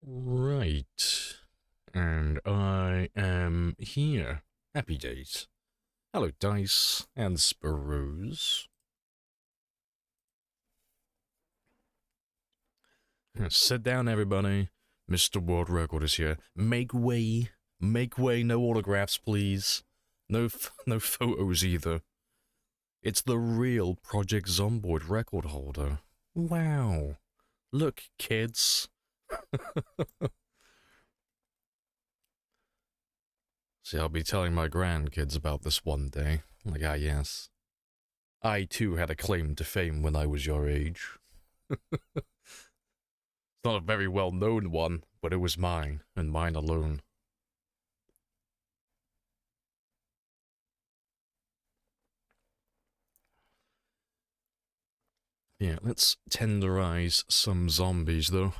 Right. And I am here. Happy days. Hello, Dice and Sparrows. Sit down, everybody. Mr. World Record is here. Make way. Make way. No autographs, please. No photos either. It's the real Project Zomboid record holder. Wow. Look, kids. See, I'll be telling my grandkids about this one day. Like, yes. I too had a claim to fame when I was your age. It's not a very well known one, but it was mine, and mine alone. Yeah, let's tenderize some zombies though.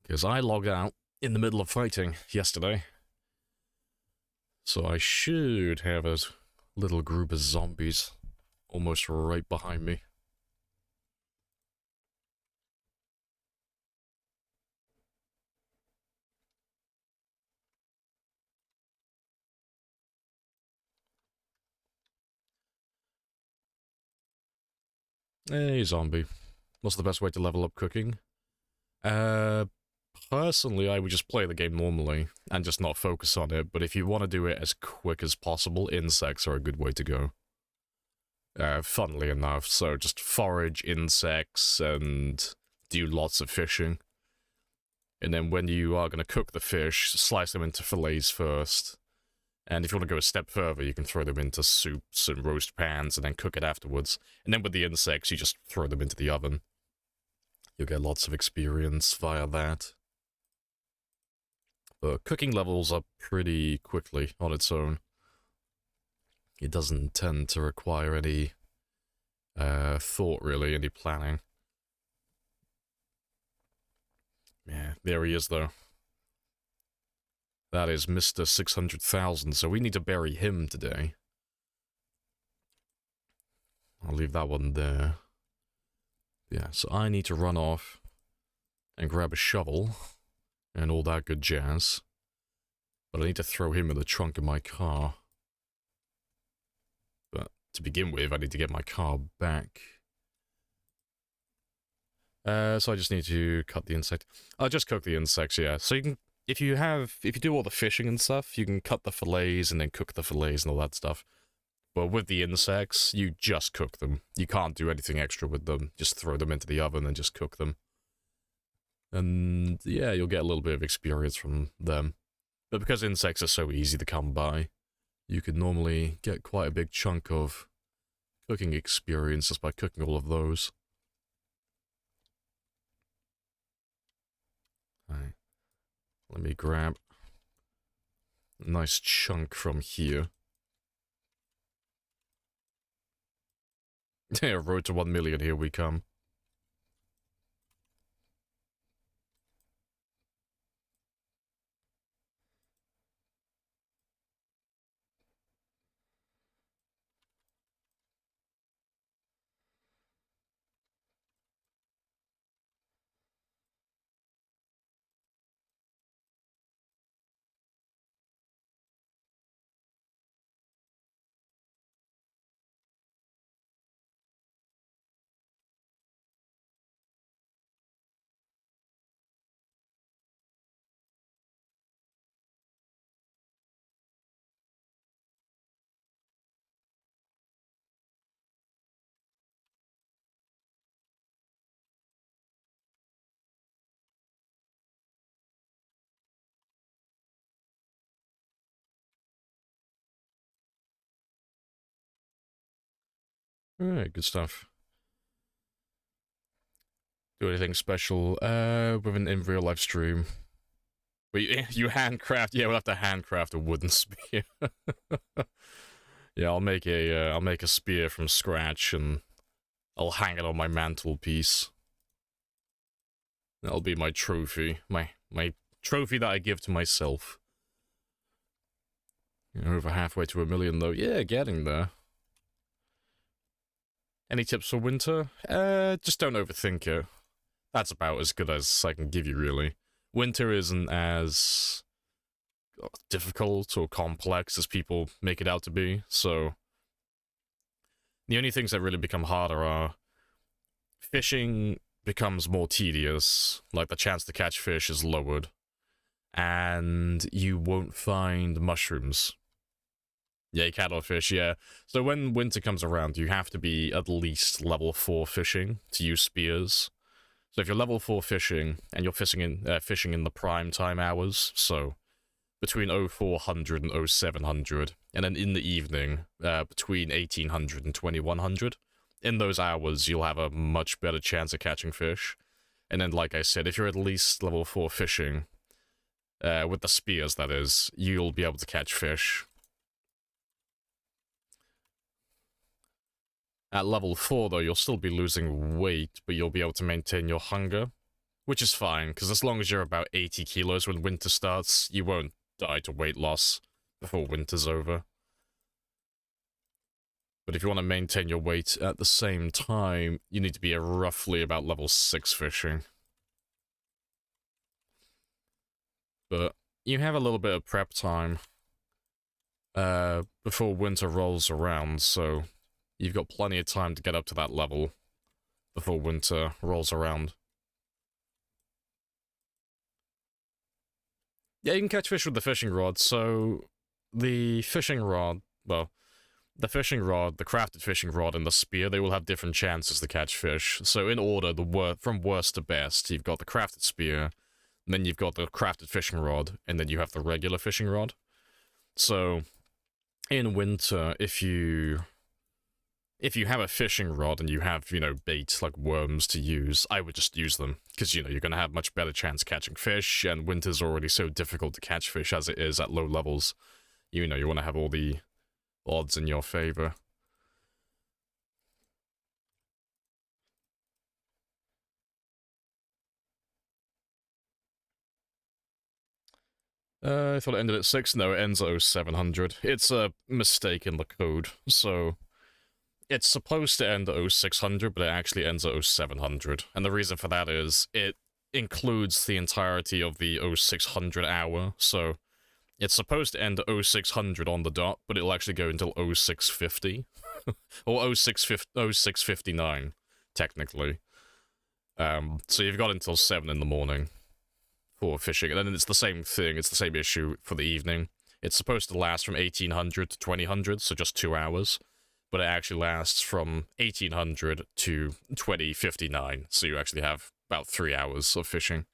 Because I logged out in the middle of fighting yesterday. So I should have a little group of zombies almost right behind me. Hey, zombie. What's the best way to level up cooking? Personally, I would just play the game normally and just not focus on it, but if you want to do it as quick as possible, insects are a good way to go. Funnily enough, so just forage insects and do lots of fishing. And then when you are going to cook the fish, slice them into fillets first. And if you want to go a step further, you can throw them into soups and roast pans and then cook it afterwards. And then with the insects, you just throw them into the oven. You'll get lots of experience via that. But cooking levels up pretty quickly on its own. It doesn't tend to require any thought, really, any planning. Yeah, there he is, though. That is Mr. 600,000, so we need to bury him today. I'll leave that one there. Yeah, so I need to run off and grab a shovel and all that good jazz. But I need to throw him in the trunk of my car. But to begin with, I need to get my car back. So I just need to cut the insect. I'll just cook the insects, yeah. So you can, if you do all the fishing and stuff, you can cut the fillets and then cook the fillets and all that stuff. But with the insects, you just cook them. You can't do anything extra with them. Just throw them into the oven and just cook them. And yeah, you'll get a little bit of experience from them. But because insects are so easy to come by, you can normally get quite a big chunk of cooking experience just by cooking all of those. Alright. Let me grab a nice chunk from here. Yeah, road to 1 million, here we come. Alright, good stuff. Do anything special with an in real life stream? But you handcraft? Yeah, we'll have to handcraft a wooden spear. Yeah, I'll make a spear from scratch and I'll hang it on my mantelpiece. That'll be my trophy, my trophy that I give to myself. You're over halfway to 1 million though. Yeah, getting there. Any tips for winter? Just don't overthink it. That's about as good as I can give you, really. winter isn't as difficult or complex as people make it out to be, so the only things that really become harder are fishing becomes more tedious, like the chance to catch fish is lowered, and you won't find mushrooms. Yeah, cuttlefish, yeah. So when winter comes around, you have to be at least level 4 fishing to use spears. So if you're level 4 fishing, and you're fishing in the prime time hours, so between 0400 and 0700, and then in the evening, between 1800 and 2100, in those hours, you'll have a much better chance of catching fish. And then, like I said, if you're at least level 4 fishing, with the spears, that is, you'll be able to catch fish. At level 4, though, you'll still be losing weight, but you'll be able to maintain your hunger, which is fine, because as long as you're about 80 kilos when winter starts, you won't die to weight loss before winter's over. But if you want to maintain your weight at the same time, you need to be roughly about level 6 fishing. But you have a little bit of prep time before winter rolls around, so you've got plenty of time to get up to that level before winter rolls around. Yeah, you can catch fish with the fishing rod, so the fishing rod, well, the fishing rod, the crafted fishing rod, and the spear, they will have different chances to catch fish. So in order, from worst to best, you've got the crafted spear, then you've got the crafted fishing rod, and then you have the regular fishing rod. So in winter, if you have a fishing rod and you have, bait like worms to use, I would just use them. Because, you're going to have much better chance catching fish, and winter's already so difficult to catch fish as it is at low levels. You want to have all the odds in your favor. I thought it ended at 6. No, it ends at 0700. It's a mistake in the code, so it's supposed to end at 0600, but it actually ends at 0700. And the reason for that is it includes the entirety of the 0600 hour, so it's supposed to end at 0600 on the dot, but it'll actually go until 0650. Or 0659, technically. So you've got until 7 in the morning for fishing, and then it's the same thing, it's the same issue for the evening. It's supposed to last from 1800 to 2000, so just 2 hours, but it actually lasts from 1800 to 2059, so you actually have about 3 hours of fishing.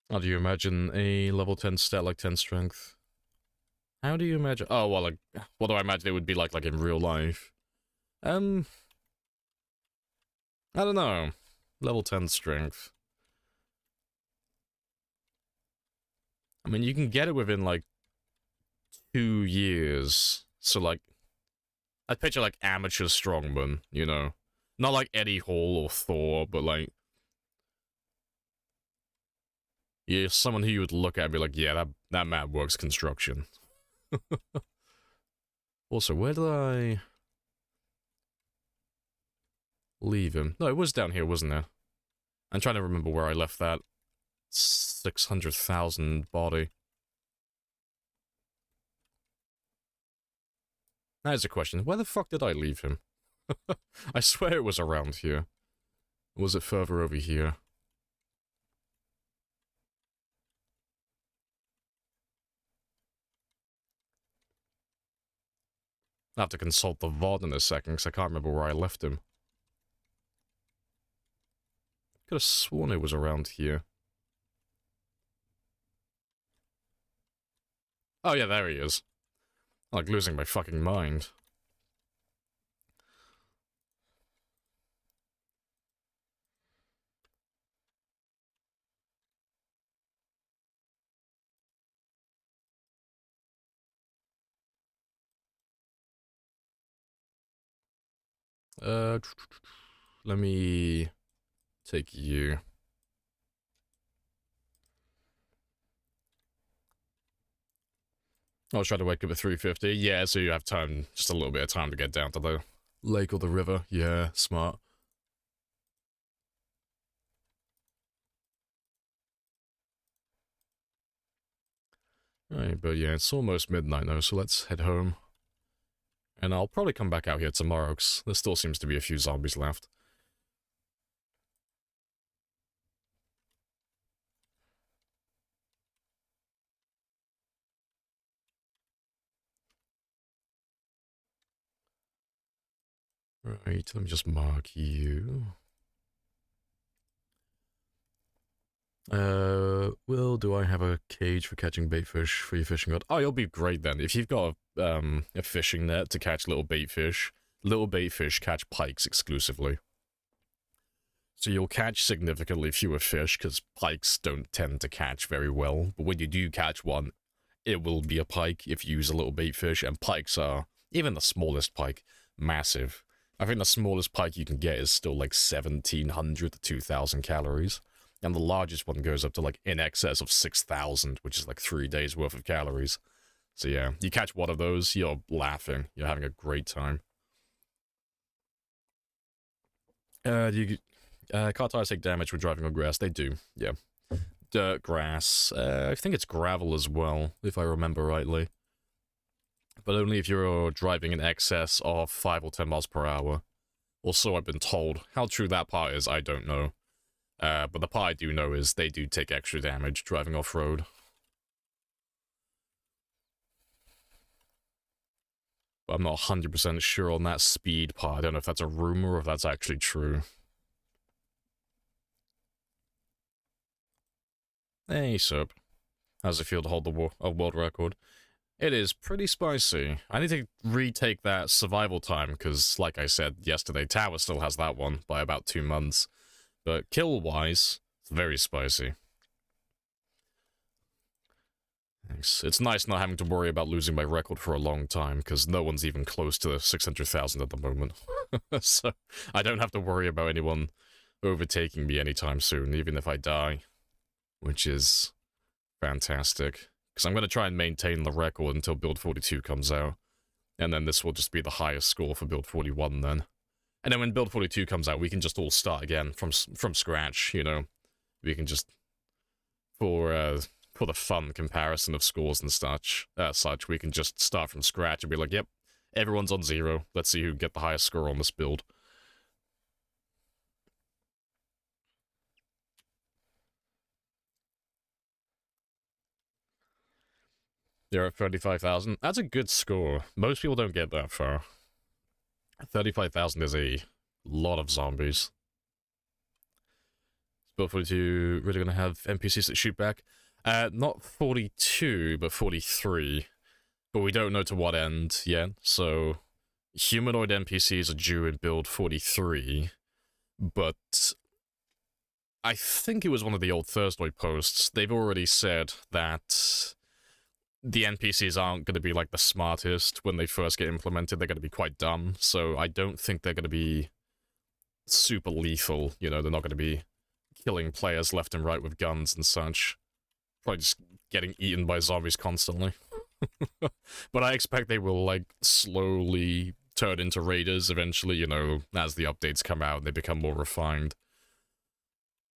How do you imagine a level 10 stat like 10 strength? How do you imagine? Oh, well, like, what do I imagine it would be like in real life? I don't know. Level 10 strength. I mean, you can get it within, 2 years. So, I'd picture, amateur strongman, Not like Eddie Hall or Thor, but, yeah, someone who you would look at and be like, yeah, that man works construction. Also, where did I leave him? No, it was down here, wasn't it? I'm trying to remember where I left that 600,000 body. That is a question. Where the fuck did I leave him? I swear it was around here. Or was it further over here? I have to consult the VOD in a second, because I can't remember where I left him. Could have sworn it was around here. Oh yeah, there he is. I'm, losing my fucking mind. Let me take you. I'll try to wake up at 3:50. Yeah, so you have time, just a little bit of time to get down to the lake or the river. Yeah, smart. Right, but yeah, it's almost midnight now, so let's head home. And I'll probably come back out here tomorrow, because there still seems to be a few zombies left. Right, let me just mark you. Will, do I have a cage for catching bait fish for your fishing rod? Oh, you'll be great then. If you've got a fishing net to catch little bait fish catch pikes exclusively. So you'll catch significantly fewer fish, because pikes don't tend to catch very well. But when you do catch one, it will be a pike if you use a little bait fish, and pikes are, even the smallest pike, massive. I think the smallest pike you can get is still like 1,700 to 2,000 calories. And the largest one goes up to like in excess of 6,000, which is like 3 days worth of calories. So yeah, you catch one of those, you're laughing. You're having a great time. Car tires take damage when driving on grass. They do, yeah. Dirt, grass, I think it's gravel as well, if I remember rightly. But only if you're driving in excess of 5 or 10 miles per hour. Or so I've been told. How true that part is, I don't know. But the part I do know is they do take extra damage driving off-road. But I'm not 100% sure on that speed part. I don't know if that's a rumor or if that's actually true. Hey, Soap. How's it feel to hold the world record? It is pretty spicy. I need to retake that survival time, because, like I said yesterday, Tower still has that one by about 2 months. But kill-wise, it's very spicy. Thanks. It's nice not having to worry about losing my record for a long time, because no one's even close to 600,000 at the moment. So I don't have to worry about anyone overtaking me anytime soon, even if I die. Which is fantastic. Because I'm going to try and maintain the record until Build 42 comes out. And then this will just be the highest score for Build 41 then. And then when Build 42 comes out, we can just all start again from scratch, you know? We can just, for the fun comparison of scores and such, we can just start from scratch and be like, yep, everyone's on 0. Let's see who can get the highest score on this build. They're at 35,000. That's a good score. Most people don't get that far. 35,000 is a lot of zombies. Is Build 42 really going to have NPCs that shoot back? Not 42, but 43. But we don't know to what end yet, so humanoid NPCs are due in Build 43, but I think it was one of the old Thursday posts. They've already said that the NPCs aren't going to be like the smartest when they first get implemented. They're going to be quite dumb, so I don't think they're going to be super lethal. You know, they're not going to be killing players left and right with guns and such. Probably just getting eaten by zombies constantly. But I expect they will, like, slowly turn into raiders eventually, you know, as the updates come out and they become more refined.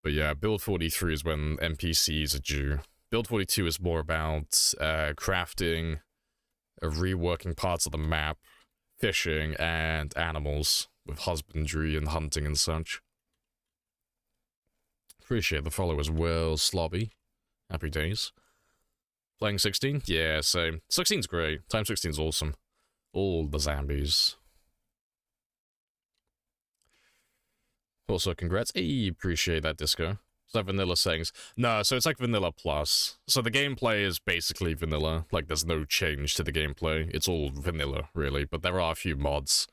But yeah, Build 43 is when NPCs are due. Build 42 is more about crafting, reworking parts of the map, fishing, and animals, with husbandry and hunting and such. Appreciate the follow as well, Slobby. Happy days. Playing 16? Yeah, same. 16's great. Time 16's awesome. All the zombies. Also, congrats. Hey, appreciate that, Disco. Is that vanilla settings? No, so it's like vanilla plus. So the gameplay is basically vanilla. Like, there's no change to the gameplay. It's all vanilla, really. But there are a few mods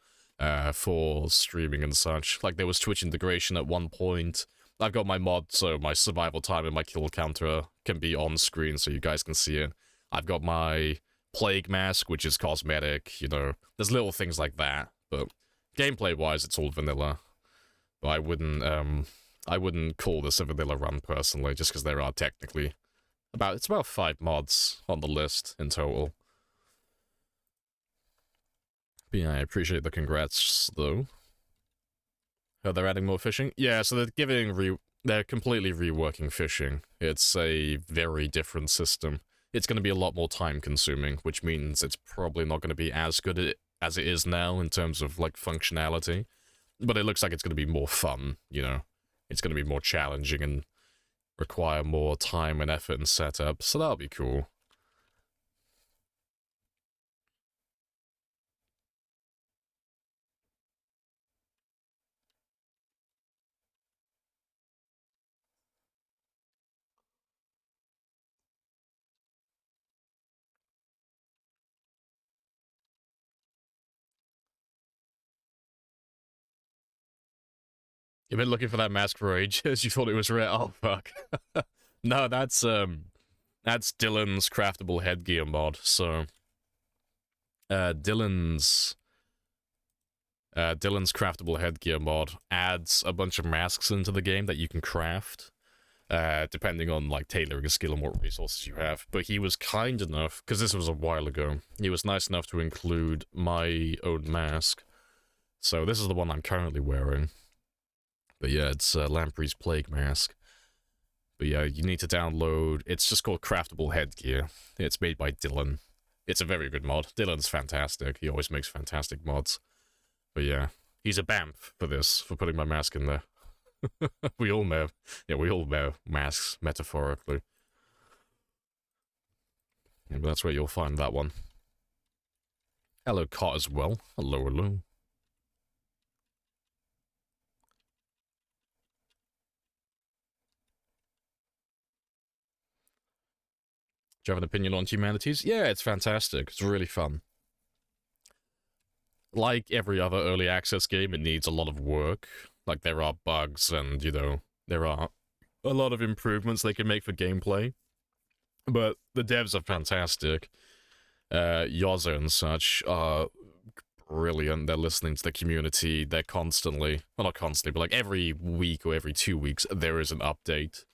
for streaming and such. Like, there was Twitch integration at one point. I've got my mod, so my survival time and my kill counter can be on screen so you guys can see it. I've got my plague mask, which is cosmetic, you know. There's little things like that, but Gameplay-wise, it's all vanilla. But I wouldn't call this a vanilla run personally, just because there are technically it's about 5 mods on the list in total. But yeah, I appreciate the congrats, though. Oh, they're adding more fishing? Yeah, so they're completely reworking fishing. It's a very different system. It's going to be a lot more time-consuming, which means it's probably not going to be as good as it is now in terms of, like, functionality. But it looks like it's going to be more fun, you know? It's going to be more challenging and require more time and effort and setup, so that'll be cool. You've been looking for that mask for ages. You thought it was rare. Oh fuck. No, that's Dylan's craftable headgear mod. So, Dylan's craftable headgear mod adds a bunch of masks into the game that you can craft, depending on like tailoring skill and what resources you have. But he was kind enough, because this was a while ago. He was nice enough to include my own mask. So this is the one I'm currently wearing. But yeah, it's Lamprey's Plague Mask. But yeah, you need to download... It's just called Craftable Headgear. It's made by Dylan. It's a very good mod. Dylan's fantastic. He always makes fantastic mods. But yeah, he's a BAMF for this, for putting my mask in there. we all wear masks, metaphorically. Yeah, but that's where you'll find that one. Hello, Cot, as well. Hello, hello. Do you have an opinion on Humanities? Yeah, it's fantastic. It's really fun. Like every other early access game, it needs a lot of work. Like, there are bugs and, you know, there are a lot of improvements they can make for gameplay. But the devs are fantastic. Yoza and such are brilliant. They're listening to the community. They're constantly, well, not constantly, but like every week or every 2 weeks, there is an update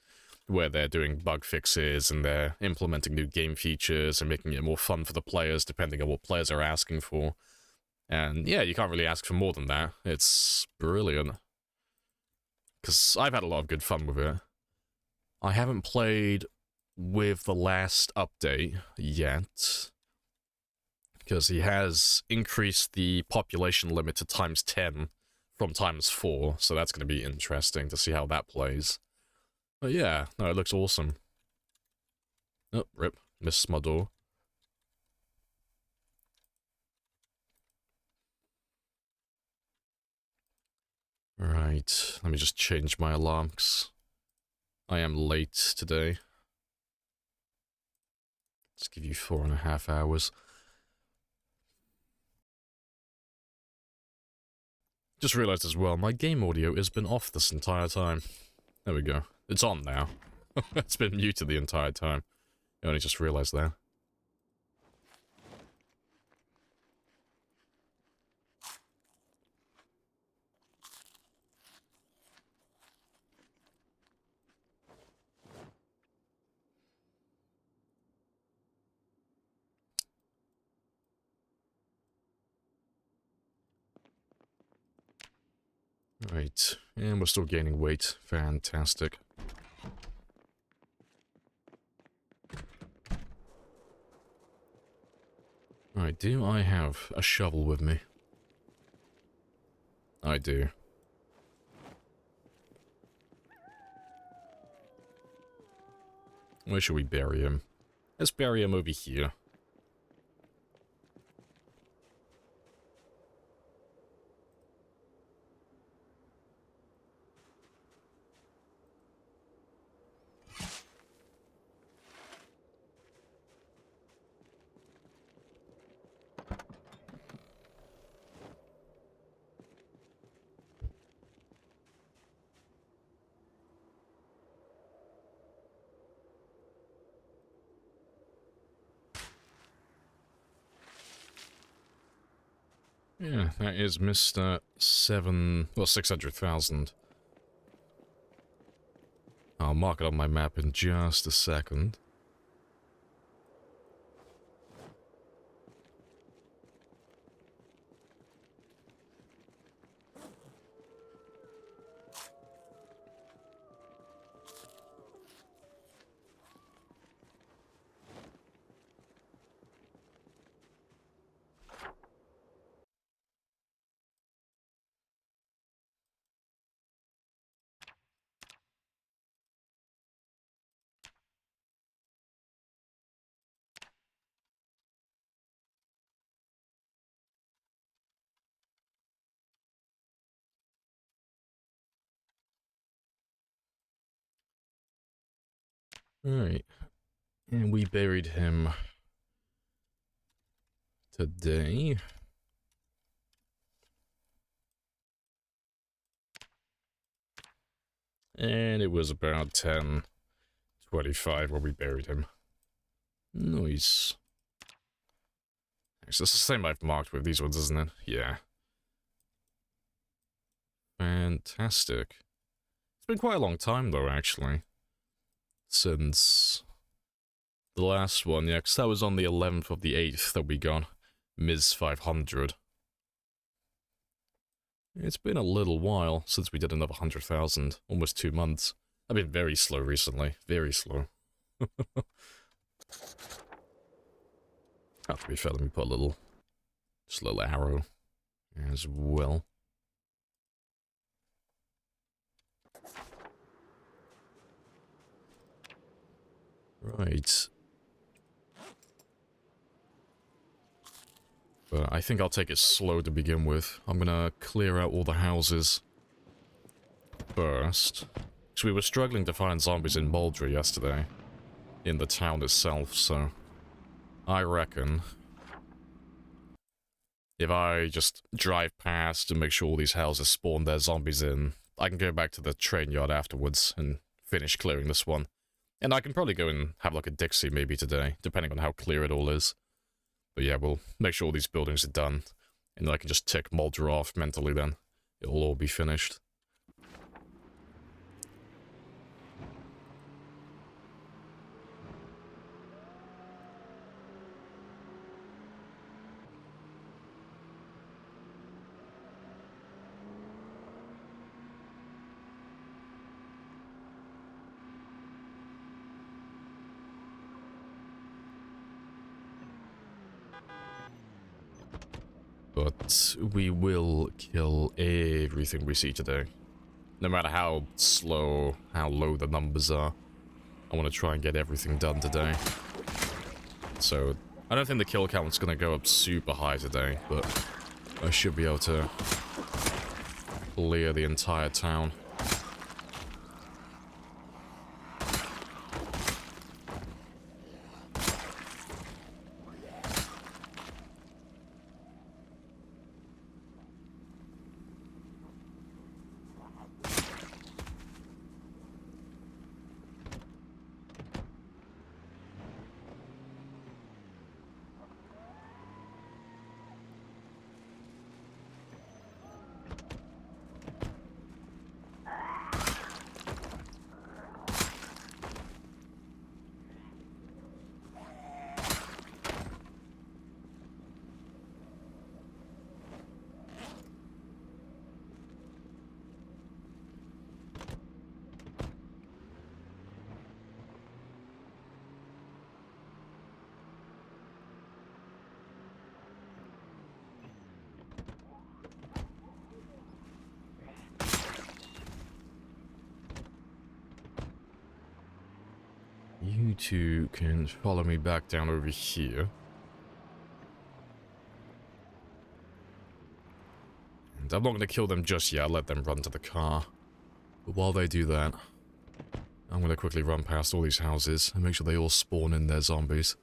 where they're doing bug fixes and they're implementing new game features and making it more fun for the players, depending on what players are asking for. And yeah, you can't really ask for more than that. It's brilliant. Because I've had a lot of good fun with it. I haven't played with the last update yet, because he has increased the population limit to ×10 from ×4, so that's going to be interesting to see how that plays. But yeah, no, it looks awesome. Oh, rip. Missed my door. Right, let me just change my alarm, 'cause I am late today. Let's give you 4.5 hours. Just realized as well, my game audio has been off this entire time. There we go. It's on now. It's been muted the entire time. I only just realized that. Right, and we're still gaining weight. Fantastic. Right, do I have a shovel with me? I do. Where should we bury him? Let's bury him over here. Yeah, that is Mr. 600,000. I'll mark it on my map in just a second. Alright. And we buried him today. And it was about 10:25 when we buried him. Nice. It's the same I've marked with these ones, isn't it? Yeah. Fantastic. It's been quite a long time, though, actually. Since the last one, yeah, because that was on the 11th of the 8th that we got Ms. 500. It's been a little while since we did another 100,000, almost 2 months. I've been very slow recently, very slow. Oh, to be fair, let me put a little, just a little arrow as well. Right. But I think I'll take it slow to begin with. I'm gonna clear out all the houses first. So we were struggling to find zombies in Moldry yesterday, in the town itself, so I reckon if I just drive past and make sure all these houses spawn their zombies in, I can go back to the train yard afterwards and finish clearing this one. And I can probably go and have like a Dixie maybe today, depending on how clear it all is. But yeah, we'll make sure all these buildings are done, and then I can just tick Moldra off mentally then. It'll all be finished. But we will kill everything we see today. No matter how slow, how low the numbers are. I want to try and get everything done today. So, I don't think the kill count's going to go up super high today, but I should be able to clear the entire town. You two can follow me back down over here. And I'm not going to kill them just yet, I'll let them run to the car. But while they do that, I'm going to quickly run past all these houses and make sure they all spawn in their zombies.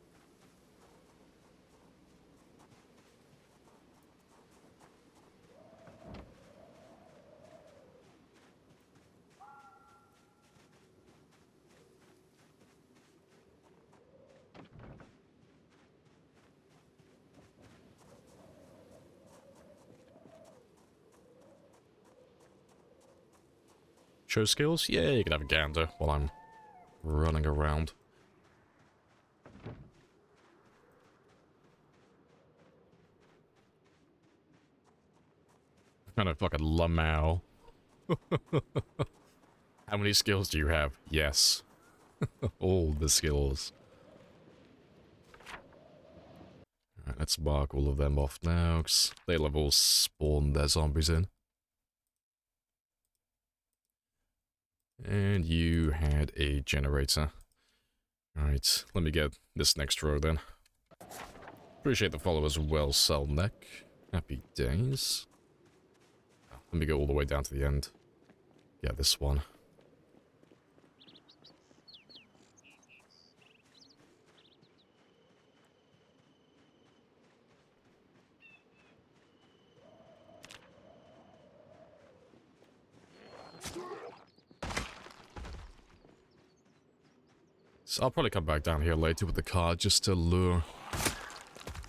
Show skills? Yeah, you can have a gander while I'm running around. Kind of fucking Lamau. How many skills do you have? Yes. All the skills. Alright, let's mark all of them off now, because they'll have all spawned their zombies in. And you had a generator. Alright, let me get this next row then. Appreciate the follow as well, Selneck. Happy days. Let me go all the way down to the end. Yeah, this one. So I'll probably come back down here later with the car just to lure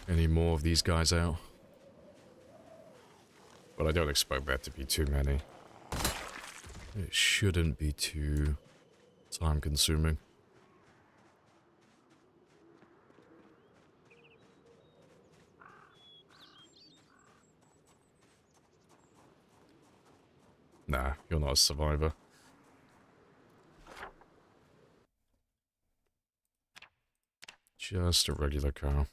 any more of these guys out. But I don't expect there to be too many. It shouldn't be too time consuming. Nah, you're not a survivor. Just a regular car.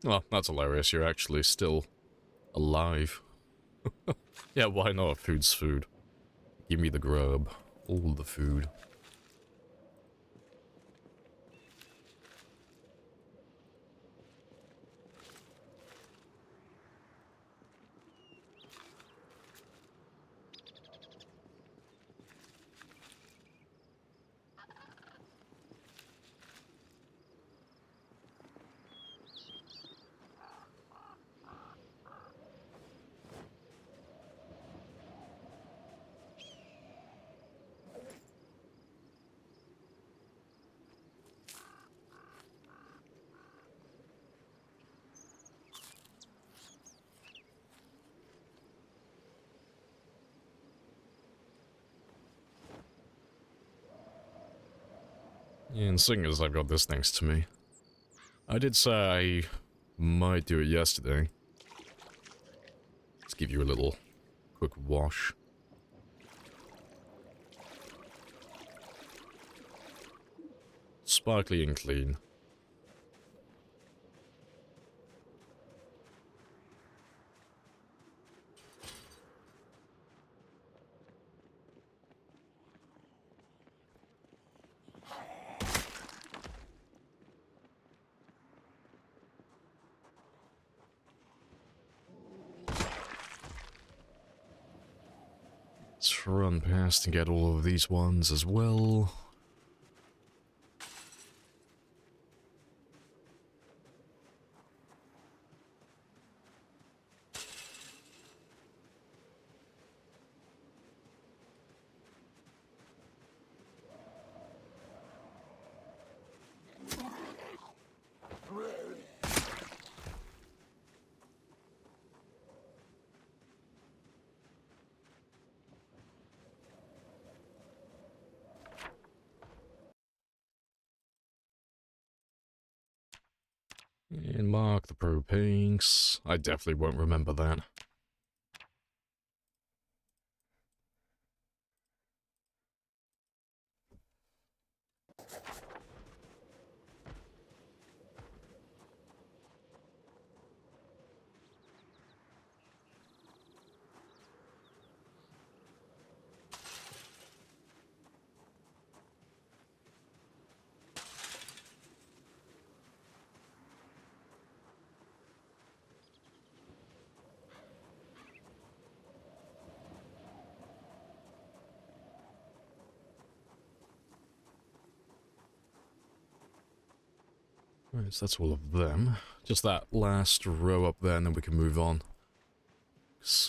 Well, that's hilarious. You're actually still alive. Yeah, why not? Food's food. Give me the grub. All the food. Yeah, and seeing as I've got this next to me, I did say I might do it yesterday. Let's give you a little quick wash. Sparkly and clean. Let's run past and get all of these ones as well. And mark the propanes. I definitely won't remember that. Right, so that's all of them. Just that last row up there, and then we can move on.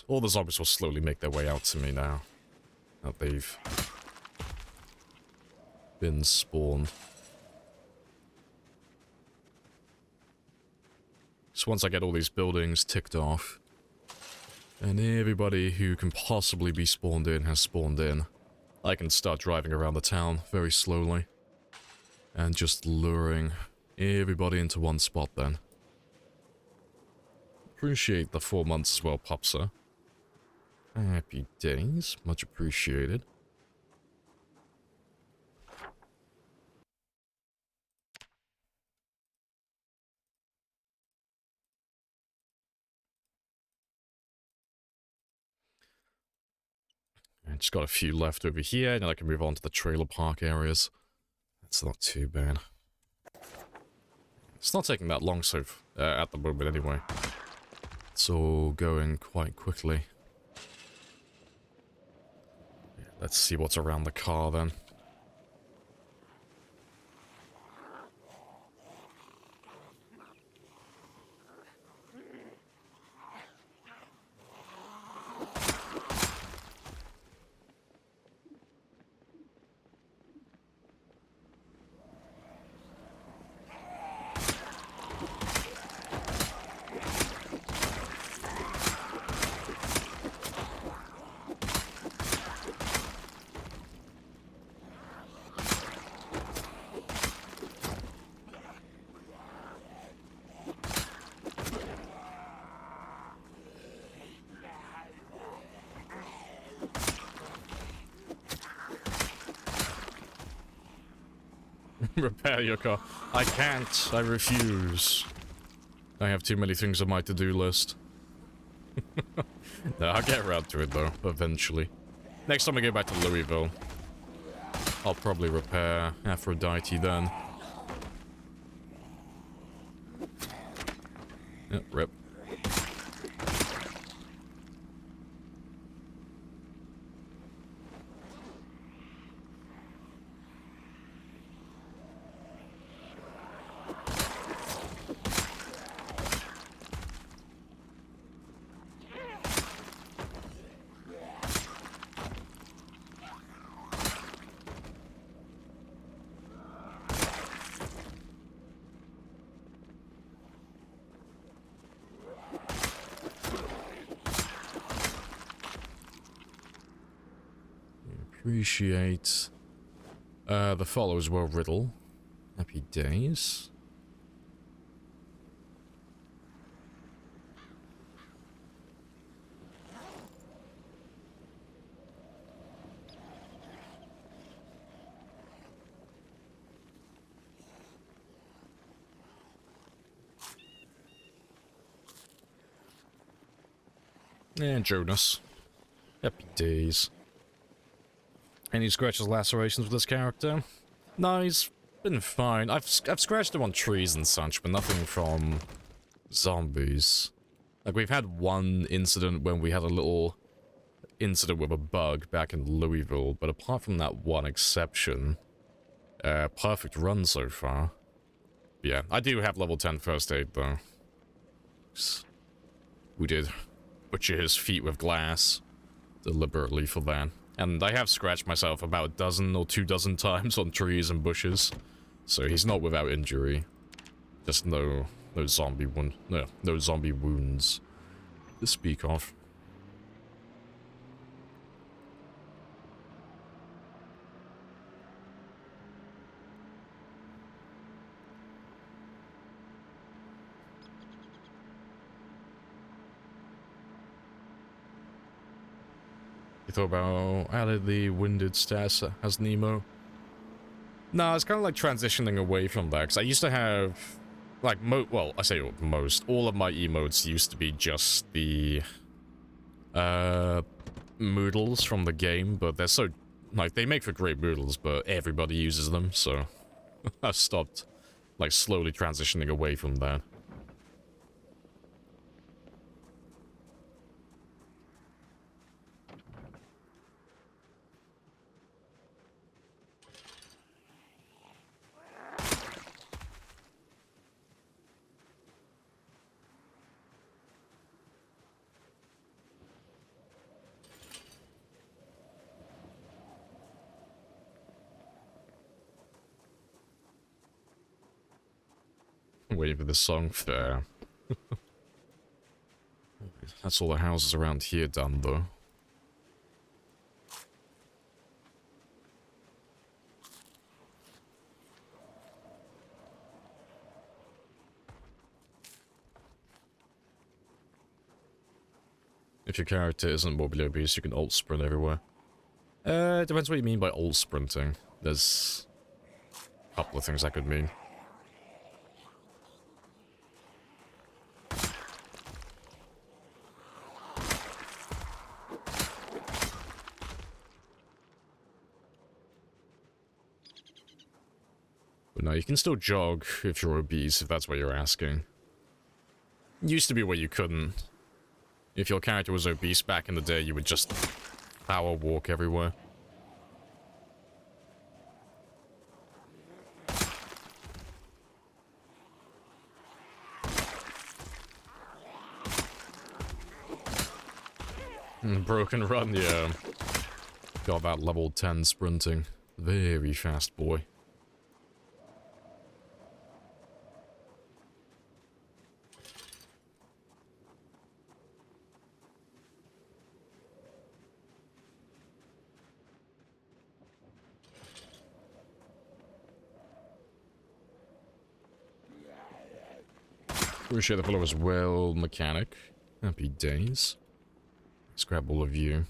All the zombies will slowly make their way out to me now that they've been spawned. So once I get all these buildings ticked off, and everybody who can possibly be spawned in has spawned in, I can start driving around the town very slowly and just luring everybody into one spot then. Appreciate the 4 months as well, Popsa. Happy days. Much appreciated. I just got a few left over here, and I can move on to the trailer park areas. That's not too bad. It's not taking that long so at the moment anyway. It's all going quite quickly. Yeah, let's see what's around the car then. Repair your car. I can't. I refuse. I have too many things on my to-do list. No, I'll get around to it though, eventually. Next time I go back to Louisville, I'll probably repair Aphrodite then. Yep, rip. Appreciate the followers were Riddle. Happy days. And Jonas. Happy days. Any scratches, lacerations with this character? No, he's been fine. I've scratched him on trees and such, but nothing from zombies. Like, we've had one incident when we had a little incident with a bug back in Louisville, but apart from that one exception, perfect run so far. Yeah, I do have level 10 first aid, though. We did butcher his feet with glass deliberately for that. And I have scratched myself about a dozen or 2 dozen times on trees and bushes, so he's not without injury. Just no zombie wounds to speak of. You thought about adding the winded stats as Nemo? No, it's kind of like transitioning away from that, because I used to have, like, well, I say most, all of my emotes used to be just the, moodles from the game, but they're so, like, they make for great moodles, but everybody uses them, so I've stopped, like, slowly transitioning away from that. Waiting for this song. Fair. That's all the houses around here done, though. If your character isn't morbidly obese, you can alt sprint everywhere. It depends what you mean by alt sprinting. There's a couple of things that could mean. But no, you can still jog if you're obese, if that's what you're asking. Used to be where you couldn't. If your character was obese back in the day, you would just power walk everywhere. Broken run, yeah. Got that level 10 sprinting. Very fast boy. Appreciate the follow as well, mechanic. Happy days. Let's grab all of you.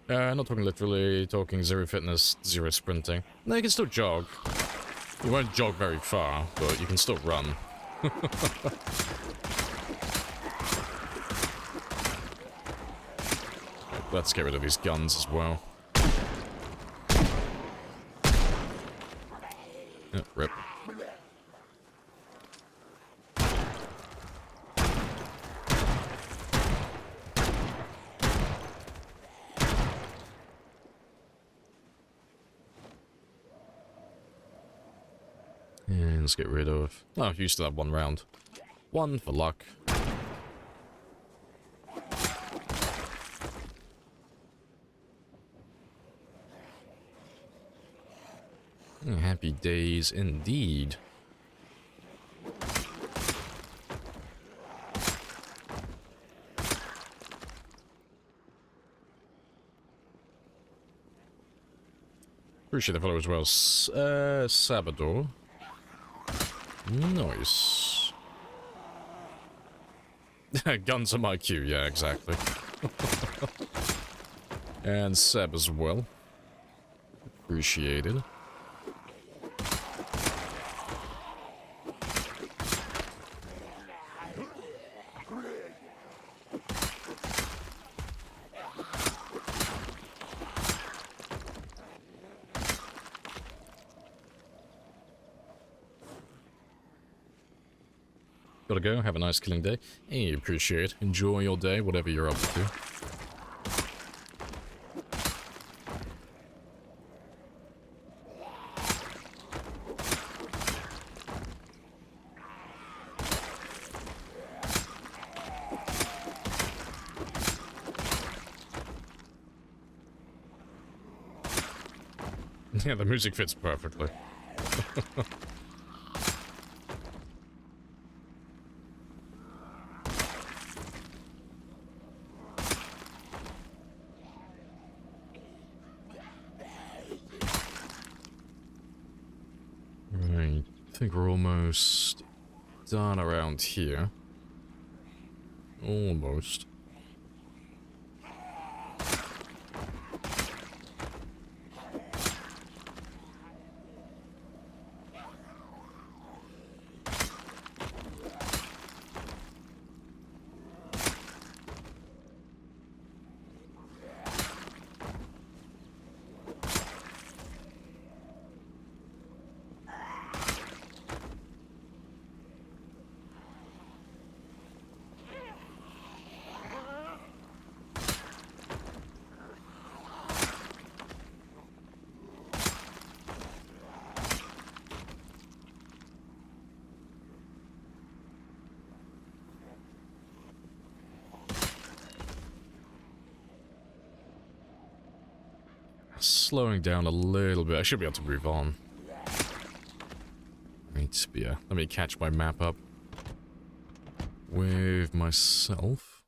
Not talking literally, talking zero fitness, zero sprinting. No, you can still jog. You won't jog very far, but you can still run. Let's get rid of these guns as well. Rip. And let's get rid of... Oh, you still have one round. One for luck. Happy days indeed. Appreciate the follow as well. Sabador. Nice. Guns are my cue, yeah, exactly. And Seb as well. Appreciated. Gotta go, have a nice killing day. Hey, appreciate it. Enjoy your day, whatever you're up to. Yeah, the music fits perfectly. Right, I think we're almost done around here. Almost. Slowing down a little bit. I should be able to move on. Right, but yeah, let me catch my map up with myself.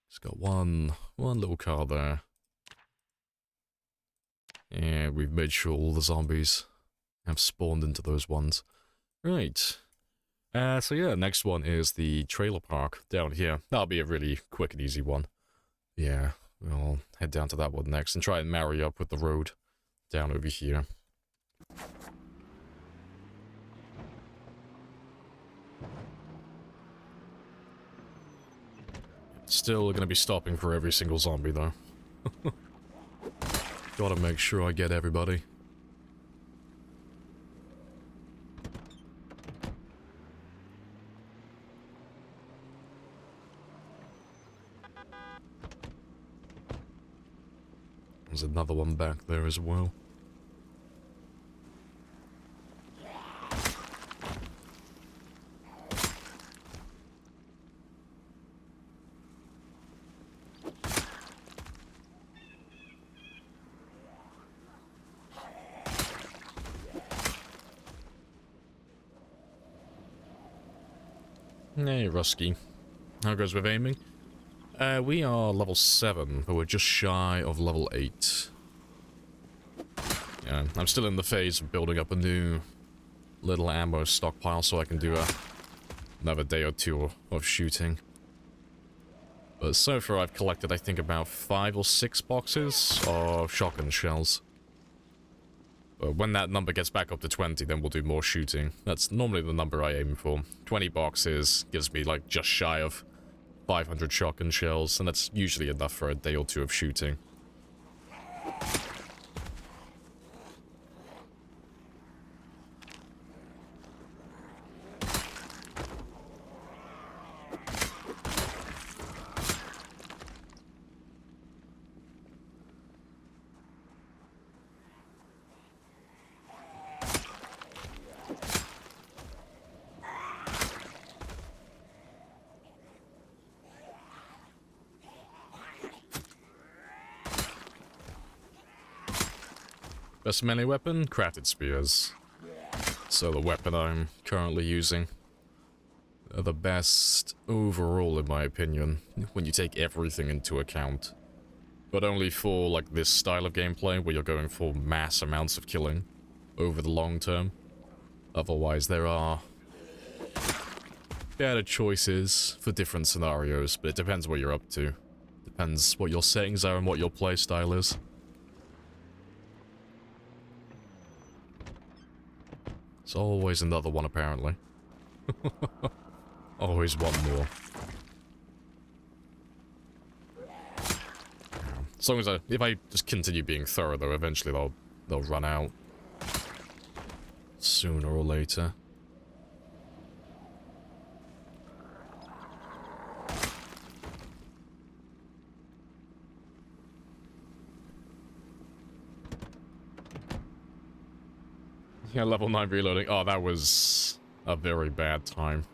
Just got one little car there. Yeah, we've made sure all the zombies have spawned into those ones. Right. So yeah, next one is the trailer park down here. That'll be a really quick and easy one. Yeah, we'll head down to that one next and try and marry up with the road down over here. Still gonna be stopping for every single zombie though. Gotta make sure I get everybody. There's another one back there as well. Hey, Rusky. How goes with aiming? We are level 7, but we're just shy of level 8. Yeah, I'm still in the phase of building up a new little ammo stockpile so I can do another day or two of shooting. But so far I've collected, I think, about 5 or 6 boxes of shotgun shells. But when that number gets back up to 20, then we'll do more shooting. That's normally the number I aim for. 20 boxes gives me, like, just shy of 500 shotgun shells, and that's usually enough for a day or two of shooting. Best melee weapon? Crafted spears. So the weapon I'm currently using are the best overall in my opinion, when you take everything into account. But only for like this style of gameplay where you're going for mass amounts of killing over the long term. Otherwise there are better choices for different scenarios, but it depends what you're up to. Depends what your settings are and what your playstyle is. It's always another one, apparently. Always one more. As long as if I just continue being thorough, though, eventually they'll run out. Sooner or later. Yeah, level 9 reloading. Oh, that was a very bad time.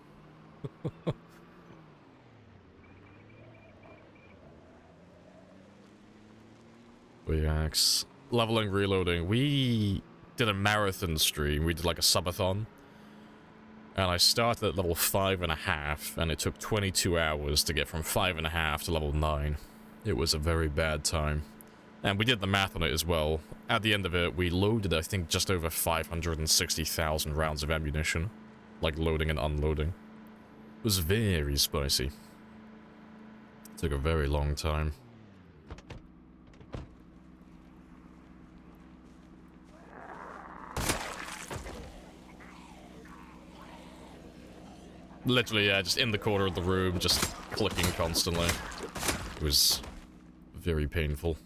Reacts. Leveling, reloading. We did a marathon stream. We did like a subathon. And I started at level 5.5, and it took 22 hours to get from 5.5 to level 9. It was a very bad time. And we did the math on it as well. At the end of it, we loaded, I think, just over 560,000 rounds of ammunition. Like, loading and unloading. It was very spicy. It took a very long time. Literally, yeah, just in the corner of the room, just clicking constantly. It was very painful.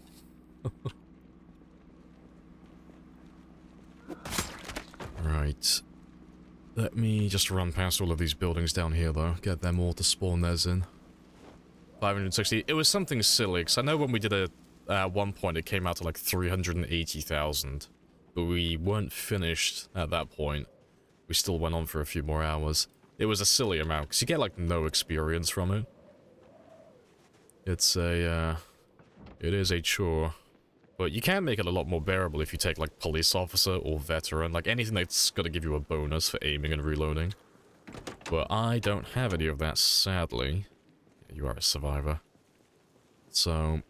Right. Let me just run past all of these buildings down here, though. Get them all to spawn theirs in. 560. It was something silly, because I know when we did it at one point, it came out to like 380,000. But we weren't finished at that point. We still went on for a few more hours. It was a silly amount, because you get like no experience from it. It's a, it is a chore. But you can make it a lot more bearable if you take, like, police officer or veteran. Like, anything that's gonna give you a bonus for aiming and reloading. But I don't have any of that, sadly. You are a survivor. So,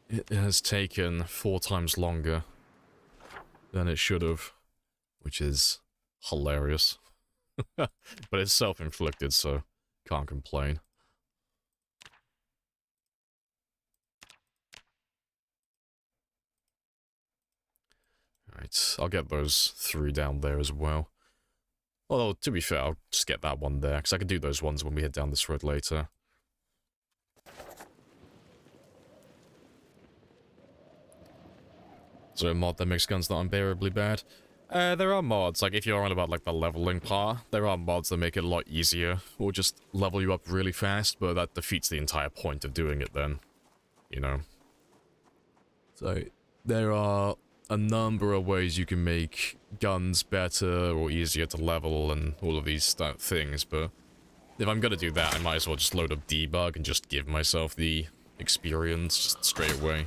it has taken 4 times longer than it should have. Which is hilarious. But it's self-inflicted, so can't complain. Alright, I'll get those 3 down there as well. Although, to be fair, I'll just get that one there, because I can do those ones when we head down this road later. So a mod that makes guns not unbearably bad? There are mods, like if you're on about like the leveling part, there are mods that make it a lot easier, or just level you up really fast, but that defeats the entire point of doing it then, you know. So, there are a number of ways you can make guns better or easier to level and all of these things, but if I'm gonna do that, I might as well just load up debug and just give myself the experience just straight away.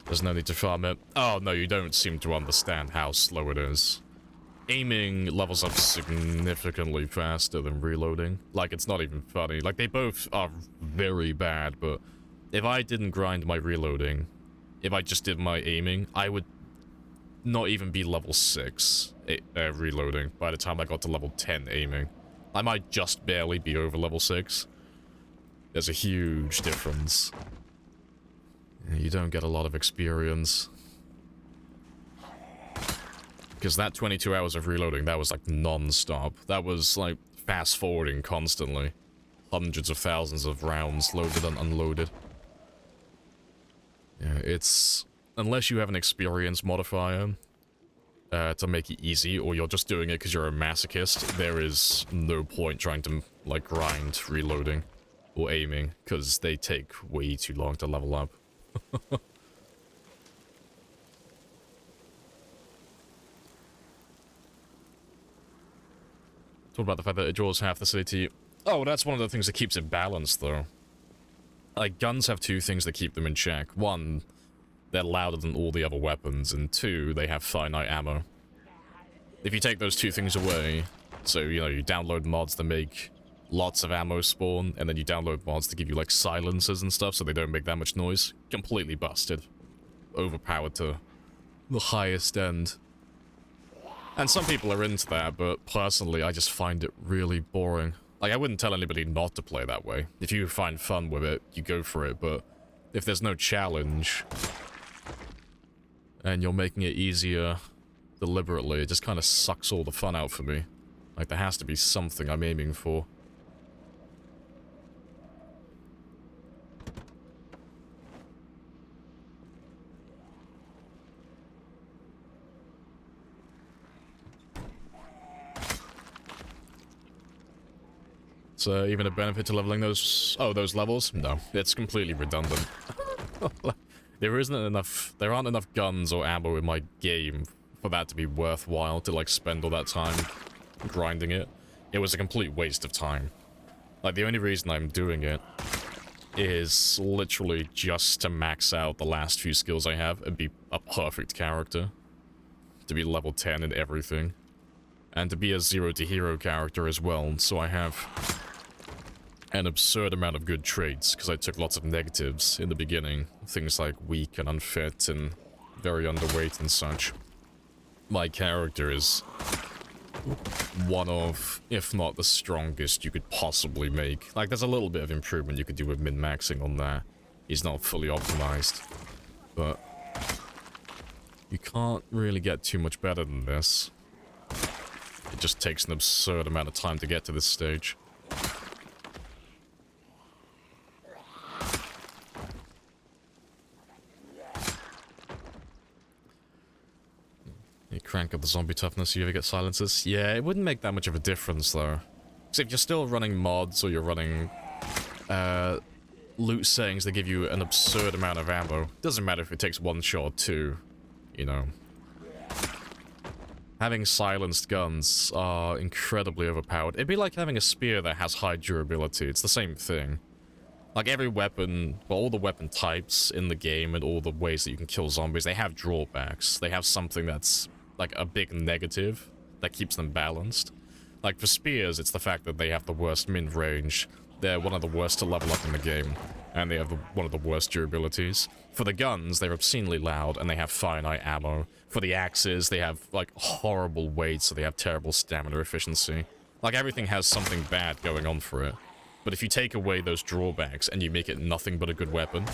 There's no need to farm it. Oh no, you don't seem to understand how slow it is. Aiming levels up significantly faster than reloading. Like, it's not even funny. Like, they both are very bad, but if I didn't grind my reloading, if I just did my aiming, I would not even be level 6 reloading by the time I got to level 10 aiming. I might just barely be over level 6. There's a huge difference. You don't get a lot of experience. Because that 22 hours of reloading, that was like non-stop. That was like fast-forwarding constantly. Hundreds of thousands of rounds loaded and unloaded. Yeah, it's... Unless you have an experience modifier to make it easy, or you're just doing it because you're a masochist, there is no point trying to, like, grind reloading or aiming, because they take way too long to level up. Talk about the fact that it draws half the city. Oh, that's one of the things that keeps it balanced, though. Like, guns have 2 things that keep them in check. 1, they're louder than all the other weapons, and 2, they have finite ammo. If you take those 2 things away, so, you know, you download mods that make lots of ammo spawn, and then you download mods to give you, like, silencers and stuff so they don't make that much noise, completely busted. Overpowered to the highest end. And some people are into that, but personally, I just find it really boring. Like, I wouldn't tell anybody not to play that way. If you find fun with it, you go for it, but if there's no challenge, and you're making it easier deliberately, it just kind of sucks all the fun out for me. Like, there has to be something I'm aiming for. So, even a benefit to leveling those... Oh, those levels? No, it's completely redundant. There aren't enough guns or ammo in my game for that to be worthwhile to, like, spend all that time grinding it. It was a complete waste of time. Like, the only reason I'm doing it is literally just to max out the last few skills I have and be a perfect character. To be level 10 in everything. And to be a 0 to hero character as well, so I have an absurd amount of good traits, because I took lots of negatives in the beginning. Things like weak and unfit and very underweight and such. My character is one of, if not the strongest you could possibly make. Like, there's a little bit of improvement you could do with min-maxing on that. He's not fully optimized. But you can't really get too much better than this. It just takes an absurd amount of time to get to this stage. You crank up the zombie toughness, you ever get silences? Yeah, it wouldn't make that much of a difference, though. Because if you're still running mods, or you're running loot settings that give you an absurd amount of ammo, doesn't matter if it takes 1 shot or 2, you know. Having silenced guns are incredibly overpowered. It'd be like having a spear that has high durability. It's the same thing. Like every weapon, well, all the weapon types in the game and all the ways that you can kill zombies, they have drawbacks. They have something that's like a big negative that keeps them balanced. Like for spears, it's the fact that they have the worst min-range. They're one of the worst to level up in the game, and they have one of the worst durabilities. For the guns, they're obscenely loud, and they have finite ammo. For the axes, they have, like, horrible weight, so they have terrible stamina efficiency. Like, everything has something bad going on for it. But if you take away those drawbacks and you make it nothing but a good weapon,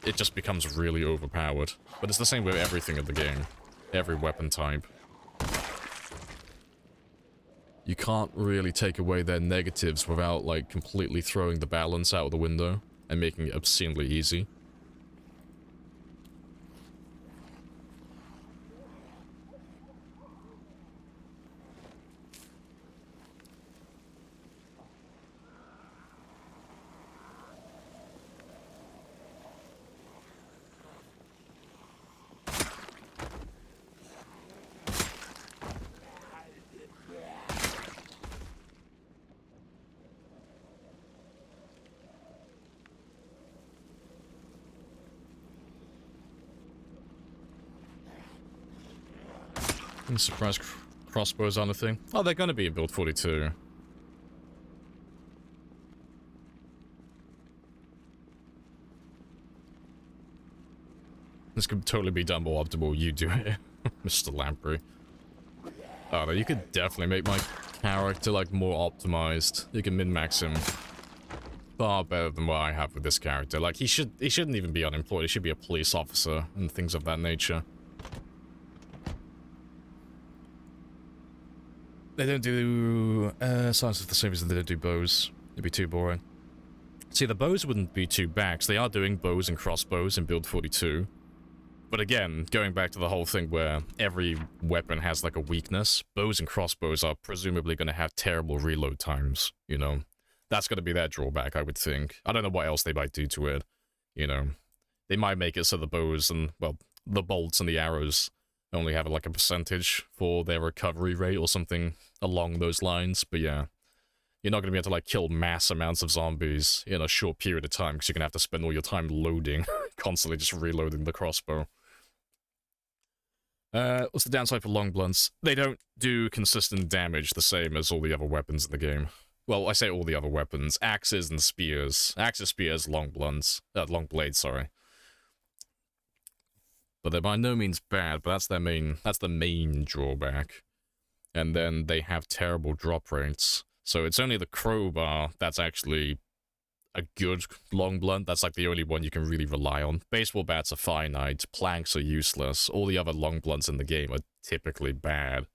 it just becomes really overpowered. But it's the same with everything in the game. Every weapon type. You can't really take away their negatives without, like, completely throwing the balance out of the window and making it obscenely easy. I'm surprised crossbows aren't a thing. Oh, they're gonna be in build 42. This could totally be done more optimal. You do it, Mr. Lamprey. Oh, no, you could definitely make my character, like, more optimized. You can min-max him far better than what I have with this character. Like, he shouldn't even be unemployed. He should be a police officer and things of that nature. They don't do science is the same as they don't do bows. It'd be too boring. See, the bows wouldn't be too bad, 'cause they are doing bows and crossbows in build 42. But again, going back to the whole thing where every weapon has like a weakness, bows and crossbows are presumably going to have terrible reload times, you know? That's going to be their drawback, I would think. I don't know what else they might do to it, you know? They might make it so the bows and, well, the bolts and the arrows only have like a percentage for their recovery rate or something along those lines, but yeah. You're not going to be able to like kill mass amounts of zombies in a short period of time because you're going to have to spend all your time loading, constantly just reloading the crossbow. What's the downside for long blunts? They don't do consistent damage the same as all the other weapons in the game. Well, I say all the other weapons. Axes and spears. Axes, spears, long blunts. Long blades, sorry. But they're by no means bad, but that's the main drawback. And then they have terrible drop rates. So it's only the crowbar that's actually a good long blunt. That's like the only one you can really rely on. Baseball bats are finite, planks are useless. All the other long blunts in the game are typically bad,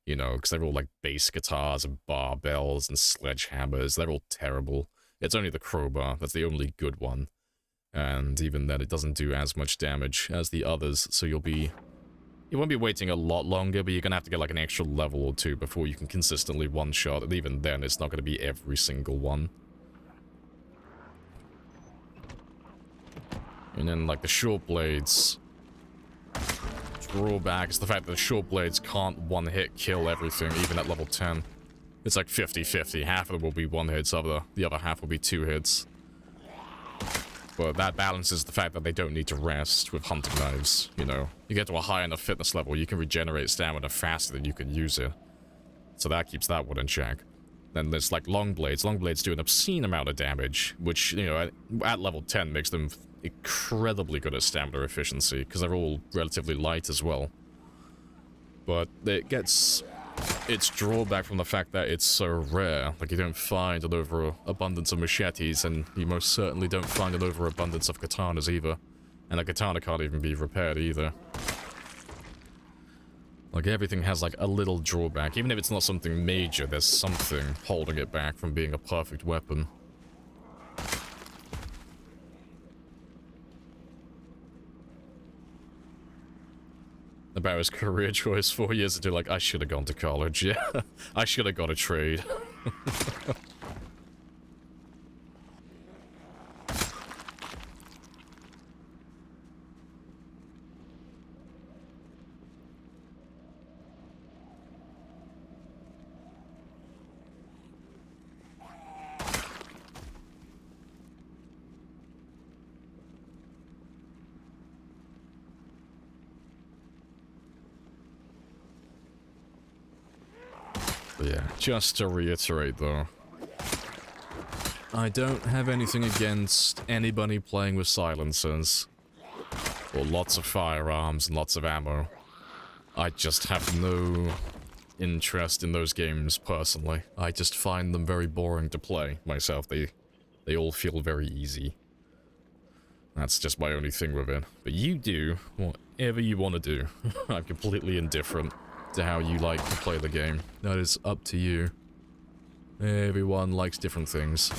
you know, because they're all like bass guitars and barbells and sledgehammers. They're all terrible. It's only the crowbar that's the only good one. And even then, it doesn't do as much damage as the others, so you won't be waiting a lot longer, but you're gonna have to get like an extra level or two before you can consistently one-shot, and even then, it's not gonna be every single one. And then, like, the short blades. Drawback is the fact that the short blades can't one-hit kill everything, even at level 10. It's like 50-50. Half of them will be one hits, the other half will be two hits. But that balances the fact that they don't need to rest with hunting knives, you know. You get to a high enough fitness level, you can regenerate stamina faster than you can use it. So that keeps that one in check. Then there's, like, long blades. Long blades do an obscene amount of damage, which, you know, at level 10 makes them incredibly good at stamina efficiency, because they're all relatively light as well. But it gets its drawback from the fact that it's so rare. Like, you don't find an overabundance of machetes, and you most certainly don't find an overabundance of katanas either. And a katana can't even be repaired either. Like, everything has, like, a little drawback. Even if it's not something major, there's something holding it back from being a perfect weapon. About his career choice 4 years into, like, I should have gone to college, yeah. I should have got a trade. But yeah, just to reiterate though, I don't have anything against anybody playing with silencers, or lots of firearms and lots of ammo. I just have no interest in those games personally. I just find them very boring to play myself. They all feel very easy. That's just my only thing with it. But you do whatever you want to do. I'm completely indifferent to how you like to play the game. That is up to you. Everyone likes different things.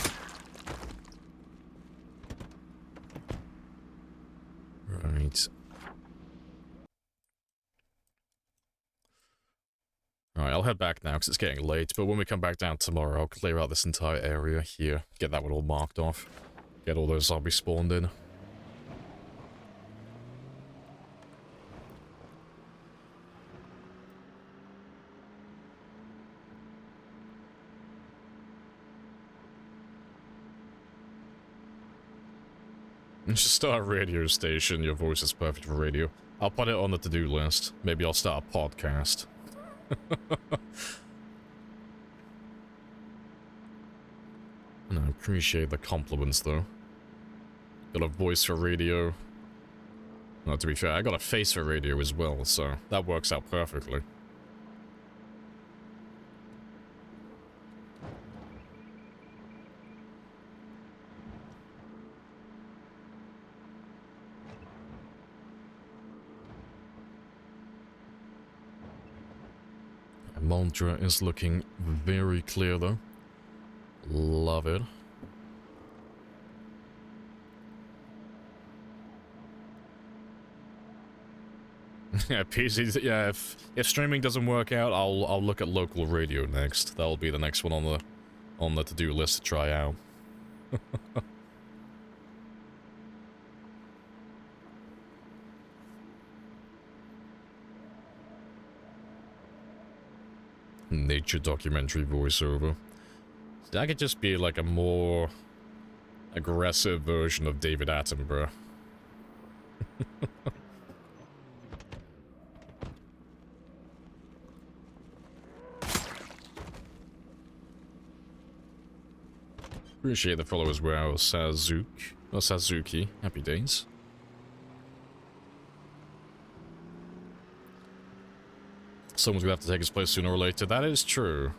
Right. Alright, I'll head back now because it's getting late, but when we come back down tomorrow, I'll clear out this entire area here. Get that one all marked off. Get all those zombies spawned in. Just start a radio station, your voice is perfect for radio. I'll put it on the to-do list. Maybe I'll start a podcast. And I appreciate the compliments, though. Got a voice for radio. Well, to be fair, I got a face for radio as well, so that works out perfectly. Mantra is looking very clear, though. Love it. Yeah, PC. Yeah, if streaming doesn't work out, I'll look at local radio next. That'll be the next one on the to-do list to try out. Nature documentary voiceover. That could just be like a more aggressive version of David Attenborough. Appreciate the follow as well, Sazuki. Happy days. Someone's gonna have to take his place sooner or later. That is true.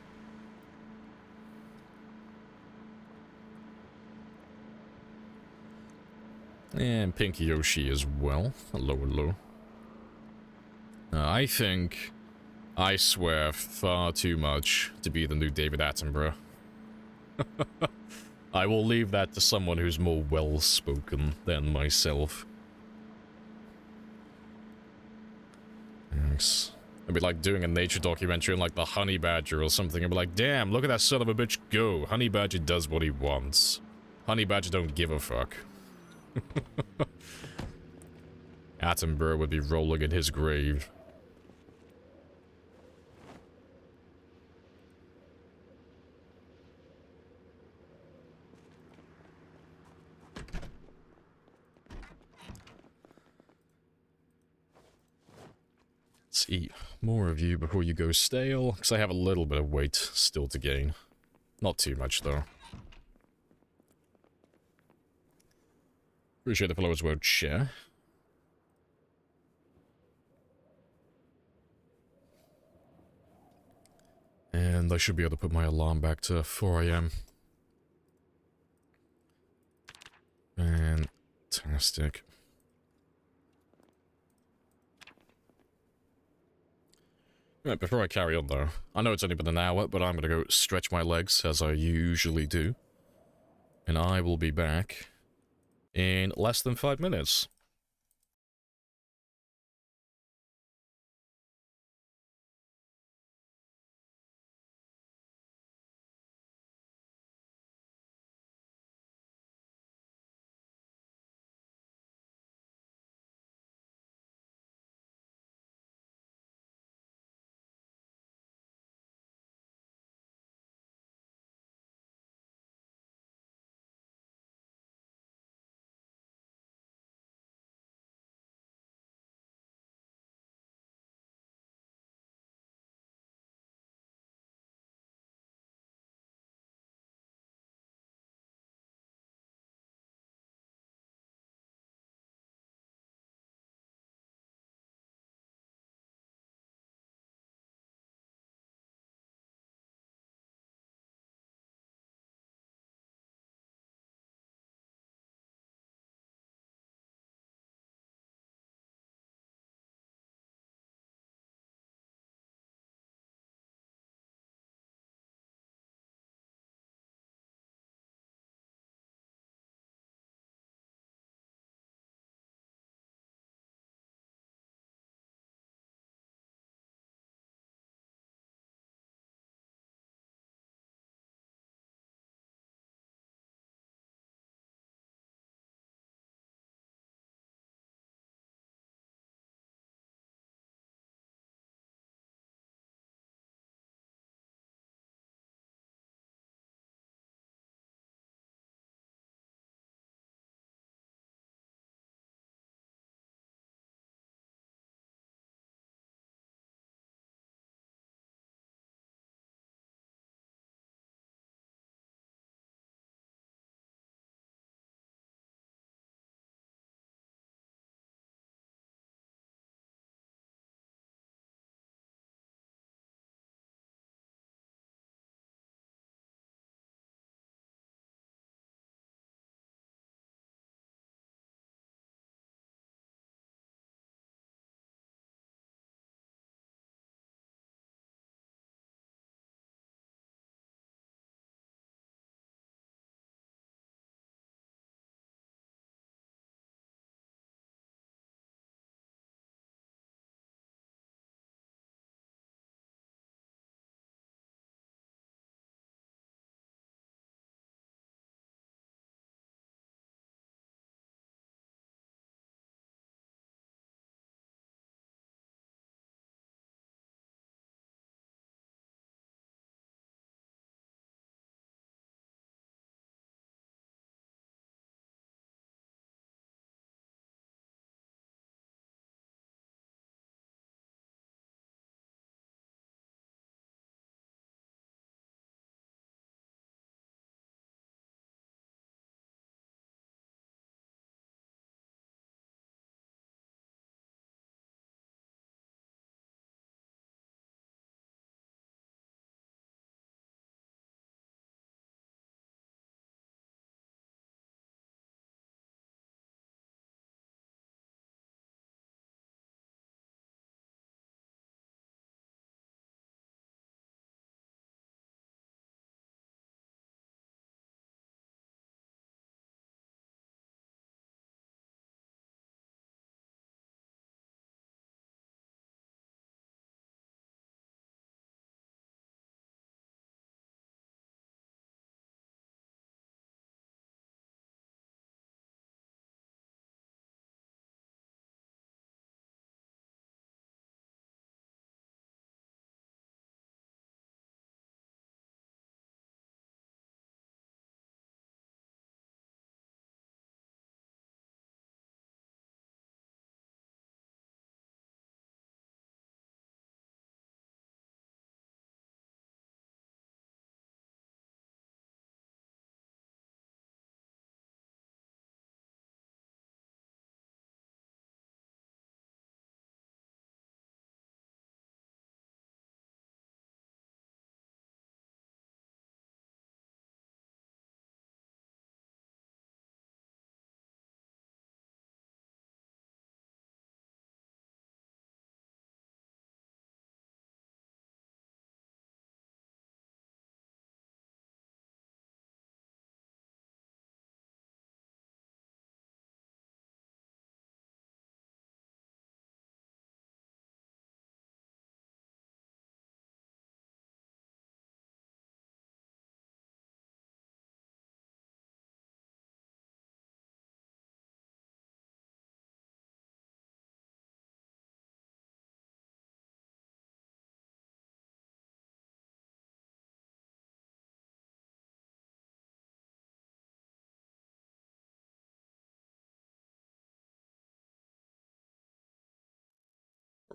And Pinky Yoshi as well. Hello, hello. I think I swear far too much to be the new David Attenborough. I will leave that to someone who's more well-spoken than myself. Thanks. It'd be like doing a nature documentary on like the honey badger or something. I'd be like, damn, look at that son of a bitch go. Honey badger does what he wants. Honey badger don't give a fuck. Attenborough would be rolling in his grave. Let's eat more of you before you go stale, because I have a little bit of weight still to gain. Not too much, though. Appreciate the followers won't share. And I should be able to put my alarm back to 4 AM. Fantastic. Right, before I carry on though, I know it's only been an hour, but I'm gonna go stretch my legs as I usually do. And I will be back in less than 5 minutes.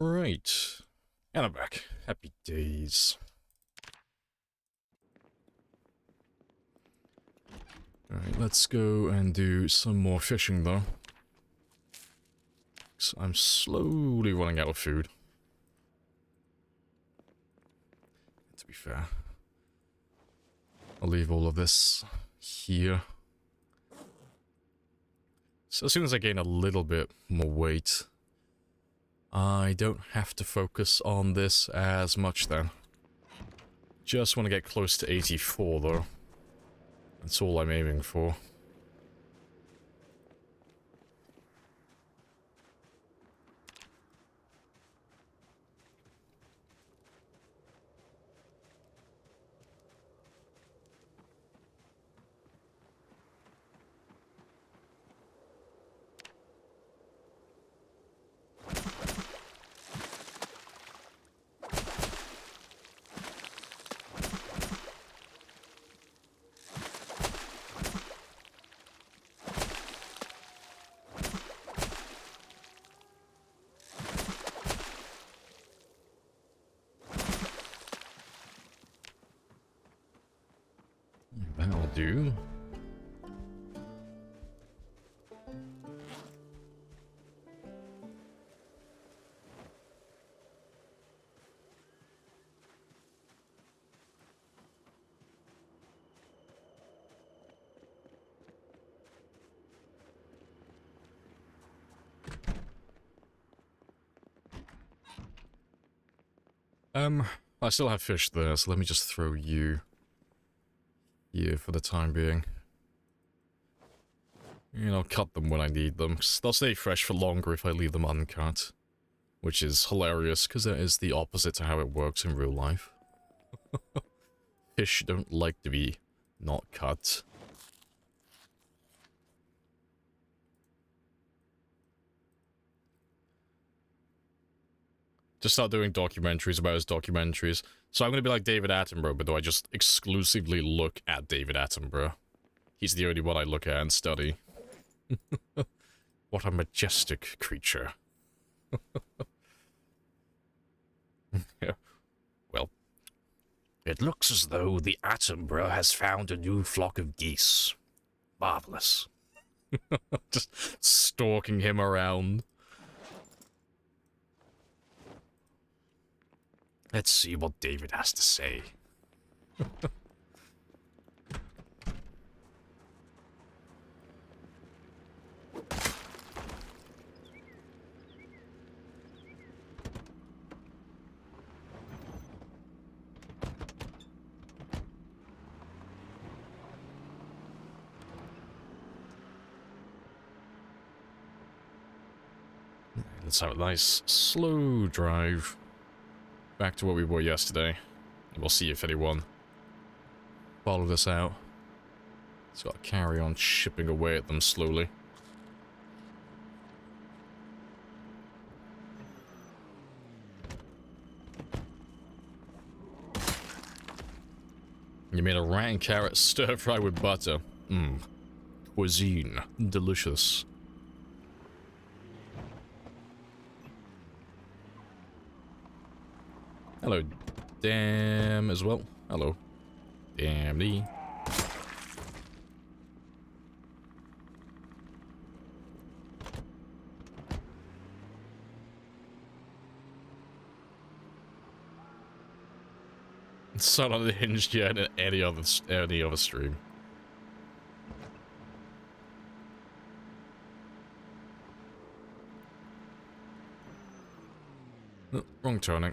Right. And I'm back. Happy days. Alright, let's go and do some more fishing, though. So I'm slowly running out of food. To be fair. I'll leave all of this here. So as soon as I gain a little bit more weight, I don't have to focus on this as much then. Just want to get close to 84 though. That's all I'm aiming for. That'll do. I still have fish there, so let me just throw you here for the time being. And I'll cut them when I need them, 'cause they'll stay fresh for longer if I leave them uncut. Which is hilarious, because that is the opposite to how it works in real life. Fish don't like to be not cut. Just start doing documentaries about his documentaries. So I'm gonna be like David Attenborough, but do I just exclusively look at David Attenborough? He's the only one I look at and study. What a majestic creature. Yeah. Well, it looks as though the Attenborough has found a new flock of geese. Marvelous. Just stalking him around. Let's see what David has to say. Let's have a nice slow drive back to where we were yesterday. We'll see if anyone followed us out. Just gotta carry on chipping away at them slowly. You made a rat and carrot stir fry with butter. Mmm. Cuisine. Delicious. Hello, damn as well. Hello. Damn thee. It's not unhinged yet in any other stream. Oh, wrong turning.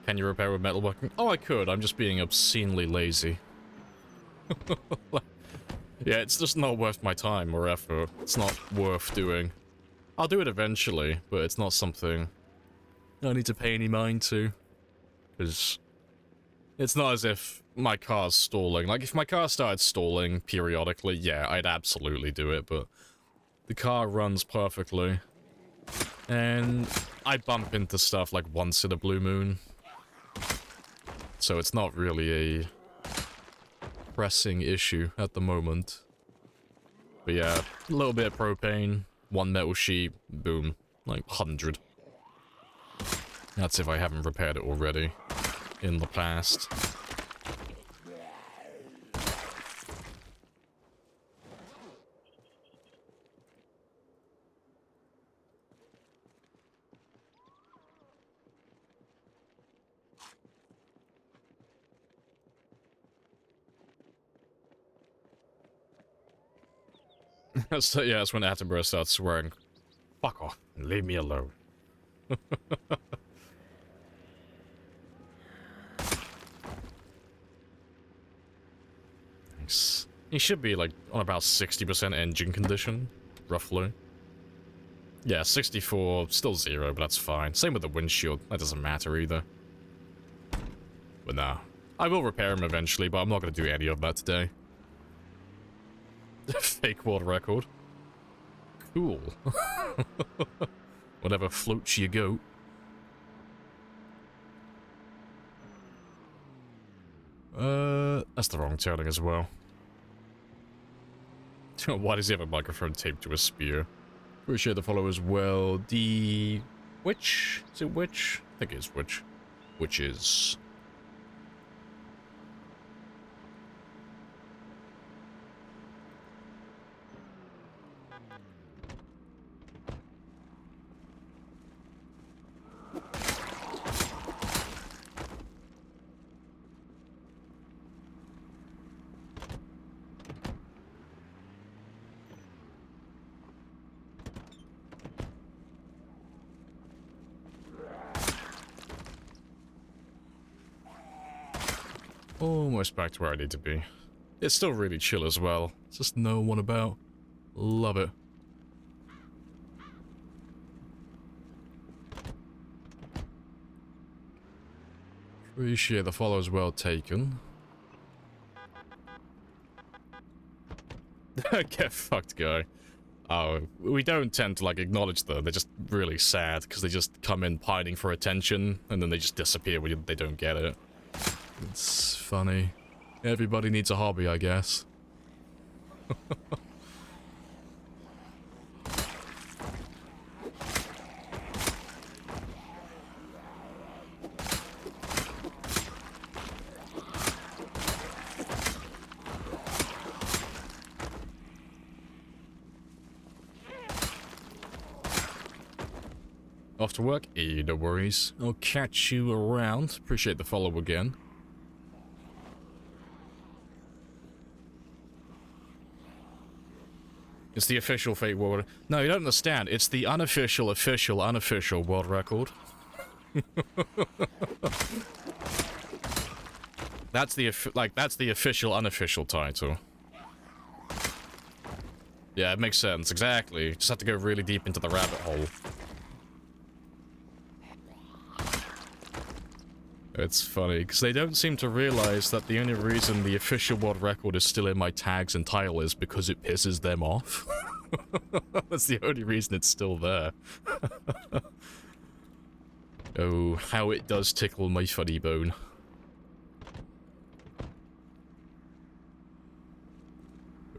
Can you repair with metalworking? Oh, I could. I'm just being obscenely lazy. Yeah, it's just not worth my time or effort. It's not worth doing. I'll do it eventually, but it's not something I need to pay any mind to. Because it's not as if my car's stalling. Like, if my car started stalling periodically, yeah, I'd absolutely do it, but the car runs perfectly. And I bump into stuff like once in a blue moon. So it's not really a pressing issue at the moment. But yeah, a little bit of propane, one metal sheet, boom, like 100. That's if I haven't repaired it already in the past. So yeah, that's when Attenborough starts swearing, "Fuck off and leave me alone." Nice. He should be like on about 60% engine condition, roughly. Yeah, 64, still 0, but that's fine. Same with the windshield, that doesn't matter either. But nah, I will repair him eventually, but I'm not going to do any of that today. Fake world record. Cool. Whatever floats your goat. That's the wrong turning as well. Why does he have a microphone taped to a spear? Appreciate the follow as well. The... Witch? Is it Witch? I think it's Witch. Witches. Almost back to where I need to be. It's still really chill as well. Just no one about. Love it. Appreciate the follow as well taken. Get fucked, guy. Oh, we don't tend to, like, acknowledge them. They're just really sad, because they just come in pining for attention, and then they just disappear when they don't get it. It's funny. Everybody needs a hobby, I guess. Off to work? No worries. I'll catch you around. Appreciate the follow again. It's the official fake world. No, you don't understand. It's the unofficial, unofficial world record. That's the official, unofficial title. Yeah, it makes sense. Exactly. Just have to go really deep into the rabbit hole. It's funny, because they don't seem to realize that the only reason the official world record is still in my tags and title is because it pisses them off. That's the only reason it's still there. Oh, how it does tickle my funny bone.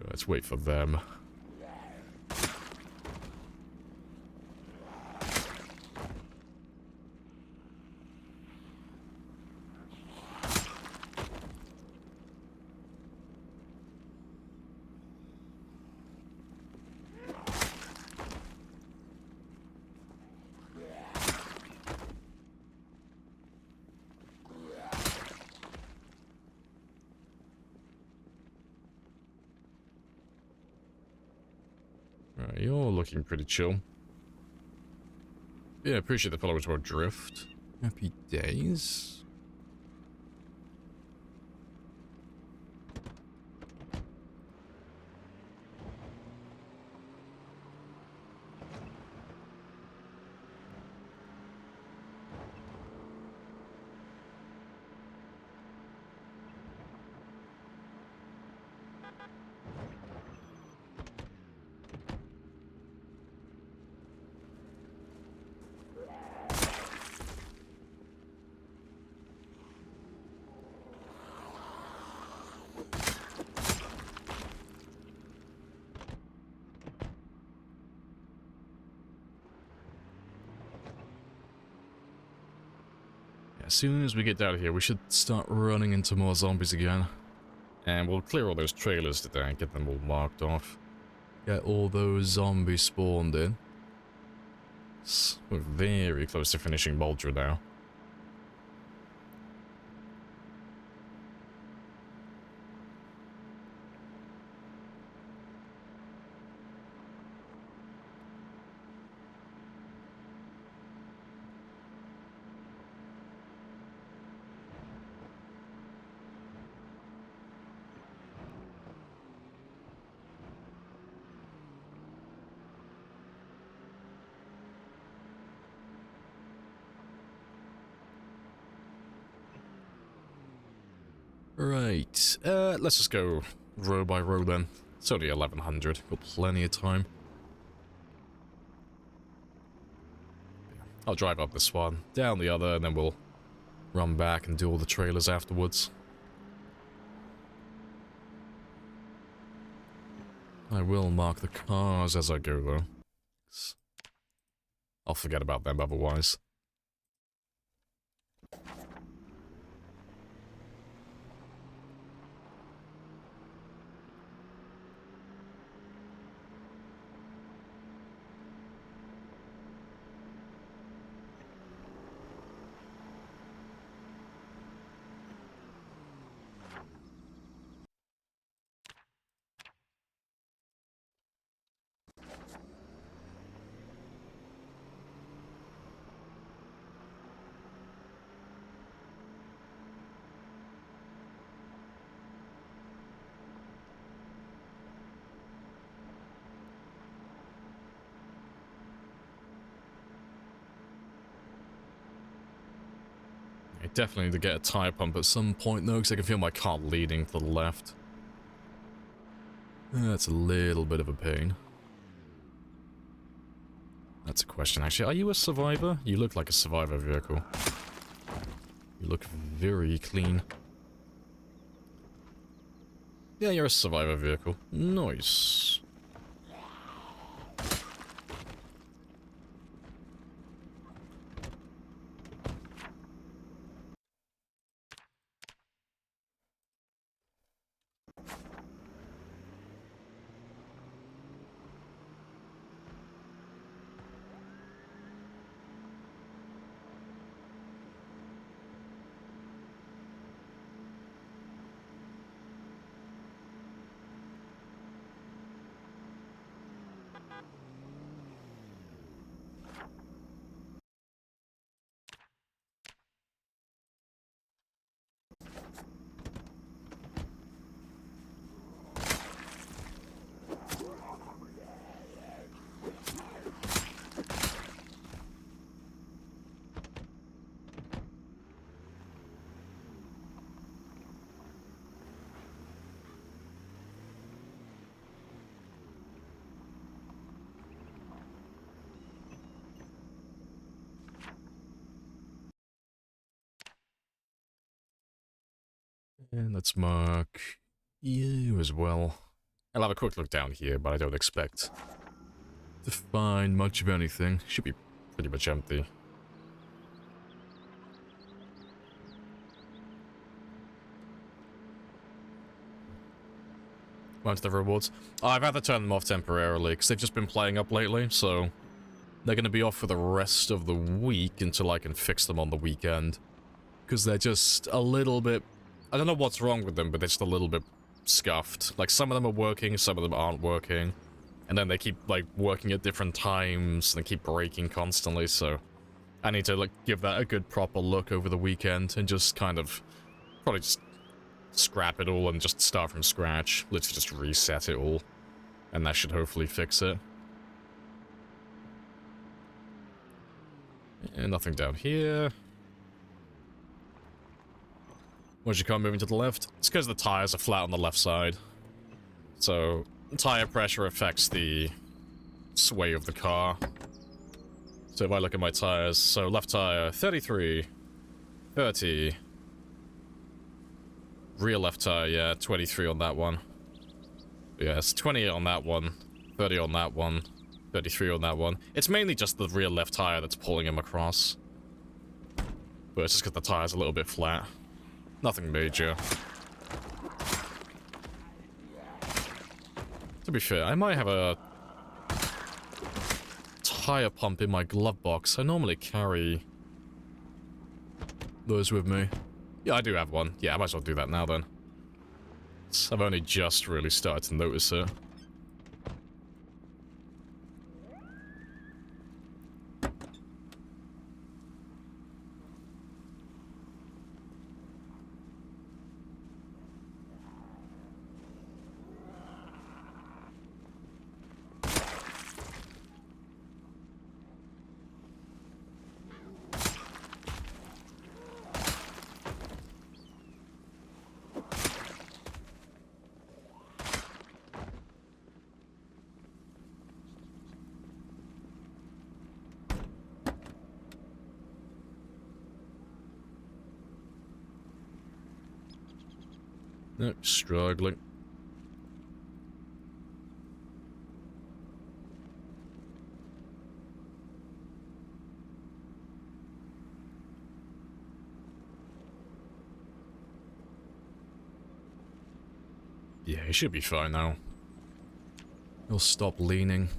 Let's wait for them. Right, you're looking pretty chill. Yeah, appreciate the followers were drift. Happy days. as soon as we get down here, we should start running into more zombies again. And we'll clear all those trailers today and get them all marked off. Get all those zombies spawned in. We're very close to finishing Bulger now. Right, let's just go row by row then. It's only 1100, got plenty of time. I'll drive up this one, down the other, and then we'll run back and do all the trailers afterwards. I will mark the cars as I go though. I'll forget about them otherwise. I definitely need to get a tire pump at some point though, because I can feel my car leaning to the left. That's a little bit of a pain. That's a question actually. Are you a survivor? You look like a survivor vehicle. You look very clean. Yeah, you're a survivor vehicle. Nice. And let's mark you as well. I'll have a quick look down here, but I don't expect to find much of anything. Should be pretty much empty. On to the rewards. I've had to turn them off temporarily, because they've just been playing up lately, so they're going to be off for the rest of the week until I can fix them on the weekend. Because they're just a little bit... I don't know what's wrong with them, but they're just a little bit scuffed. Like, some of them are working, some of them aren't working. And then they keep, like, working at different times, and they keep breaking constantly, so... I need to, like, give that a good proper look over the weekend, and just kind of... probably just scrap it all and just start from scratch. Literally just reset it all. And that should hopefully fix it. And nothing down here. Why'd you come moving to the left? It's because the tires are flat on the left side. So, tire pressure affects the sway of the car. So if I look at my tires, so left tire, 33, 30. Rear left tire, yeah, 23 on that one. Yeah, it's 20 on that one, 30 on that one, 33 on that one. It's mainly just the rear left tire that's pulling him across. But it's just because the tire's a little bit flat. Nothing major. To be fair, I might have a tire pump in my glove box. I normally carry those with me. Yeah, I do have one. Yeah, I might as well do that now then. I've only just really started to notice it. No, struggling. Yeah, he should be fine now. He'll stop leaning.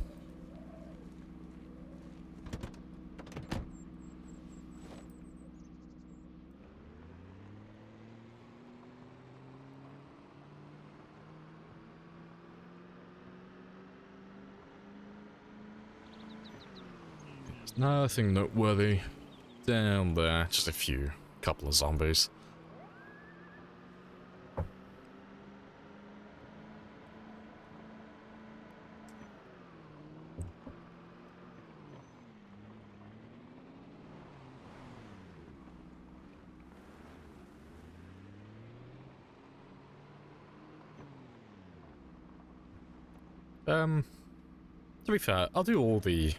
Nothing noteworthy down there, just a few, couple of zombies. To be fair, I'll do all the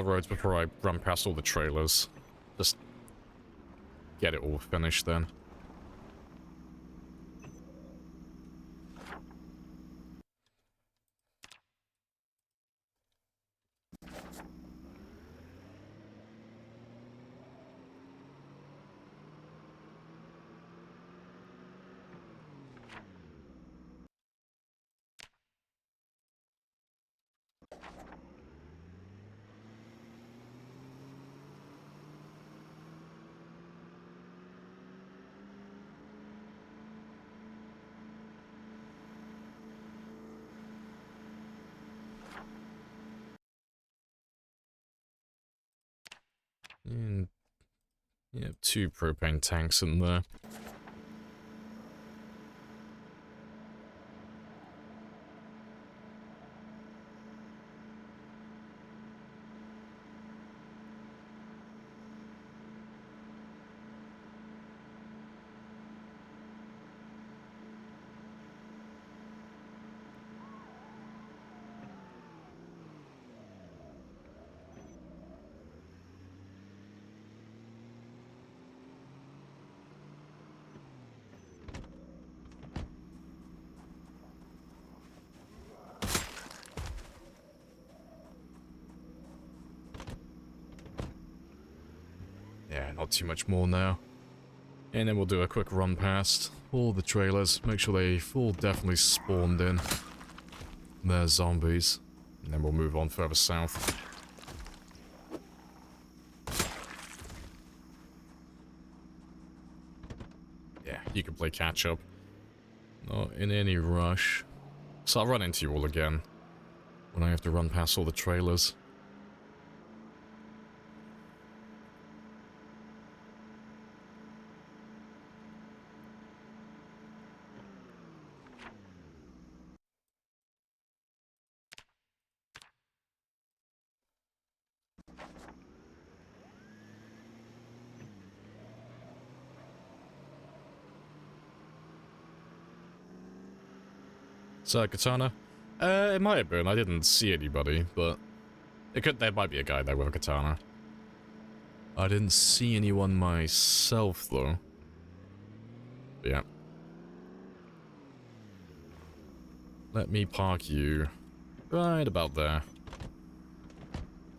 roads before I run past all the trailers. Just get it all finished then. And yeah, 2 propane tanks in there. Yeah, not too much more now. And then we'll do a quick run past all the trailers, make sure they've all definitely spawned in. They're zombies. And then we'll move on further south. Yeah, you can play catch up. Not in any rush. So I'll run into you all again when I have to run past all the trailers. Is that a katana? It might have been. I didn't see anybody, but there might be a guy there with a katana. I didn't see anyone myself, though. But yeah. Let me park you right about there.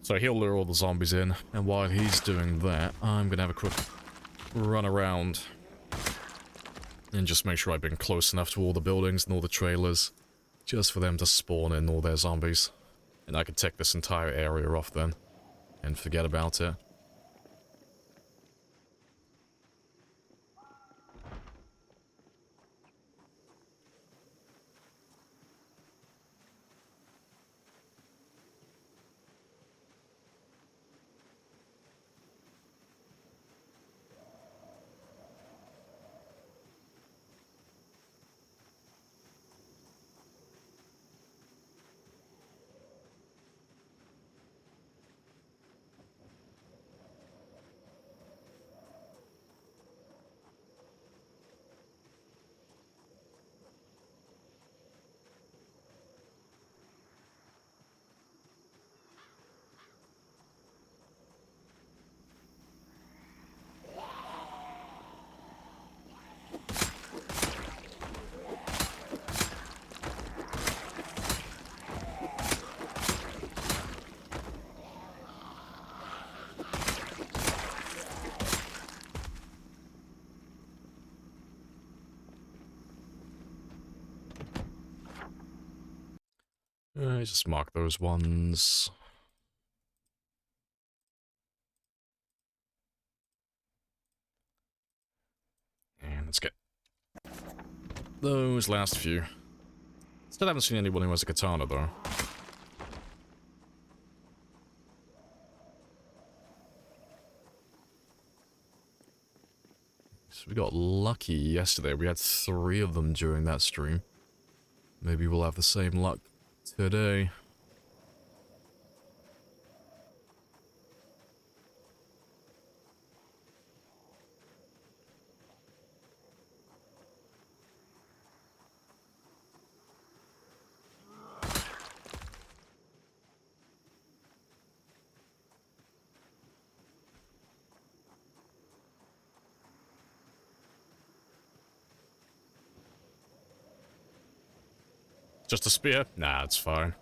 So he'll lure all the zombies in, and while he's doing that, I'm gonna have a quick run around and just make sure I've been close enough to all the buildings and all the trailers just for them to spawn in all their zombies. And I could take this entire area off then and forget about it. Just mark those ones. And let's get those last few. Still haven't seen anyone who has a katana, though. So we got lucky yesterday. We had 3 of them during that stream. Maybe we'll have the same luck today. Just a spear? Nah, it's fine.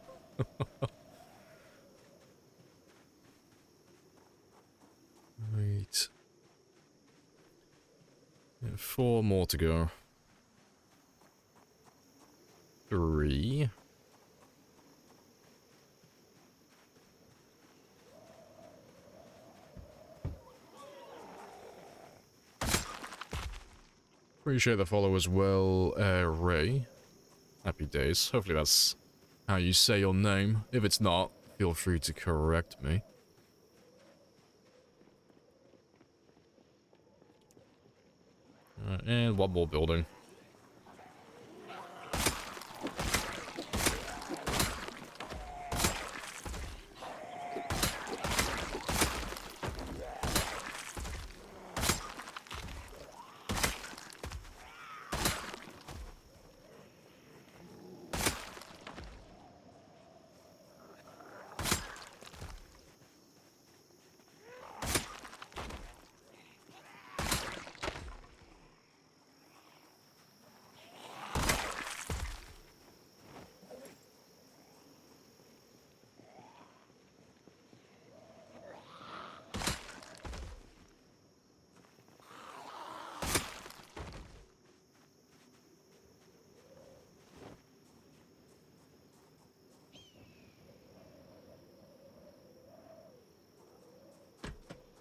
Right. Yeah, 4 more to go. 3. Appreciate the follow as well, Ray. Happy days. Hopefully that's how you say your name. If it's not, feel free to correct me. And one more building.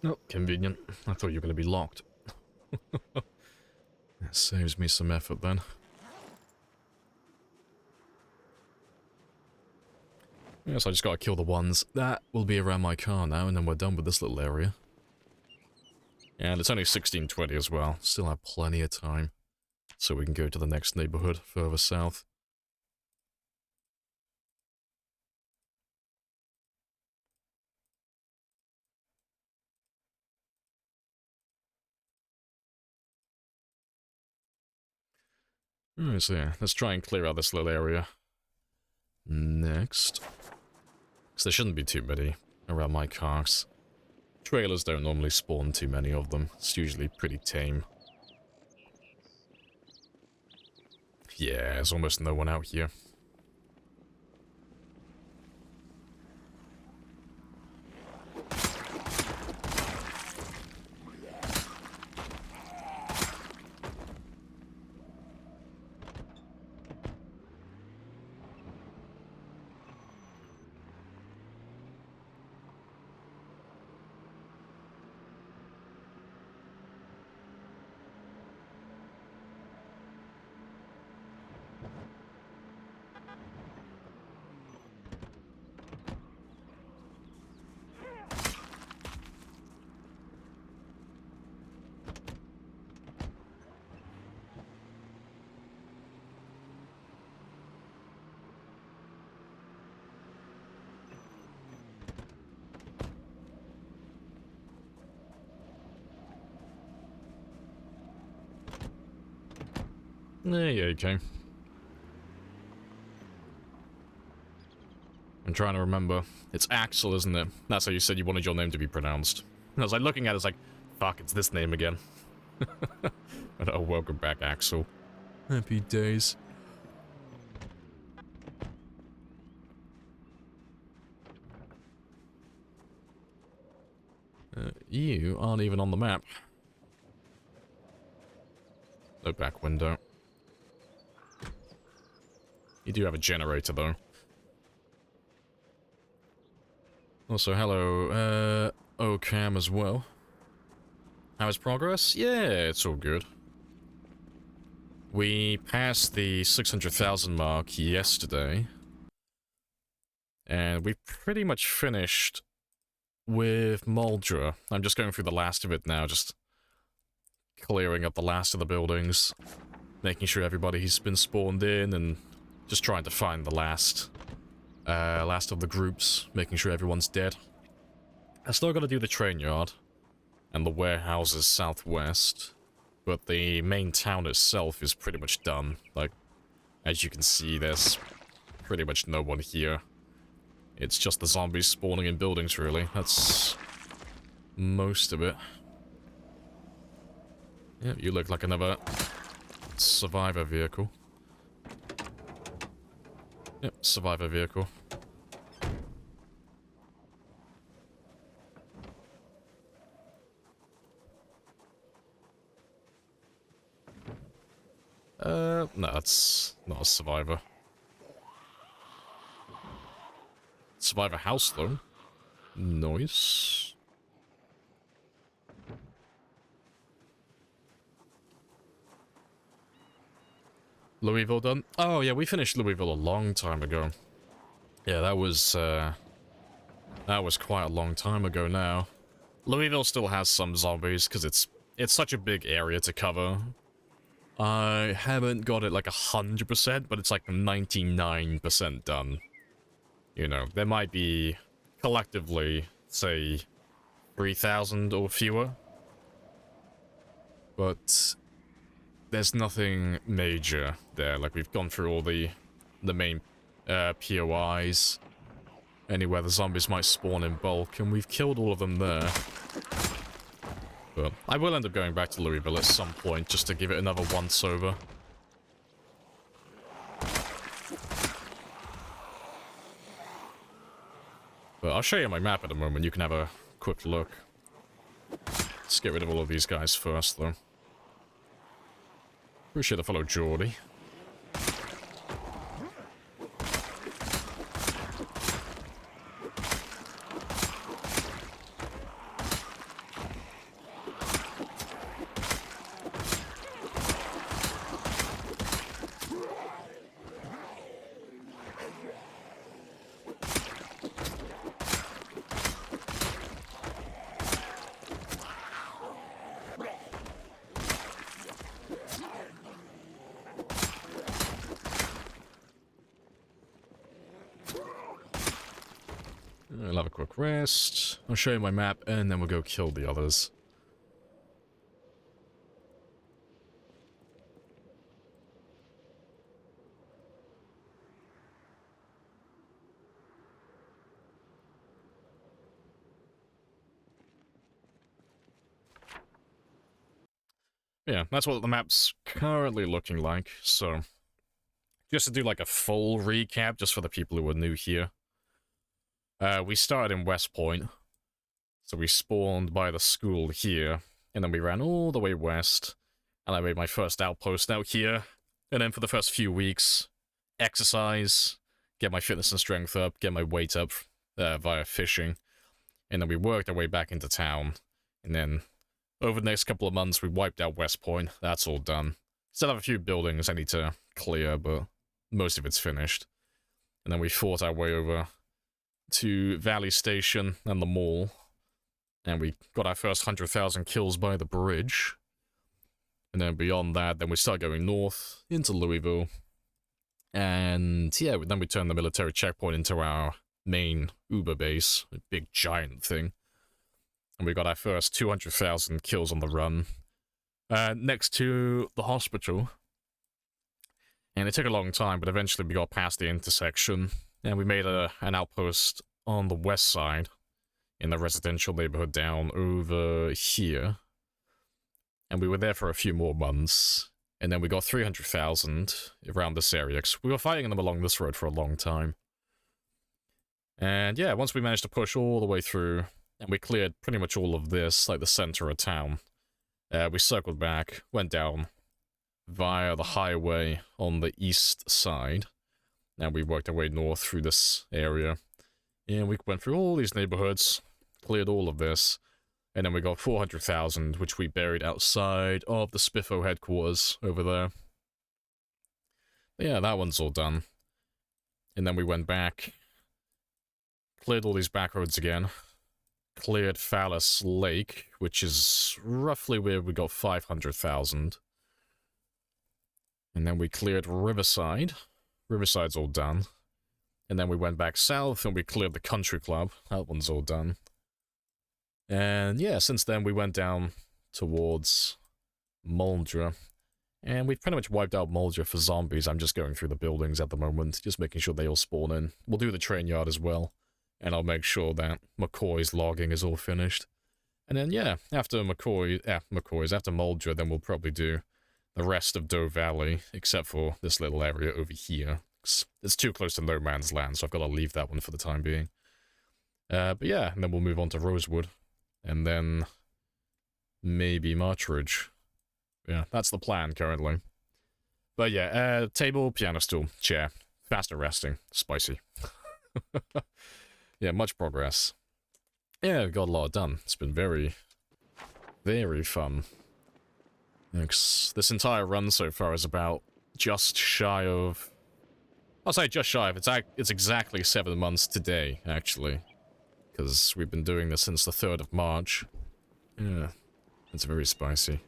Oh, convenient. I thought you were going to be locked. That saves me some effort then. Yes, I just gotta kill the ones that will be around my car now, and then we're done with this little area. And it's only 16:20 as well. Still have plenty of time. So we can go to the next neighborhood further south. Alright, so yeah, let's try and clear out this little area next. Because there shouldn't be too many around my cars. Trailers don't normally spawn too many of them. It's usually pretty tame. Yeah, there's almost no one out here. Yeah, okay. I'm trying to remember. It's Axel, isn't it? That's how you said you wanted your name to be pronounced. And I was like looking at it, it's like, fuck, it's this name again. But, oh, welcome back, Axel. Happy days. You aren't even on the map. No back window. You do have a generator, though. Also, hello, Ocam as well. How is progress? Yeah, it's all good. We passed the 600,000 mark yesterday. And we pretty much finished with Muldra. I'm just going through the last of it now, just clearing up the last of the buildings. Making sure everybody's been spawned in and just trying to find the last of the groups, making sure everyone's dead. I still gotta do the train yard and the warehouses southwest, but the main town itself is pretty much done. Like, as you can see, there's pretty much no one here. It's just the zombies spawning in buildings, really. That's most of it. Yeah, you look like another survivor vehicle. Yep, survivor vehicle. No, that's not a survivor. Survivor house, though. Nice. Louisville done? Oh, yeah, we finished Louisville a long time ago. Yeah, that was quite a long time ago now. Louisville still has some zombies, because it's such a big area to cover. I haven't got it like 100%, but it's like 99% done. You know, there might be, collectively, say, 3,000 or fewer. But there's nothing major there. Like, we've gone through all the main POIs. Anywhere the zombies might spawn in bulk, and we've killed all of them there. But I will end up going back to Louisville at some point, just to give it another once-over. But I'll show you my map at a moment, you can have a quick look. Let's get rid of all of these guys first, though. Appreciate the follow, Geordie. I'll have a quick rest. I'll show you my map, and then we'll go kill the others. Yeah, that's what the map's currently looking like, so... Just to do like a full recap, just for the people who are new here. We started in West Point, so we spawned by the school here, and then we ran all the way west, and I made my first outpost out here, and then for the first few weeks, exercise, get my fitness and strength up, get my weight up via fishing, and then we worked our way back into town, and then over the next couple of months we wiped out West Point. That's all done. Still have a few buildings I need to clear, but most of it's finished. And then we fought our way over to Valley Station and the mall, and we got our first 100,000 kills by the bridge. And then beyond that, then we start going north into Louisville, and yeah, then we turned the military checkpoint into our main Uber base, a big giant thing, and we got our first 200,000 kills on the run, next to the hospital. And it took a long time, but eventually we got past the intersection, and we made an outpost on the west side, in the residential neighborhood down over here. And we were there for a few more months, and then we got 300,000 around this area, because we were fighting them along this road for a long time. And yeah, once we managed to push all the way through, and we cleared pretty much all of this, like the center of town, we circled back, went down via the highway on the east side, and we worked our way north through this area. And we went through all these neighborhoods, cleared all of this, and then we got 400,000, which we buried outside of the Spiffo headquarters over there. But yeah, that one's all done. And then we went back, cleared all these back roads again, cleared Phallus Lake, which is roughly where we got 500,000. And then we cleared Riverside. Riverside's all done. And then we went back south and we cleared the country club. That one's all done. And yeah, since then we went down towards Moldra. And we've pretty much wiped out Moldra for zombies. I'm just going through the buildings at the moment, just making sure they all spawn in. We'll do the train yard as well. And I'll make sure that McCoy's logging is all finished. And then yeah, after after Moldra, then we'll probably do the rest of Doe Valley, except for this little area over here. It's too close to no man's land, so I've got to leave that one for the time being. But yeah, and then we'll move on to Rosewood. And then maybe Marchridge. Yeah, that's the plan currently. But yeah, table, piano stool, chair. Faster resting. Spicy. Yeah, much progress. Yeah, we got a lot done. It's been very, very fun. This entire run so far is about just shy of... I'll say just shy of. It's exactly 7 months today, actually. Because we've been doing this since the 3rd of March. Yeah, it's very spicy.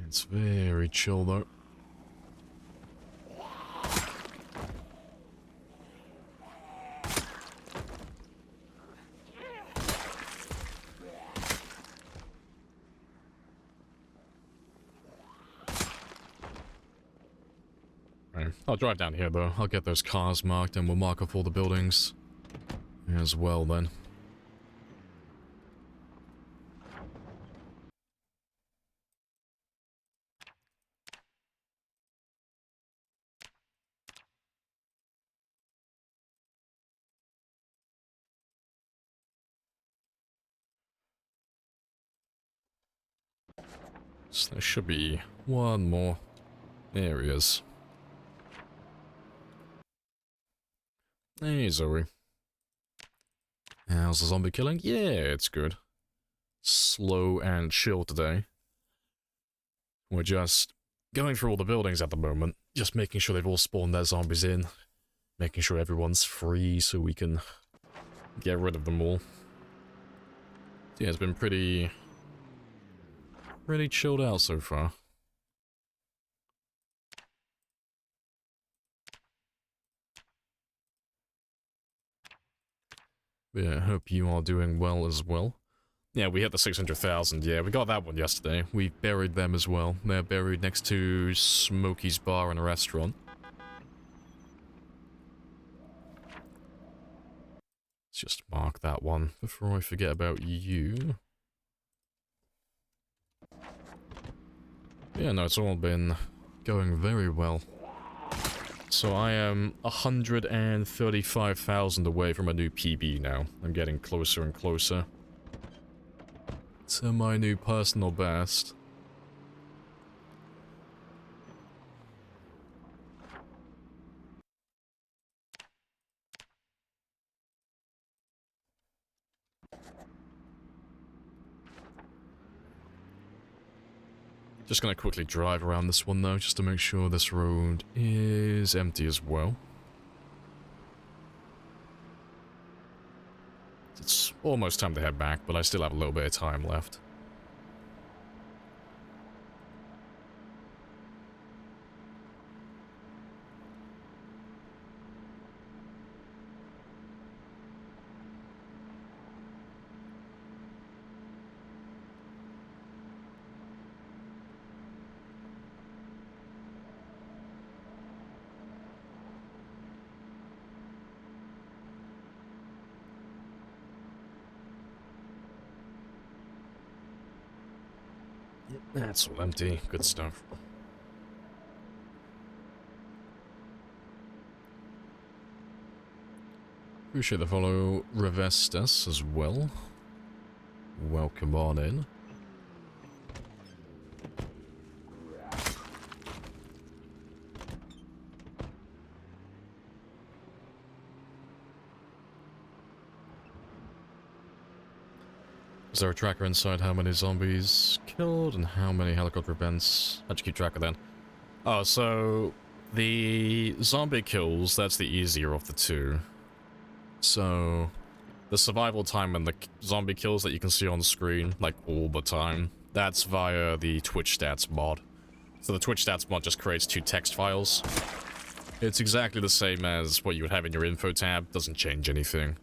It's very chill though. Right. I'll drive down here though. I'll get those cars marked and we'll mark off all the buildings as well then. So there should be one more. There he is. Hey, Zoe. How's the zombie killing? Yeah, it's good. Slow and chill today. We're just going through all the buildings at the moment, just making sure they've all spawned their zombies in, making sure everyone's free so we can get rid of them all. Yeah, it's been pretty chilled out so far. Yeah, I hope you are doing well as well. Yeah, we hit the 600,000. Yeah, we got that one yesterday. We buried them as well. They're buried next to Smokey's Bar and a restaurant. Let's just mark that one before I forget about you. Yeah, no, it's all been going very well. So I am 135,000 away from a new PB now. I'm getting closer and closer to my new personal best. Just gonna quickly drive around this one though, just to make sure this road is empty as well. It's almost time to head back, but I still have a little bit of time left. That's all empty. Good stuff. Appreciate the follow, Revestas, as well. Welcome on in. Is there a tracker inside how many zombies killed and how many helicopter events? How'd you keep track of that? Oh, so the zombie kills, that's the easier of the two. So the survival time and the zombie kills that you can see on the screen, like all the time, that's via the Twitch stats mod. So the Twitch stats mod just creates two text files. It's exactly the same as what you would have in your info tab, doesn't change anything.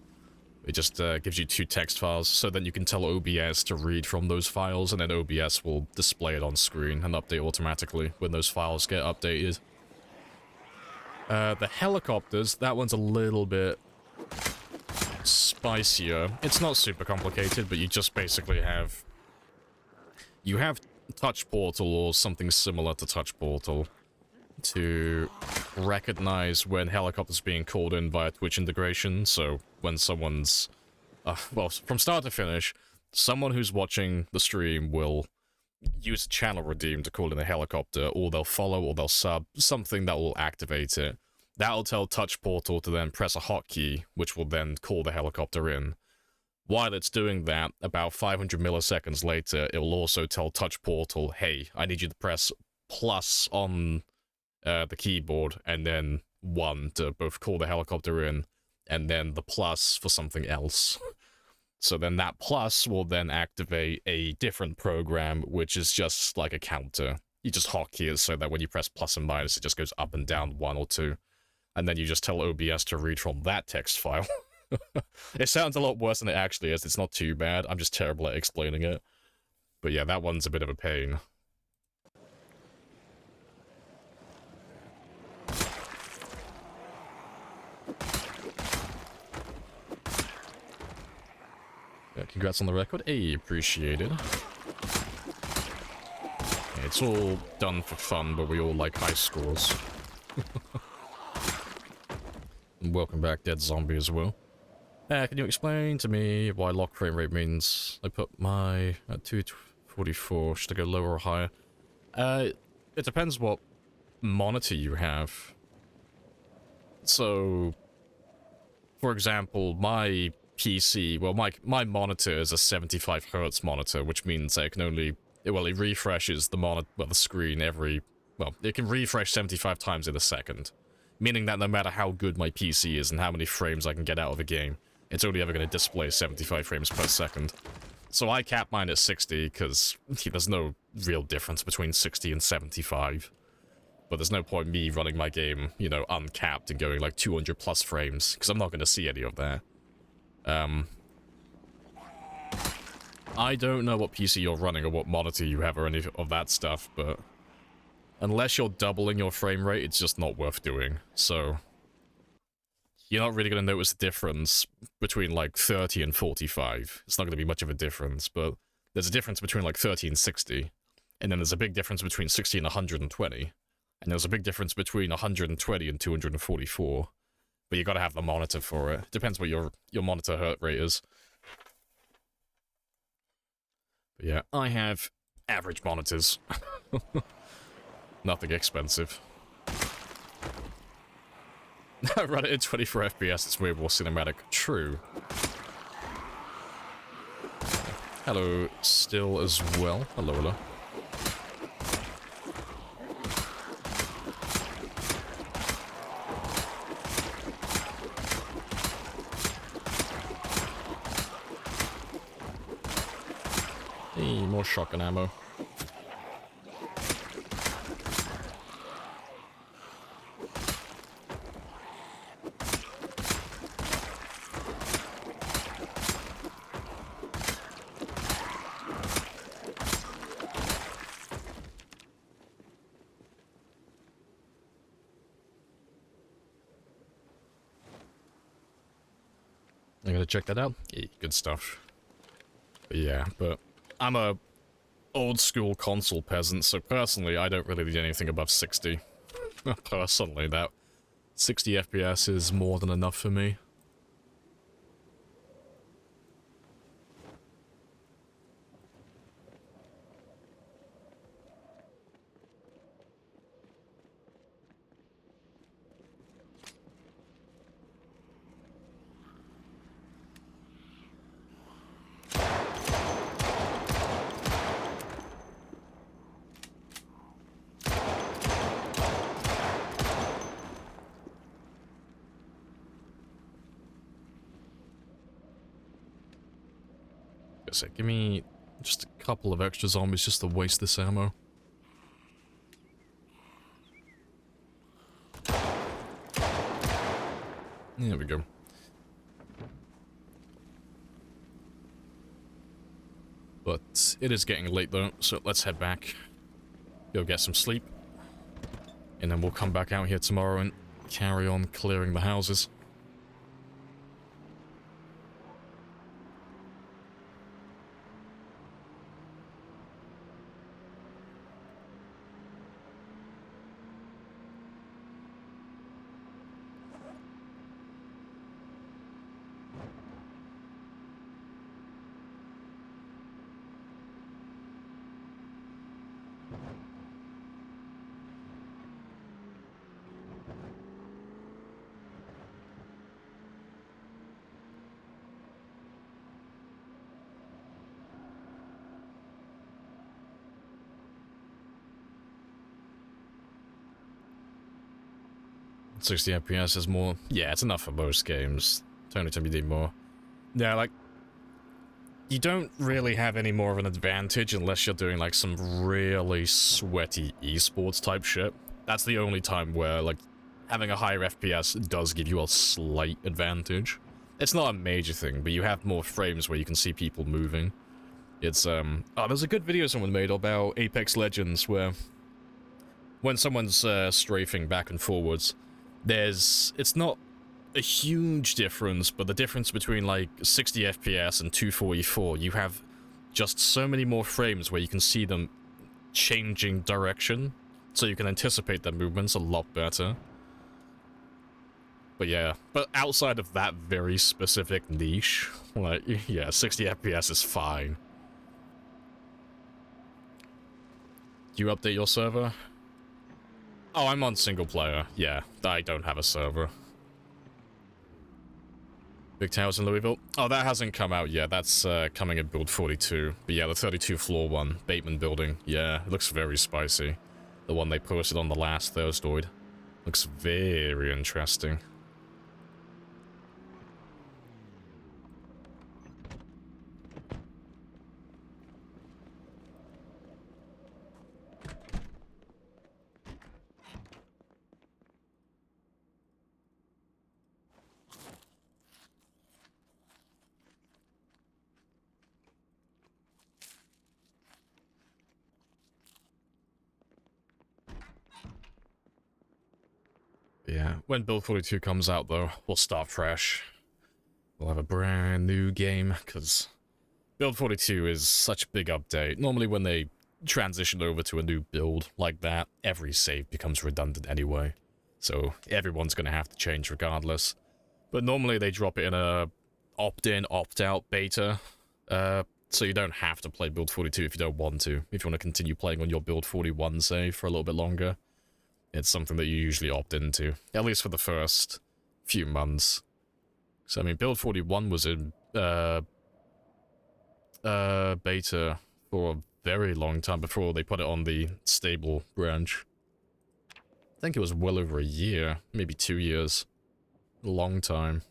It just gives you two text files, so then you can tell OBS to read from those files, and then OBS will display it on screen and update automatically when those files get updated. The helicopters, that one's a little bit spicier. It's not super complicated, but you just basically have... You have Touch Portal or something similar to Touch Portal to recognize when helicopters being called in via Twitch integration. So when someone's well, from start to finish, someone who's watching the stream will use a channel redeem to call in a helicopter, or they'll follow, or they'll sub, something that will activate it. That'll tell Touch Portal to then press a hotkey, which will then call the helicopter in. While it's doing that, about 500 milliseconds later, it will also tell Touch Portal, hey, I need you to press plus on the keyboard, and then 1 to both call the helicopter in, and then the plus for something else. So then that plus will then activate a different program, which is just like a counter. You just hotkey it so that when you press plus and minus, it just goes up and down 1 or 2. And then you just tell OBS to read from that text file. It sounds a lot worse than it actually is. It's not too bad. I'm just terrible at explaining it. But yeah, that one's a bit of a pain. Yeah, congrats on the record. Hey, appreciate it. Yeah, it's all done for fun, but we all like high scores. And welcome back, Dead Zombie, as well. Can you explain to me why lock frame rate means I put my at 244? Should I go lower or higher? It depends what monitor you have. So, for example, my PC, well, my monitor is a 75 Hz monitor, which means I can only, well, it refreshes the monitor, well, the screen every, well, it can refresh 75 times in a second. Meaning that no matter how good my PC is and how many frames I can get out of a game, it's only ever going to display 75 frames per second. So I cap mine at 60, because there's no real difference between 60 and 75. But there's no point me running my game, you know, uncapped and going like 200 plus frames, because I'm not going to see any of that. I don't know what PC you're running or what monitor you have or any of that stuff, but unless you're doubling your frame rate, it's just not worth doing. So you're not really going to notice the difference between like 30 and 45. It's not going to be much of a difference, but there's a difference between like 30 and 60. And then there's a big difference between 60 and 120. And there's a big difference between 120 and 244. But you got to have the monitor for it. Depends what your monitor hertz rate is. But yeah, I have average monitors. Nothing expensive. Run it at 24 FPS, it's way more cinematic. True. Hello, still as well. Hello, hello. Hey, more shotgun ammo. I'm gonna check that out. Yeah, good stuff. But yeah, but I'm a old school console peasant, so personally I don't really need anything above 60. Personally, that 60 FPS is more than enough for me. So give me just a couple of extra zombies just to waste this ammo. There we go. But it is getting late though, so let's head back. Go get some sleep. And then we'll come back out here tomorrow and carry on clearing the houses. .60 FPS is more... Yeah, it's enough for most games. Tony told me need more. Yeah, like... You don't really have any more of an advantage unless you're doing, like, some really sweaty esports type shit. That's the only time where, like, having a higher FPS does give you a slight advantage. It's not a major thing, but you have more frames where you can see people moving. It's, Oh, there's a good video someone made about Apex Legends where... when someone's, strafing back and forwards, it's not a huge difference, but the difference between like 60 FPS and 244, you have just so many more frames where you can see them changing direction, so you can anticipate their movements a lot better. But yeah, but outside of that very specific niche, like, yeah, 60 FPS is fine. Do you update your server? Oh, I'm on single player. Yeah, I don't have a server. Big Towers in Louisville? Oh, that hasn't come out yet. That's coming in build 42. But yeah, the 32 floor one, Bateman building. Yeah, it looks very spicy. The one they posted on the last Thursdoid. Looks very interesting. When Build 42 comes out, though, we'll start fresh. We'll have a brand new game, because Build 42 is such a big update. Normally when they transition over to a new build like that, every save becomes redundant anyway. So everyone's going to have to change regardless. But normally they drop it in a opt-in, opt-out beta. So you don't have to play Build 42 if you don't want to. If you want to continue playing on your Build 41 save for a little bit longer, it's something that you usually opt into. At least for the first few months. So I mean, Build 41 was in beta for a very long time before they put it on the stable branch. I think it was well over a year, maybe 2 years. A long time.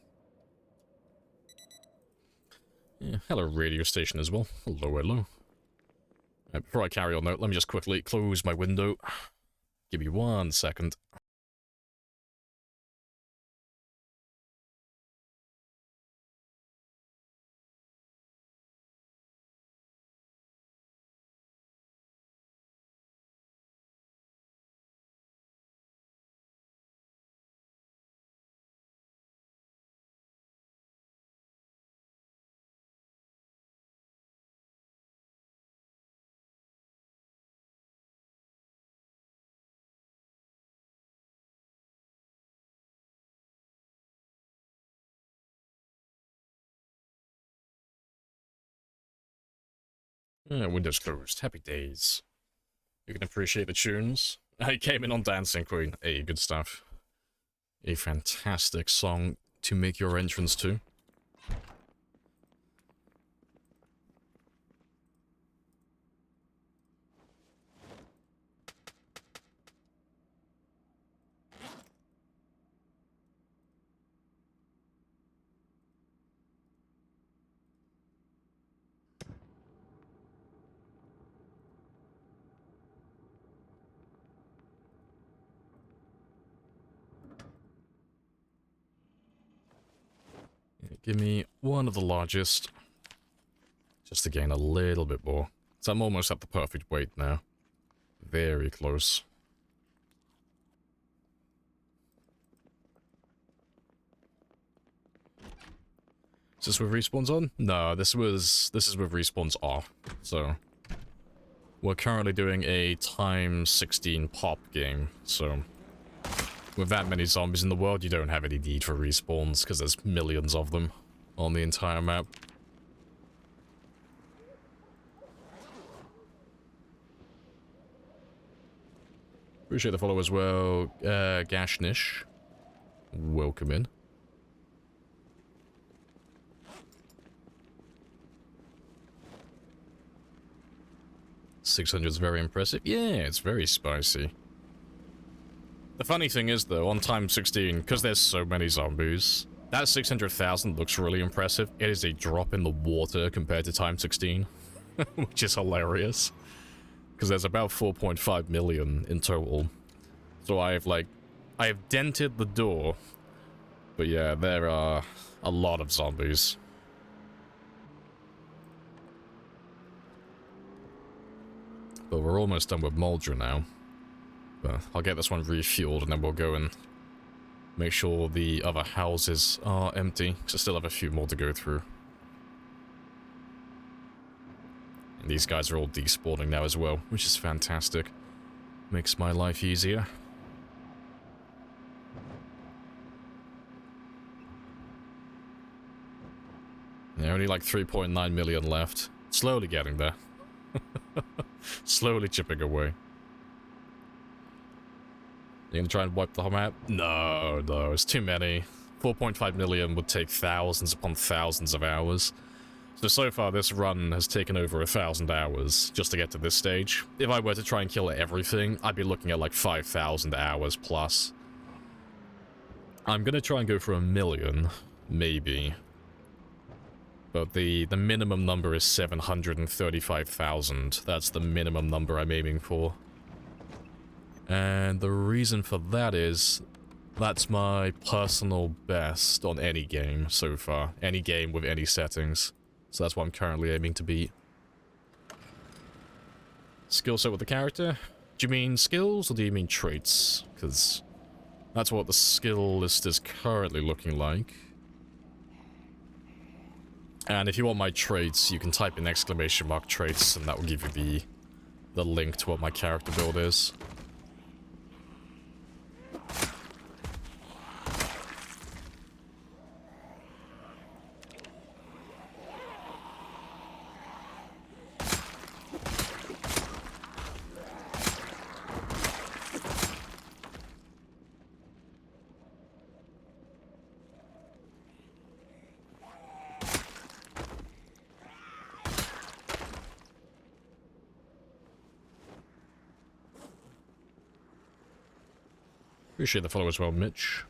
Yeah, hello radio station as well. Hello, hello. Before I carry on though, let me just quickly close my window. Give me 1 second. Windows closed. Happy days. You can appreciate the tunes. I came in on Dancing Queen. Hey, good stuff. A fantastic song to make your entrance to. Give me one of the largest, just to gain a little bit more. So I'm almost at the perfect weight now. Very close. Is this with respawns on? No, this is with respawns off. So we're currently doing a times 16 pop game, so with that many zombies in the world, you don't have any need for respawns, because there's millions of them on the entire map. Appreciate the follow as well, Gashnish. Welcome in. $600 is very impressive. Yeah, it's very spicy. The funny thing is, though, on time 16, because there's so many zombies, that 600,000 looks really impressive. It is a drop in the water compared to time 16, which is hilarious. Because there's about 4.5 million in total. So I have dented the door. But yeah, there are a lot of zombies. But we're almost done with Muldra now. But I'll get this one refueled and then we'll go and make sure the other houses are empty, because I still have a few more to go through. And these guys are all despawning now as well, which is fantastic. Makes my life easier. Yeah, only like 3.9 million left. Slowly getting there. Slowly chipping away. You gonna try and wipe the whole map? No, no, it's too many. 4.5 million would take thousands upon thousands of hours. So far this run has taken over 1,000 hours just to get to this stage. If I were to try and kill everything, I'd be looking at like 5,000 hours plus. I'm gonna try and go for 1 million, maybe. But the minimum number is 735,000. That's the minimum number I'm aiming for. And the reason for that is, that's my personal best on any game so far. Any game with any settings. So that's what I'm currently aiming to beat. Skill set with the character? Do you mean skills or do you mean traits? Because That's what the skill list is currently looking like. And if you want my traits, you can type in ! traits, and that will give you the link to what my character build is. Appreciate the follow as well, Mitch.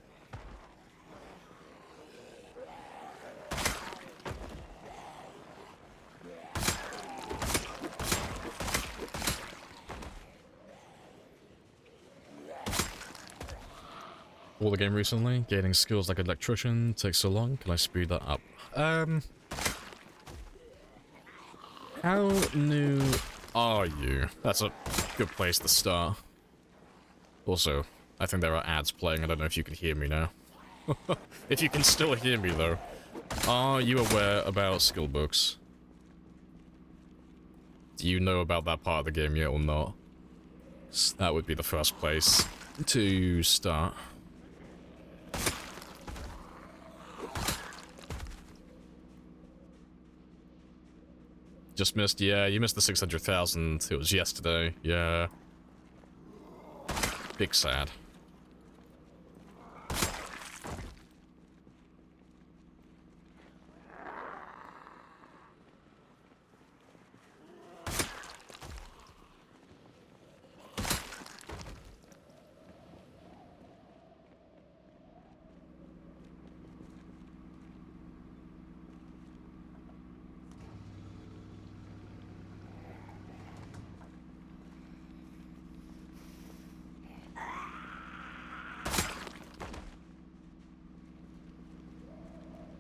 All the game recently, gaining skills like electrician takes so long. Can I speed that up? How new are you? That's a good place to start. Also, I think there are ads playing. I don't know if you can hear me now. If you can still hear me, though. Are you aware about skill books? Do you know about that part of the game yet or not? That would be the first place to start. Just missed, yeah, you missed the 600,000. It was yesterday, yeah. Big sad.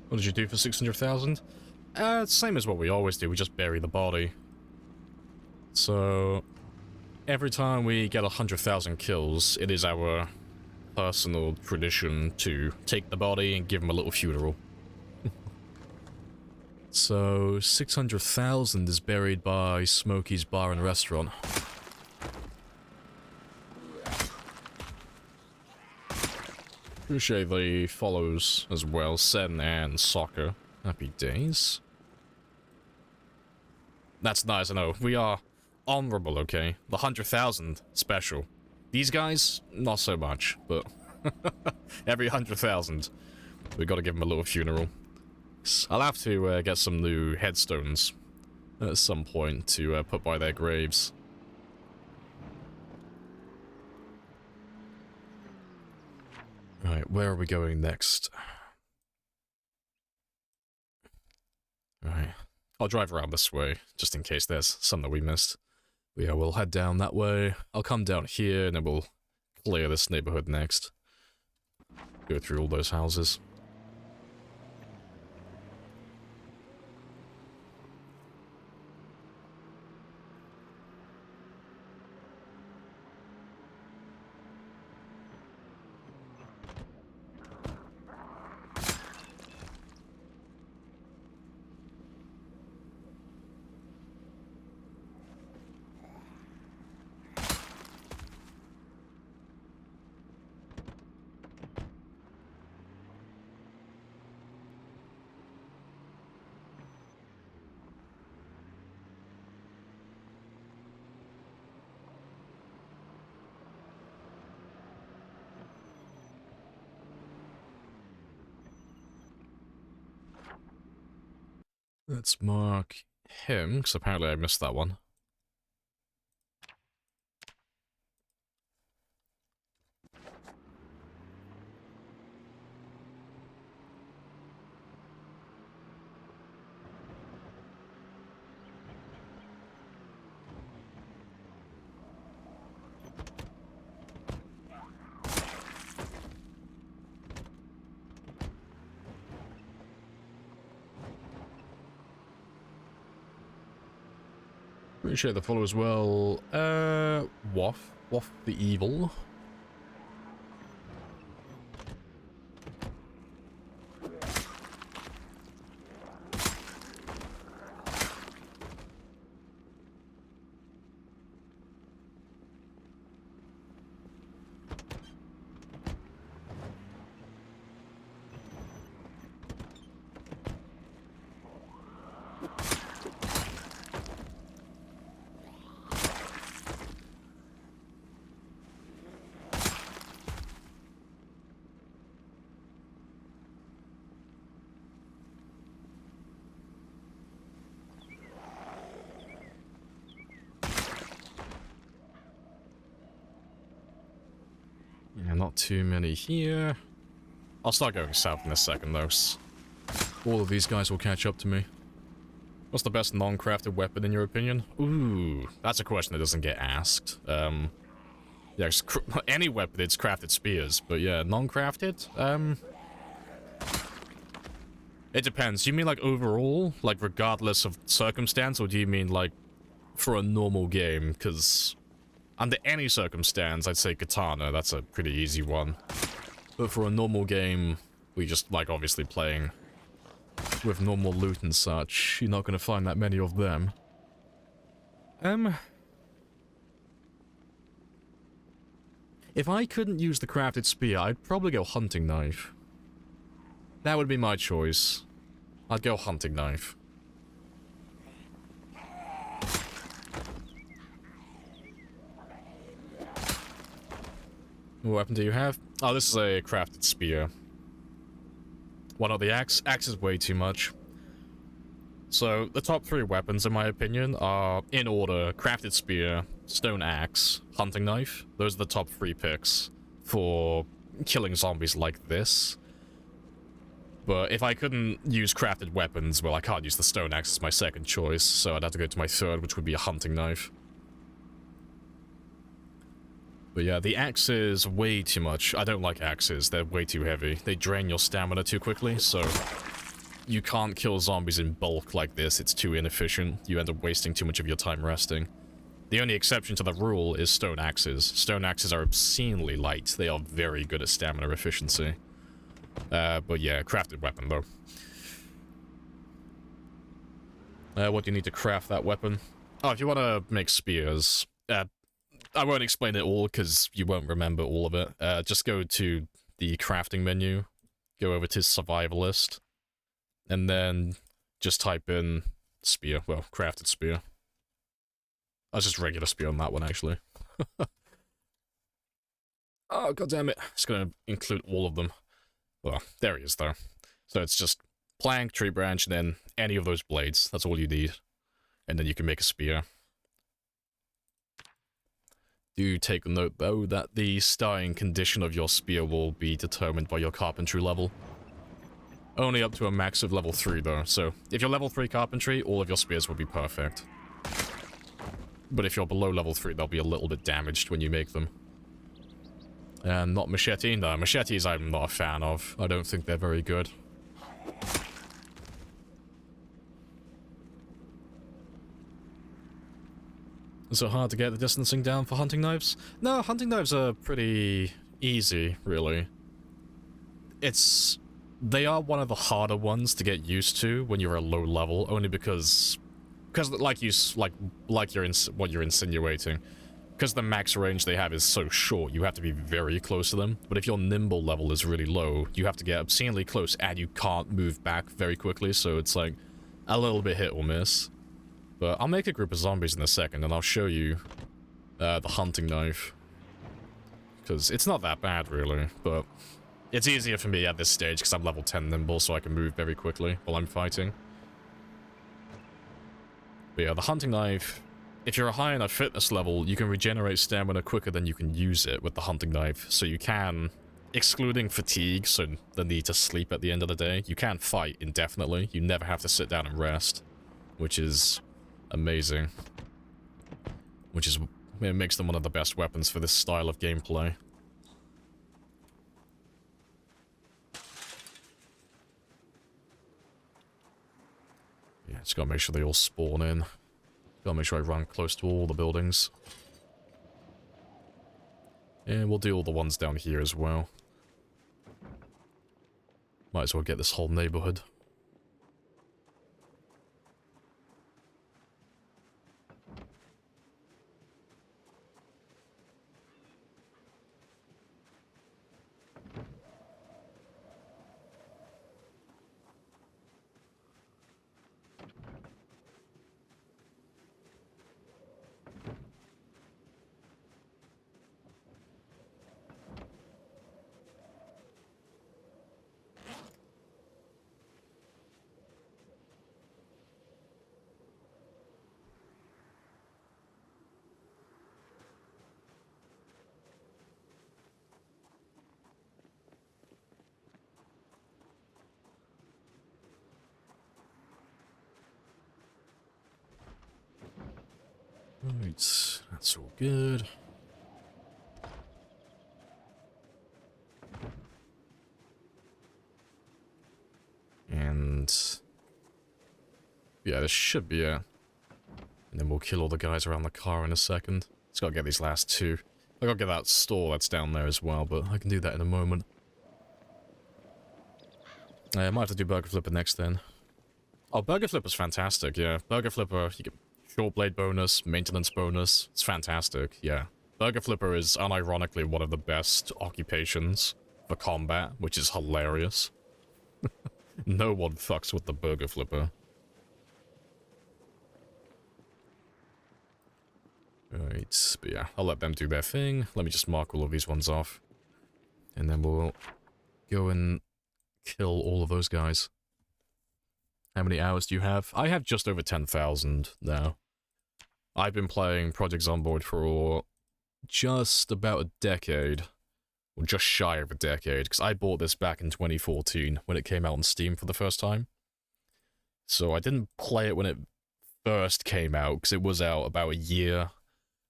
What did you do for 600,000? Same as what we always do, we just bury the body. So, every time we get 100,000 kills, it is our personal tradition to take the body and give him a little funeral. So, 600,000 is buried by Smokey's Bar and Restaurant. Appreciate the follows as well, Sen and Soccer. Happy days. That's nice, I know. We are honorable, okay? The 100,000 special. These guys, not so much, but every 100,000, we gotta give them a little funeral. I'll have to get some new headstones at some point to put by their graves. Right, where are we going next? Right. I'll drive around this way, just in case there's some that we missed. But yeah, we'll head down that way. I'll come down here, and then we'll clear this neighborhood next. Go through all those houses. Let's mark him, because apparently I missed that one. Appreciate the follow as well. Waff the Evil. Yeah, not too many here. I'll start going south in a second, though. All of these guys will catch up to me. What's the best non-crafted weapon in your opinion? Ooh, that's a question that doesn't get asked. Yeah, any weapon, it's crafted spears, but yeah, non-crafted? It depends. Do you mean like overall? Like regardless of circumstance, or do you mean like for a normal game? Because under any circumstance, I'd say katana, that's a pretty easy one. But for a normal game, we just like obviously playing with normal loot and such, you're not going to find that many of them. If I couldn't use the crafted spear, I'd probably go hunting knife. That would be my choice. I'd go hunting knife. What weapon do you have? Oh, this is a crafted spear. Why not the axe? Axe is way too much. So, the top 3 weapons, in my opinion, are, in order, crafted spear, stone axe, hunting knife. Those are the top 3 picks for killing zombies like this. But if I couldn't use crafted weapons, well, I can't use the stone axe as my second choice, so I'd have to go to my third, which would be a hunting knife. But yeah, the axe is way too much. I don't like axes, they're way too heavy. They drain your stamina too quickly, so you can't kill zombies in bulk like this, it's too inefficient. You end up wasting too much of your time resting. The only exception to the rule is stone axes. Stone axes are obscenely light, they are very good at stamina efficiency. But yeah, crafted weapon though. What do you need to craft that weapon? Oh, if you want to make spears, I won't explain it all because you won't remember all of it. Just go to the crafting menu, go over to survivalist, and then just type in spear. Well, crafted spear. That's just regular spear on that one, actually. Oh, god damn it. It's gonna include all of them. Well, there he is, though. So it's just plank, tree branch, and then any of those blades. That's all you need. And then you can make a spear. Do take note, though, that the starting condition of your spear will be determined by your carpentry level. Only up to a max of level 3, though, so if you're level 3 carpentry, all of your spears will be perfect. But if you're below level 3, they'll be a little bit damaged when you make them. And not machete? No, machetes I'm not a fan of. I don't think they're very good. Is it hard to get the distancing down for hunting knives? No, hunting knives are pretty easy, really. They are one of the harder ones to get used to when you're a low level, only because like what you're insinuating, because the max range they have is so short, you have to be very close to them. But if your nimble level is really low, you have to get obscenely close and you can't move back very quickly, so it's like a little bit hit or miss. But I'll make a group of zombies in a second, and I'll show you the hunting knife. Because it's not that bad, really, but it's easier for me at this stage because I'm level 10 nimble, so I can move very quickly while I'm fighting. But yeah, the hunting knife, if you're a high enough fitness level, you can regenerate stamina quicker than you can use it with the hunting knife. So you can, excluding fatigue, so the need to sleep at the end of the day, you can fight indefinitely. You never have to sit down and rest, which is amazing. It makes them one of the best weapons for this style of gameplay. Yeah, just gotta make sure they all spawn in. Gotta make sure I run close to all the buildings. And we'll do all the ones down here as well. Might as well get this whole neighborhood. Right, that's all good. And yeah, this should be it. And then we'll kill all the guys around the car in a second. Just gotta get these last two. I gotta get that store that's down there as well, but I can do that in a moment. I might have to do Burger Flipper next then. Oh, Burger Flipper's fantastic, yeah. Burger Flipper, you get short blade bonus, maintenance bonus. It's fantastic, yeah. Burger Flipper is unironically one of the best occupations for combat, which is hilarious. No one fucks with the Burger Flipper. Right, but yeah, I'll let them do their thing. Let me just mark all of these ones off. And then we'll go and kill all of those guys. How many hours do you have? I have just over 10,000 now. I've been playing Project Zomboid for just about a decade. Or just shy of a decade, because I bought this back in 2014 when it came out on Steam for the first time. So I didn't play it when it first came out, because it was out about a year.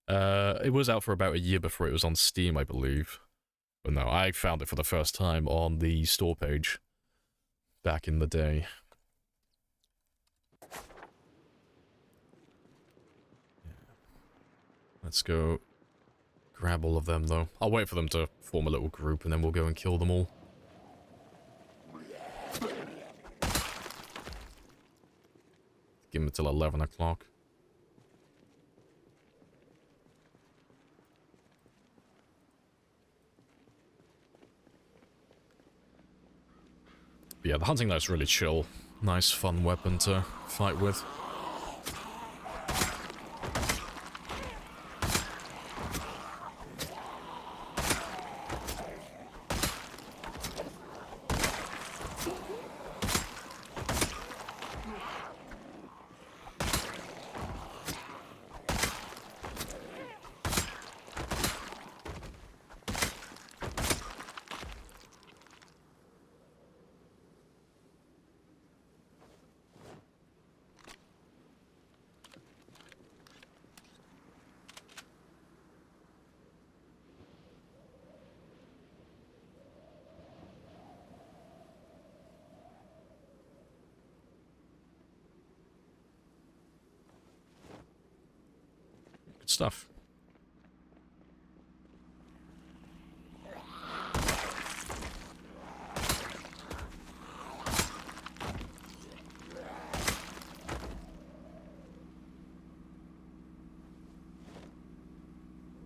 It was out for about a year before it was on Steam, I believe. But no, I found it for the first time on the store page back in the day. Let's go grab all of them, though. I'll wait for them to form a little group, and then we'll go and kill them all. Give them until 11 o'clock. But yeah, the hunting knife's really chill. Nice, fun weapon to fight with. Good stuff.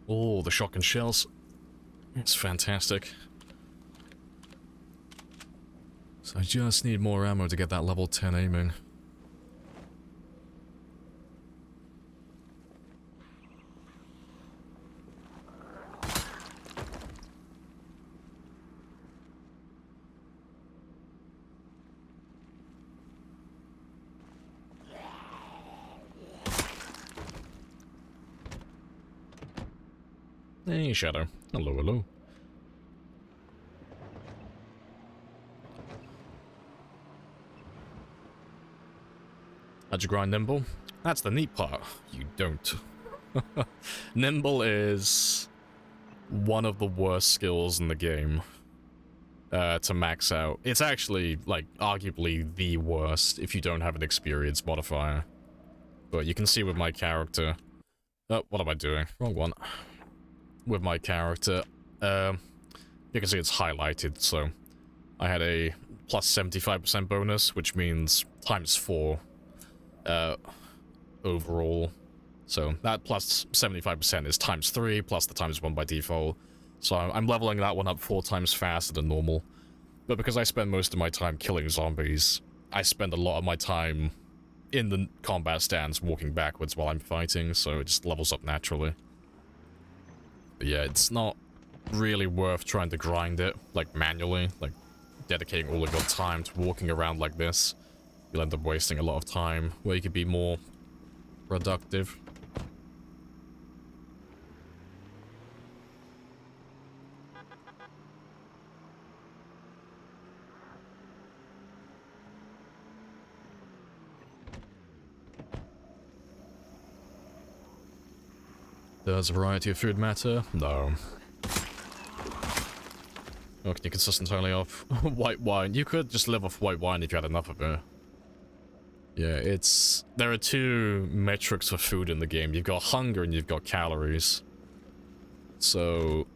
Oh, the shotgun shells. It's fantastic. So I just need more ammo to get that level 10 aiming. Hey, Shadow. Hello, hello. How'd you grind Nimble? That's the neat part. You don't. Nimble is one of the worst skills in the game to max out. It's actually, like, arguably the worst if you don't have an experience modifier. But you can see with my character... Oh, what am I doing? Wrong one. With my character, you can see it's highlighted, so I had a plus 75% bonus, which means times 4 overall. So that plus 75% is times 3 plus the times 1 by default. So I'm leveling that one up 4 times faster than normal. But because I spend most of my time killing zombies, I spend a lot of my time in the combat stance walking backwards while I'm fighting, so it just levels up naturally. But yeah, it's not really worth trying to grind it, like, manually, like, dedicating all of your time to walking around like this. You'll end up wasting a lot of time, where you could be more productive. Does a variety of food matter? No. Oh, can you consist entirely off white wine? You could just live off white wine if you had enough of it. Yeah, it's... There are two metrics for food in the game. You've got hunger and you've got calories. So,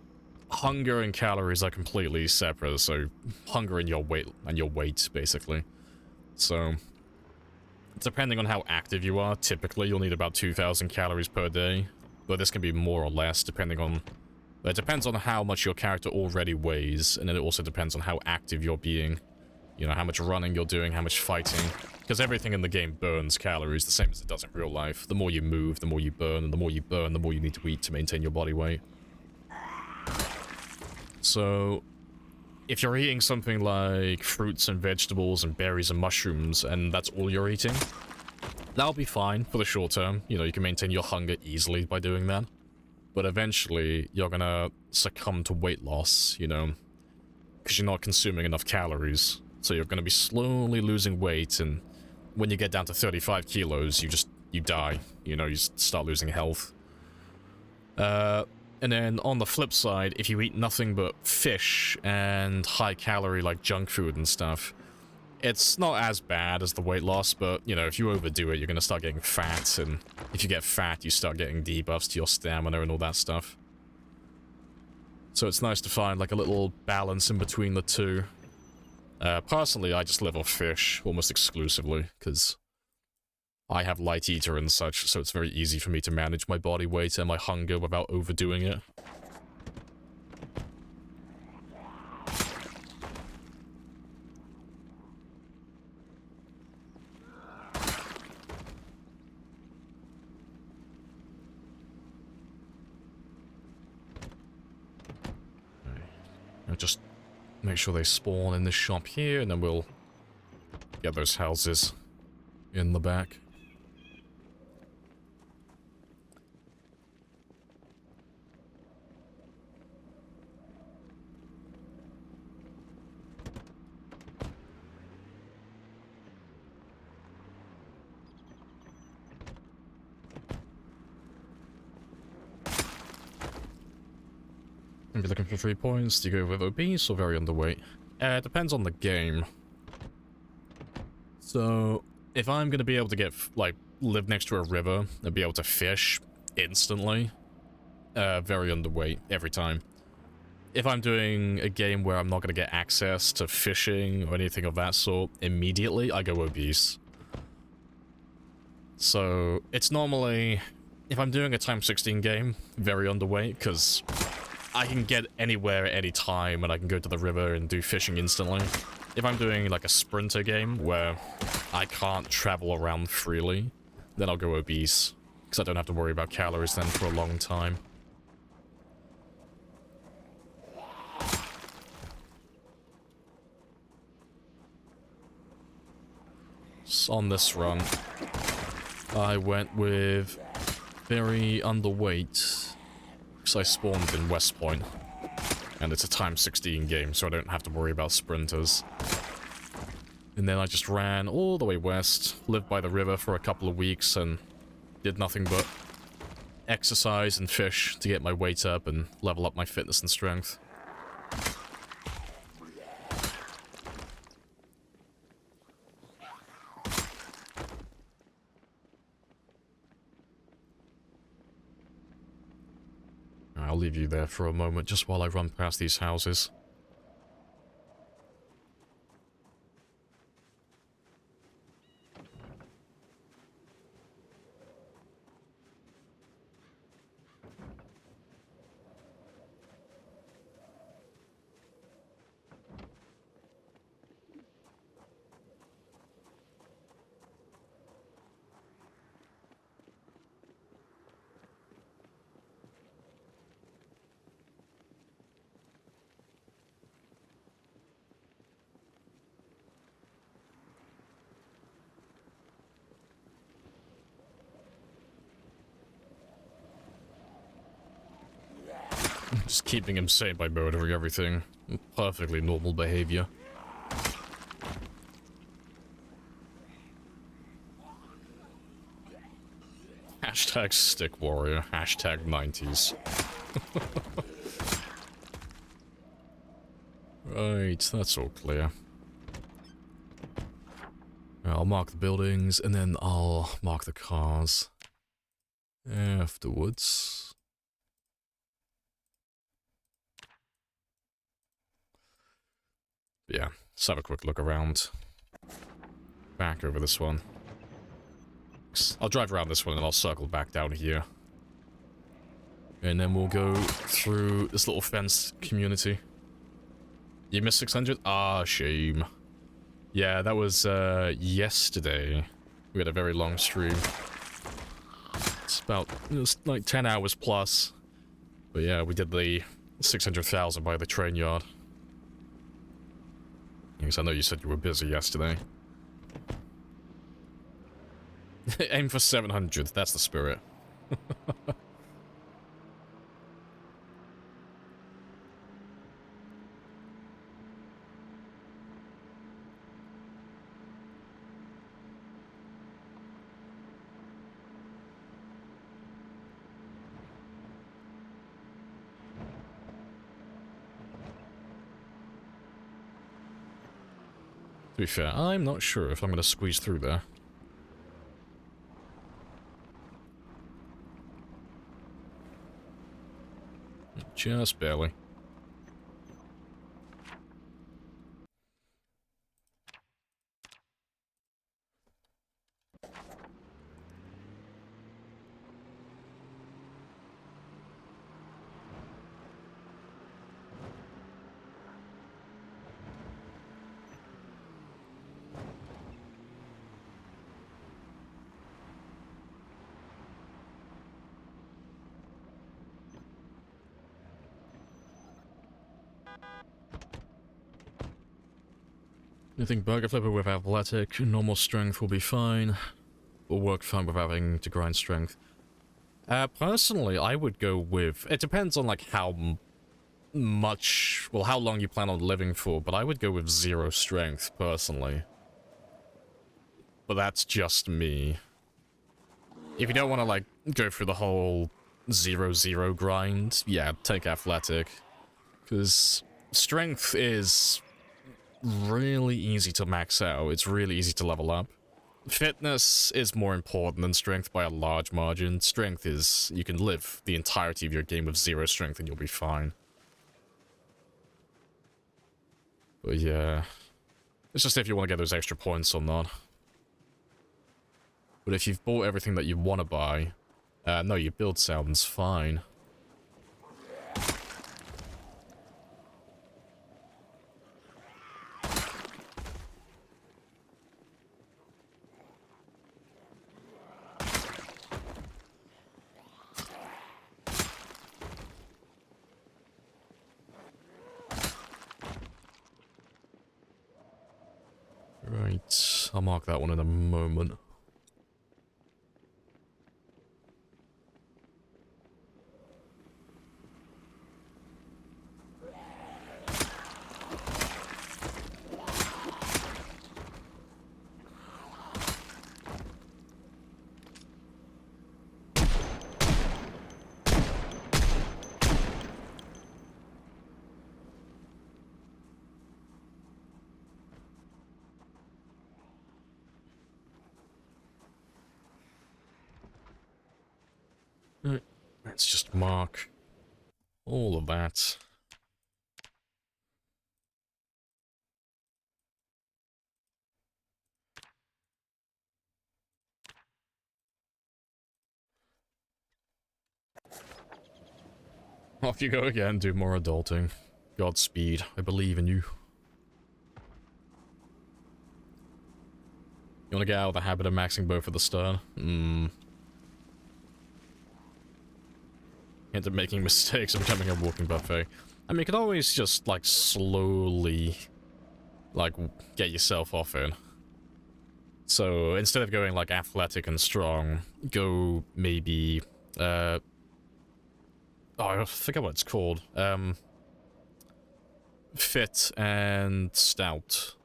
hunger and calories are completely separate. So, hunger and your weight, basically. So, depending on how active you are, typically you'll need about 2,000 calories per day. But this can be more or less, depending on... It depends on how much your character already weighs, and then it also depends on how active you're being. You know, how much running you're doing, how much fighting. Because everything in the game burns calories, the same as it does in real life. The more you move, the more you burn, and the more you burn, the more you need to eat to maintain your body weight. So, if you're eating something like fruits and vegetables and berries and mushrooms, and that's all you're eating, that'll be fine for the short term. You know, you can maintain your hunger easily by doing that. But eventually, you're gonna succumb to weight loss, you know, because you're not consuming enough calories. So you're gonna be slowly losing weight, and when you get down to 35 kilos, you die. You know, you start losing health. And then on the flip side, if you eat nothing but fish and high calorie like junk food and stuff, it's not as bad as the weight loss, but, you know, if you overdo it, you're gonna start getting fat, and if you get fat, you start getting debuffs to your stamina and all that stuff. So it's nice to find, like, a little balance in between the two. Personally, I just live off fish almost exclusively, because I have Light Eater and such, so it's very easy for me to manage my body weight and my hunger without overdoing it. I'll just make sure they spawn in this shop here, and then we'll get those houses in the back. If you're looking for 3 points, do you go with obese or very underweight? It depends on the game. So, if I'm going to be able to get, like, live next to a river and be able to fish instantly, very underweight every time. If I'm doing a game where I'm not going to get access to fishing or anything of that sort immediately, I go obese. So, it's normally, if I'm doing a x16 game, very underweight, because I can get anywhere at any time, and I can go to the river and do fishing instantly. If I'm doing, like, a sprinter game where I can't travel around freely, then I'll go obese, because I don't have to worry about calories then for a long time. So on this run, I went with very underweight, because I spawned in West Point, and it's a x16 game, so I don't have to worry about sprinters. And then I just ran all the way west, lived by the river for a couple of weeks, and did nothing but exercise and fish to get my weight up and level up my fitness and strength. I'll leave you there for a moment just while I run past these houses. Just keeping him safe by murdering everything. Perfectly normal behavior. Hashtag stick warrior. Hashtag 90s. Right, that's all clear. I'll mark the buildings, and then I'll mark the cars afterwards. Yeah, let's have a quick look around. Back over this one. I'll drive around this one and I'll circle back down here. And then we'll go through this little fenced community. You missed 600? Ah, shame. Yeah, that was yesterday. We had a very long stream. It was like 10 hours plus. But yeah, we did the 600,000 by the train yard. Because I know you said you were busy yesterday. Aim for 700, that's the spirit. To be fair, I'm not sure if I'm going to squeeze through there. Just barely. I think Burger Flipper with athletic, normal strength will be fine. Will work fine with having to grind strength. Personally, I would go with... It depends on, like, how much... Well, how long you plan on living for, but I would go with 0 strength, personally. But that's just me. If you don't want to, like, go through the whole 0-0 grind, yeah, take athletic. Because strength is really easy to max out. It's really easy to level up. Fitness is more important than strength by a large margin. Strength is... You can live the entirety of your game with 0 strength and you'll be fine. But yeah... It's just if you want to get those extra points or not. But if you've bought everything that you want to buy... no, your build sounds fine. Right, I'll mark that one in a moment. Let's just mark all of that. Off you go again, do more adulting. Godspeed, I believe in you. You wanna get out of the habit of maxing both at the start? Into making mistakes and becoming a walking buffet. I mean, you could always just, like, slowly, like, get yourself off it. So, instead of going, like, athletic and strong, go maybe, oh, I forget what it's called. Fit and stout.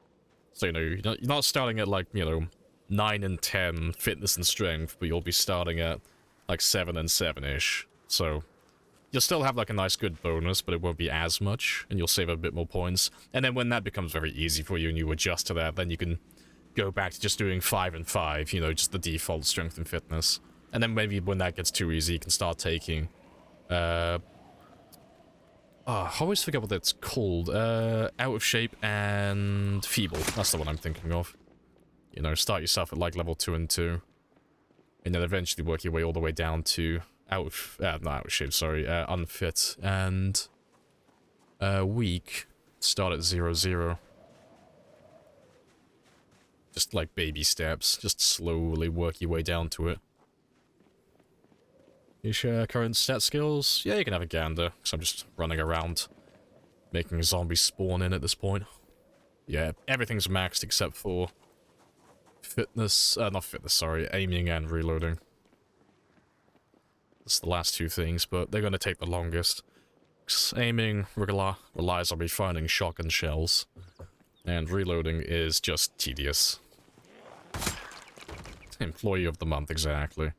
So, you know, you're not starting at, like, you know, 9 and 10 fitness and strength, but you'll be starting at, like 7 and 7-ish. So you'll still have like a nice good bonus, but it won't be as much, and you'll save a bit more points. And then when that becomes very easy for you and you adjust to that, then you can go back to just doing 5 and 5, you know, just the default strength and fitness. And then maybe when that gets too easy, you can start taking, I always forget what that's called. Out of shape and feeble. That's the one I'm thinking of. You know, start yourself at like level 2 and 2. And then eventually work your way all the way down to not out of shape, sorry, unfit and weak. Start at 0, 0. Just like baby steps, just slowly work your way down to it. You share current stat skills? Yeah, you can have a gander, because I'm just running around making zombies spawn in at this point. Yeah, everything's maxed except for fitness, not fitness, sorry, aiming and reloading. That's the last two things, but they're going to take the longest. Aiming relies on me finding shotgun shells, and reloading is just tedious. Employee of the month, exactly.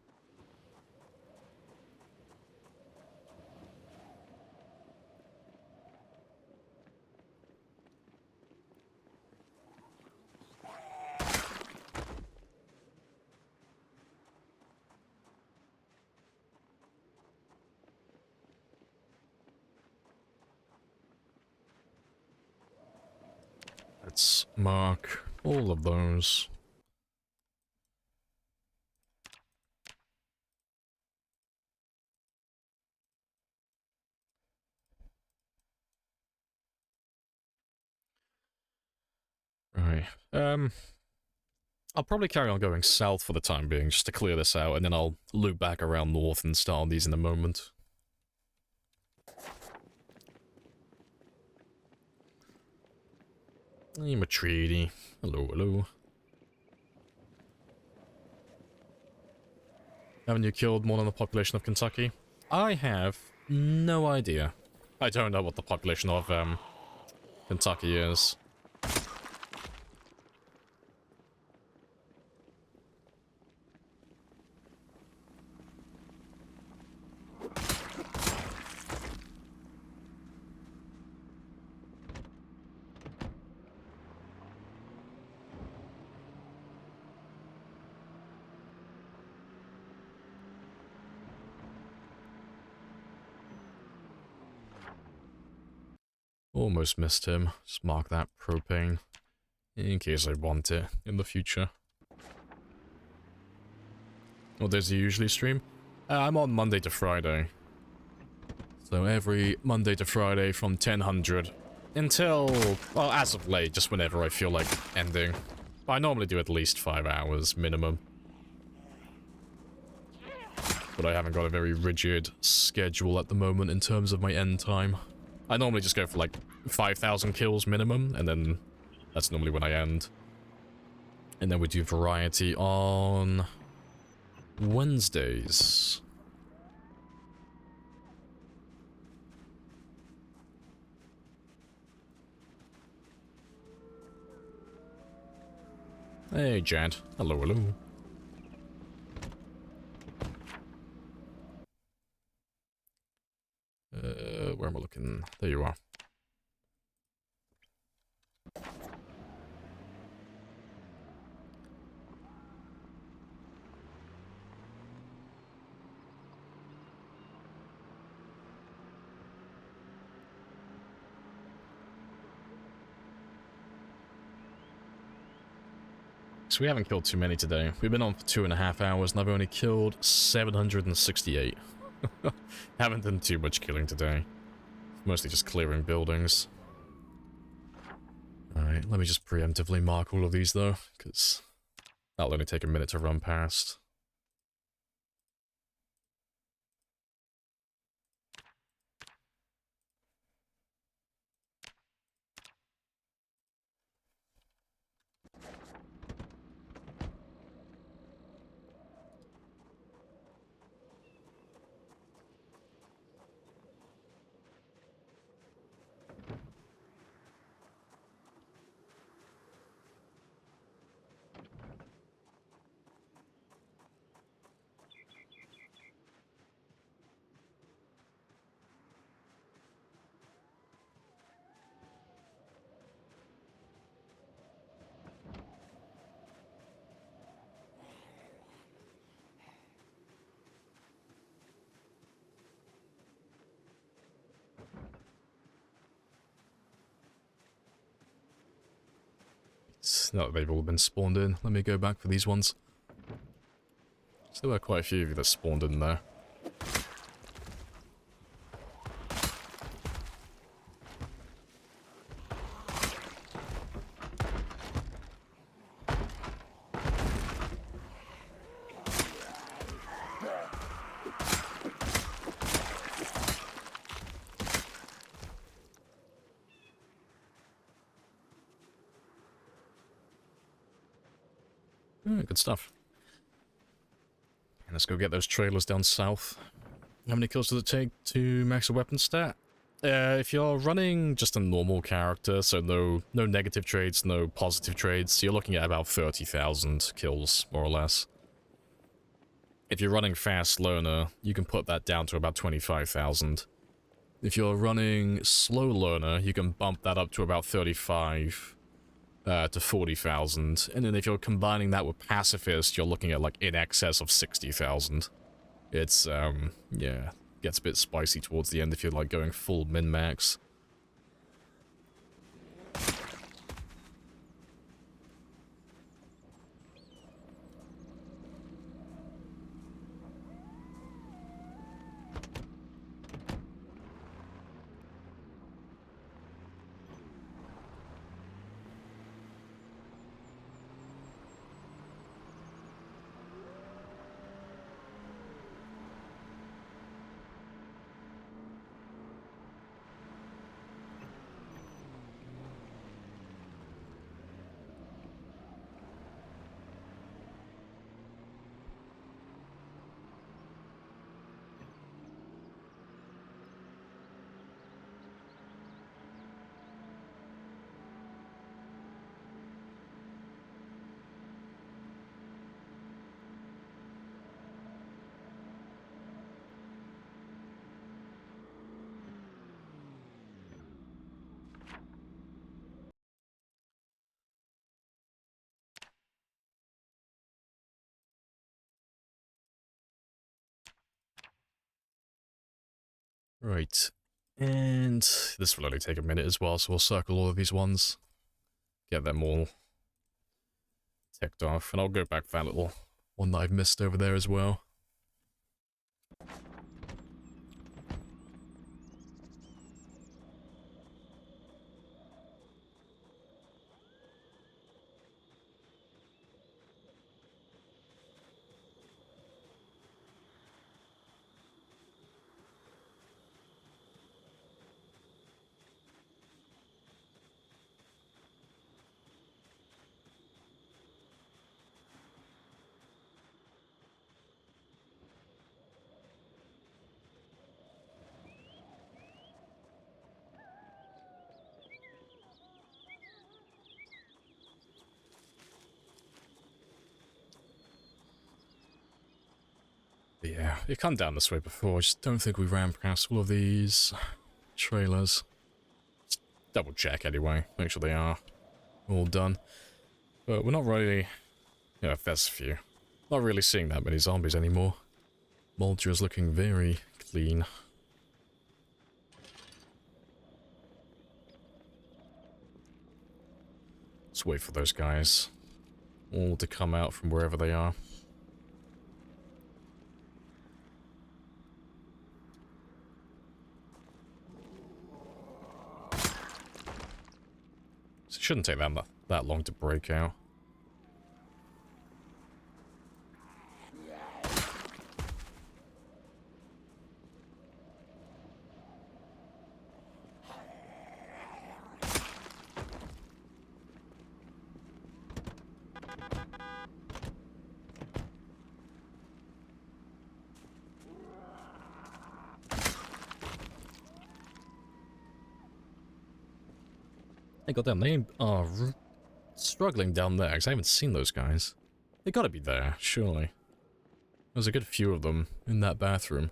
Let's mark all of those. Right. I'll probably carry on going south for the time being, just to clear this out, and then I'll loop back around north and start on these in a moment. Hey, Matreedy. Hello, hello. Haven't you killed more than the population of Kentucky? I have no idea. I don't know what the population of, Kentucky is. Almost missed him. Just mark that propane. In case I want it in the future. What days do you usually stream? I'm on Monday to Friday. So every Monday to Friday from 1000 until, well, as of late, just whenever I feel like ending. I normally do at least 5 hours minimum. But I haven't got a very rigid schedule at the moment in terms of my end time. I normally just go for like 5,000 kills minimum, and then that's normally when I end. And then we do variety on Wednesdays. Hey, Jad. Hello, hello. Where am I looking? There you are. So we haven't killed too many today. We've been on for 2.5 hours and I've only killed 768. Haven't done too much killing today. Mostly just clearing buildings. Alright, let me just preemptively mark all of these though, because that'll only take a minute to run past. now that they've all been spawned in, let me go back for these ones. So there were quite a few of you that spawned in there. Good stuff. Let's go get those trailers down south. How many kills does it take to max a weapon stat? If you're running just a normal character, so no negative traits, no positive traits, you're looking at about 30,000 kills, more or less. If you're running fast learner, you can put that down to about 25,000. If you're running slow learner, you can bump that up to about 35 to 40,000. And then if you're combining that with pacifist, you're looking at like in excess of 60,000. It's, yeah, gets a bit spicy towards the end if you're like going full min-max. Right, and this will only take a minute as well, so we'll circle all of these ones, get them all ticked off, and I'll go back for that little one that I've missed over there as well. But yeah, it come down this way before, I just don't think we ran past all of these trailers. Just double check anyway, make sure they are all done. But we're not really, yeah, there's a few. Not really seeing that many zombies anymore. Moldura's looking very clean. Let's wait for those guys all to come out from wherever they are. So it shouldn't take that long to break out. Hey, goddamn, they are struggling down there, because I haven't seen those guys. They gotta be there, surely. There's a good few of them in that bathroom.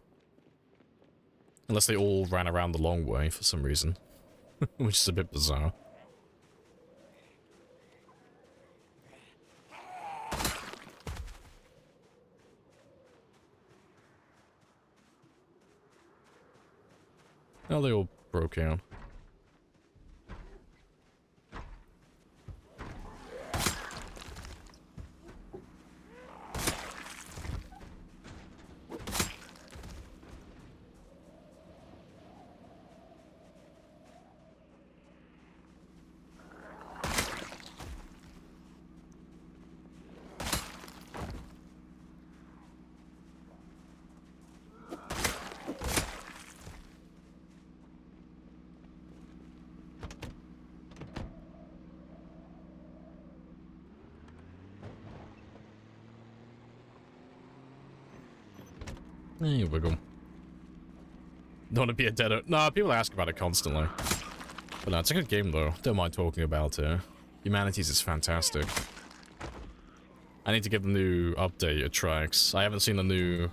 Unless they all ran around the long way for some reason. Which is a bit bizarre. Oh, they all broke out. Hey, wiggle. Don't want to be a dead... No, people ask about it constantly. But no, it's a good game, though. Don't mind talking about it. Humanities is fantastic. I need to get the new update at Tracks. I haven't seen the new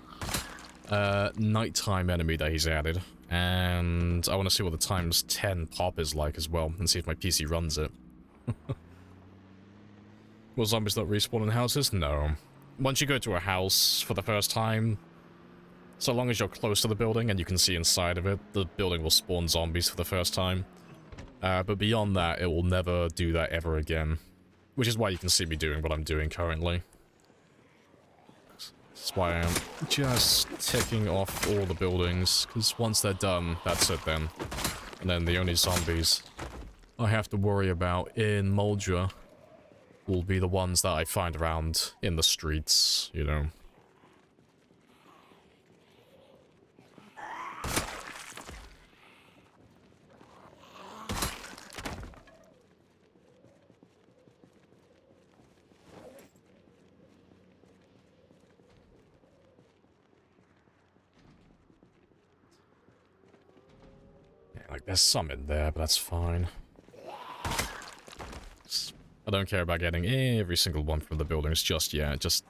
nighttime enemy that he's added. And I want to see what the times 10 pop is like as well, and see if my PC runs it. Will zombies not respawn in houses? No. Once you go to a house for the first time, so long as you're close to the building and you can see inside of it, the building will spawn zombies for the first time. But beyond that, it will never do that ever again. Which is why you can see me doing what I'm doing currently. That's why I'm just ticking off all the buildings, because once they're done, that's it then. And then the only zombies I have to worry about in Moldra will be the ones that I find around in the streets, you know. Like, there's some in there, but that's fine. I don't care about getting every single one from the buildings just yet, just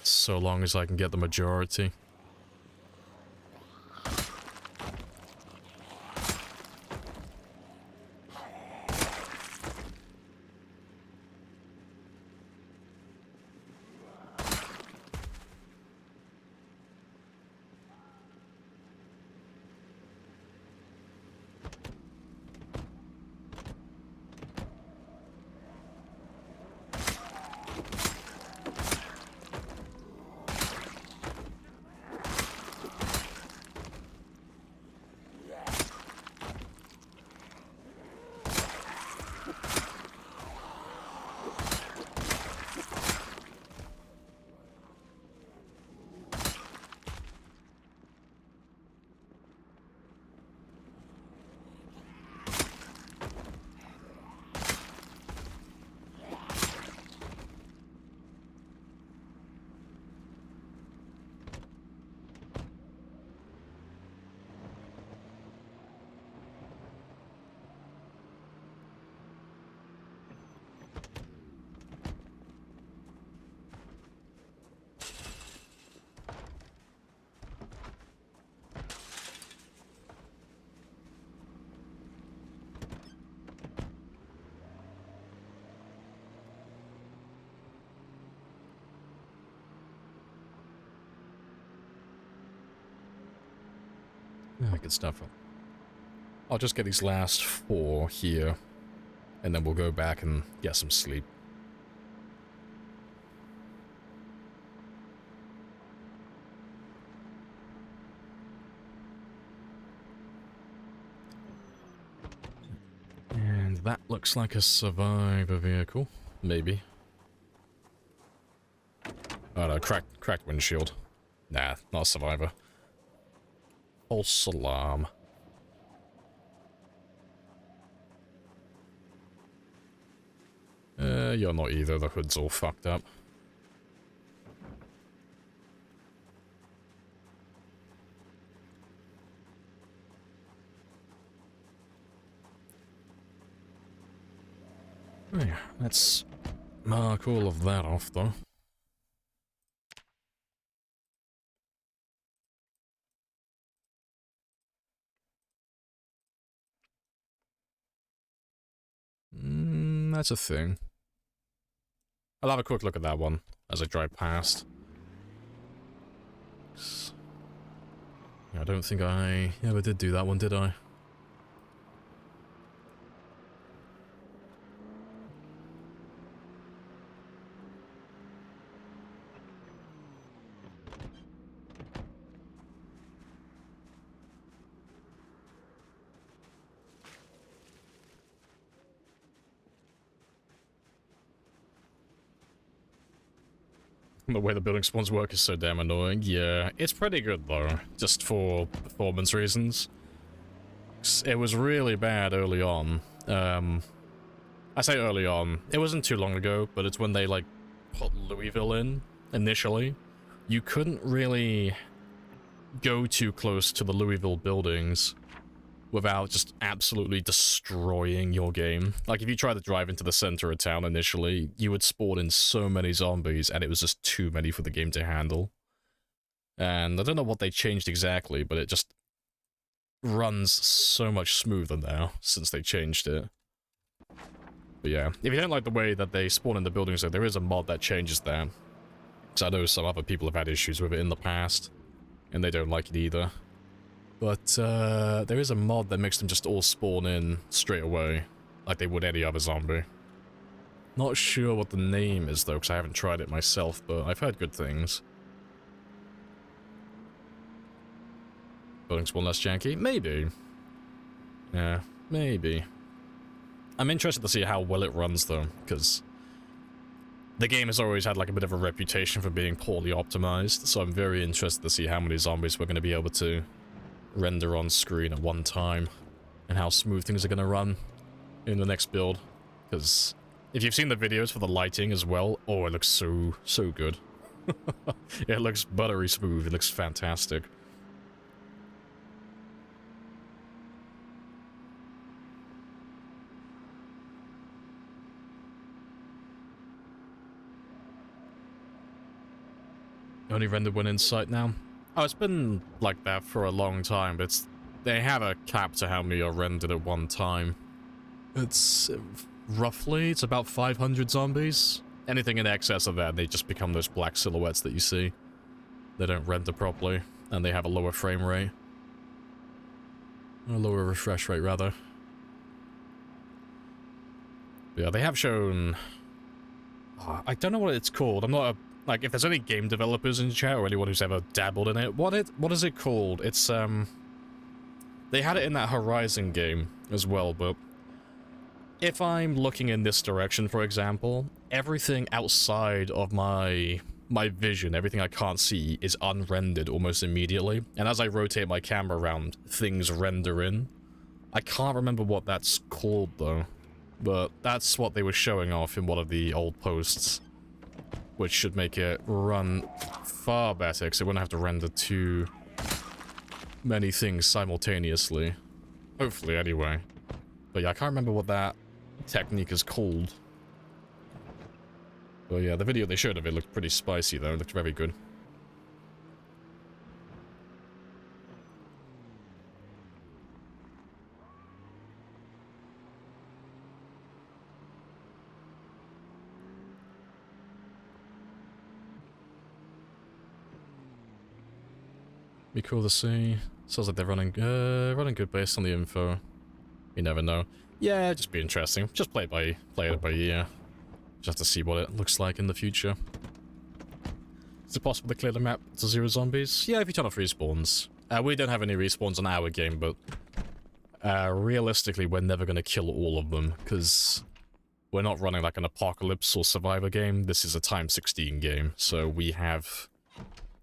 so long as I can get the majority. Yeah, good stuff. I'll just get these last 4 here, and then we'll go back and get some sleep. And that looks like a survivor vehicle. Maybe. Oh no, cracked windshield. Nah, not a survivor. False alarm. You're not either, the hood's all fucked up. Oh yeah, let's mark all of that off though. That's a thing. I'll have a quick look at that one as I drive past. Yeah, I don't think I ever did do that one, did I? The way the building spawns work is so damn annoying. Yeah, it's pretty good though, just for performance reasons. It was really bad early on. I say early on, it wasn't too long ago, but it's when they like put Louisville in, initially. You couldn't really go too close to the Louisville buildings without just absolutely destroying your game. Like, if you try to drive into the center of town initially, you would spawn in so many zombies, and it was just too many for the game to handle. And I don't know what they changed exactly, but it just runs so much smoother now since they changed it. But yeah, if you don't like the way that they spawn in the buildings, though, there is a mod that changes that. Because I know some other people have had issues with it in the past, and they don't like it either. But there is a mod that makes them just all spawn in straight away, like they would any other zombie. Not sure what the name is though, because I haven't tried it myself, but I've heard good things. Buildings one less janky? Maybe. Yeah, maybe. I'm interested to see how well it runs though, because the game has always had like a bit of a reputation for being poorly optimized, so I'm very interested to see how many zombies we're going to be able to render on screen at one time, and how smooth things are going to run in the next build. Because if you've seen the videos for the lighting as well, oh, it looks so good. It looks buttery smooth, it looks fantastic. Only rendered one in sight now. Oh, it's been like that for a long time, but they have a cap to how many are rendered at one time. It's roughly, it's about 500 zombies. Anything in excess of that, they just become those black silhouettes that you see. They don't render properly, and they have a lower frame rate. Or a lower refresh rate, rather. But yeah, they have shown... Oh, I don't know what it's called. I'm not a... Like, if there's any game developers in chat or anyone who's ever dabbled in it, what is it called? It's, they had it in that Horizon game as well, but if I'm looking in this direction, for example, everything outside of my vision, everything I can't see, is unrendered almost immediately. And as I rotate my camera around, things render in. I can't remember what that's called, though, but that's what they were showing off in one of the old posts, which should make it run far better, because it wouldn't have to render too many things simultaneously. Hopefully, anyway. But yeah, I can't remember what that technique is called. But yeah, the video they showed of it looked pretty spicy, though. It looked very good. Be cool to see. Sounds like they're running good based on the info. You never know. Yeah, just be interesting. Just play it by ear. Just have to see what it looks like in the future. Is it possible to clear the map to 0 zombies? Yeah, if you turn off respawns. We don't have any respawns on our game, but realistically, we're never going to kill all of them, because we're not running like an apocalypse or survivor game. This is a x16 game, so we have...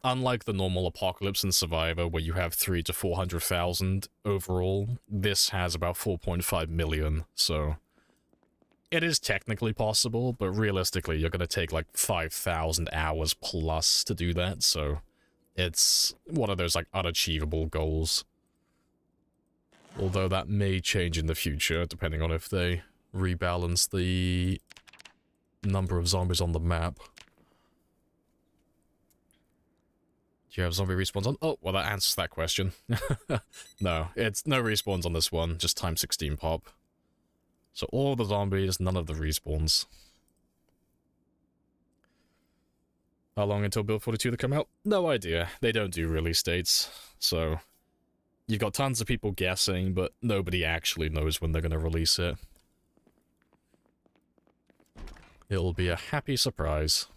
Unlike the normal Apocalypse and Survivor, where you have 300,000 to 400,000 overall, this has about 4.5 million, so... It is technically possible, but realistically, you're gonna take like 5,000 hours plus to do that, so... It's one of those, like, unachievable goals. Although that may change in the future, depending on if they rebalance the number of zombies on the map. Do you have zombie respawns on? Oh, well, that answers that question. No, it's no respawns on this one, just x16 pop. So all the zombies, none of the respawns. How long until Build 42 to come out? No idea. They don't do release dates, so... You've got tons of people guessing, but nobody actually knows when they're going to release it. It'll be a happy surprise.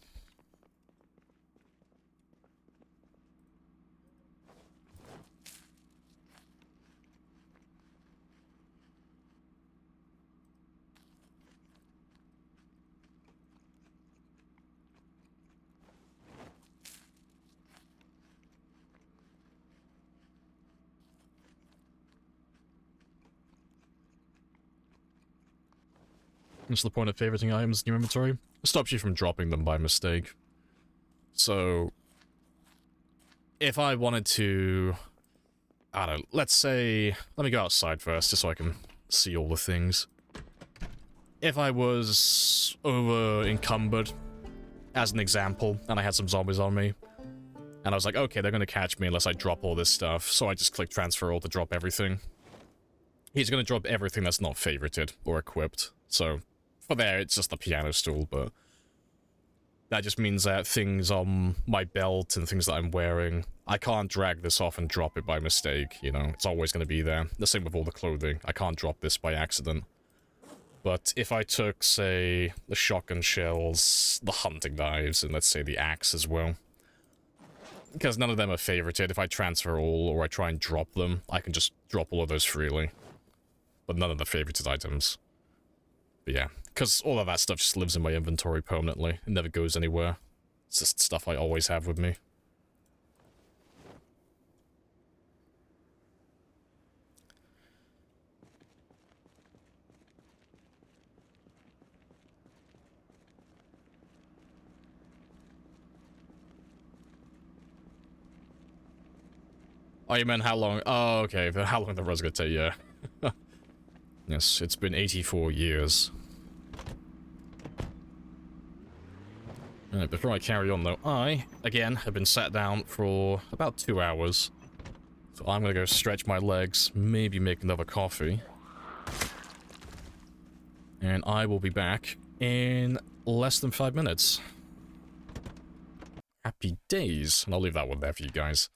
What's the point of favoriting items in your inventory? It stops you from dropping them by mistake. So, if I wanted to, I don't know, let's say, let me go outside first, just so I can see all the things. If I was over encumbered, as an example, and I had some zombies on me, and I was like, okay, they're gonna catch me unless I drop all this stuff, so I just click transfer all to drop everything. He's gonna drop everything that's not favorited or equipped, so for there, it's just a piano stool, but that just means that things on my belt and things that I'm wearing, I can't drag this off and drop it by mistake, you know? It's always going to be there. The same with all the clothing. I can't drop this by accident. But if I took, say, the shotgun shells, the hunting knives, and let's say the axe as well, because none of them are favorited, if I transfer all or I try and drop them, I can just drop all of those freely. But none of the favorited items. But yeah, because all of that stuff just lives in my inventory permanently. It never goes anywhere. It's just stuff I always have with me. Oh, you meant how long? Oh, okay. How long the run's gonna take, yeah. Yes, it's been 84 years. Alright, before I carry on though, I, again, have been sat down for about 2 hours. So I'm gonna go stretch my legs, maybe make another coffee. And I will be back in less than 5 minutes. Happy days. And I'll leave that one there for you guys.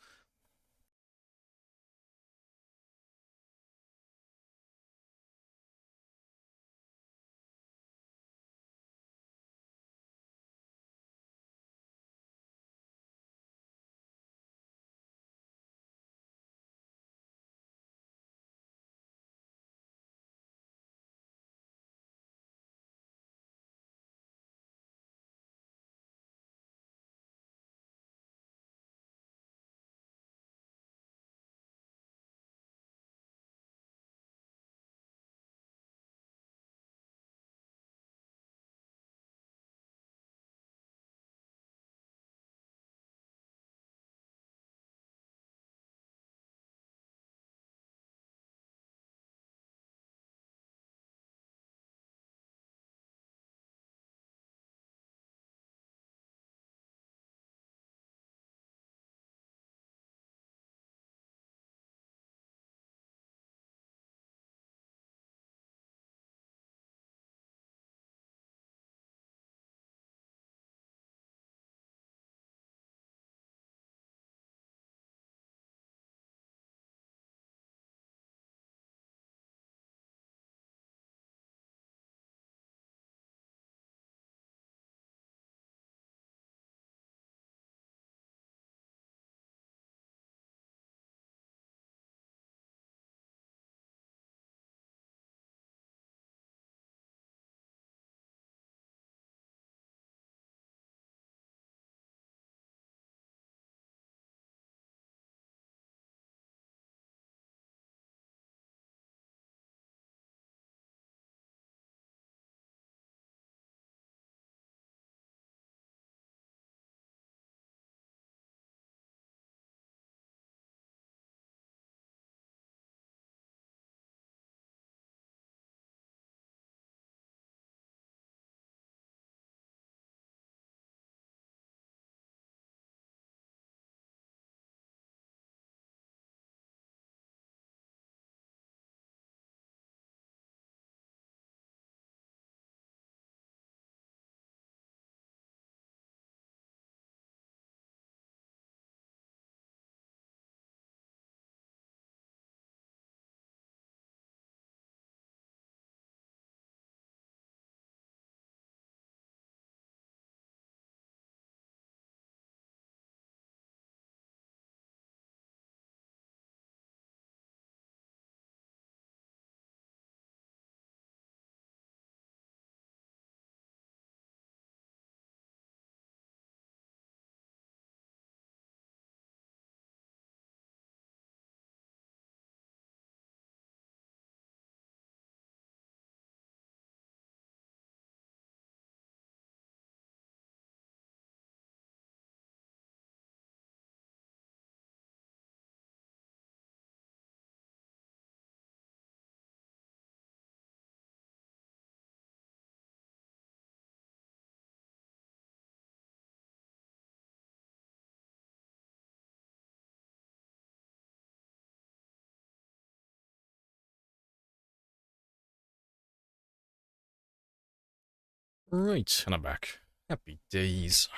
Right, and I'm back. Happy days.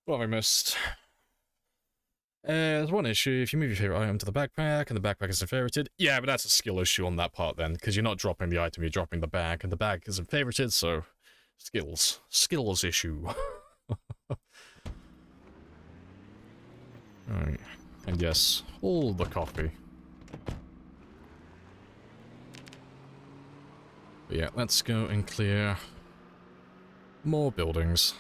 What have I missed? There's one issue. If you move your favorite item to the backpack and the backpack isn't favorited, yeah, but that's a skill issue on that part then, because you're not dropping the item, you're dropping the bag, and the bag isn't favorited, so skills. Skills issue. Alright. And yes, all the coffee. But yeah, let's go and clear more buildings.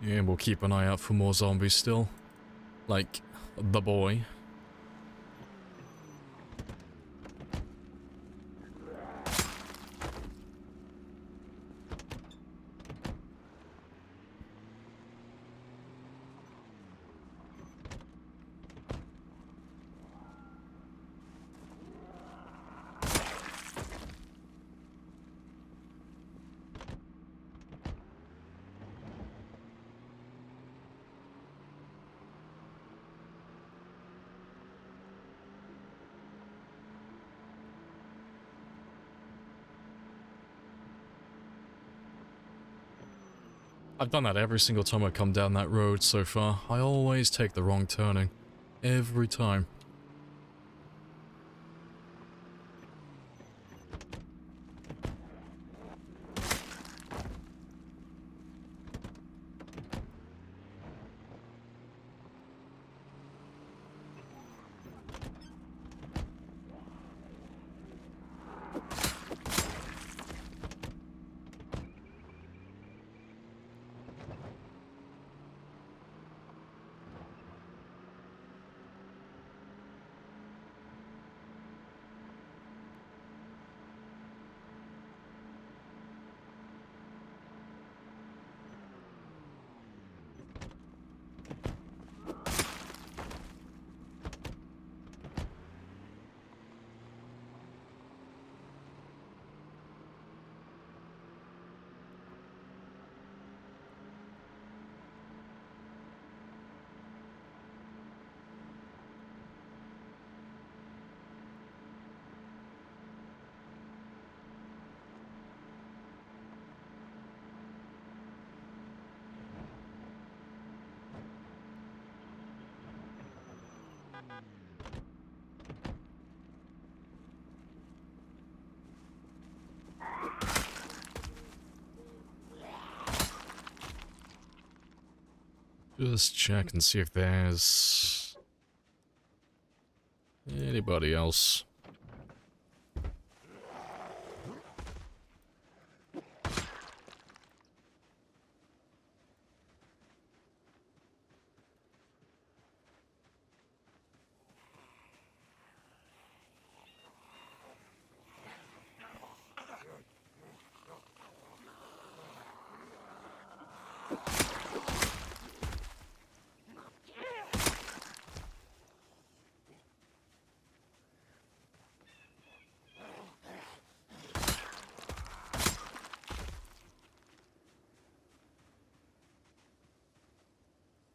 Yeah, we'll keep an eye out for more zombies still. Like, the boy. I've done that every single time I come down that road so far. I always take the wrong turning. Every time. Just check and see if there's anybody else.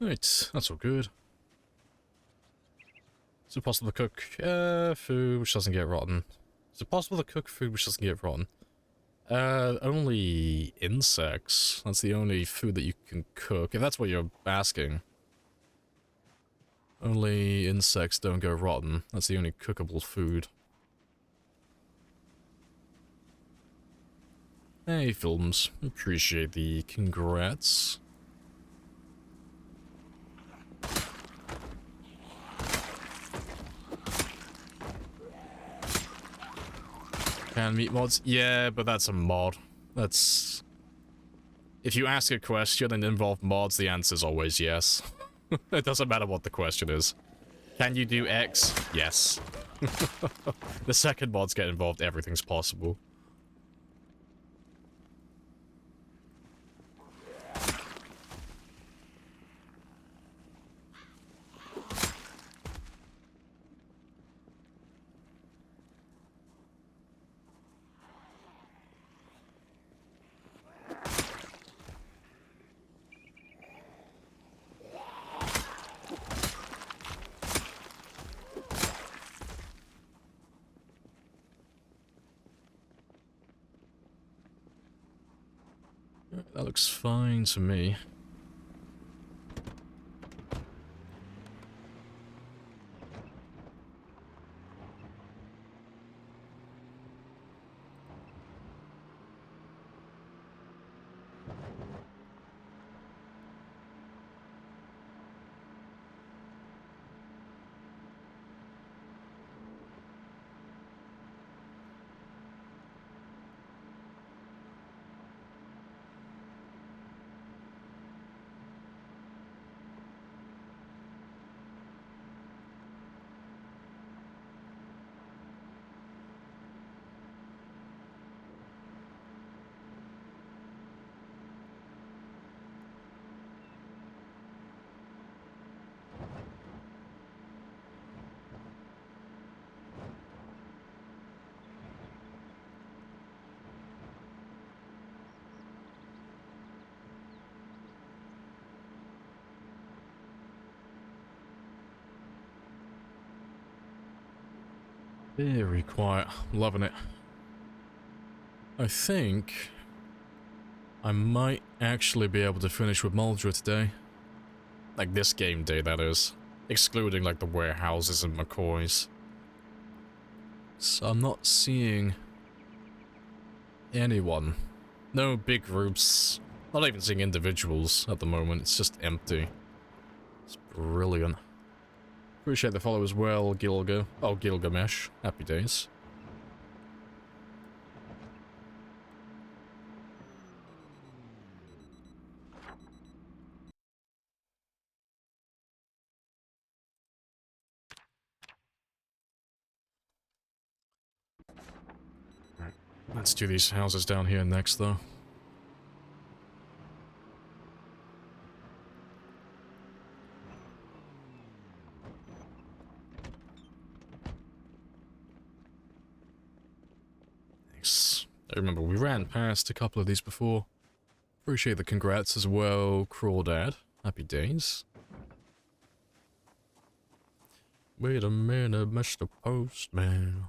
Right, that's all good. Is it possible to cook food which doesn't get rotten? Is it possible to cook food which doesn't get rotten? Only insects. That's the only food that you can cook, if that's what you're asking. Only insects don't go rotten. That's the only cookable food. Hey, films. Appreciate the congrats. Can meat mods? Yeah, but that's a mod. That's... If you ask a question and involve mods, the answer's always yes. It doesn't matter what the question is. Can you do X? Yes. The second mods get involved, everything's possible. looks fine to me. Very quiet. I'm loving it. I think I might actually be able to finish with Muldra today. Like this game day, that is. Excluding like the warehouses and McCoys. So I'm not seeing anyone. No big groups. Not even seeing individuals at the moment. It's just empty. It's brilliant. Appreciate the follow as well, Gilga. Oh, Gilgamesh. Happy days. Right. Let's do these houses down here next, though. I remember we ran past a couple of these before. Appreciate the congrats as well, Crawdad. Happy days. Wait a minute, Mr. Postman.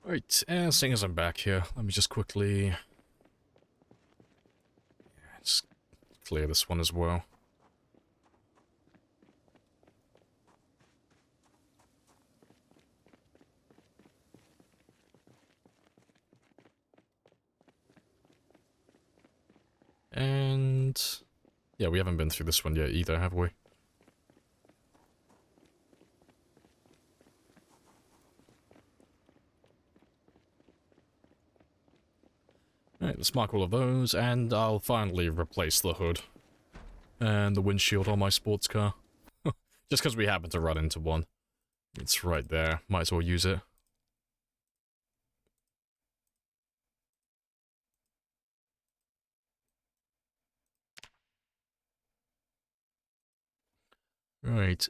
Right, and seeing as I'm back here, let me just quickly... just clear this one as well. And... yeah, we haven't been through this one yet either, have we? Alright, let's mark all of those, and I'll finally replace the hood. And the windshield on my sports car. Just because we happen to run into one. It's right there, might as well use it. Right.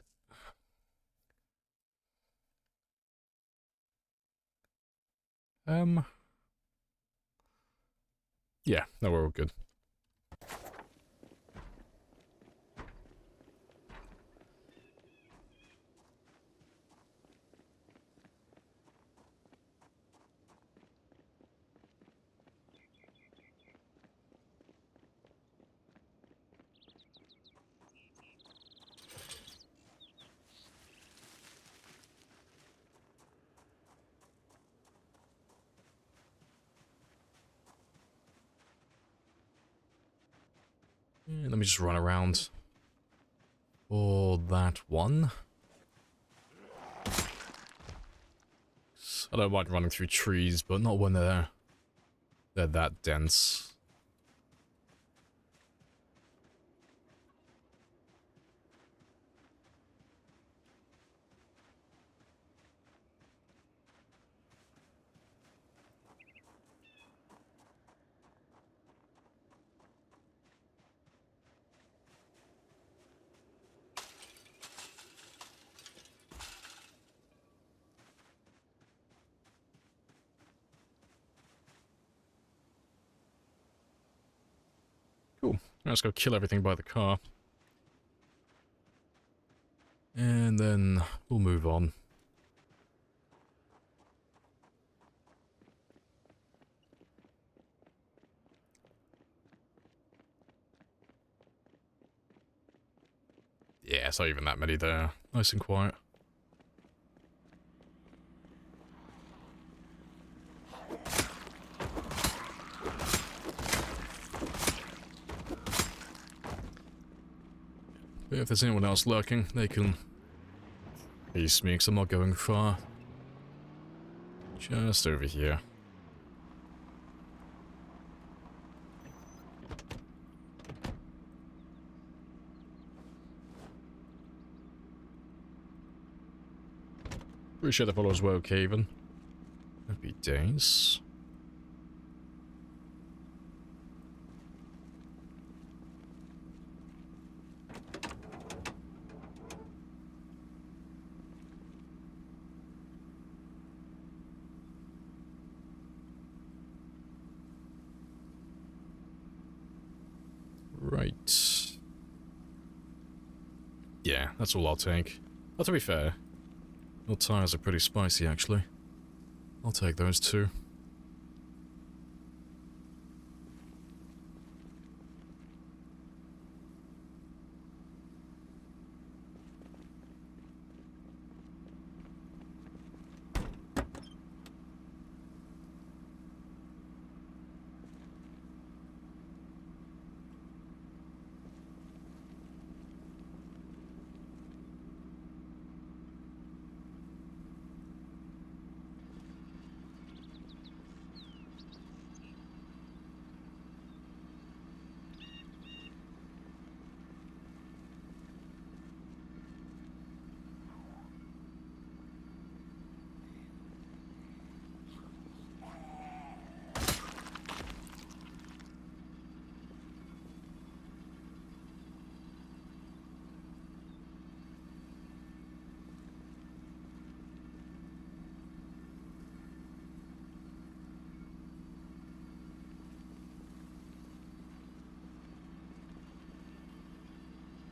Yeah, no, we're all good. Let me just run around for that one. I don't mind running through trees, but not when they're that dense. Let's go kill everything by the car. And then we'll move on. Yeah, it's not even that many there. Nice and quiet. But if there's anyone else lurking, they can east me, because I'm not going far. Just over here. Pretty sure the followers were okay even. Happy days. Right. Yeah, that's all I'll take. Well, to be fair, your tires are pretty spicy, actually. I'll take those too.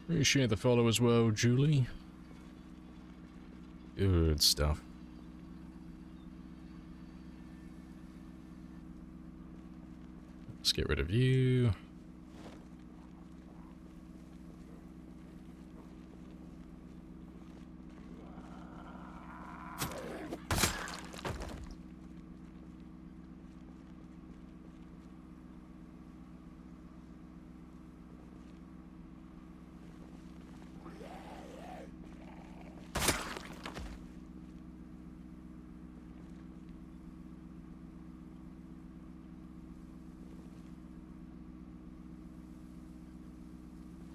Appreciate the follow as well, Julie. Good stuff. Let's get rid of you.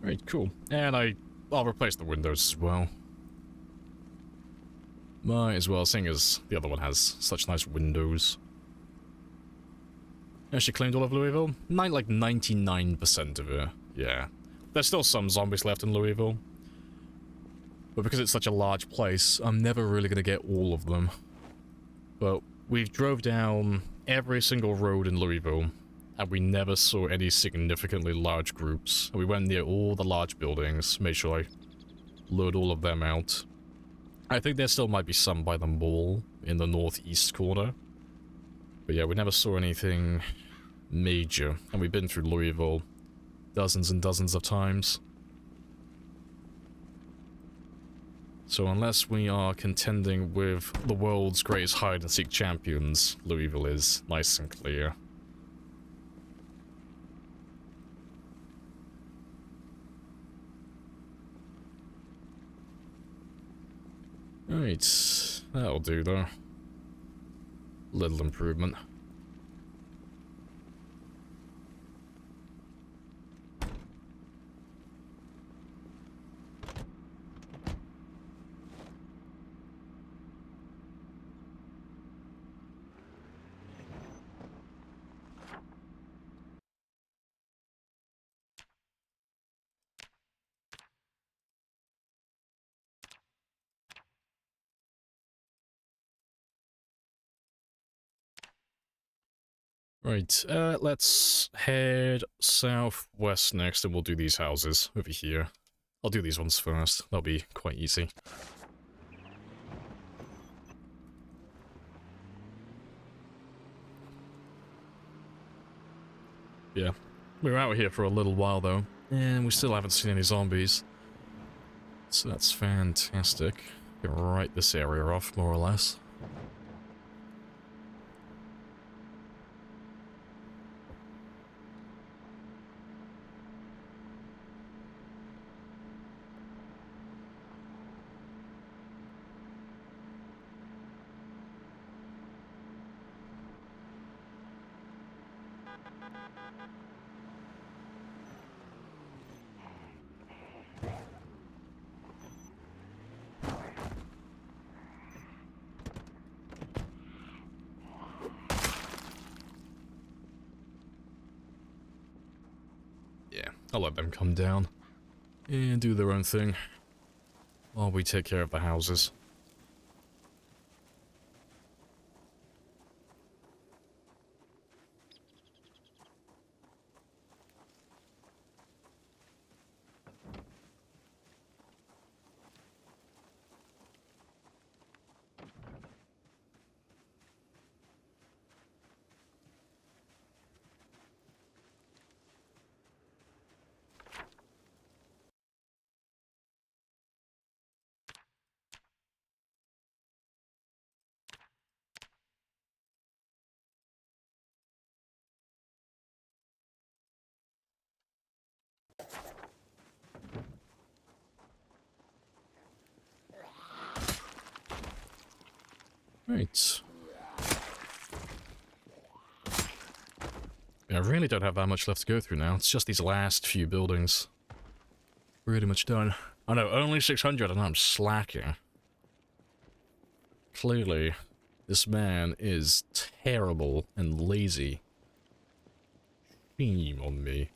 Right, cool. And I'll replace the windows as well. Might as well, seeing as the other one has such nice windows. Actually claimed all of Louisville? Like 99% of it. Yeah. There's still some zombies left in Louisville. But because it's such a large place, I'm never really going to get all of them. But we drove down every single road in Louisville, and we never saw any significantly large groups. We went near all the large buildings, made sure I lured all of them out. I think there still might be some by the mall in the northeast corner. But yeah, we never saw anything major, and we've been through Louisville dozens and dozens of times. So unless we are contending with the world's greatest hide-and-seek champions, Louisville is nice and clear. Right, that'll do though. Little improvement. Right, let's head southwest next, and we'll do these houses over here. I'll do these ones first. That'll be quite easy. Yeah, we were out here for a little while, though, and we still haven't seen any zombies. So that's fantastic. Can write this area off, more or less. Yeah, I'll let them come down and do their own thing while we take care of the houses. Right. I really don't have that much left to go through now. It's just these last few buildings. Pretty much done. I know, only 600 and I'm slacking. Clearly, this man is terrible and lazy. Shame on me.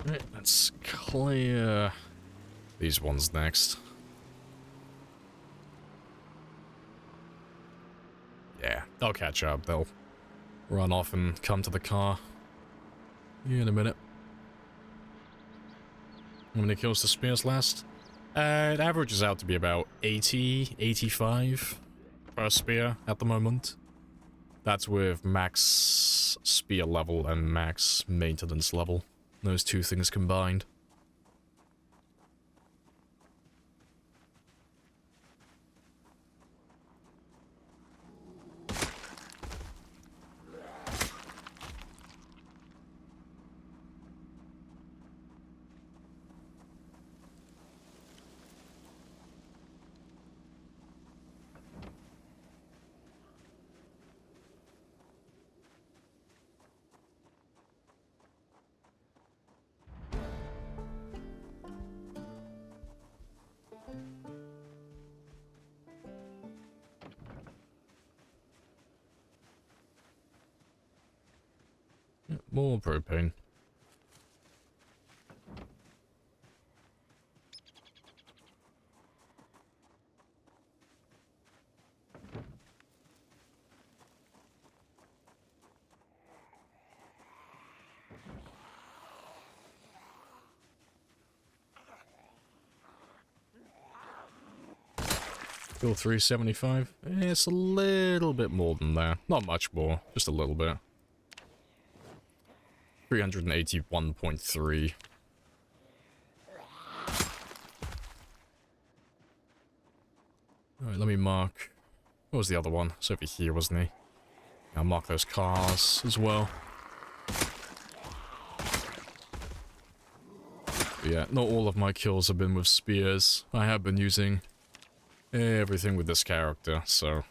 Right, let's clear these ones next. Yeah, they'll catch up. They'll run off and come to the car in a minute. How many kills the spears last? It averages out to be about 80, 85 per spear at the moment. That's with max spear level and max maintenance level. Those two things combined. More propane. Skill 375. It's a little bit more than that. Not much more, just a little bit. 381.3. Alright, let me mark... What was the other one? It's over here, wasn't he? I'll mark those cars as well. But yeah, not all of my kills have been with spears. I have been using everything with this character, so...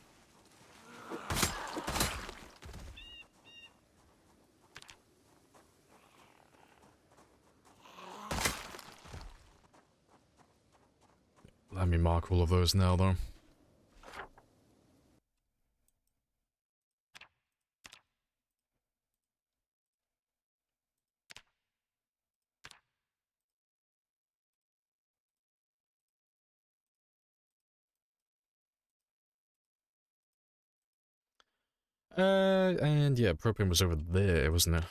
Let me mark all of those now, though. And yeah, propane was over there, wasn't it?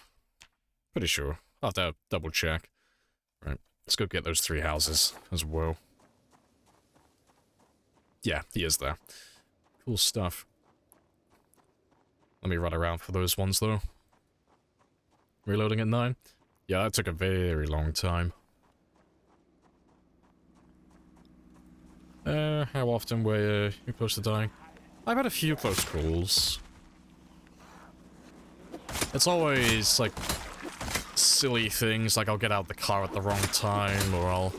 Pretty sure. I'll have to double check. Right, let's go get those 3 houses as well. Yeah, he is there. Cool stuff. Let me run around for those ones, though. Reloading at 9? Yeah, that took a very long time. How often were you close to dying? I've had a few close calls. It's always, like, silly things, like I'll get out of the car at the wrong time, or I'll...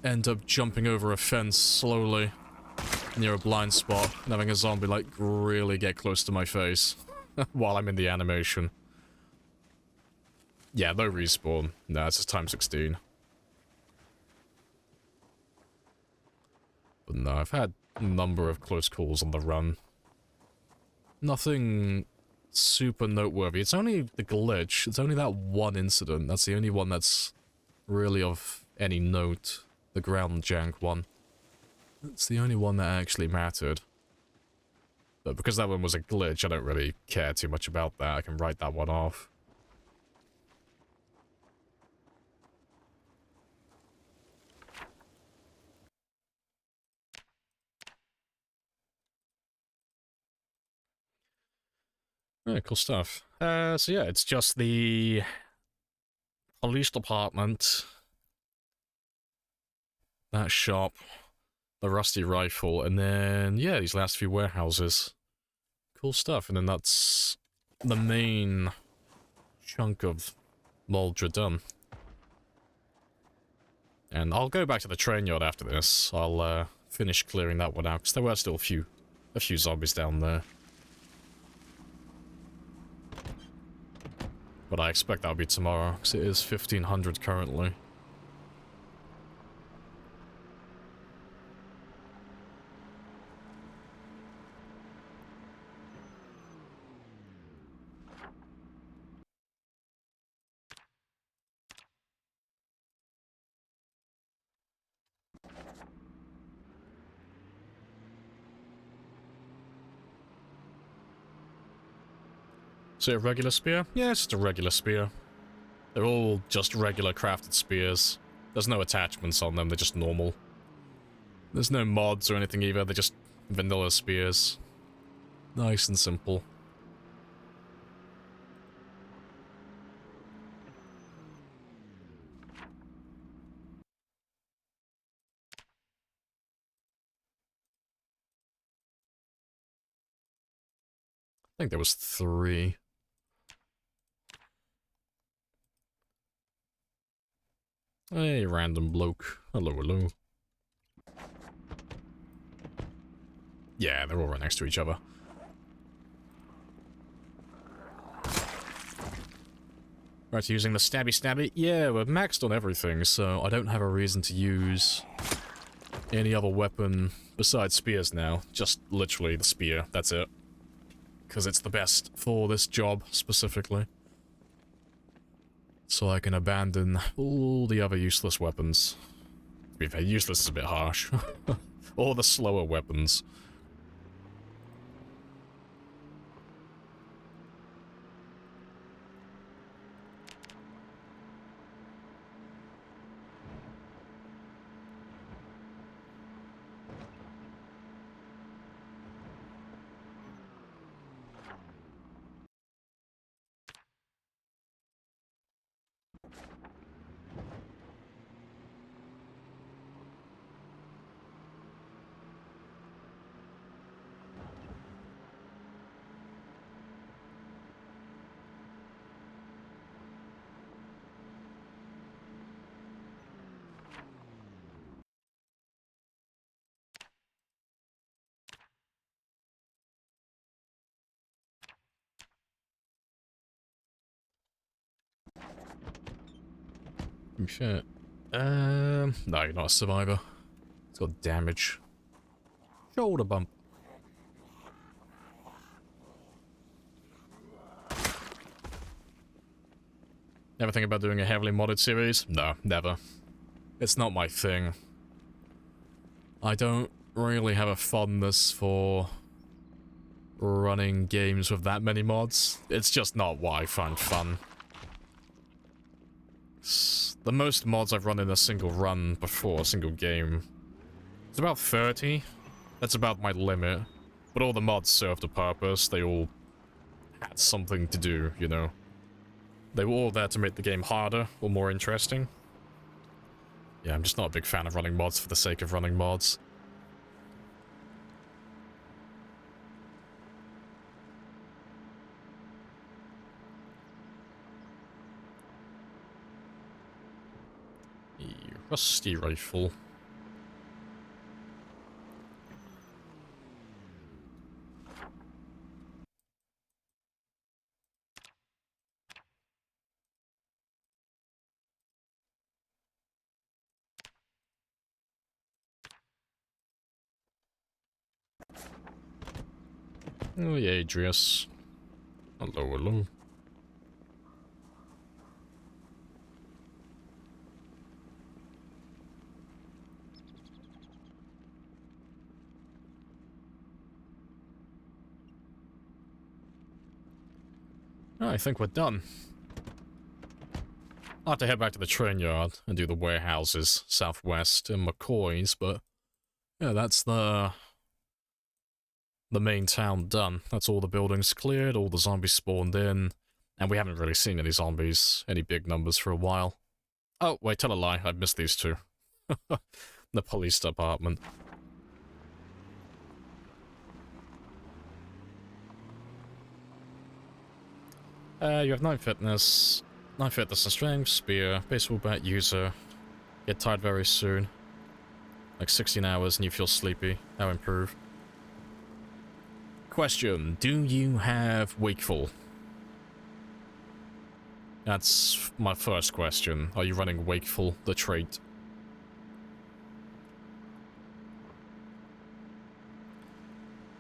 end up jumping over a fence slowly near a blind spot and having a zombie, like, really get close to my face while I'm in the animation. Yeah, no respawn. Nah, it's just time 16. But no, I've had a number of close calls on the run. Nothing super noteworthy. It's only the glitch. It's only that one incident. That's the only one that's really of any note. The ground jank one. That's the only one that actually mattered. But because that one was a glitch, I don't really care too much about that. I can write that one off. Yeah, cool stuff. So yeah, it's just the police department, that shop, the rusty rifle, and then, yeah, these last few warehouses. Cool stuff, and then that's the main chunk of Moldra done. And I'll go back to the train yard after this. I'll finish clearing that one out, because there were still a few zombies down there. But I expect that'll be tomorrow, because it is 1500 currently. So a regular spear? Yeah, it's just a regular spear. They're all just regular crafted spears. There's no attachments on them, they're just normal. There's no mods or anything either, they're just vanilla spears. Nice and simple. I think there was 3. Hey, random bloke. Hello, hello. Yeah, they're all right next to each other. Right, using the stabby. Yeah, we're maxed on everything, so I don't have a reason to use any other weapon besides spears now. Just literally the spear, that's it. Because it's the best for this job, specifically. So I can abandon all the other useless weapons. To be fair, useless is a bit harsh. All the slower weapons. Shit. No, you're not a survivor. It's got damage. Shoulder bump. Ever think about doing a heavily modded series? No, never. It's not my thing. I don't really have a fondness for running games with that many mods. It's just not what I find fun. The most mods I've run in a single run before a single game, it's about 30. That's about my limit. But all the mods served a purpose. They all had something to do, you know. They were all there to make the game harder or more interesting. Yeah, I'm just not a big fan of running mods for the sake of running mods. Rusty rifle. Oh yeah, Adrius. Hello, hello. Oh, I think we're done. I'll have to head back to the train yard and do the warehouses southwest and McCoy's, but yeah, that's the main town done. That's all the buildings cleared, all the zombies spawned in, and we haven't really seen any zombies, any big numbers for a while. Oh, wait, tell a lie, I've missed these two. The police department. You have 9 fitness and strength, spear, baseball bat, user. Get tired very soon. Like 16 hours and you feel sleepy. How improve? Question, do you have wakeful? That's my first question. Are you running wakeful, the trait?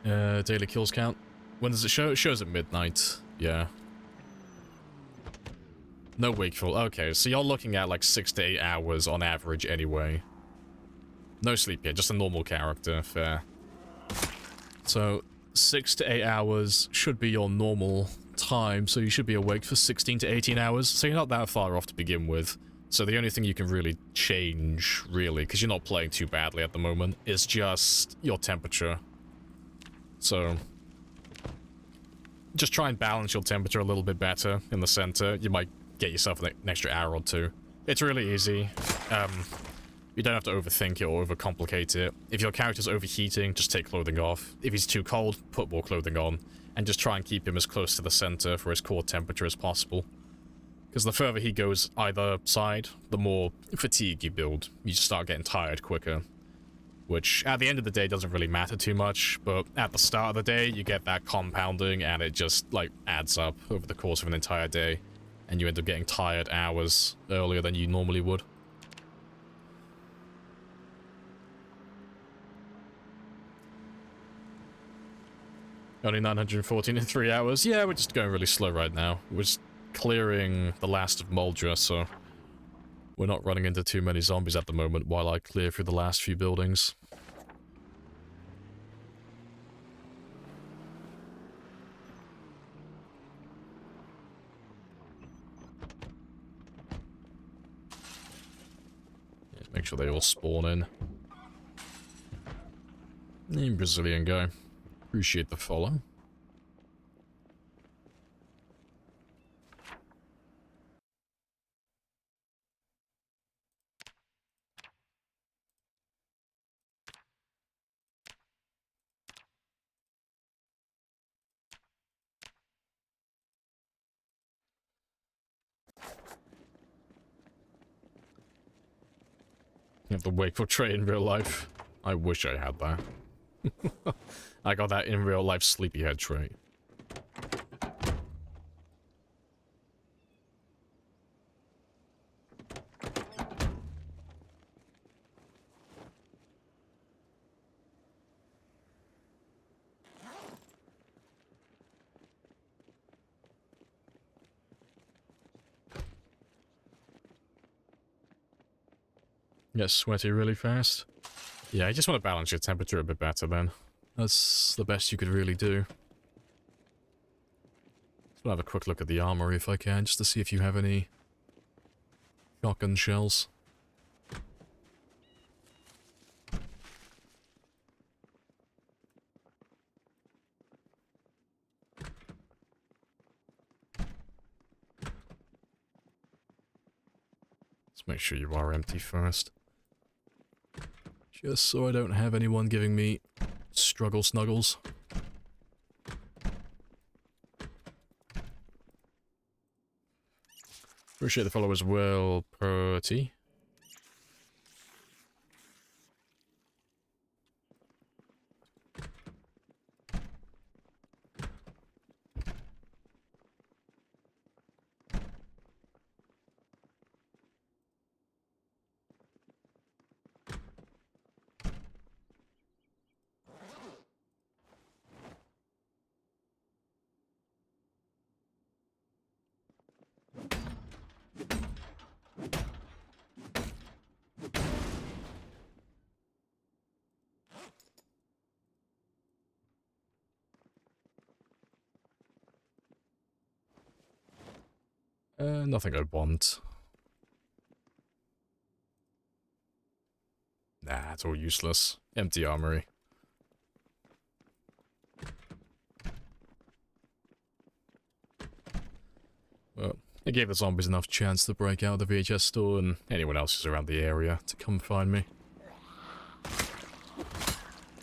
Daily kills count. When does it show? It shows at midnight. Yeah. No wakeful. Okay, so you're looking at like 6 to 8 hours on average anyway. No sleep yet, just a normal character. Fair. So 6 to 8 hours should be your normal time, so you should be awake for 16 to 18 hours. So you're not that far off to begin with. So the only thing you can really change, really, because you're not playing too badly at the moment, is just your temperature. So just try and balance your temperature a little bit better in the center. You might get yourself an extra hour or two. It's really easy. You don't have to overthink it or overcomplicate it. If your character's overheating, just take clothing off. If he's too cold, put more clothing on. And just try and keep him as close to the center for his core temperature as possible. Because the further he goes either side, the more fatigue you build. You just start getting tired quicker. Which, at the end of the day, doesn't really matter too much, but at the start of the day, you get that compounding, and it just, like, adds up over the course of an entire day. And you end up getting tired hours earlier than you normally would. Only 914 in 3 hours. Yeah, we're just going really slow right now. We're just clearing the last of Muldra, so we're not running into too many zombies at the moment while I clear through the last few buildings. Yeah, make sure they all spawn in. Brazilian guy. Appreciate the follow. You have the wakeful trait in real life. I wish I had that. I got that in real life sleepyhead trait. Get sweaty really fast. Yeah, you just want to balance your temperature a bit better then. That's the best you could really do. Just want to have a quick look at the armory if I can, just to see if you have any shotgun shells. Let's make sure you are empty first. Just so I don't have anyone giving me struggle snuggles. Appreciate the follow as well, Purty. Nothing I want. Nah, it's all useless. Empty armory. Well, it gave the zombies enough chance to break out of the VHS store and anyone else who's around the area to come find me.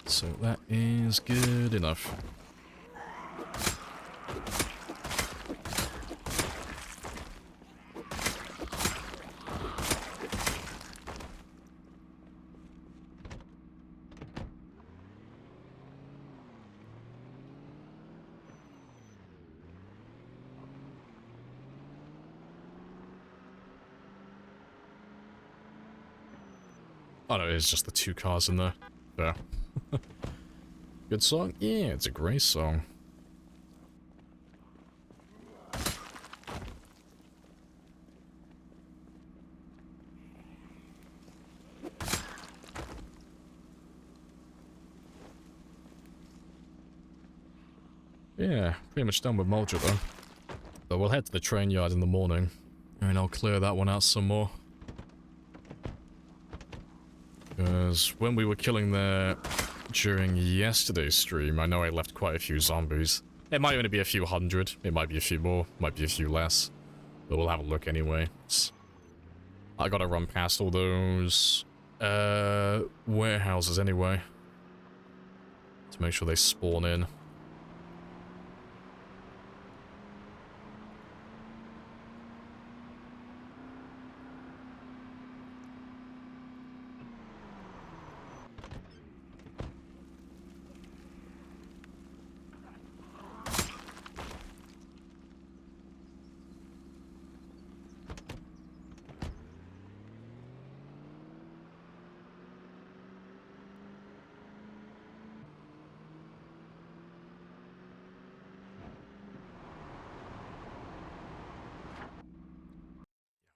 So that is good enough. Oh no, it's just the two cars in there. There. Good song? Yeah, it's a great song. Yeah, pretty much done with Mulcher though. But we'll head to the train yard in the morning, and I'll clear that one out some more. Because when we were killing there during yesterday's stream, I know I left quite a few zombies. It might only be a few hundred, it might be a few more, might be a few less. But we'll have a look anyway. I gotta run past all those warehouses anyway, to make sure they spawn in.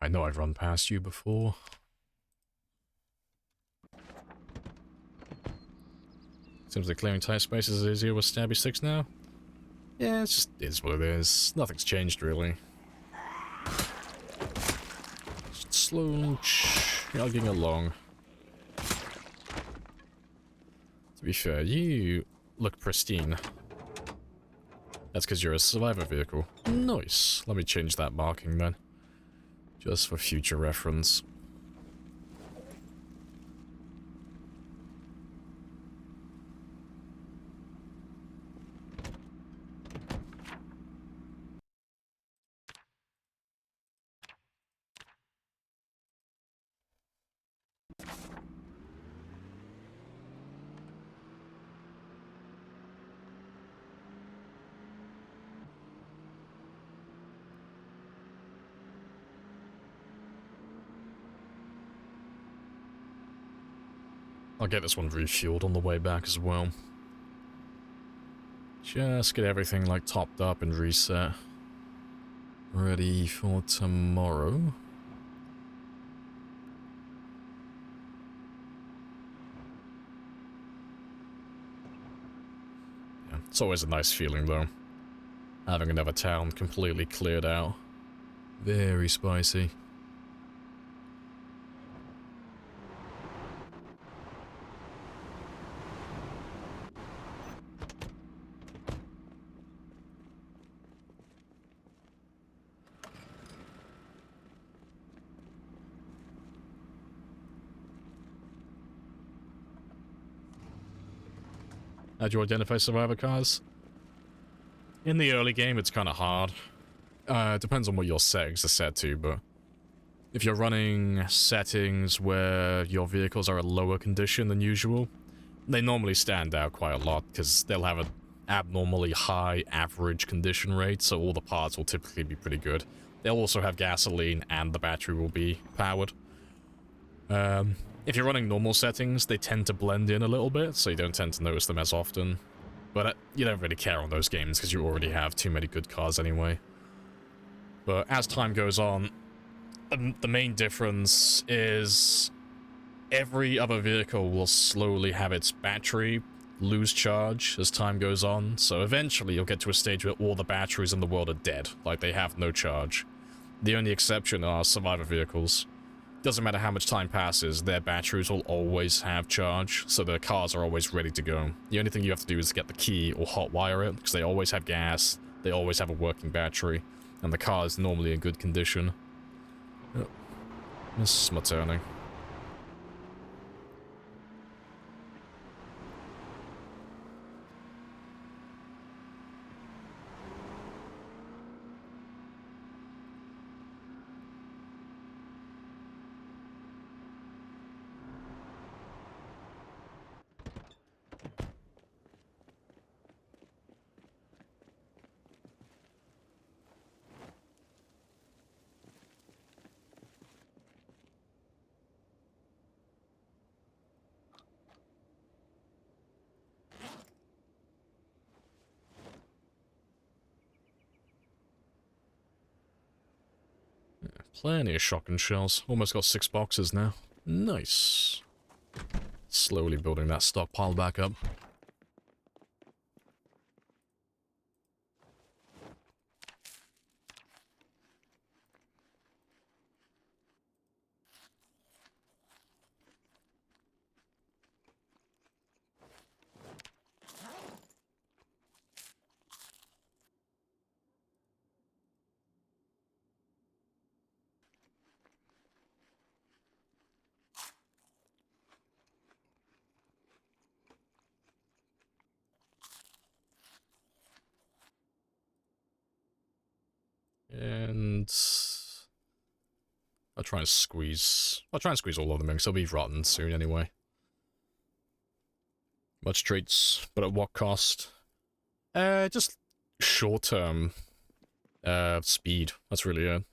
I know I've run past you before. Seems like clearing tire spaces is easier with stabby sticks now. Yeah, it just is what it is. Nothing's changed really. Just slowly chugging along. To be fair, you look pristine. That's because you're a survivor vehicle. Nice. Let me change that marking then. Just for future reference. I'll get this one refueled on the way back as well. Just get everything, like, topped up and reset. Ready for tomorrow. Yeah, it's always a nice feeling, though. Having another town completely cleared out. Very spicy. How do you identify survivor cars? In the early game, it's kind of hard. It depends on what your settings are set to, but if you're running settings where your vehicles are in lower condition than usual, they normally stand out quite a lot because they'll have an abnormally high average condition rate, so all the parts will typically be pretty good. They'll also have gasoline and the battery will be powered. If you're running normal settings, they tend to blend in a little bit, so you don't tend to notice them as often. But you don't really care on those games because you already have too many good cars anyway. But as time goes on, the main difference is every other vehicle will slowly have its battery lose charge as time goes on. So eventually you'll get to a stage where all the batteries in the world are dead, like they have no charge. The only exception are survivor vehicles. Doesn't matter how much time passes, their batteries will always have charge, so their cars are always ready to go. The only thing you have to do is get the key or hotwire it, because they always have gas, they always have a working battery, and the car is normally in good condition. Oh, this is my turning. Plenty of shotgun shells. Almost got 6 boxes now. Nice. Slowly building that stockpile back up. And I'll try and squeeze all of them in, because they'll be rotten soon anyway. Much treats, but at what cost? Just short-term speed. That's really it.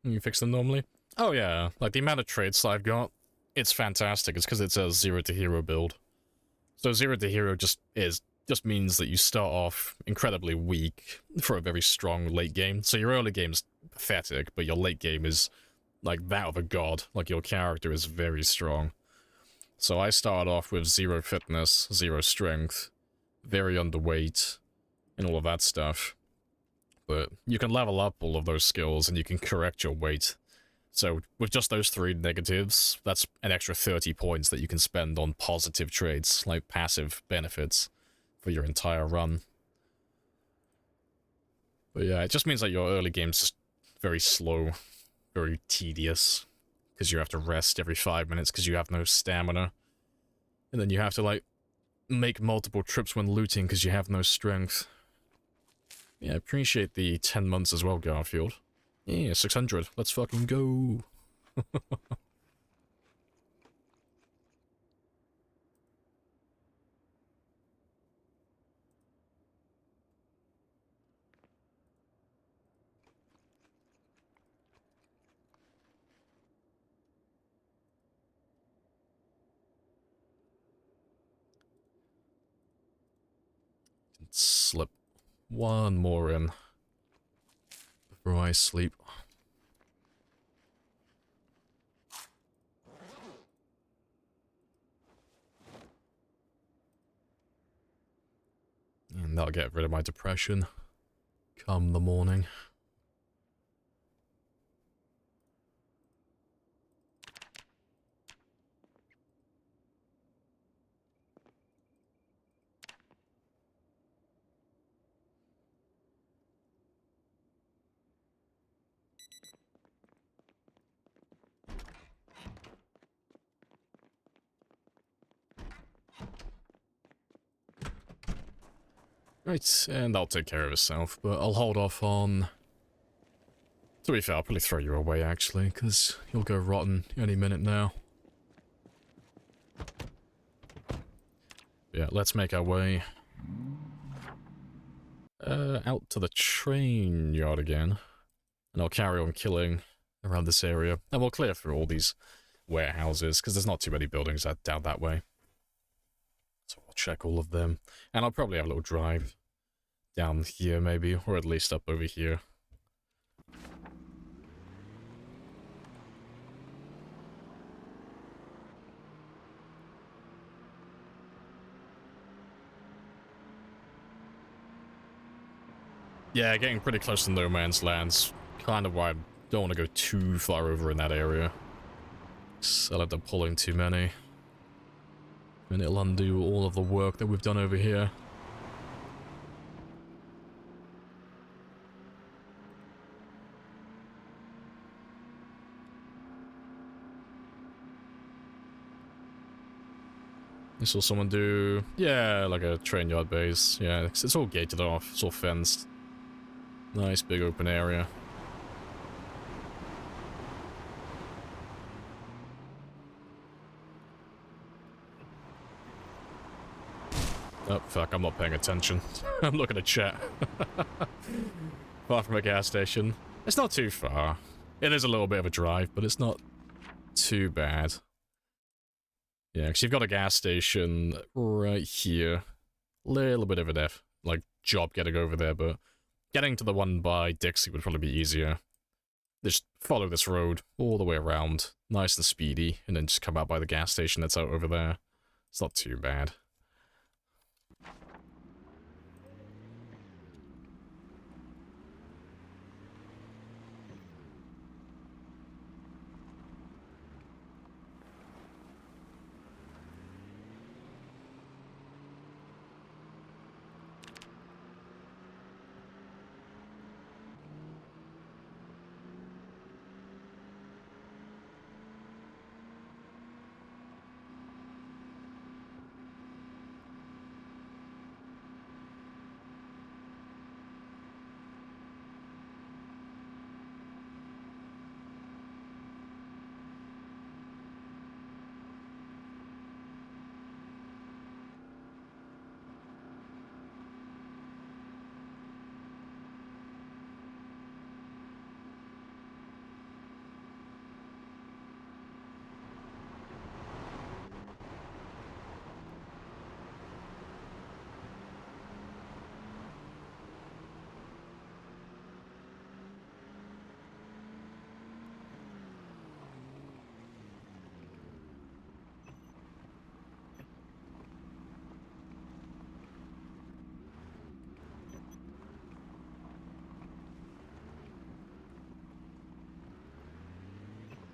You fix them normally? Oh yeah, like the amount of traits I've got, it's fantastic. It's because it's a 0 to hero build. So 0 to hero just means that you start off incredibly weak for a very strong late game. So your early game's pathetic, but your late game is like that of a god. Like your character is very strong. So I start off with 0 fitness, 0 strength, very underweight, and all of that stuff. But you can level up all of those skills and you can correct your weight. So with just those 3 negatives, that's an extra 30 points that you can spend on positive traits, like passive benefits, for your entire run. But yeah, it just means that your early game's just very slow, very tedious, because you have to rest every 5 minutes because you have no stamina. And then you have to, like, make multiple trips when looting because you have no strength. Yeah, I appreciate the 10 months as well, Garfield. Yeah, 600. Let's fucking go. slip one more in before I sleep. And that'll get rid of my depression come the morning. Right, and that'll take care of itself, but I'll hold off on... To be fair, I'll probably throw you away, actually, because you'll go rotten any minute now. Yeah, let's make our way out to the train yard again, and I'll carry on killing around this area, and we'll clear through all these warehouses, because there's not too many buildings down that way. So I'll check all of them, and I'll probably have a little drive down here, maybe, or at least up over here. Yeah, getting pretty close to no man's land's kind of why I don't want to go too far over in that area. I'll end up pulling too many. And it'll undo all of the work that we've done over here. I saw someone do, yeah, like a train yard base. Yeah, it's all gated off, it's all fenced. Nice big open area. Oh, fuck, I'm not paying attention. I'm looking at chat. Far from a gas station. It's not too far. It is a little bit of a drive, but it's not too bad. Yeah, because you've got a gas station right here. Little bit of an job getting over there, but getting to the one by Dixie would probably be easier. Just follow this road all the way around, nice and speedy, and then just come out by the gas station that's out over there. It's not too bad.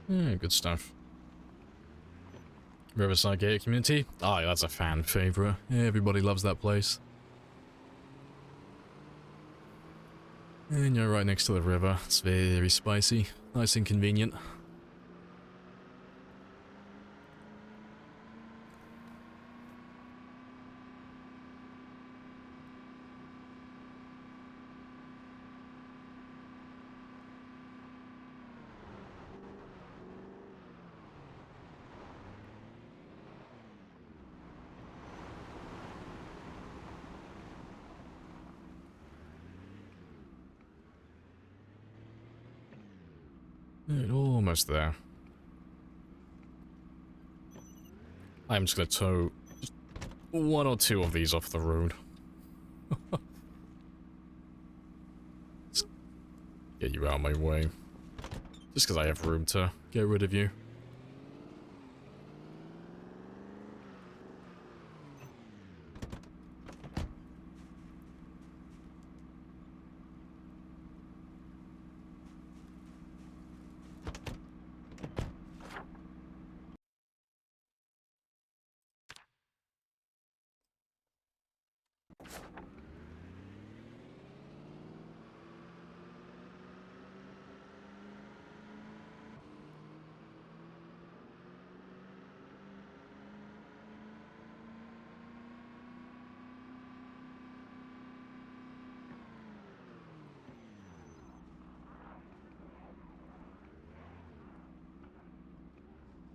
Yeah, good stuff. Riverside Gated Community? Oh, yeah, that's a fan favorite. Everybody loves that place. And you're right next to the river. It's very spicy. Nice and convenient. Almost there. I'm just gonna tow one or two of these off the road. Get you out of my way. Just because I have room to get rid of you.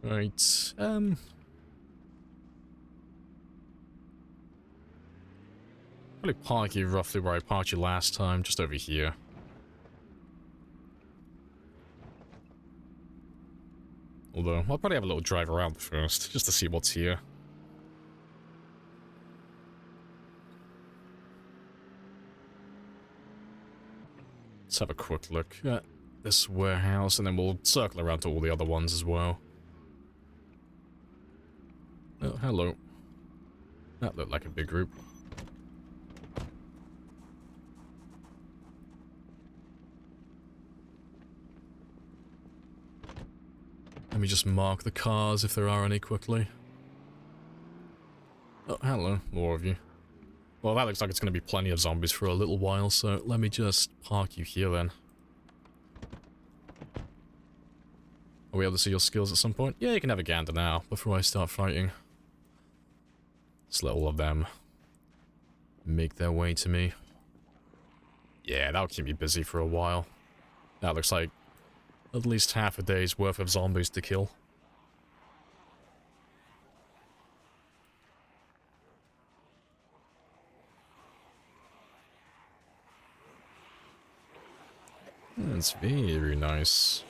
Right, probably park you roughly where I parked you last time, just over here. Although, I'll probably have a little drive around first, just to see what's here. Let's have a quick look at this warehouse, and then we'll circle around to all the other ones as well. Oh, hello. That looked like a big group. Let me just mark the cars if there are any quickly. Oh, hello. More of you. Well, that looks like it's going to be plenty of zombies for a little while, so let me just park you here then. Are we able to see your skills at some point? Yeah, you can have a gander now, before I start fighting. Just let all of them make their way to me. Yeah, that'll keep me busy for a while. That looks like at least half a day's worth of zombies to kill. That's very nice.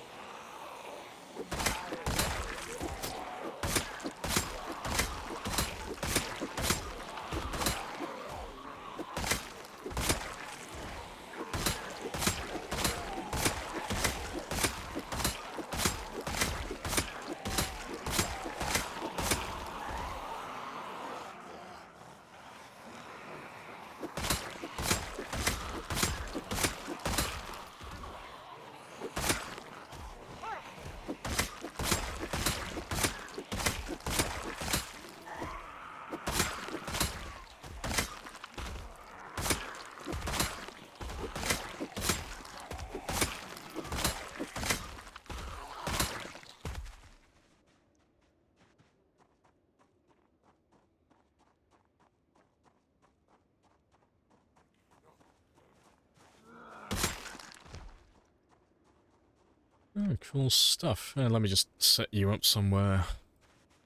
Oh, cool stuff. Let me just set you up somewhere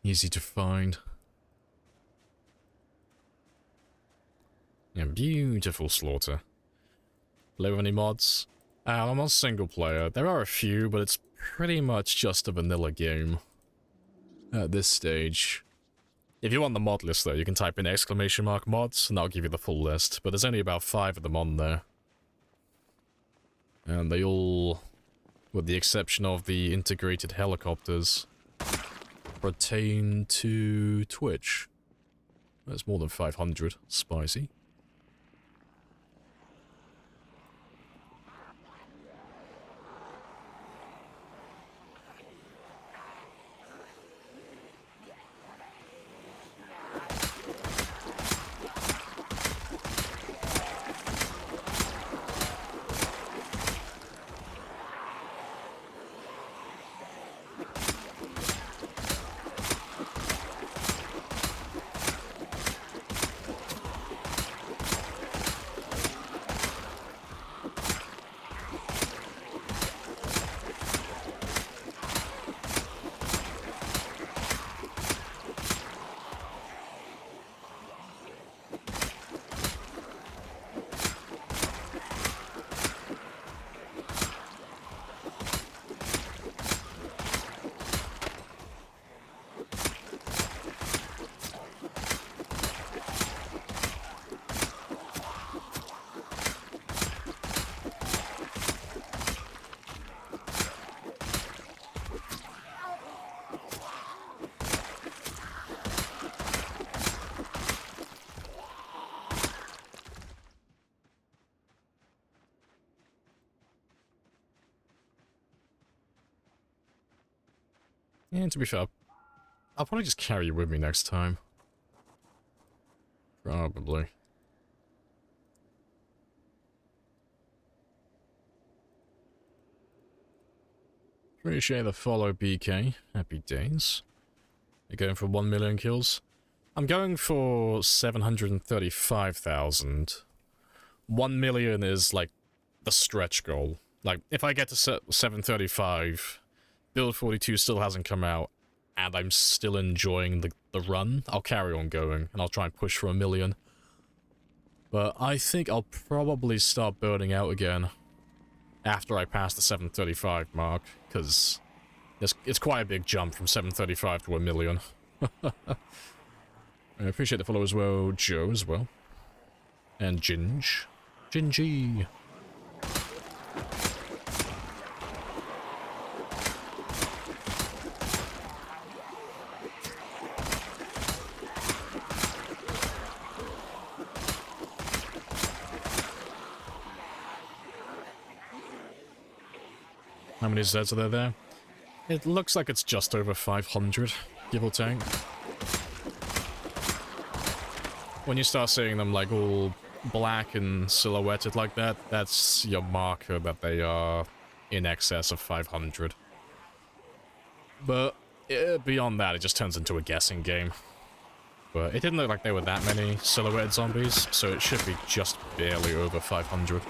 easy to find. Yeah, beautiful slaughter. Play with any mods? I'm on single player. There are a few, but it's pretty much just a vanilla game at this stage. If you want the mod list though, you can type in !mods and that'll give you the full list, but there's only about 5 of them on there. And they all, with the exception of the integrated helicopters, pertain to Twitch. That's more than 500. Spicy. And to be fair, I'll probably just carry you with me next time. Probably. Appreciate the follow, BK. Happy days. You're going for 1 million kills? I'm going for 735,000. 1 million is, like, the stretch goal. Like, if I get to 735, Build 42 still hasn't come out, and I'm still enjoying the run, I'll carry on going, and I'll try and push for 1 million. But I think I'll probably start building out again after I pass the 735 mark, because it's quite a big jump from 735 to 1 million. I appreciate the follow as well, Joe as well. And Ginge. Gingy. How many Zeds are there? It looks like it's just over 500, give or take. When you start seeing them like all black and silhouetted like that, that's your marker that they are in excess of 500. But beyond that, it just turns into a guessing game. But it didn't look like there were that many silhouetted zombies, so it should be just barely over 500.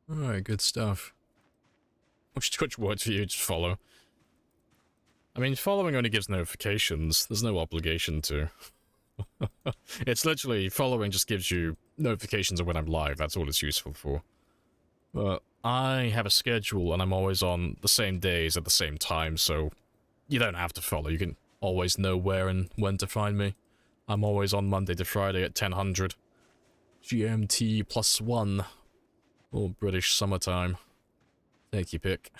Alright, good stuff. Which words for you to follow? I mean, following only gives notifications. There's no obligation to. It's literally, following just gives you notifications of when I'm live. That's all it's useful for. But I have a schedule and I'm always on the same days at the same time, so you don't have to follow. You can always know where and when to find me. I'm always on Monday to Friday at 1000. GMT +1. Or British summertime. Take your pick.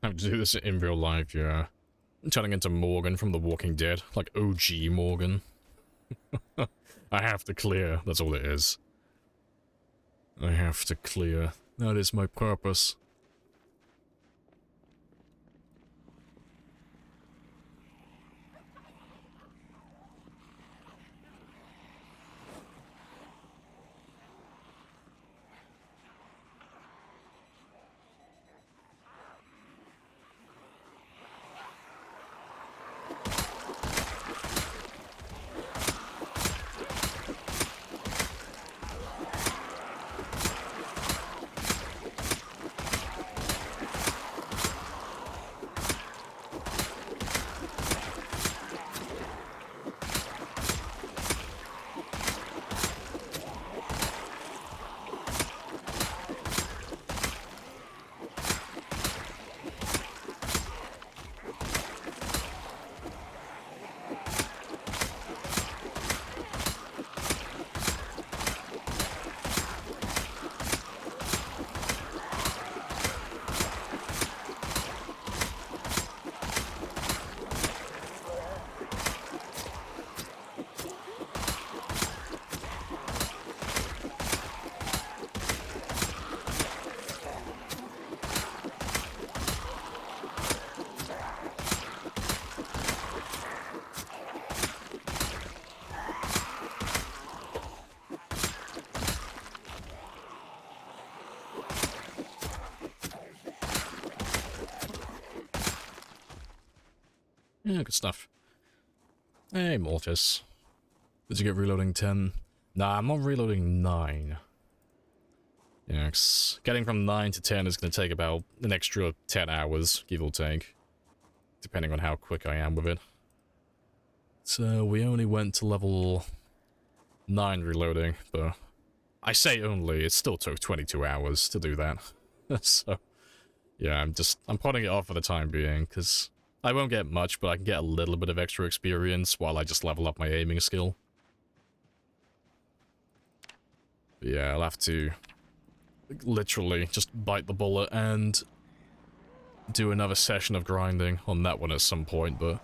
have to do this in real life, yeah. Turning into Morgan from The Walking Dead, like OG Morgan. I have to clear, that's all it is. I have to clear. That is my purpose. Yeah, good stuff. Hey, Mortis. Did you get reloading 10? Nah, I'm not reloading 9. Yeah, getting from 9 to 10 is going to take about an extra 10 hours, give or take. Depending on how quick I am with it. So, we only went to level 9 reloading, but I say only, it still took 22 hours to do that. So, yeah, I'm putting it off for the time being, because I won't get much, but I can get a little bit of extra experience while I just level up my aiming skill. But yeah, I'll have to literally just bite the bullet and do another session of grinding on that one at some point, but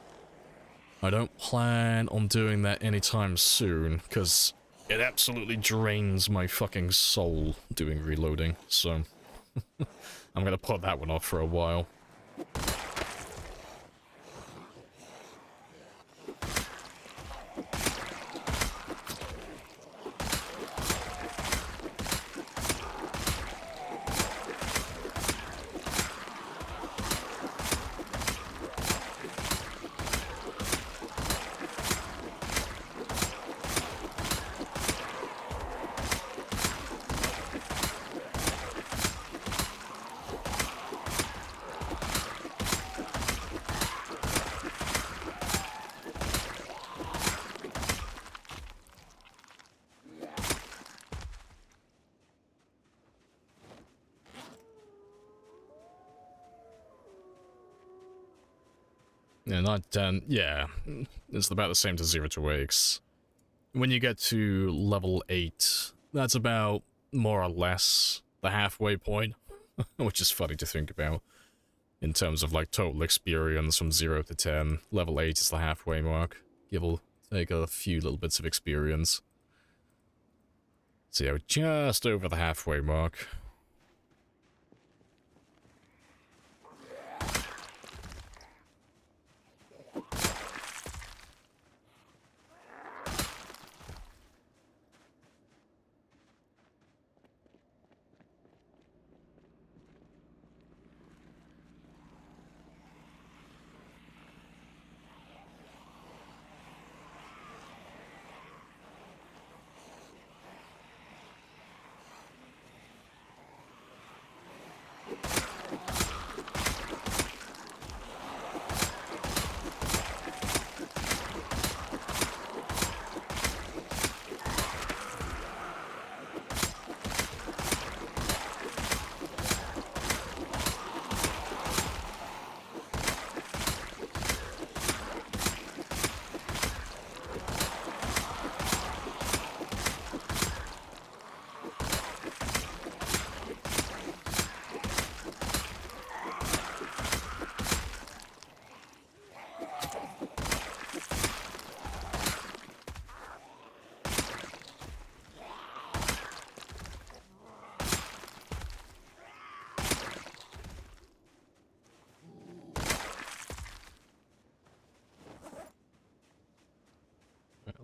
I don't plan on doing that anytime soon, because it absolutely drains my fucking soul doing reloading, so I'm gonna put that one off for a while. Yeah, not 10. Yeah, it's about the same to 0 to X. When you get to level 8, that's about more or less the halfway point, which is funny to think about. In terms of like total experience from 0 to 10, level 8 is the halfway mark. Give or take a few little bits of experience. So yeah, we're just over the halfway mark.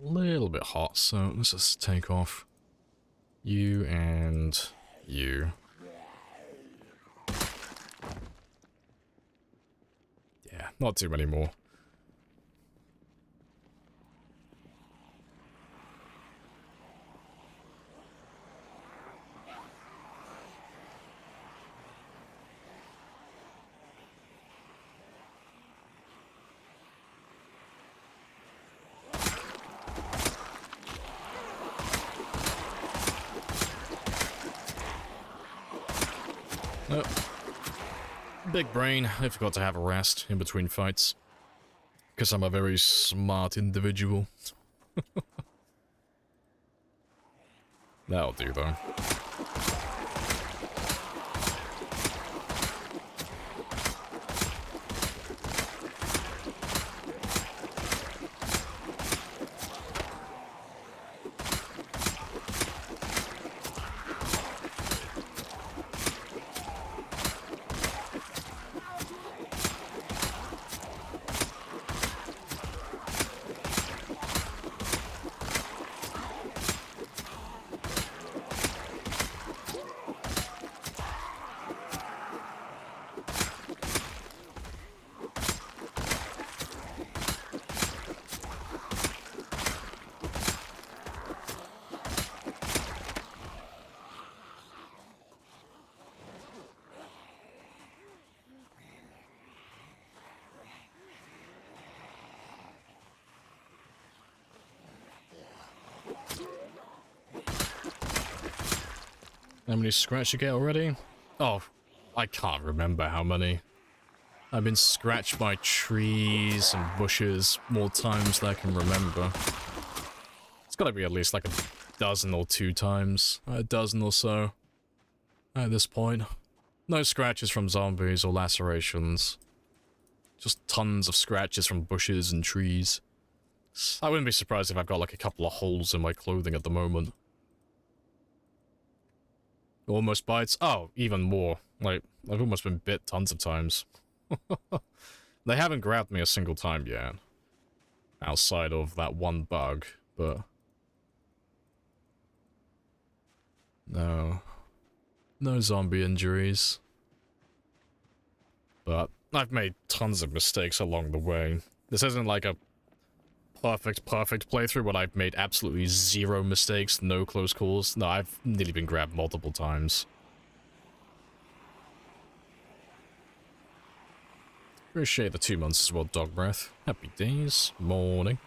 a little bit hot, so let's just take off you and you. Yeah, not too many more. Nope. Big brain. I forgot to have a rest in between fights. Because I'm a very smart individual. That'll do, though. How many scratch you get already? Oh, I can't remember how many. I've been scratched by trees and bushes more times than I can remember. It's gotta be at least like a dozen or 2 times. A dozen or so. At this point. No scratches from zombies or lacerations. Just tons of scratches from bushes and trees. I wouldn't be surprised if I've got like a couple of holes in my clothing at the moment. Almost bites? Oh, even more. Like, I've almost been bit tons of times. They haven't grabbed me a single time yet. Outside of that one bug, but... No. No zombie injuries. But I've made tons of mistakes along the way. This isn't like a perfect playthrough when I've made absolutely 0 mistakes, no close calls. No, I've nearly been grabbed multiple times. Appreciate the 2 months as well, Dog Breath. Happy days. Morning.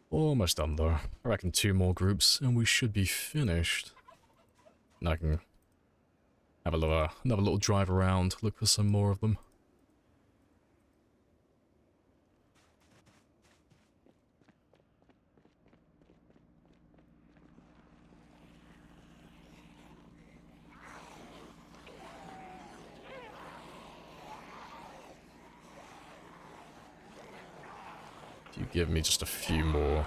Almost done though. I reckon 2 more groups and we should be finished. And I can have another little drive around, look for some more of them. If you give me just a few more.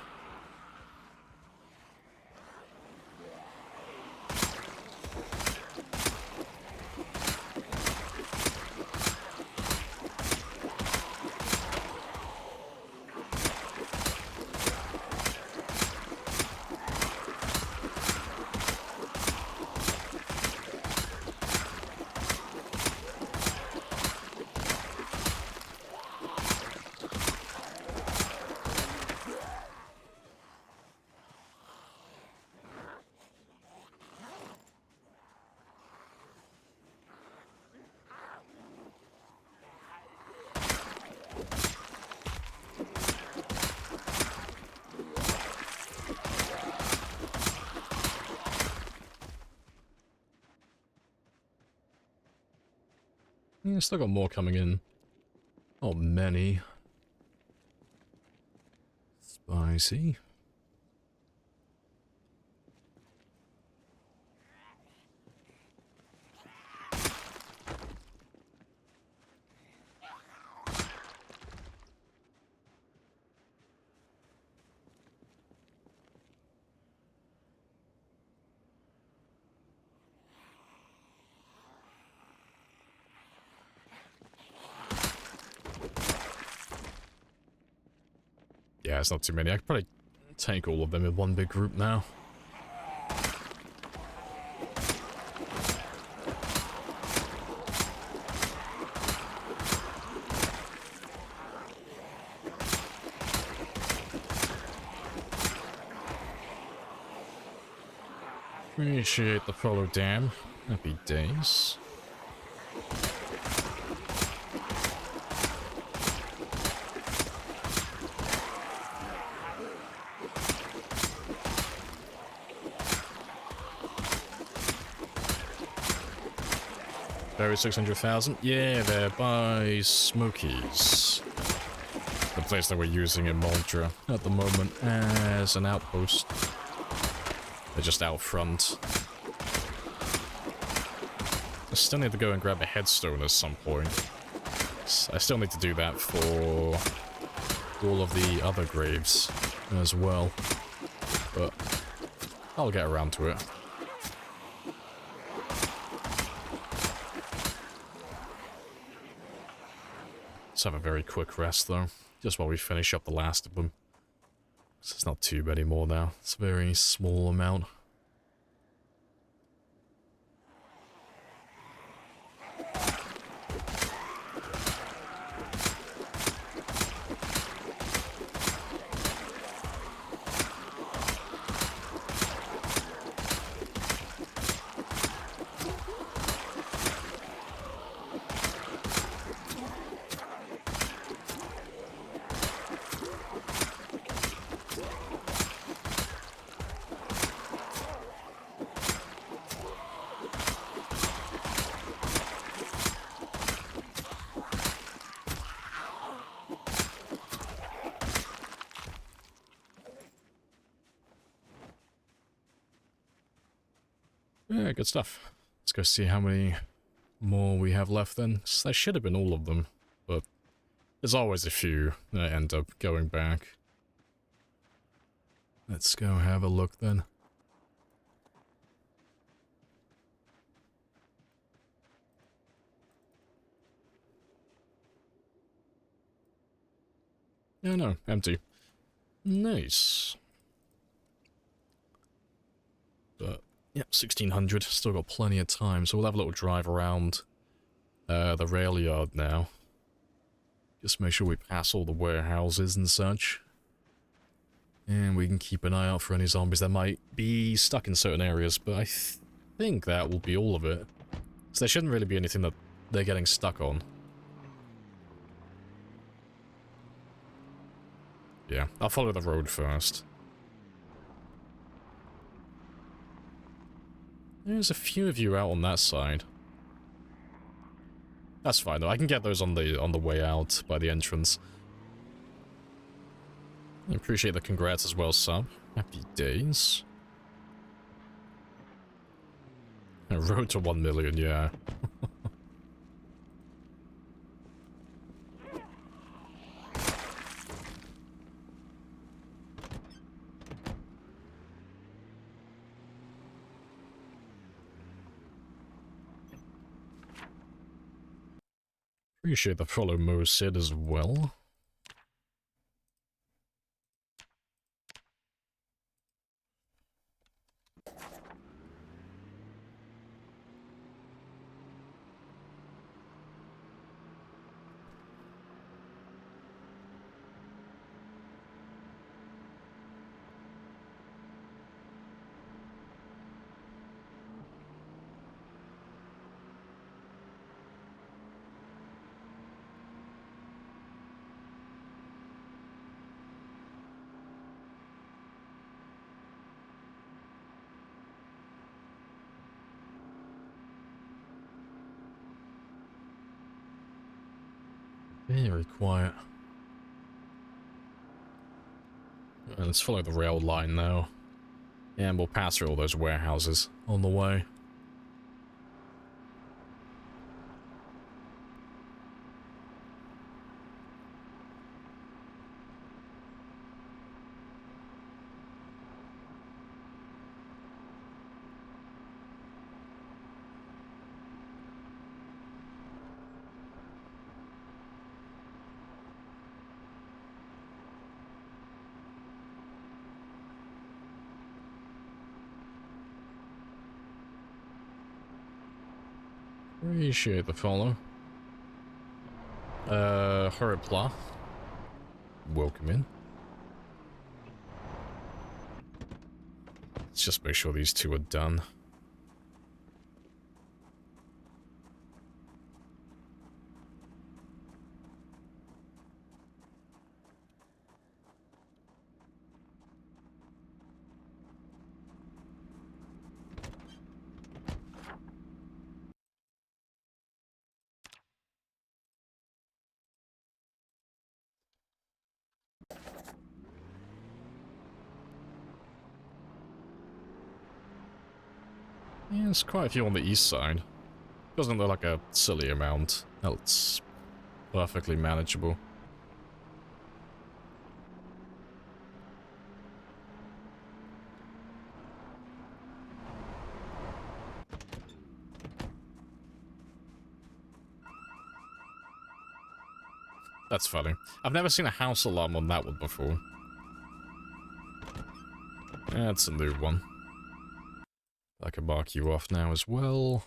Yeah, still got more coming in. Oh, many. Spicy. Yeah, it's not too many. I could probably take all of them in one big group now. Appreciate the follow, damn. Happy days. Very 600,000? Yeah, they're by Smokies. The place that we're using in Moldra at the moment as an outpost. They're just out front. I still need to go and grab a headstone at some point. I still need to do that for all of the other graves as well. But I'll get around to it. Let's have a very quick rest though, just while we finish up the last of them. So it's not too many more now. It's a very small amount. Yeah, good stuff. Let's go see how many more we have left then. There should have been all of them, but there's always a few that end up going back. Let's go have a look then. Yeah, no, empty. Nice. But, yeah, 1600. Still got plenty of time, so we'll have a little drive around the rail yard now. Just make sure we pass all the warehouses and such. And we can keep an eye out for any zombies that might be stuck in certain areas, but I think that will be all of it. So there shouldn't really be anything that they're getting stuck on. Yeah, I'll follow the road first. There's a few of you out on that side. That's fine though, I can get those on the way out by the entrance. I appreciate the congrats as well, sub. Happy days. A road to 1 million, yeah. Appreciate the follow Mo Sid as well. Very quiet. Let's follow the rail line now. And we'll pass through all those warehouses on the way. Appreciate the follow. Hurripla. Welcome in. Let's just make sure these two are done. Yeah, there's quite a few on the east side. Doesn't look like a silly amount. It's perfectly manageable. That's funny. I've never seen a house alarm on that one before. That's a new one. I can mark you off now as well.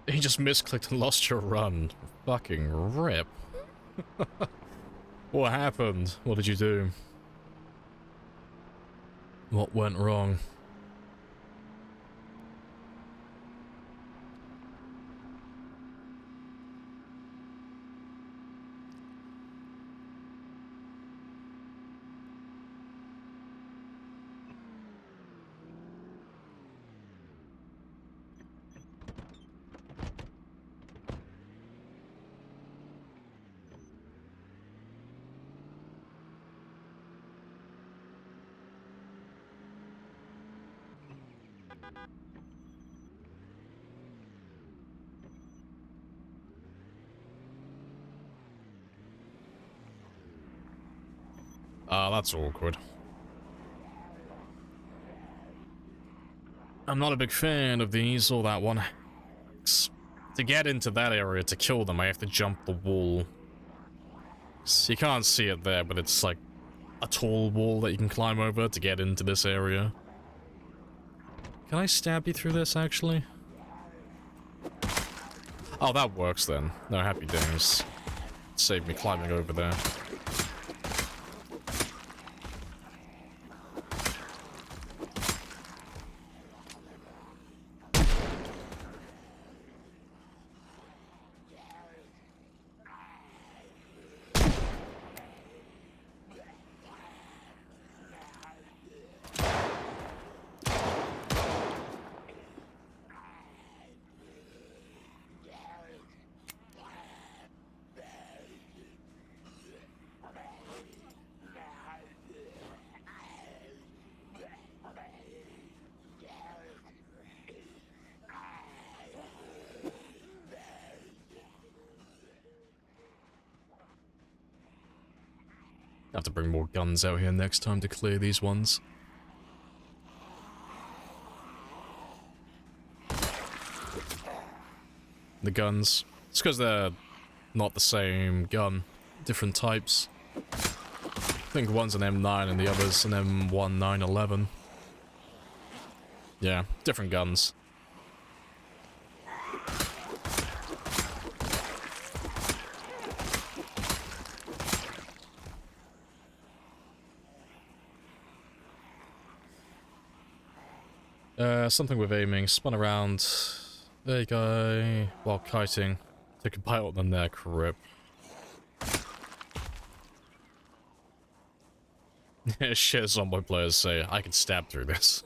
He just misclicked and lost your run. Fucking rip. What happened? What did you do? What went wrong? Ah, that's awkward. I'm not a big fan of these or that one. To get into that area to kill them, I have to jump the wall. You can't see it there, but it's like a tall wall that you can climb over to get into this area. Can I stab you through this, actually? Oh, that works then. No, happy days. Saved me climbing over there. I have to bring more guns out here next time to clear these ones. The guns. It's because they're not the same gun. Different types. I think one's an M9 and the other's an M1911. Yeah, different guns. Something with aiming. Spun around. There you go. While kiting. Take a bite on the neck. Rip. Shit, zombie players say, I can stab through this.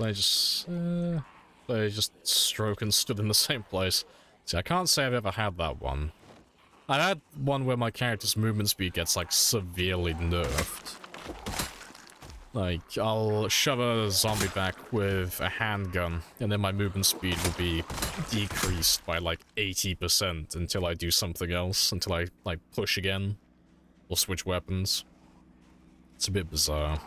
They just stroke and stood in the same place. See, I can't say I've ever had that one. I had one where my character's movement speed gets, like, severely nerfed. Like, I'll shove a zombie back with a handgun, and then my movement speed will be decreased by, like, 80% until I do something else, until I, like, push again, or switch weapons. It's a bit bizarre.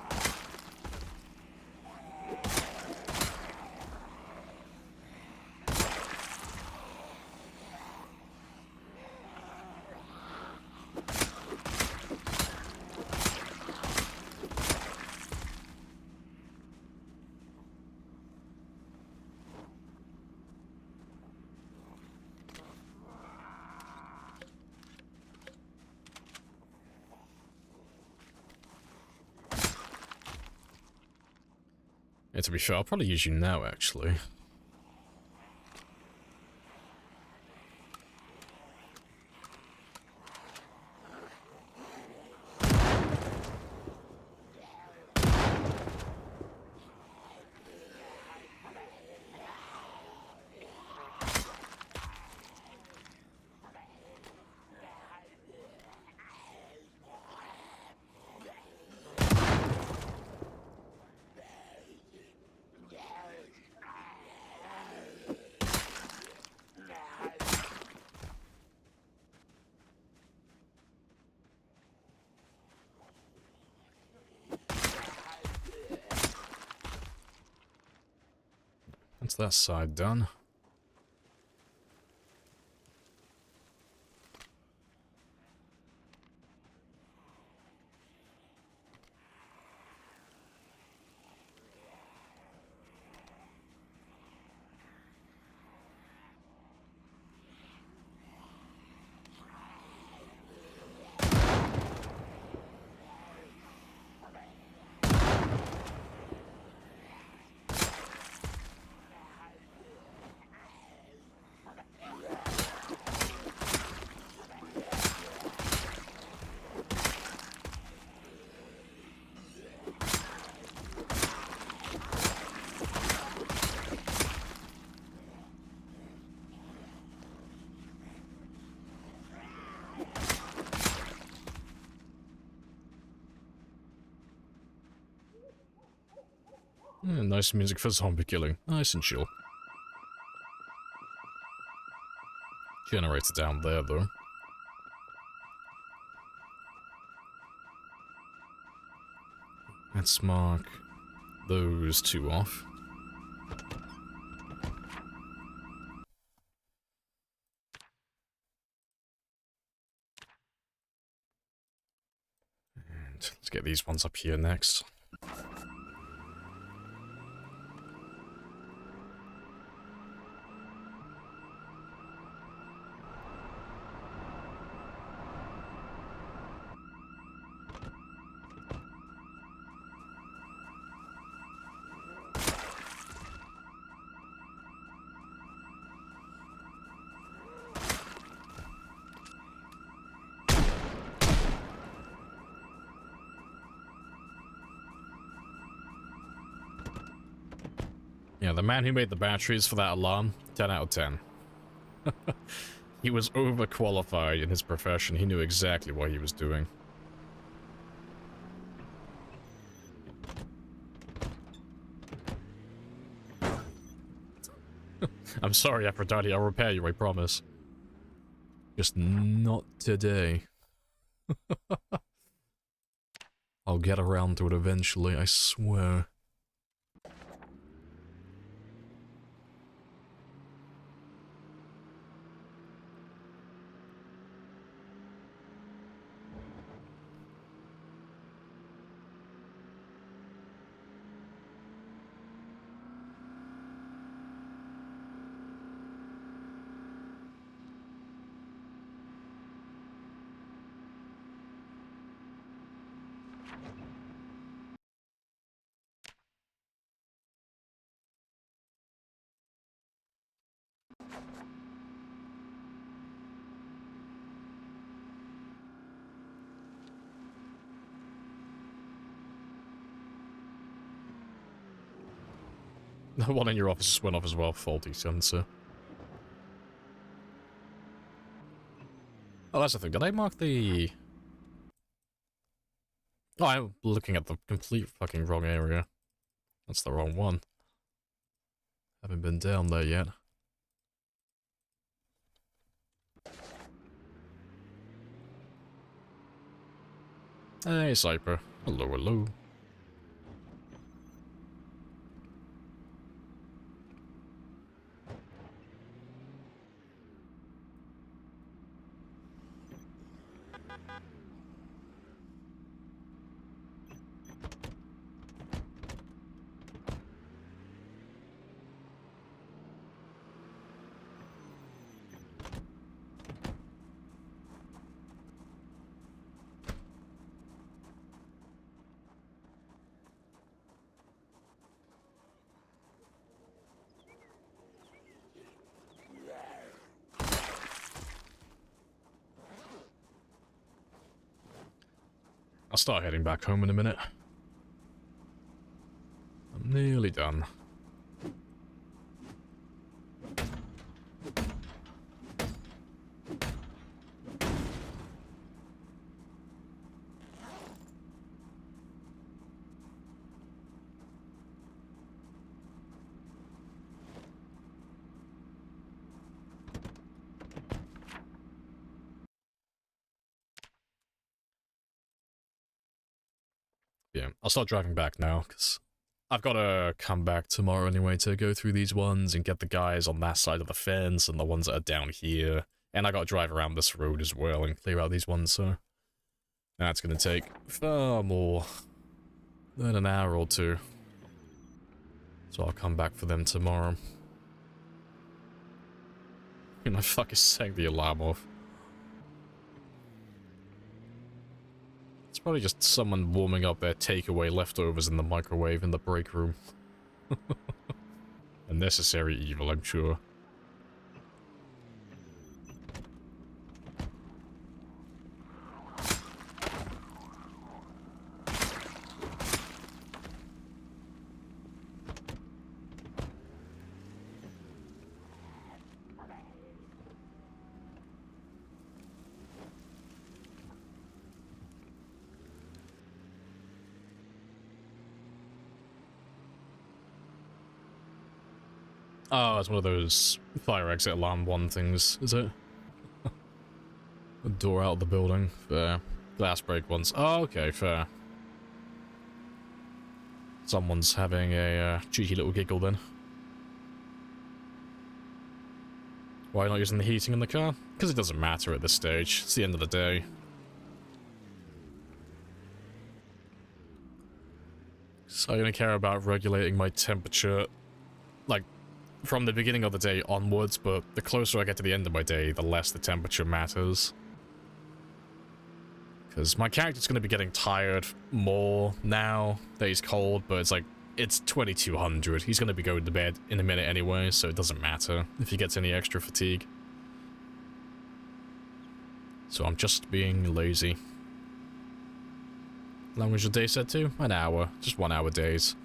Yeah, to be fair, I'll probably use you now, actually. That's that side done. Yeah, nice music for zombie killing. Nice and chill. Generator down there, though. Let's mark those two off. And let's get these ones up here next. Yeah, the man who made the batteries for that alarm, 10 out of 10. He was overqualified in his profession. He knew exactly what he was doing. I'm sorry, Aphrodite, I'll repair you, I promise. Just not today. I'll get around to it eventually, I swear. The one in your office just went off as well, faulty sensor. Oh, that's the thing. Did I mark the... Oh, I'm looking at the complete fucking wrong area. That's the wrong one. Haven't been down there yet. Hey, Cyper. Hello, hello. I'll start heading back home in a minute. I'm nearly done. Yeah, I'll start driving back now, because I've got to come back tomorrow anyway to go through these ones and get the guys on that side of the fence and the ones that are down here. And I got to drive around this road as well and clear out these ones, so... That's going to take far more than an hour or two. So I'll come back for them tomorrow. And I fucking sang the alarm off. It's probably just someone warming up their takeaway leftovers in the microwave in the break room. A necessary evil, I'm sure. Oh, it's one of those fire exit alarm 1 things, is it? A door out of the building. Fair. Glass break ones. Oh, okay, fair. Someone's having a cheeky little giggle then. Why not using the heating in the car? Because it doesn't matter at this stage. It's the end of the day. So I only care about regulating my temperature, like, from the beginning of the day onwards, but the closer I get to the end of my day, the less the temperature matters. Because my character's going to be getting tired more now that he's cold, but it's like, it's 2200. He's going to be going to bed in a minute anyway, so it doesn't matter if he gets any extra fatigue. So I'm just being lazy. How long was your day set to? An hour. Just 1 hour days.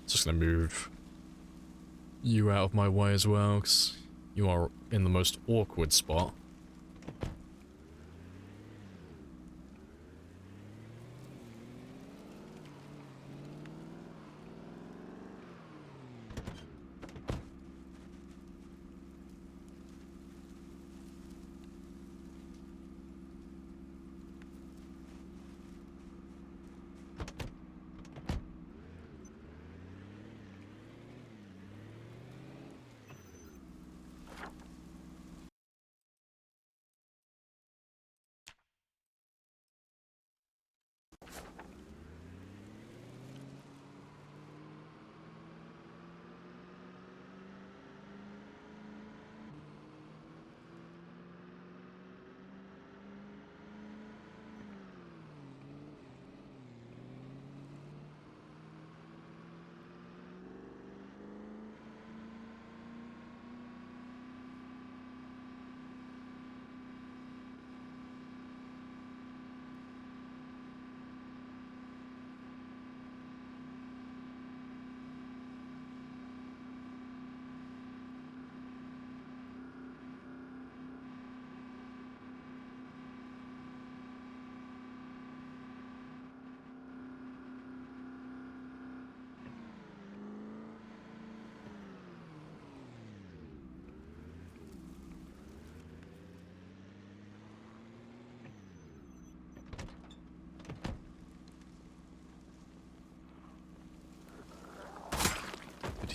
Just gonna move you out of my way as well, because you are in the most awkward spot.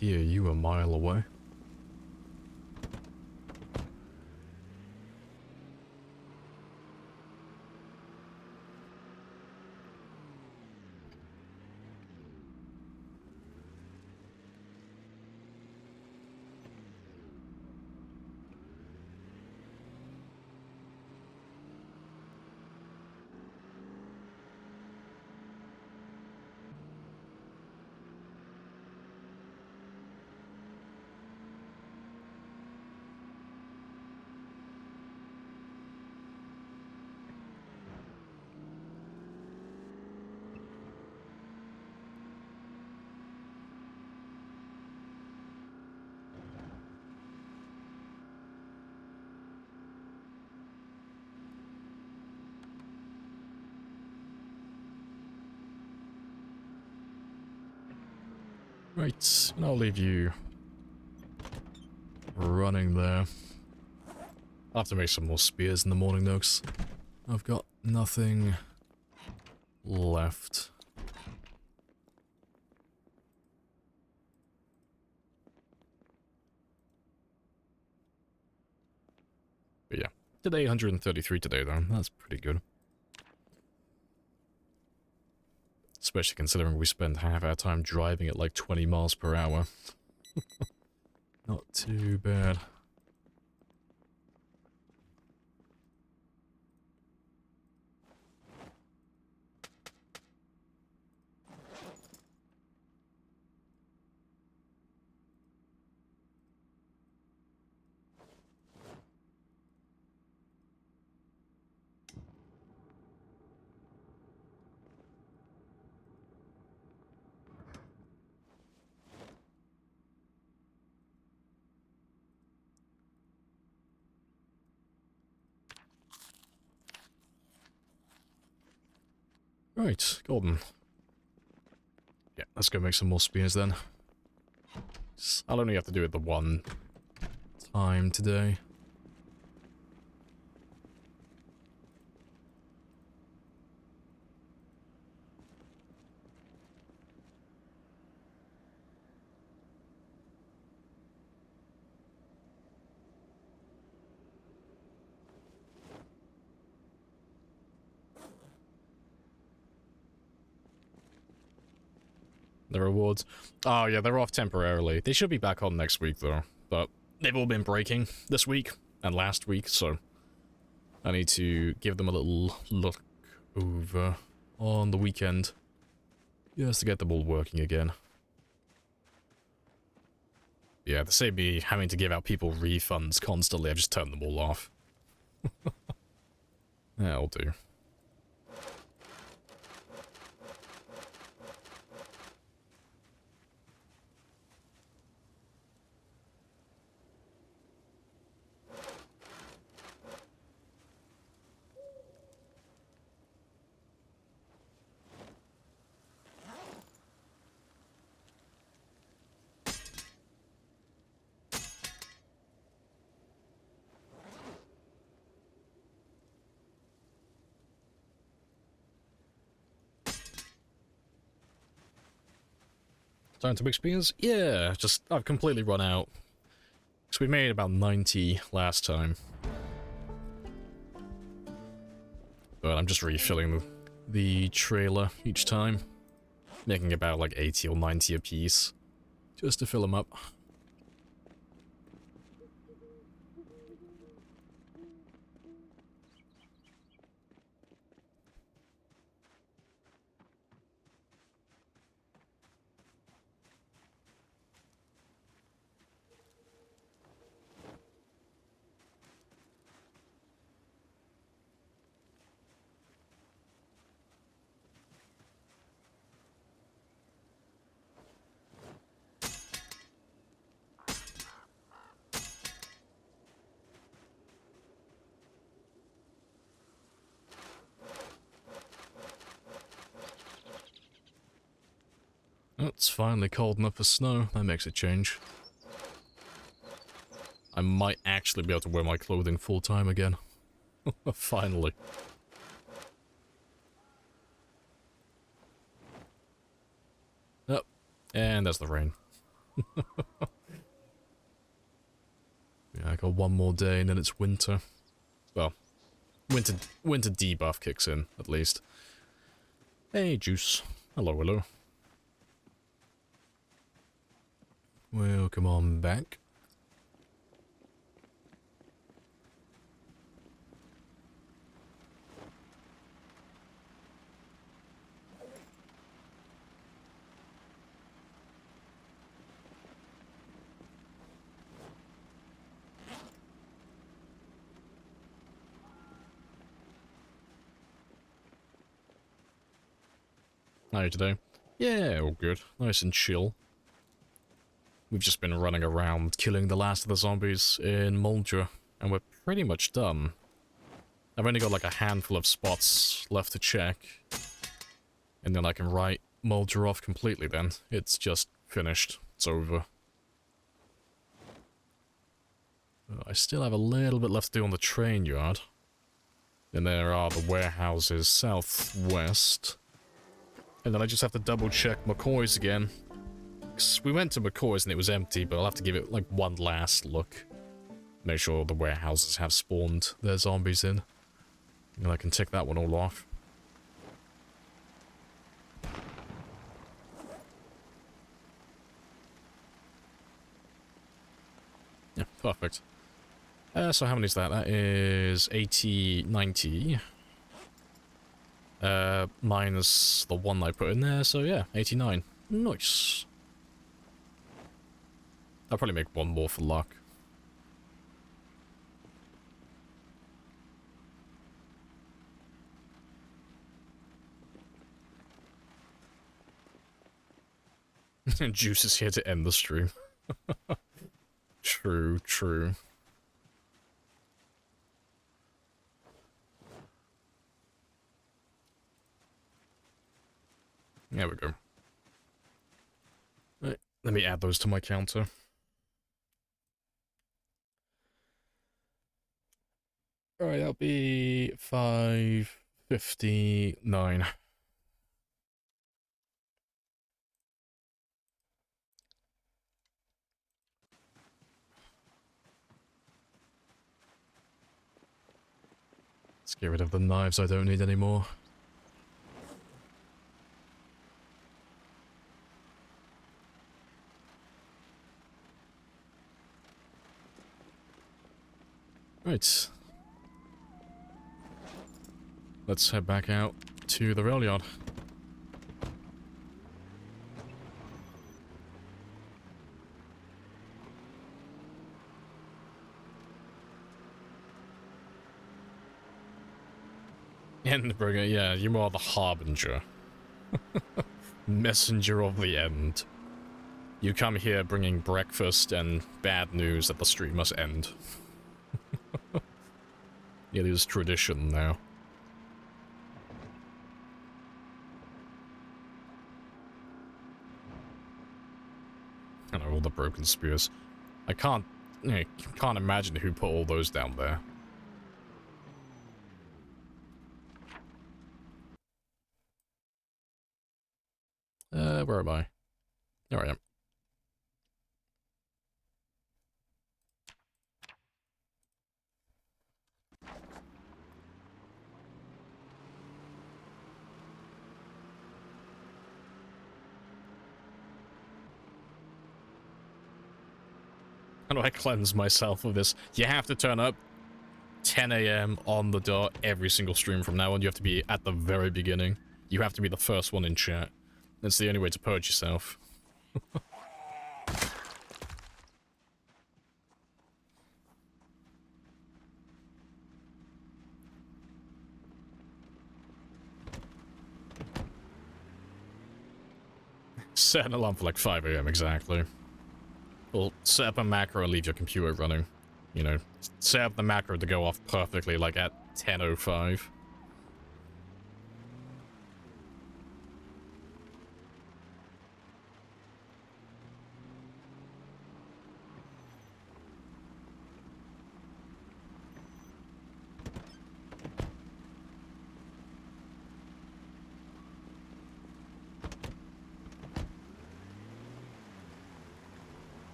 hear you a mile away. Right, and I'll leave you running there. I'll have to make some more spears in the morning though, 'cause I've got nothing left. But yeah, today 133 today though, that's pretty good. Especially considering we spend half our time driving at like 20 miles per hour. Not too bad. Right, golden. Yeah, let's go make some more spears then. I'll only have to do it the one time today. The rewards. Oh yeah, they're off temporarily. They should be back on next week though. But they've all been breaking this week and last week, so I need to give them a little look over on the weekend. Just to get them all working again. Yeah, to save me having to give out people refunds constantly, I've just turned them all off. That'll do. Time to make spears? Yeah, just I've completely run out. Because we made about 90 last time. But I'm just refilling the trailer each time. Making about like 80 or 90 a piece. Just to fill them up. Oh, it's finally cold enough for snow. That makes a change. I might actually be able to wear my clothing full time again. Finally. Oh, and there's the rain. Yeah, I got one more day and then it's winter. Well, winter debuff kicks in, at least. Hey, Juice. Hello, hello. Welcome on back. How are you today? Yeah, all good. Nice and chill. We've just been running around killing the last of the zombies in Moldra, and we're pretty much done. I've only got like a handful of spots left to check, and then I can write Moldra off completely then. It's just finished. It's over. I still have a little bit left to do on the train yard. Then there are the warehouses southwest. And then I just have to double check McCoy's again. 'Cause we went to McCoy's and it was empty, but I'll have to give it like one last look. Make sure the warehouses have spawned their zombies in. And I can tick that one all off. Yeah, perfect. So how many is that? That is 80, 90. Minus the one I put in there, so yeah, 89. Nice. I'll probably make one more for luck. Juice is here to end the stream. True, true. There we go. Right, let me add those to my counter. Alright, that'll be 559. Let's get rid of the knives I don't need anymore. Right. Let's head back out to the rail yard. Endbringer, yeah, you are the harbinger. Messenger of the end. You come here bringing breakfast and bad news that the stream must end. It is tradition now. I know, all the broken spears. I can't imagine who put all those down there. Where am I? There I am. How do I cleanse myself of this? You have to turn up 10 AM on the dot every single stream from now on. You have to be at the very beginning. You have to be the first one in chat. That's the only way to purge yourself. Set an alarm for like 5 AM exactly. Well, set up a macro and leave your computer running. You know, set up the macro to go off perfectly like at 10:05.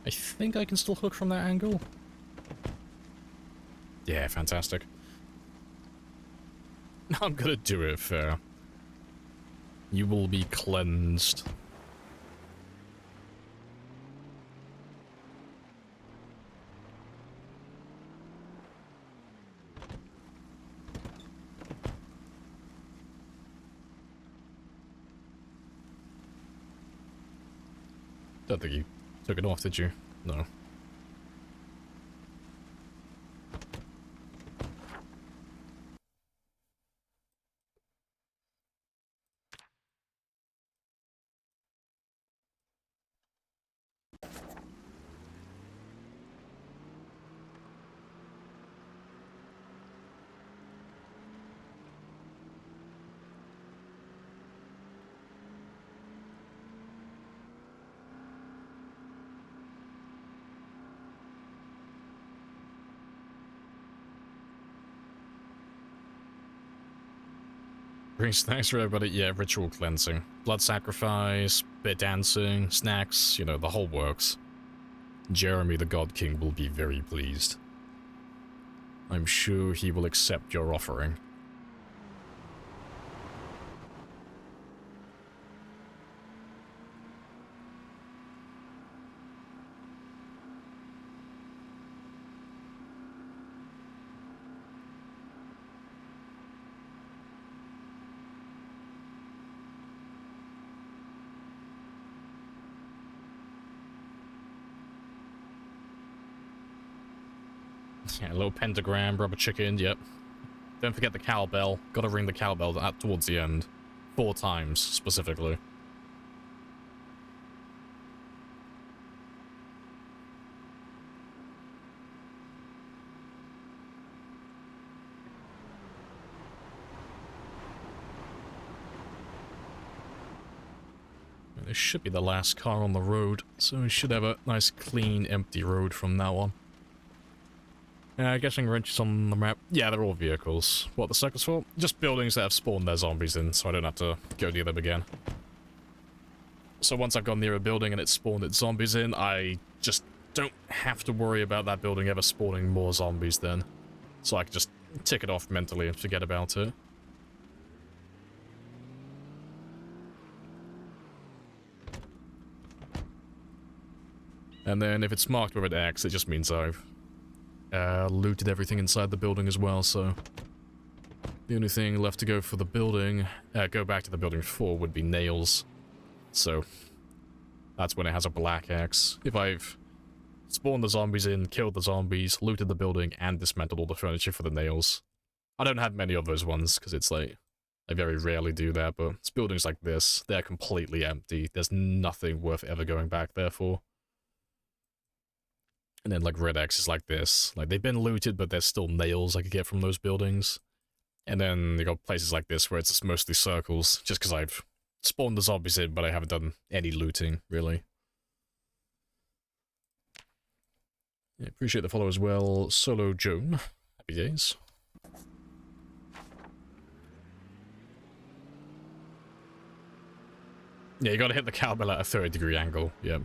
I think I can still hook from that angle. Yeah, fantastic. I'm gonna do it fair. You will be cleansed. Don't think you took it off, did you? No. Bring snacks for everybody. Yeah, ritual cleansing. Blood sacrifice, bit dancing, snacks, you know, the whole works. Jeremy the God King will be very pleased. I'm sure he will accept your offering. Yeah, a little pentagram, rubber chicken, yep. Don't forget the cowbell. Gotta ring the cowbell towards the end. 4 times, specifically. This should be the last car on the road, so we should have a nice, clean, empty road from now on. Getting wrenches on the map. Yeah, they're all vehicles. What the circle's for? Just buildings that have spawned their zombies in, so I don't have to go near them again. So once I've gone near a building and it's spawned its zombies in, I just don't have to worry about that building ever spawning more zombies then. So I can just tick it off mentally and forget about it. And then if it's marked with an X, it just means I've looted everything inside the building as well, so the only thing left to go for the building, go back to the building 4 would be nails. So that's when it has a black X. If I've spawned the zombies in, killed the zombies, looted the building, and dismantled all the furniture for the nails. I don't have many of those ones, because it's like, I very rarely do that, but it's buildings like this, they're completely empty. There's nothing worth ever going back there for. And then, like, red X is like this. Like, they've been looted, but there's still nails I could get from those buildings. And then you got places like this where it's just mostly circles, just because I've spawned the zombies in, but I haven't done any looting, really. Yeah, appreciate the follow as well. Solo Joan. Happy days. Yeah, you gotta hit the cowbell at a 30-degree angle, yeah.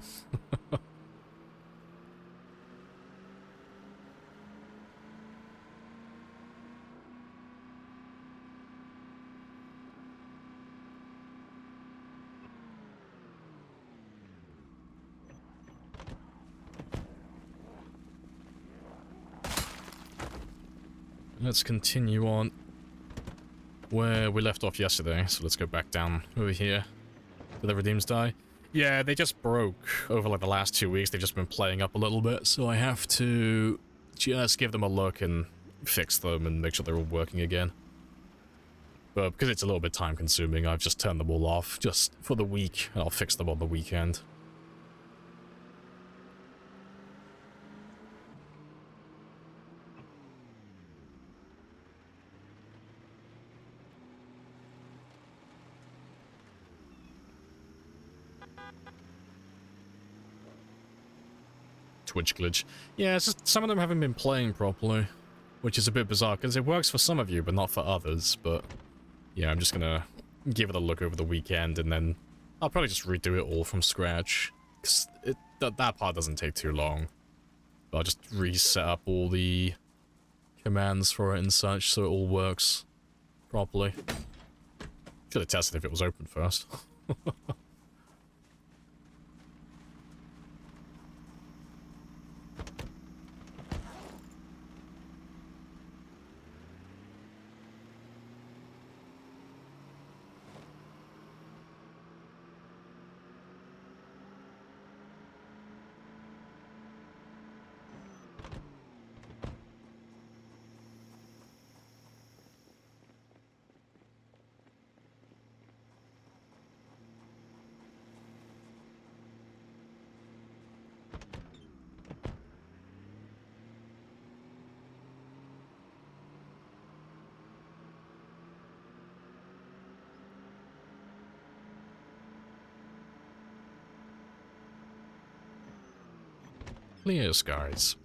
Let's continue on where we left off yesterday. So let's go back down over here. Did the redeems die? Yeah, they just broke over like the last 2 weeks. They've just been playing up a little bit. So I have to just give them a look and fix them and make sure they're all working again. But because it's a little bit time consuming, I've just turned them all off just for the week. And I'll fix them on the weekend. Twitch glitch. Yeah, it's just some of them haven't been playing properly, which is a bit bizarre, because it works for some of you, but not for others, but yeah, I'm just gonna give it a look over the weekend, and then I'll probably just redo it all from scratch, because that part doesn't take too long. I'll just reset up all the commands for it and such so it all works properly. Should have tested if it was open first. Clear skies.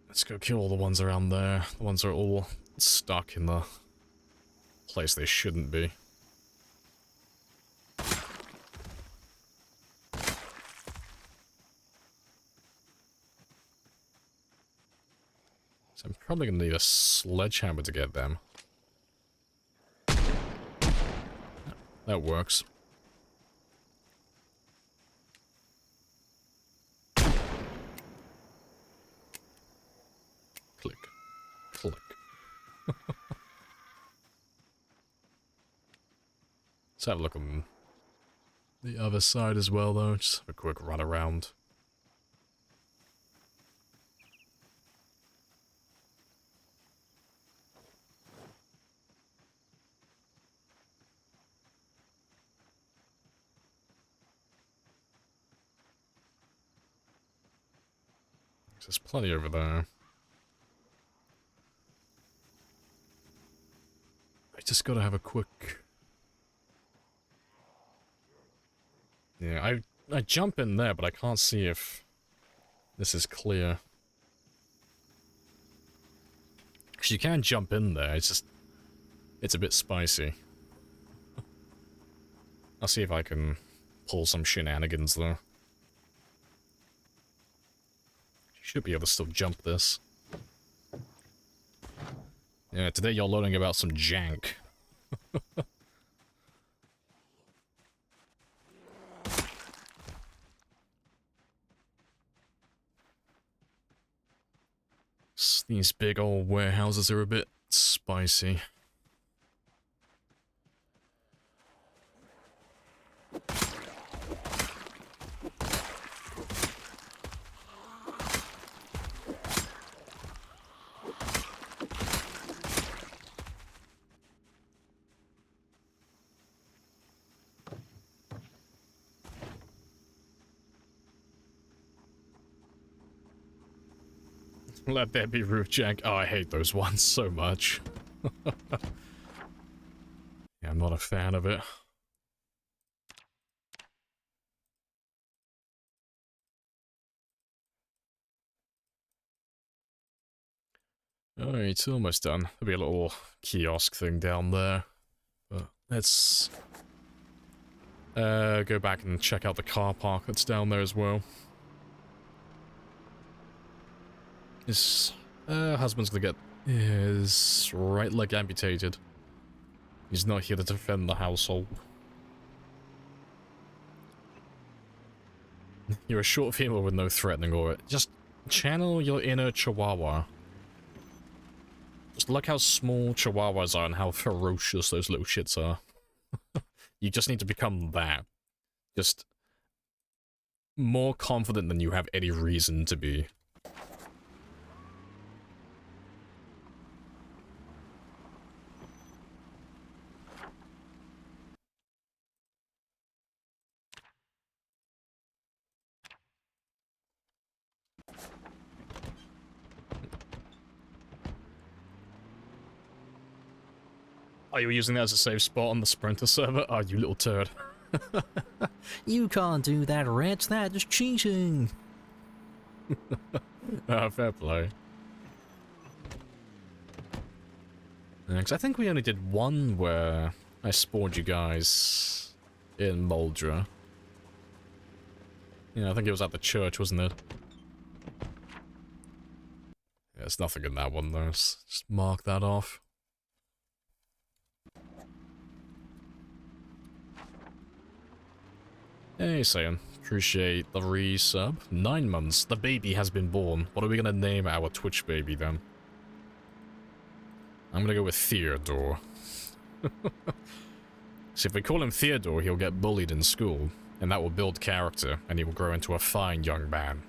Let's go kill all the ones around there. The ones that are all stuck in the place they shouldn't be. So I'm probably gonna need a sledgehammer to get them. That works. Click. Click. Let's have a look on the other side as well, though. Just have a quick run around. There's plenty over there. I just gotta have a quick... Yeah, I jump in there, but I can't see if this is clear. Because you can jump in there, it's just... It's a bit spicy. I'll see if I can pull some shenanigans, though. Should be able to still jump this. Yeah, today you're learning about some jank. These big old warehouses are a bit spicy. Let there be roof jank. Oh, I hate those ones so much. Yeah, I'm not a fan of it. Alright, it's almost done. There'll be a little kiosk thing down there. But let's go back and check out the car park that's down there as well. His husband's gonna get his right leg amputated. He's not here to defend the household. You're a short female with no threatening aura. Just channel your inner chihuahua. Just look how small chihuahuas are and how ferocious those little shits are. You just need to become that. Just more confident than you have any reason to be. Oh, you were using that as a safe spot on the Sprinter server? Oh, you little turd. You can't do that, Rich. That is cheating. Ah, fair play. Because I think we only did one where I spawned you guys in Moldra. Yeah, I think it was at the church, wasn't it? Yeah, there's nothing in that one, though. Let's just mark that off. Hey, Sayan. Appreciate the resub. 9 months. The baby has been born. What are we gonna name our Twitch baby, then? I'm gonna go with Theodore. See, if we call him Theodore, he'll get bullied in school, and that will build character, and he will grow into a fine young man.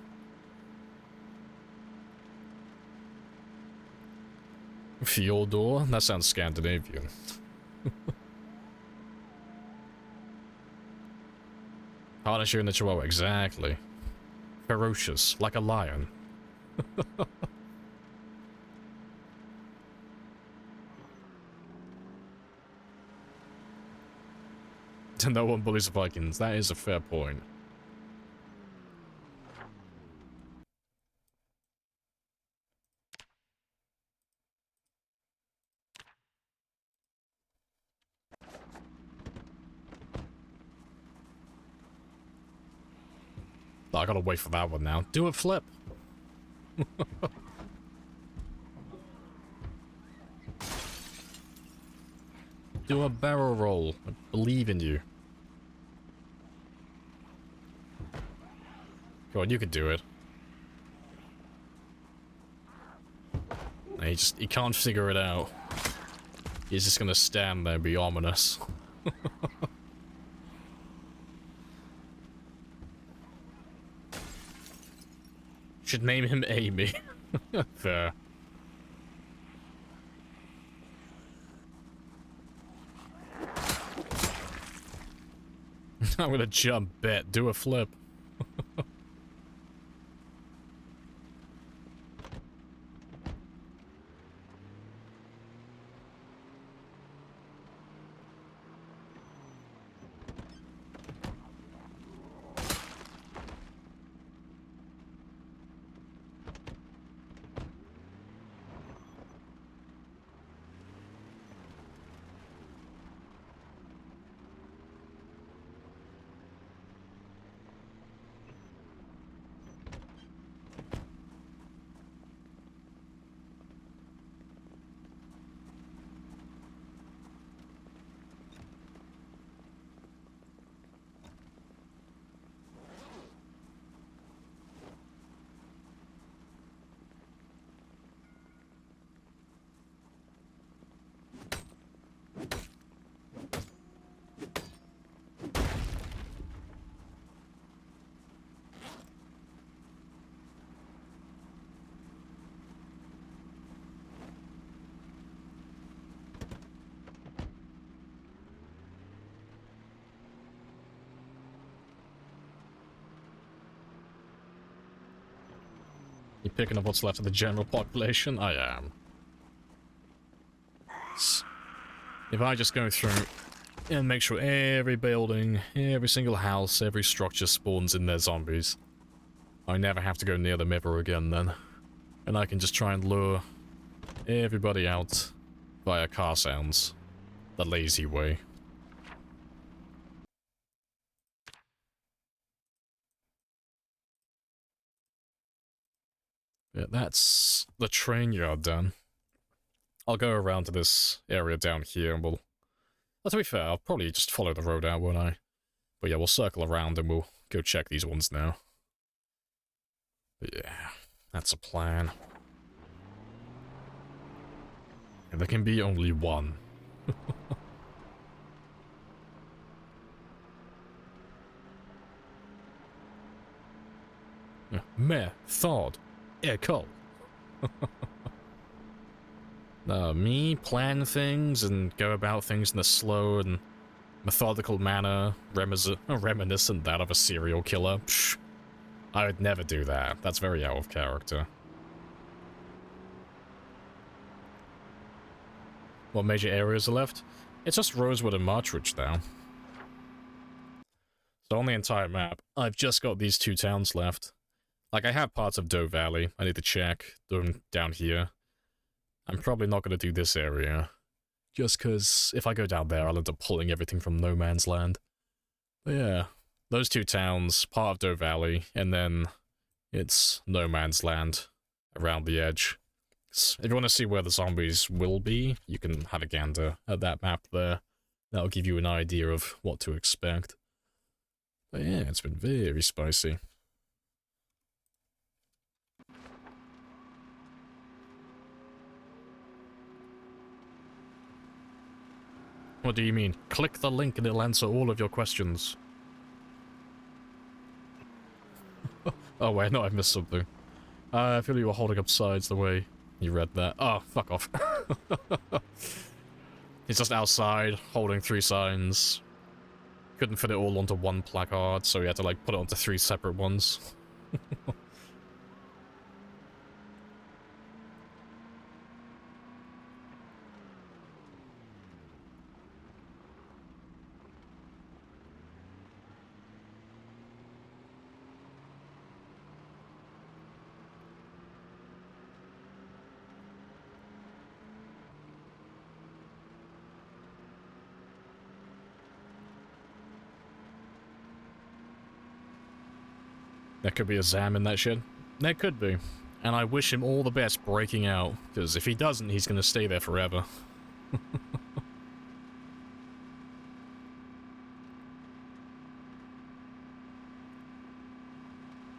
Fyodor? That sounds Scandinavian. Harness you in the Chihuahua, exactly. Ferocious, like a lion. No one bullies the Vikings, that is a fair point. I gotta wait for that one now. Do a flip. Do a barrel roll. I believe in you. Go on, you can do it. No, he can't figure it out. He's just gonna stand there and be ominous. Should name him Amy. Fair. I'm gonna jump, bet, do a flip. You picking up what's left of the general population? I am. If I just go through and make sure every building, every single house, every structure spawns in their zombies, I never have to go near them ever again then. And I can just try and lure everybody out via car sounds. The lazy way. Yeah, that's the train yard done. I'll go around to this area down here and we'll... Well, to be fair, I'll probably just follow the road out, won't I? But yeah, we'll circle around and we'll go check these ones now. But yeah, that's a plan. And there can be only one. Method. Ecole. Me plan things and go about things in a slow and methodical manner, reminiscent that of a serial killer. Psh, I would never do that. That's very out of character. What major areas are left? It's just Rosewood and Marchridge now. So on the entire map, I've just got these two towns left. Like, I have parts of Doe Valley. I need to check them down here. I'm probably not going to do this area. Just because if I go down there, I'll end up pulling everything from No Man's Land. But yeah, those two towns, part of Doe Valley, and then it's no man's land around the edge. So if you want to see where the zombies will be, you can have a gander at that map there. That'll give you an idea of what to expect. But yeah, it's been very spicy. What do you mean? Click the link and it'll answer all of your questions. Oh wait, no, I missed something. I feel you were holding up signs the way you read that. Oh, fuck off. He's just outside, holding 3 signs. Couldn't fit it all onto one placard, so he had to, like, put it onto 3 separate ones. There could be a Zam in that shit. There could be. And I wish him all the best breaking out, because if he doesn't, he's gonna stay there forever.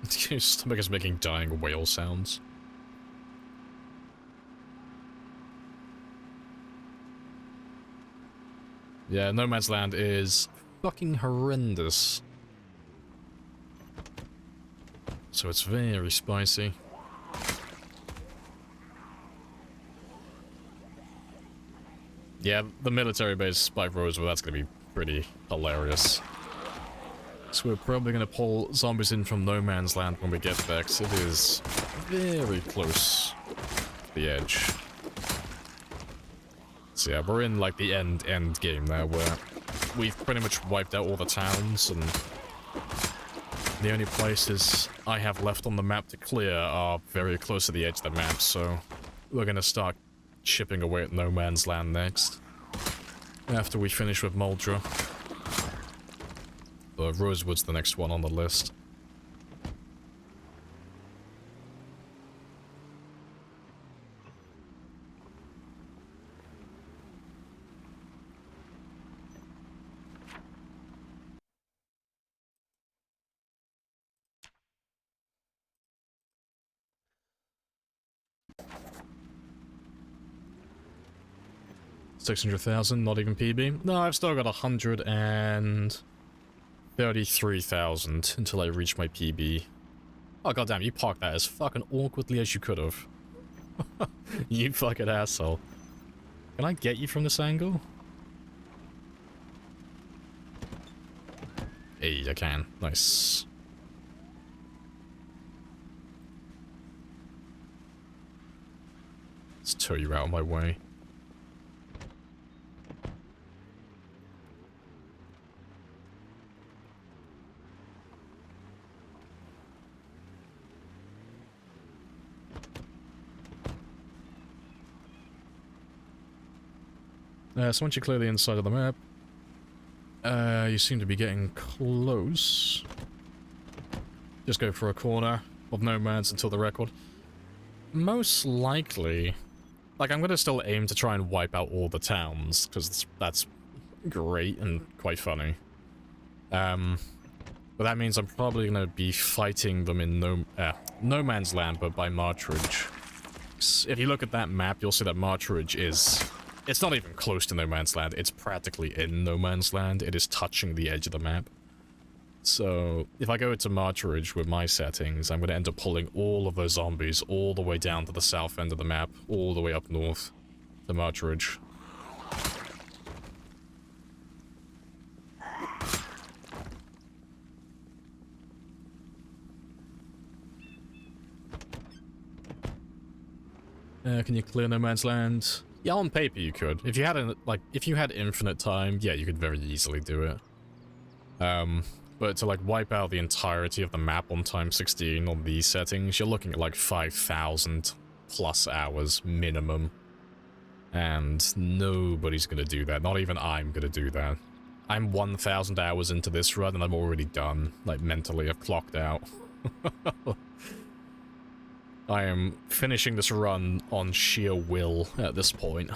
His stomach is making dying whale sounds. Yeah, No Man's Land is fucking horrendous. So it's very spicy. Yeah, the military base by Rosewood, that's gonna be pretty hilarious. So we're probably gonna pull zombies in from No Man's Land when we get there, 'cause it is very close to the edge. So yeah, we're in like the end game there, where we've pretty much wiped out all the towns, and the only places I have left on the map to clear are very close to the edge of the map, so we're gonna start chipping away at No Man's Land next. After we finish with Muldra. But Rosewood's the next one on the list. $600,000, not even PB. No, I've still got 133,000 until I reach my PB. Oh goddamn, you parked that as fucking awkwardly as you could have. You fucking asshole. Can I get you from this angle? Hey, I can. Nice. Let's tow you out of my way. So once you clear the inside of the map, you seem to be getting close. Just go for a corner of nomads until the record. Most likely, like, I'm gonna still aim to try and wipe out all the towns, because that's great and quite funny. But that means I'm probably gonna be fighting them in No Man's Land, but by Martridge. If you look at that map, you'll see that Martridge is... It's not even close to No Man's Land, it's practically in No Man's Land. It is touching the edge of the map. So, if I go into Martridge with my settings, I'm going to end up pulling all of those zombies all the way down to the south end of the map, all the way up north to Martridge. Can you clear No Man's Land? Yeah, on paper you could. If you had if you had infinite time, yeah, you could very easily do it. But to like wipe out the entirety of the map on time 16 on these settings, you're looking at like 5,000 plus hours minimum. And nobody's gonna do that. Not even I'm gonna do that. I'm 1,000 hours into this run and I'm already done. Like, mentally, I've clocked out. I am finishing this run on sheer will at this point.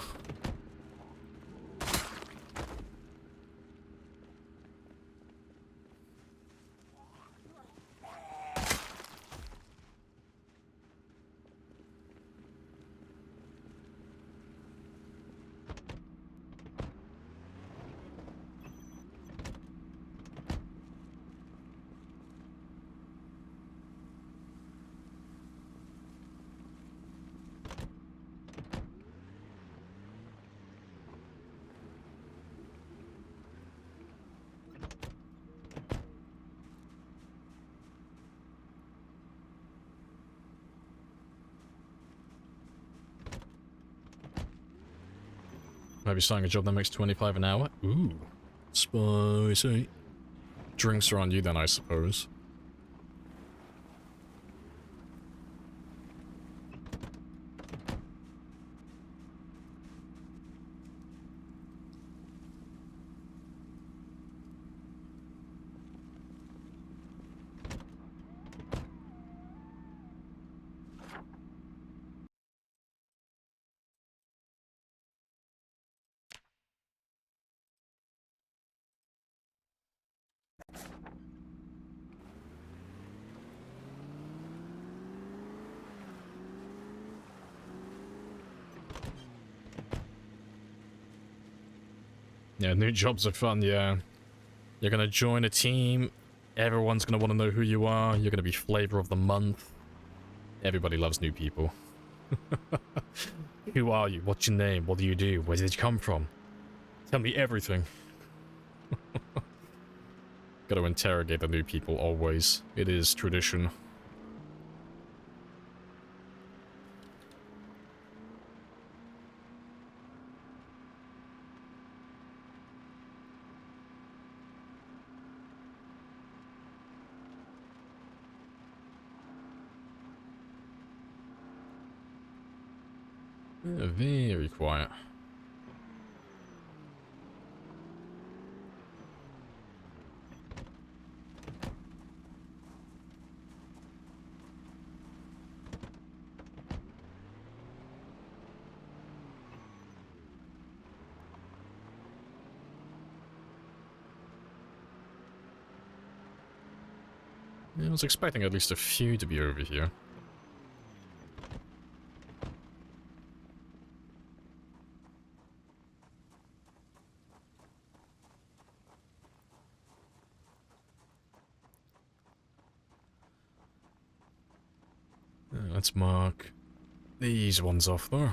Maybe starting a job that makes 25 an hour? Ooh. Spicy. Drinks are on you then, I suppose. Yeah, new jobs are fun, yeah. You're gonna join a team, everyone's gonna want to know who you are, you're gonna be flavor of the month. Everybody loves new people. Who are you? What's your name? What do you do? Where did you come from? Tell me everything. Gotta interrogate the new people, always. It is tradition. Yeah, very quiet. Yeah, I was expecting at least a few to be over here. Let's mark these ones off though.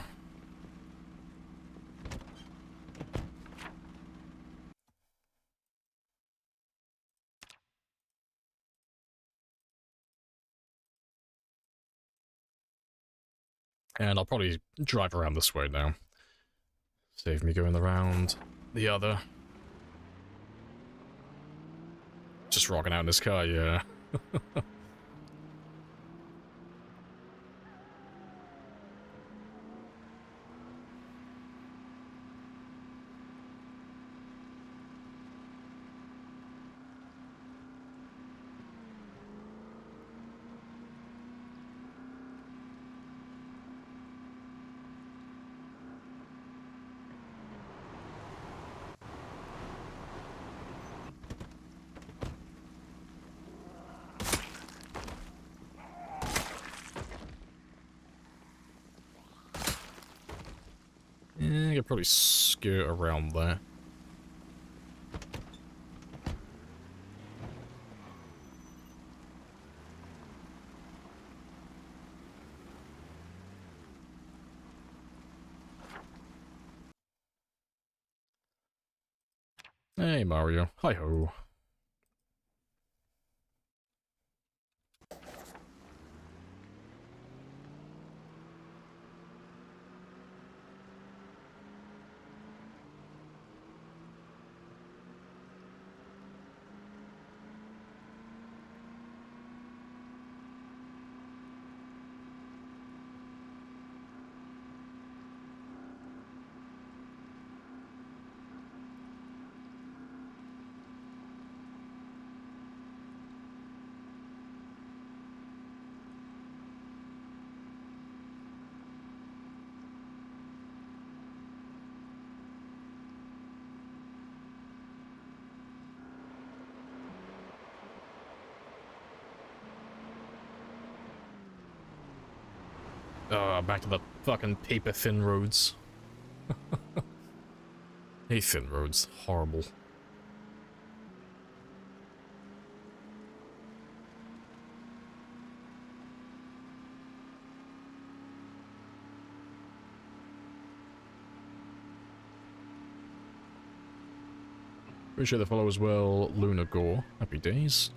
And I'll probably drive around this way now. Save me going around the other. Just rocking out in this car, yeah. Yeah, I could probably skirt around there. Hey, Mario. Hi-ho. Back to the fucking paper-thin roads. Hey, thin roads. Horrible. Appreciate the follow as well, Luna Gore. Happy days.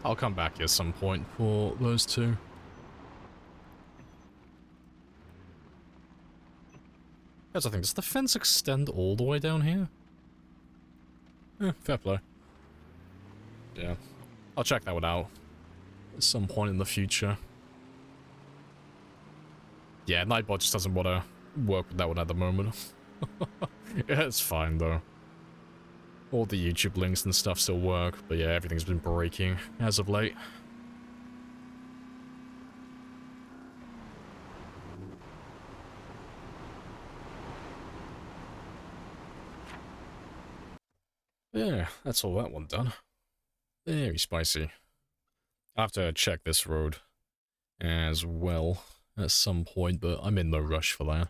I'll come back here at some point for those two. That's the thing, does the fence extend all the way down here? Fair play. Yeah. I'll check that one out at some point in the future. Yeah, Nightbot just doesn't want to work with that one at the moment. Yeah, it's fine though. All the YouTube links and stuff still work, but yeah, everything's been breaking as of late. Yeah, that's all that one done. Very spicy. I'll have to check this road as well at some point, but I'm in no rush for that.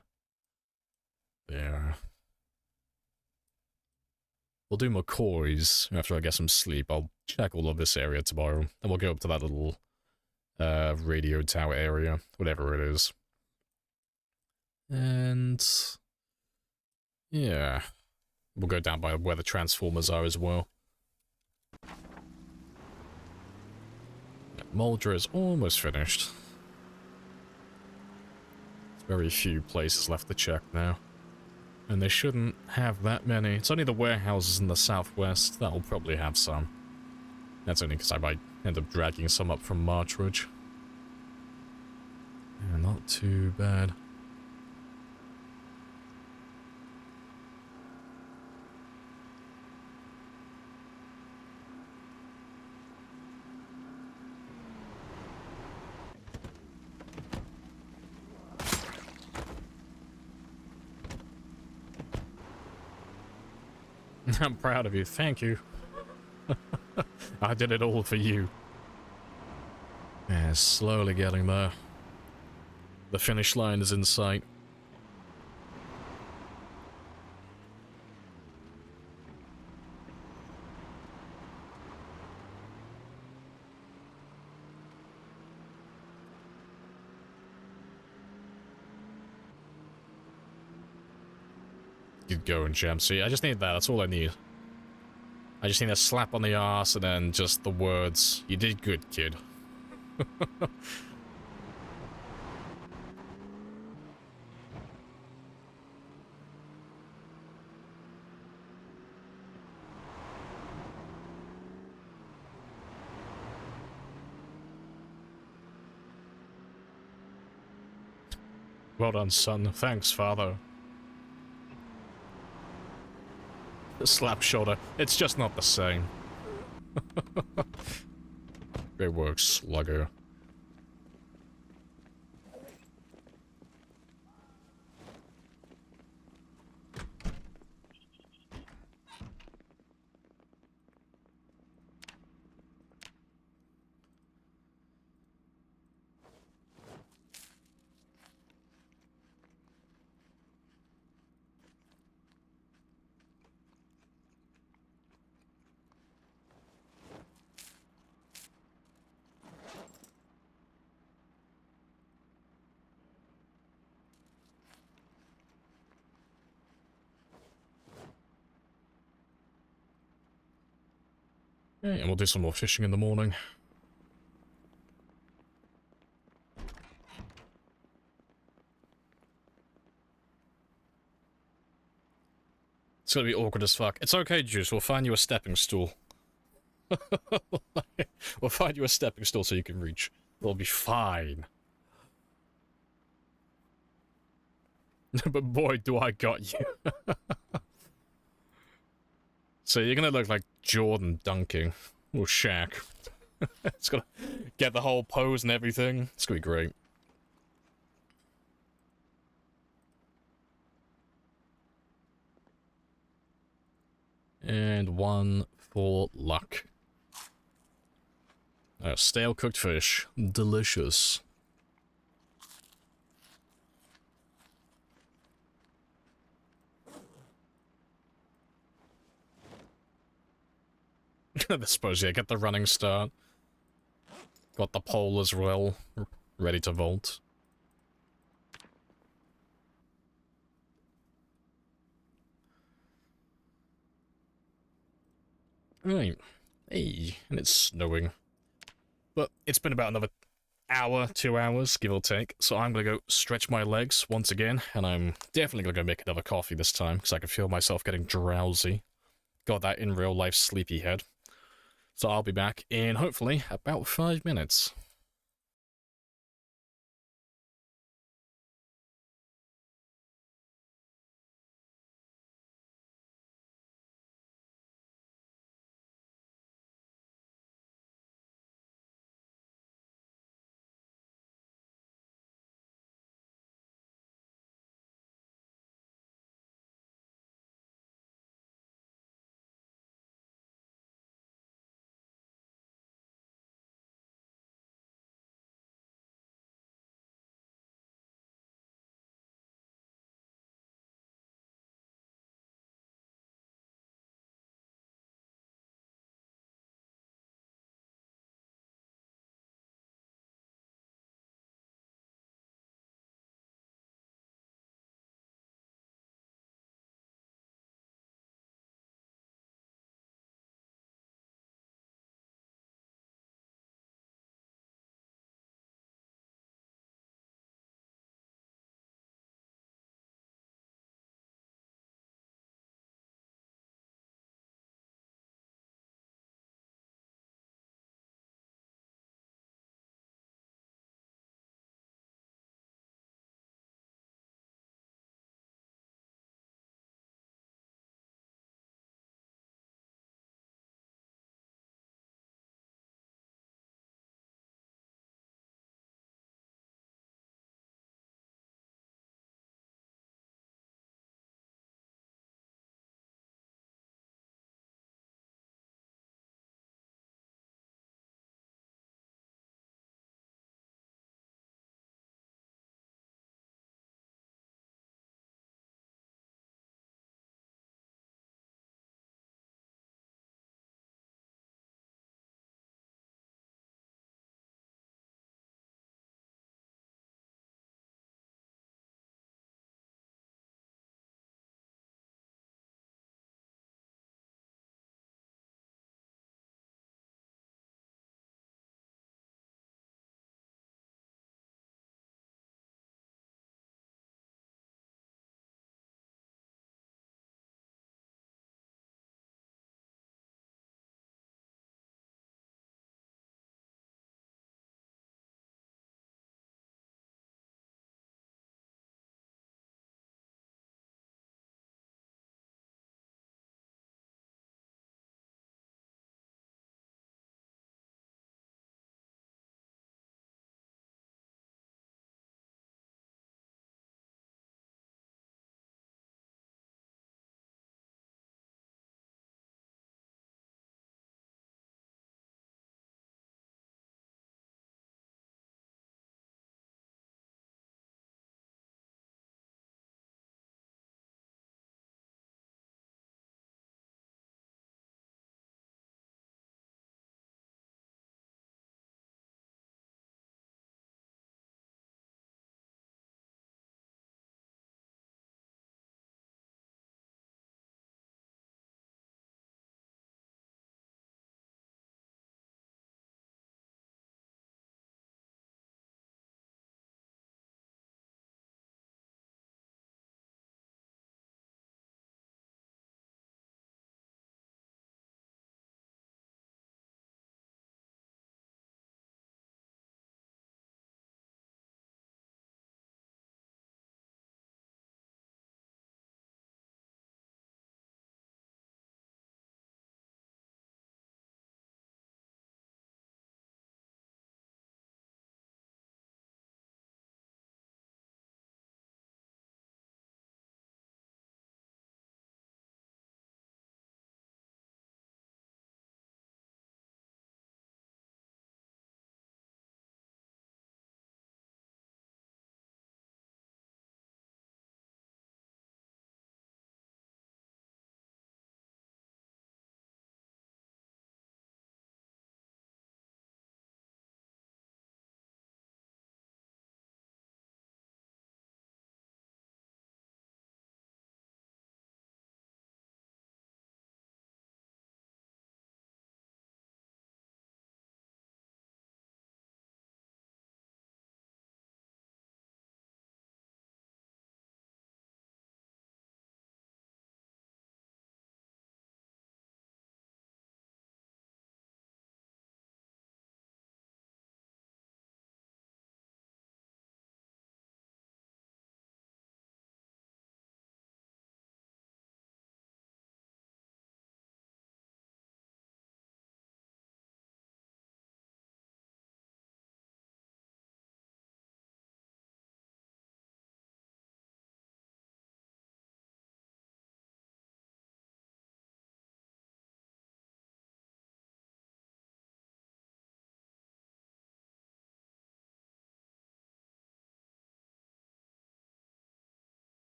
Yeah. We'll do McCoy's after I get some sleep. I'll check all of this area tomorrow. Then we'll go up to that little radio tower area, whatever it is. And yeah, we'll go down by where the transformers are as well. Muldra is almost finished. Very few places left to check now. And they shouldn't have that many. It's only the warehouses in the southwest that will probably have some. That's only because I might end up dragging some up from Marchridge. Yeah, not too bad. I'm proud of you, thank you. I did it all for you. Yeah, slowly getting there. The finish line is in sight. Good going, Jamsey. I just need that, that's all I need. I just need a slap on the arse and then just the words, "You did good, kid." Well done, son. Thanks, father. The slap shoulder. It's just not the same. Great work, slugger. Okay, and we'll do some more fishing in the morning. It's gonna be awkward as fuck. It's okay, Juice. We'll find you a stepping stool. We'll find you a stepping stool so you can reach. It'll be fine. But boy, do I got you. So you're gonna look like Jordan dunking. Or Shaq. It's gonna get the whole pose and everything. It's gonna be great. And one for luck. Stale cooked fish. Delicious. I suppose, yeah, get the running start. Got the pole as well. Ready to vault. Right. Hey, and it's snowing. But it's been about another hour, 2 hours, give or take. So I'm gonna go stretch my legs once again, and I'm definitely gonna go make another coffee this time, because I can feel myself getting drowsy. Got that in real life sleepy head. So I'll be back in, hopefully, about 5 minutes.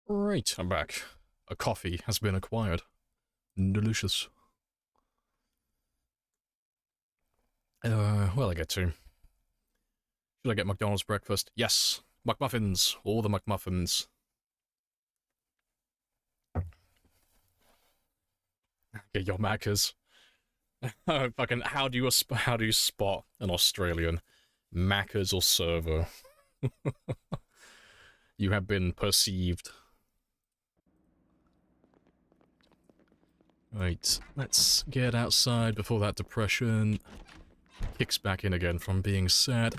Right, I'm back. A coffee has been acquired. Delicious. Where'll I get to? Should I get McDonald's breakfast? Yes! McMuffins! All the McMuffins. Get your Maccas. Fucking, how do you spot an Australian? Maccas or server? You have been perceived. Right, let's get outside before that depression kicks back in again from being sad.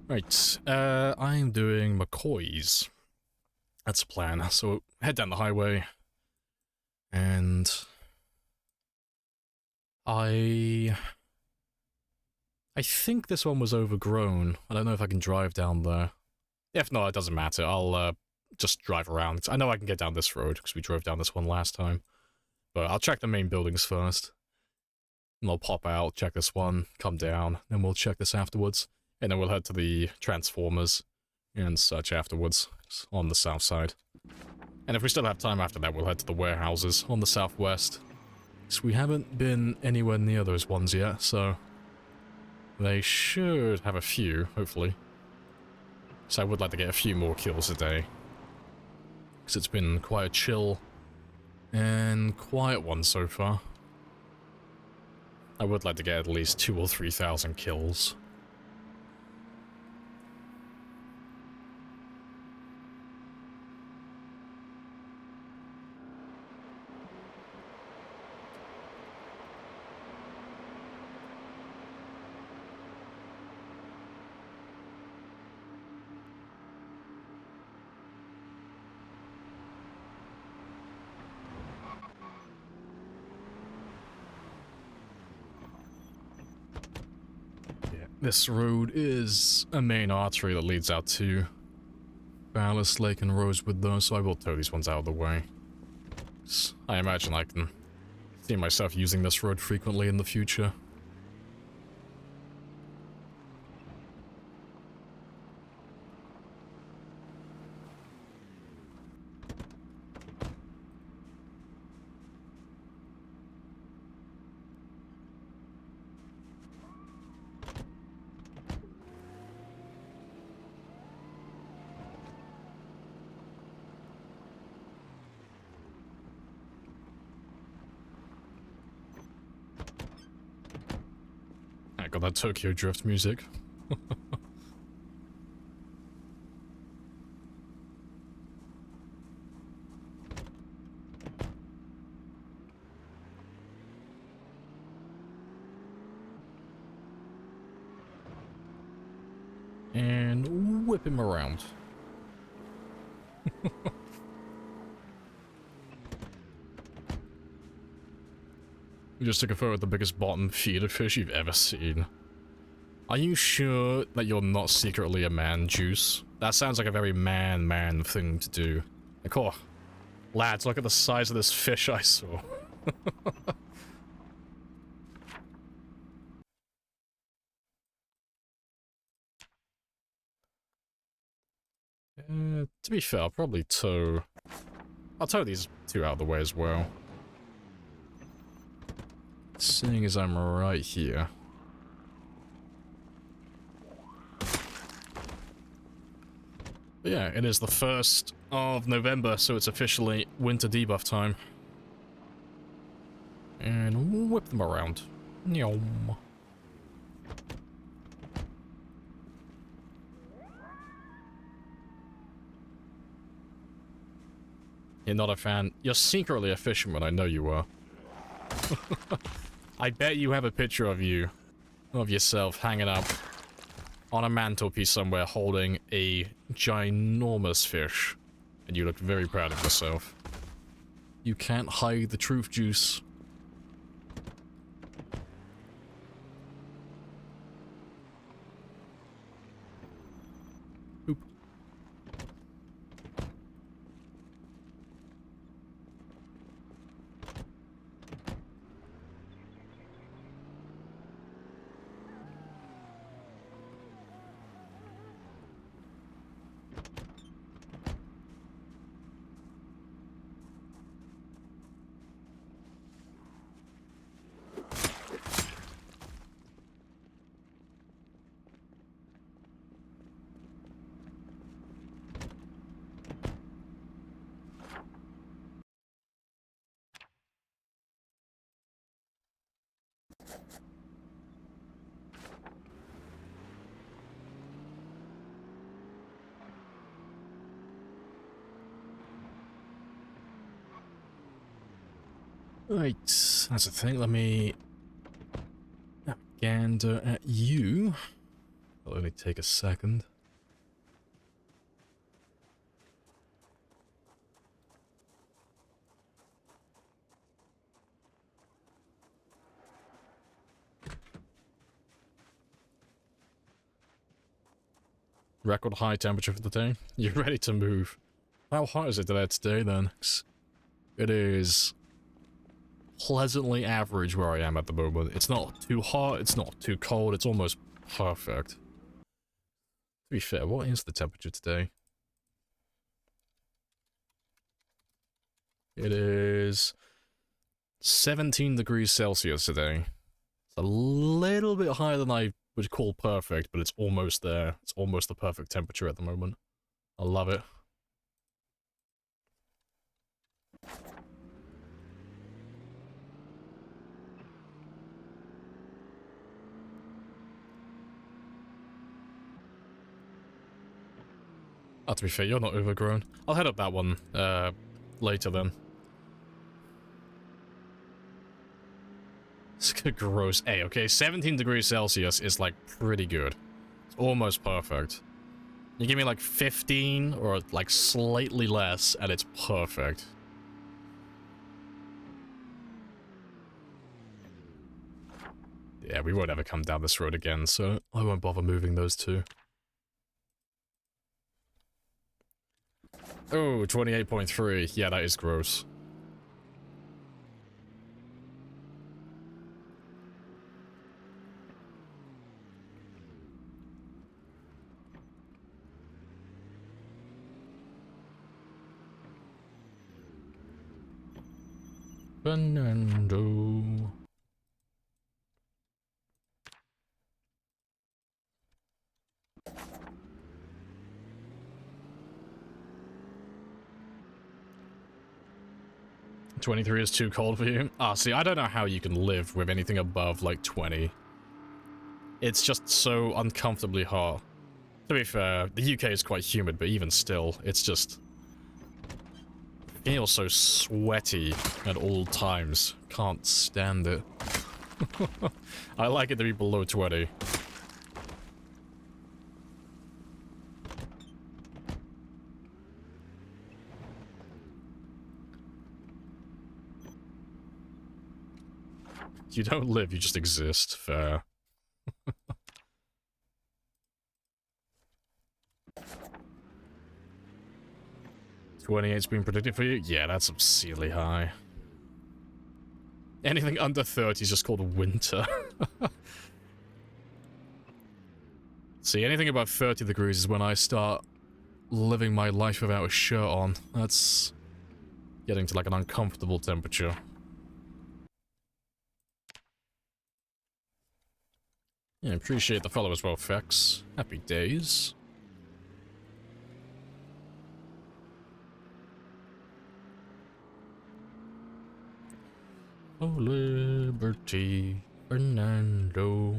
Right, I'm doing McCoy's. That's the plan. So head down the highway, and I think this one was overgrown. I don't know if I can drive down there. If not, it doesn't matter. I'll just drive around. I know I can get down this road because we drove down this one last time. But I'll check the main buildings first. And I'll pop out, check this one, come down, then we'll check this afterwards. And then we'll head to the Transformers and such afterwards on the south side. And if we still have time after that, we'll head to the warehouses on the southwest. So we haven't been anywhere near those ones yet, so they should have a few, hopefully. So I would like to get a few more kills a day. Because it's been quite a chill and quiet one so far. I would like to get at least 2,000 or 3,000 kills. This road is a main artery that leads out to Ballast Lake and Rosewood though, so I will tow these ones out of the way. I imagine I can see myself using this road frequently in the future. I got that Tokyo Drift music. And whip him around. We just took a photo of the biggest bottom feeder fish you've ever seen. Are you sure that you're not secretly a man, Juice? That sounds like a very man thing to do. Like, oh, lads, look at the size of this fish I saw. To be fair, I'll probably tow... I'll tow these two out of the way as well. Seeing as I'm right here. But yeah, it is the 1st of November, so it's officially winter debuff time. And whip them around. Nyom. You're not a fan. You're secretly a fisherman, I know you are. I bet you have a picture of yourself hanging up on a mantelpiece somewhere holding a ginormous fish. And you look very proud of yourself. You can't hide the truth, Juice. Oop. Right, that's the thing. Let me have a gander at you. It'll only take a second. Record high temperature for the day. You're ready to move. How hot is it today then? It is pleasantly average where I am at the moment. It's not too hot, it's not too cold, it's almost perfect. To be fair, what is the temperature today? It is 17 degrees Celsius today. It's a little bit higher than I would call perfect, but it's almost there. It's almost the perfect temperature at the moment. I love it. Oh, to be fair, you're not overgrown. I'll head up that one, later then. It's gross. Hey, okay, 17 degrees Celsius is, like, pretty good. It's almost perfect. You give me, like, 15 or, like, slightly less, and it's perfect. Yeah, we won't ever come down this road again, so I won't bother moving those two. Oh, 28.3. Yeah, that is gross. Fernando. $23 is too cold for you? Ah, see, I don't know how you can live with anything above, like, 20. It's just so uncomfortably hot. To be fair, the UK is quite humid, but even still, it's just... feels so sweaty at all times. Can't stand it. I like it to be below 20. You don't live, you just exist. Fair. 28's been predicted for you? Yeah, that's obscenely high. Anything under 30 is just called winter. See, anything above 30 degrees is when I start living my life without a shirt on. That's getting to like an uncomfortable temperature. Yeah, appreciate the follow as well, Fex. Happy days. Oh, liberty, Fernando.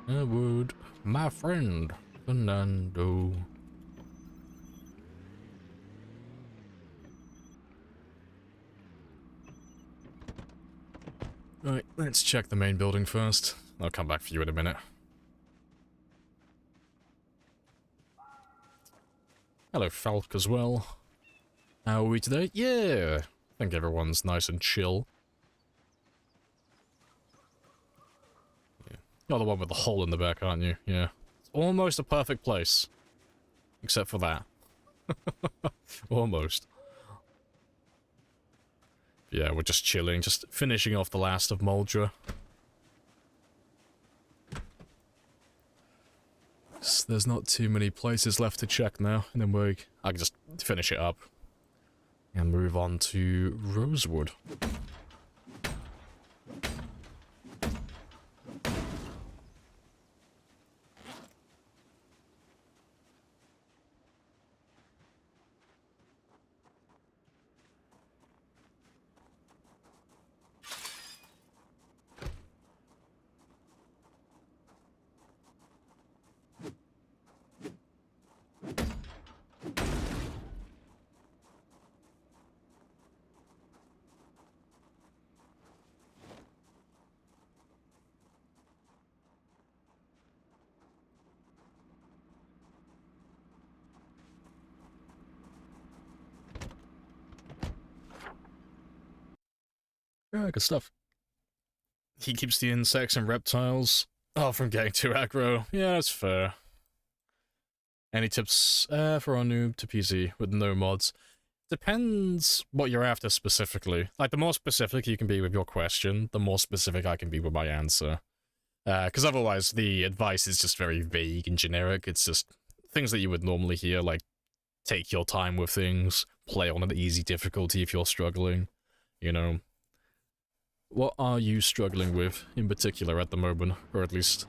I would, my friend, Fernando. Right, let's check the main building first. I'll come back for you in a minute. Hello, Falk, as well. How are we today? Yeah, I think everyone's nice and chill. Yeah. You're the one with the hole in the back, aren't you? Yeah. It's almost a perfect place. Except for that. Almost. Yeah, we're just chilling, just finishing off the last of Moldra. There's not too many places left to check now, and then I can just finish it up. And move on to Rosewood. Yeah, good stuff. He keeps the insects and reptiles from getting too aggro. Yeah, that's fair. Any tips for a noob to PC with no mods? Depends what you're after specifically. Like, the more specific you can be with your question, the more specific I can be with my answer. Because otherwise, the advice is just very vague and generic. It's just things that you would normally hear, like, take your time with things, play on an easy difficulty if you're struggling, you know. What are you struggling with in particular at the moment, or at least,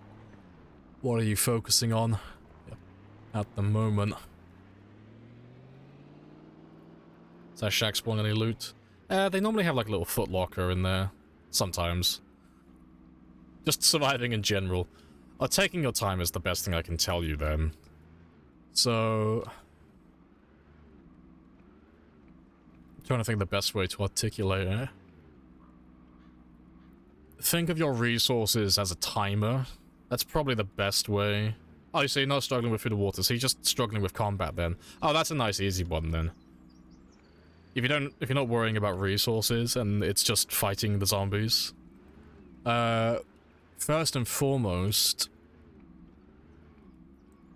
what are you focusing on at the moment? Does that shack spawn any loot? They normally have like a little footlocker in there, sometimes. Just surviving in general. Taking your time is the best thing I can tell you then. So, I'm trying to think the best way to articulate it. Think of your resources as a timer. That's probably the best way. Oh, you see, not struggling with food and water, so you're just struggling with combat then. Oh, that's a nice easy one then. If you're not worrying about resources and it's just fighting the zombies, first and foremost,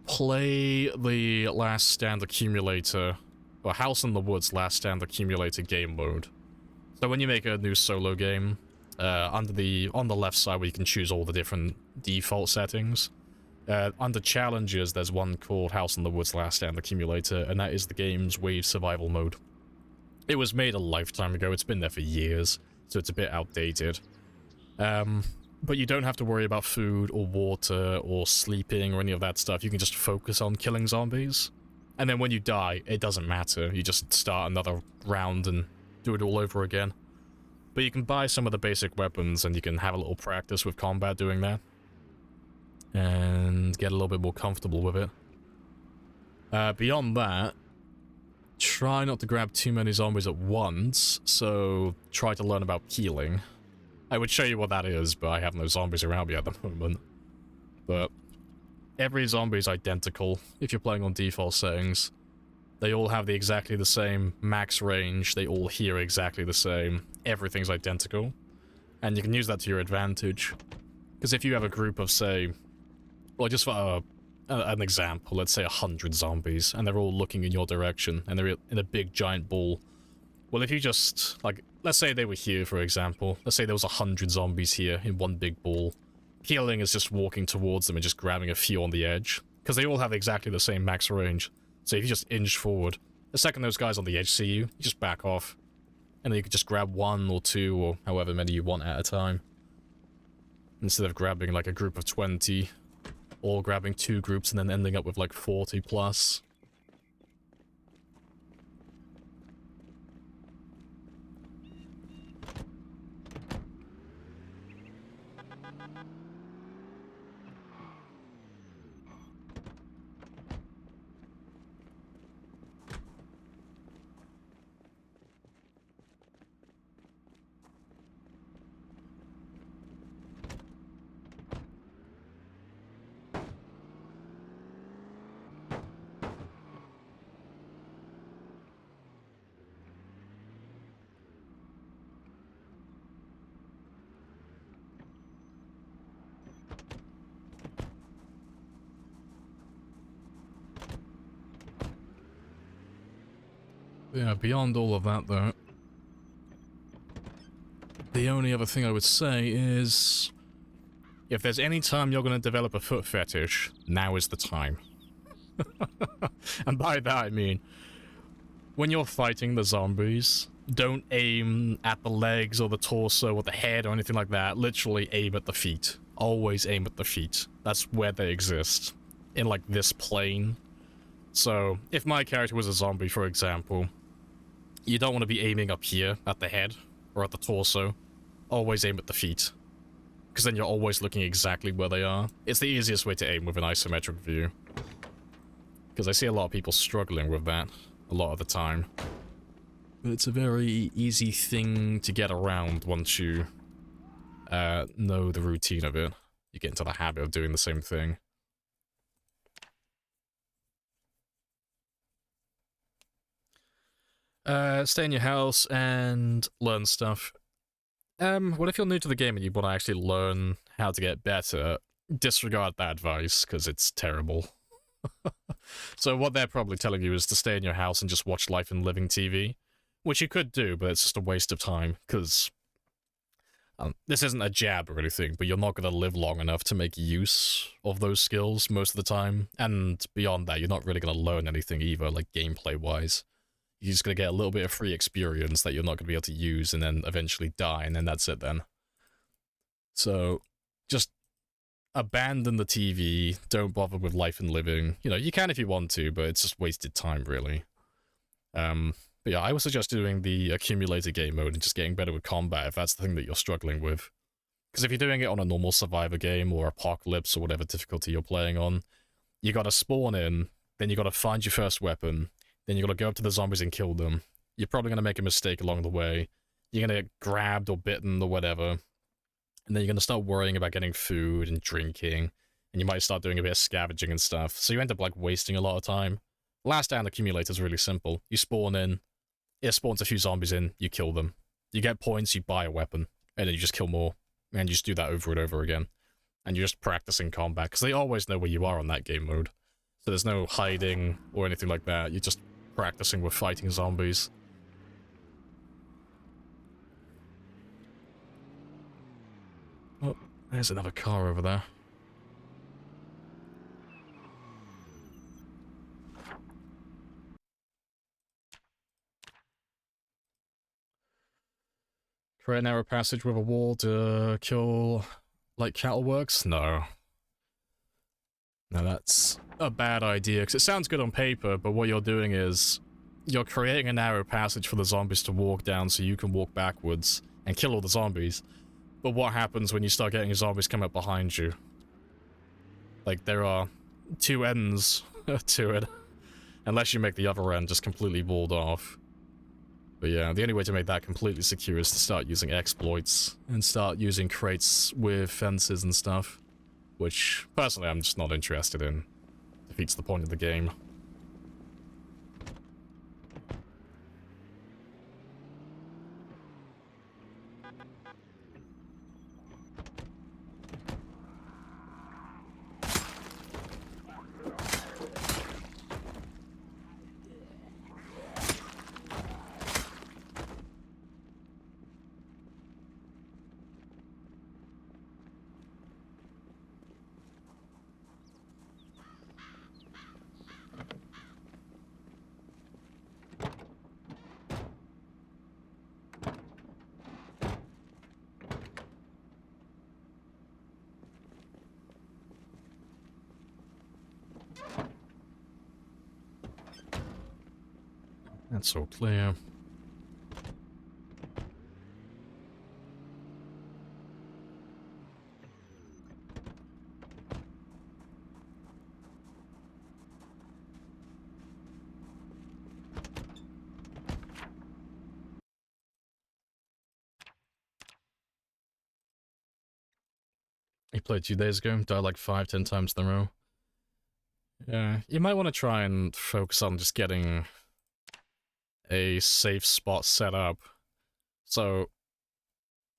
play the Last Stand Accumulator, or House in the Woods Last Stand Accumulator game mode. So when you make a new solo game, on the left side where you can choose all the different default settings, under challenges there's one called House in the Woods Last Stand Accumulator, and that is the game's wave survival mode. It was made a lifetime ago, it's been there for years, so it's a bit outdated. But you don't have to worry about food or water or sleeping or any of that stuff. You can just focus on killing zombies. And then when you die, it doesn't matter. You just start another round and do it all over again. But you can buy some of the basic weapons and you can have a little practice with combat doing that. And get a little bit more comfortable with it. Beyond that, try not to grab too many zombies at once, so try to learn about healing. I would show you what that is, but I have no zombies around me at the moment. But every zombie is identical if you're playing on default settings. They all have exactly the same max range, they all hear exactly the same, everything's identical. And you can use that to your advantage. Because if you have a group of, say, well, just for an example, let's say 100 zombies, and they're all looking in your direction, and they're in a big giant ball. Well, if you just, like, let's say they were here, for example. Let's say there was 100 zombies here in one big ball. Healing is just walking towards them and just grabbing a few on the edge. Because they all have exactly the same max range. So if you just inch forward, the second those guys on the edge see you, you just back off. And then you can just grab one or two or however many you want at a time. Instead of grabbing like a group of 20. Or grabbing two groups and then ending up with like 40 plus. Yeah, beyond all of that though, the only other thing I would say is, if there's any time you're going to develop a foot fetish, now is the time. And by that I mean, when you're fighting the zombies, don't aim at the legs or the torso or the head or anything like that. Literally aim at the feet. Always aim at the feet. That's where they exist. In like this plane. So, if my character was a zombie, for example, you don't want to be aiming up here at the head or at the torso. Always aim at the feet. Because then you're always looking exactly where they are. It's the easiest way to aim with an isometric view. Because I see a lot of people struggling with that a lot of the time. But it's a very easy thing to get around once you know the routine of it. You get into the habit of doing the same thing. Stay in your house and learn stuff. What if you're new to the game and you want to actually learn how to get better? Disregard that advice, because it's terrible. So what they're probably telling you is to stay in your house and just watch Life and Living TV, which you could do, but it's just a waste of time, because this isn't a jab or anything, but you're not going to live long enough to make use of those skills most of the time, and beyond that, you're not really going to learn anything either, like gameplay-wise. You're just going to get a little bit of free experience that you're not going to be able to use, and then eventually die, and then that's it then. So, just abandon the TV, don't bother with Life and Living. You know, you can if you want to, but it's just wasted time, really. But yeah, I would suggest doing the accumulator game mode and just getting better with combat if that's the thing that you're struggling with. Because if you're doing it on a normal survivor game or apocalypse or whatever difficulty you're playing on, you gotta spawn in, then you gotta find your first weapon, then you gotta go up to the zombies and kill them. You're probably gonna make a mistake along the way. You're gonna get grabbed or bitten or whatever. And then you're gonna start worrying about getting food and drinking, and you might start doing a bit of scavenging and stuff. So you end up like wasting a lot of time. Last stand accumulator is really simple. You spawn in, it spawns a few zombies in, you kill them. You get points, you buy a weapon, and then you just kill more. And you just do that over and over again. And you're just practicing combat, because they always know where you are on that game mode. So there's no hiding or anything like that. You're just practicing with fighting zombies. Oh, there's another car over there. Create a narrow passage with a wall to kill, like, cattle works? No. No, that's a bad idea, because it sounds good on paper, but what you're doing is you're creating a narrow passage for the zombies to walk down so you can walk backwards and kill all the zombies. But what happens when you start getting zombies come up behind you? Like, there are two ends to it, unless you make the other end just completely walled off. But yeah, the only way to make that completely secure is to start using exploits and start using crates with fences and stuff, which, personally, I'm just not interested in. Defeats the point of the game. That's all clear. He played 2 days ago, died like 5-10 times in a row. Yeah, you might want to try and focus on just getting a safe spot set up. So,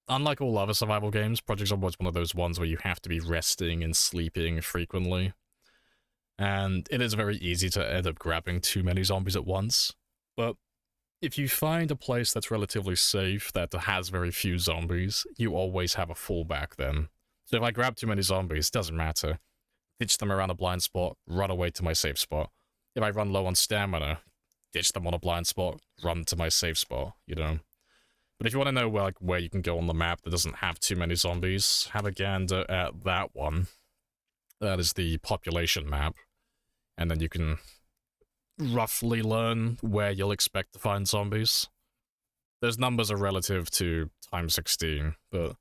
unlike all other survival games, Project Zomboid is one of those ones where you have to be resting and sleeping frequently. And it is very easy to end up grabbing too many zombies at once. But if you find a place that's relatively safe, that has very few zombies, you always have a fallback then. So if I grab too many zombies, doesn't matter. Ditch them around a blind spot, run away to my safe spot. If I run low on stamina, ditch them on a blind spot, run to my safe spot, you know? But if you want to know where you can go on the map that doesn't have too many zombies, have a gander at that one. That is the population map. And then you can roughly learn where you'll expect to find zombies. Those numbers are relative to times 16, but...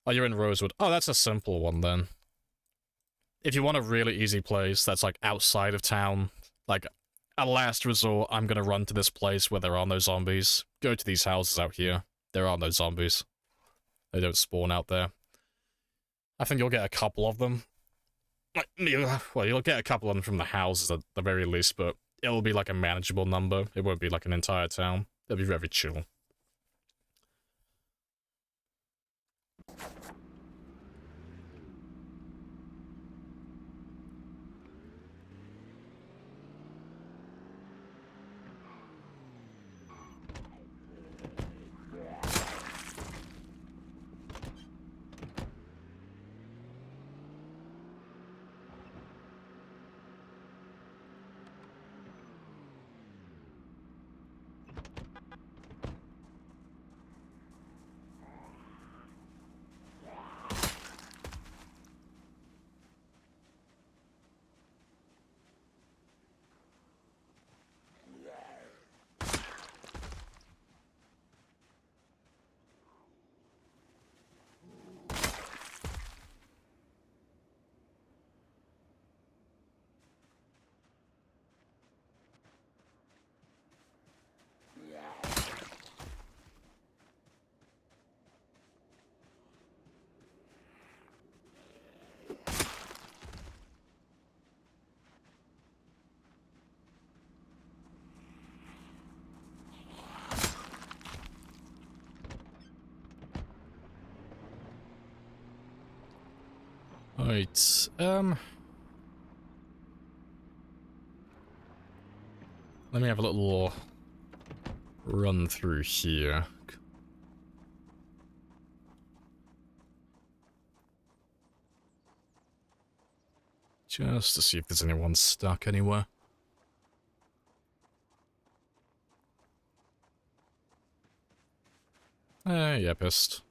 Oh, you're in Rosewood. Oh, that's a simple one then. If you want a really easy place that's like outside of town, like a last resort, I'm gonna run to this place where there are no zombies. Go to these houses out here. There are no zombies. They don't spawn out there. I think you'll get a couple of them. Well, you'll get a couple of them from the houses at the very least, but it'll be like a manageable number. It won't be like an entire town. It'll be very chill. Right, let me have a little run through here. Just to see if there's anyone stuck anywhere. Yeah, pissed.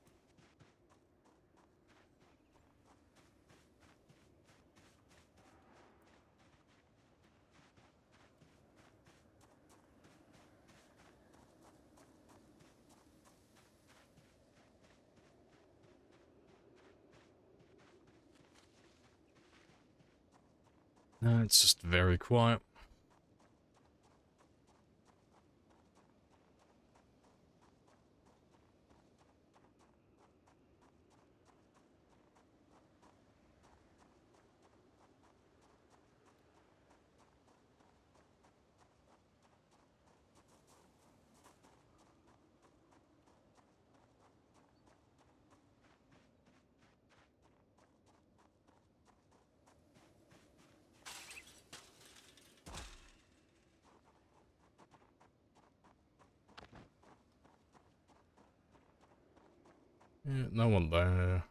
No, it's just very quiet. Yeah, no one there.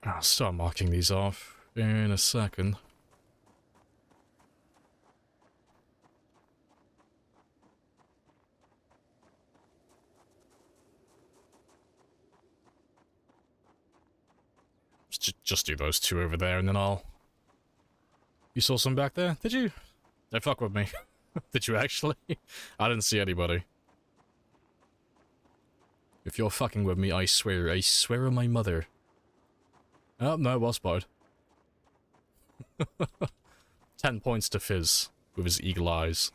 I'll start marking these off in a second. Just do those two over there and then I'll... You saw some back there? Did you? Don't fuck with me. Did you actually? I didn't see anybody. If you're fucking with me, I swear on my mother. Oh, no, well spotted. 10 points to Fizz with his eagle eyes.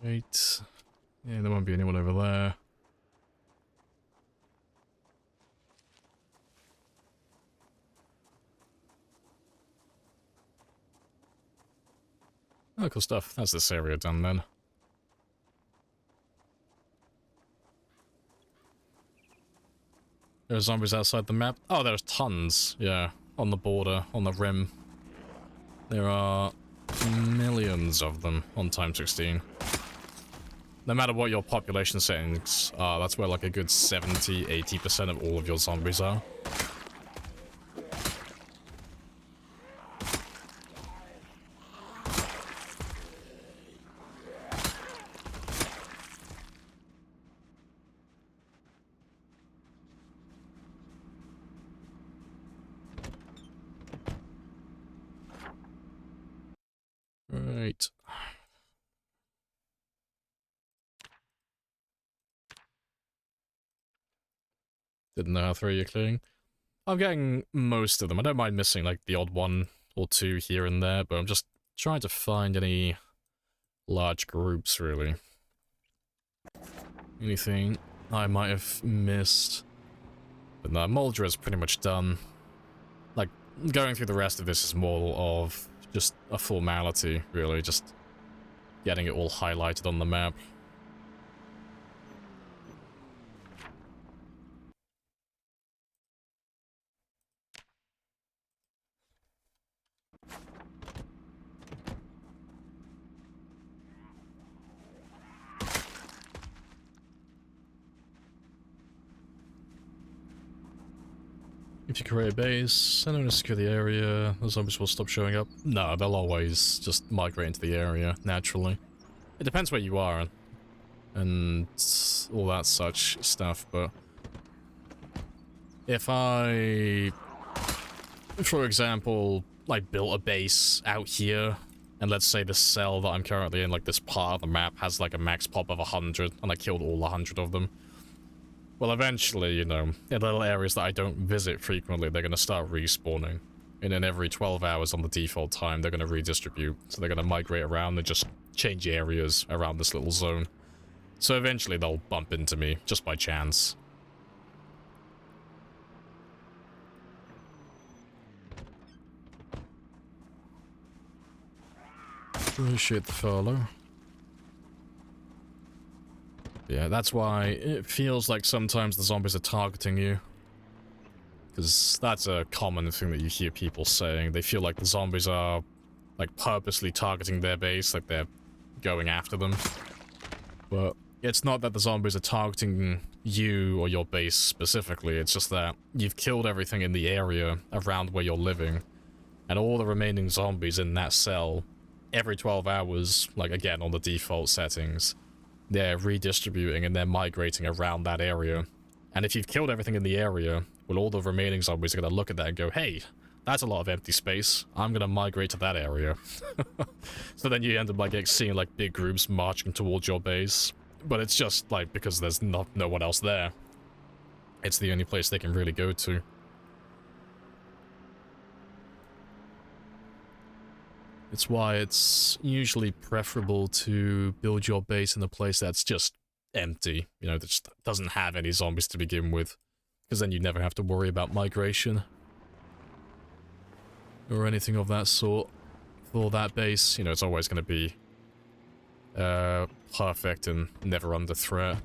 Right. Yeah, there won't be anyone over there. Oh, cool stuff. That's this area done then. There are zombies outside the map. Oh, there's tons. Yeah, on the border, on the rim. There are millions of them on time 16. No matter what your population settings are, that's where like a good 70-80% of all of your zombies are. Right. Didn't know how through you're clearing. I'm getting most of them. I don't mind missing like the odd one or two here and there, but I'm just trying to find any large groups, really. Anything I might have missed. But no, Moldra is pretty much done. Like, going through the rest of this is more of just a formality, really. Just getting it all highlighted on the map. If you create a base, and then secure the area, the zombies will stop showing up. No, they'll always just migrate into the area, naturally. It depends where you are and all that such stuff, but if I, for example, like built a base out here, and let's say the cell that I'm currently in, like this part of the map, has like a max pop of 100, and I killed all 100 of them, well, eventually, you know, in little areas that I don't visit frequently, they're gonna start respawning. And then every 12 hours on the default time, they're gonna redistribute. So they're gonna migrate around and just change areas around this little zone. So eventually they'll bump into me, just by chance. Appreciate the follow. Yeah, that's why it feels like sometimes the zombies are targeting you. Because that's a common thing that you hear people saying. They feel like the zombies are, like, purposely targeting their base, like they're going after them. But it's not that the zombies are targeting you or your base specifically, it's just that you've killed everything in the area around where you're living, and all the remaining zombies in that cell, every 12 hours, like again on the default settings, they're redistributing and they're migrating around that area. And if you've killed everything in the area, well, all the remaining zombies are going to look at that and go, hey, that's a lot of empty space. I'm going to migrate to that area. So then you end up like seeing like big groups marching towards your base. But it's just like because there's no one else there. It's the only place they can really go to. It's why it's usually preferable to build your base in a place that's just empty. You know, that just doesn't have any zombies to begin with. Because then you never have to worry about migration. Or anything of that sort. For that base, you know, it's always going to be perfect and never under threat.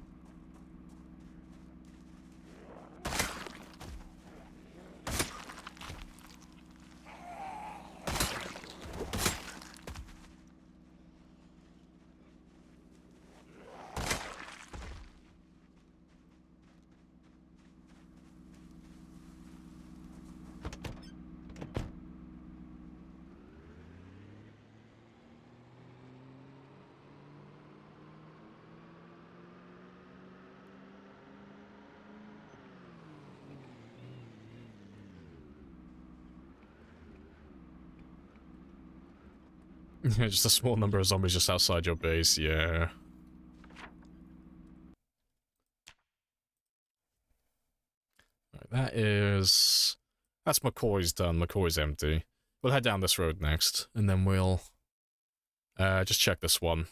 Just a small number of zombies just outside your base, yeah. Right, that's McCoy's done. McCoy's empty. We'll head down this road next, and then we'll just check this one,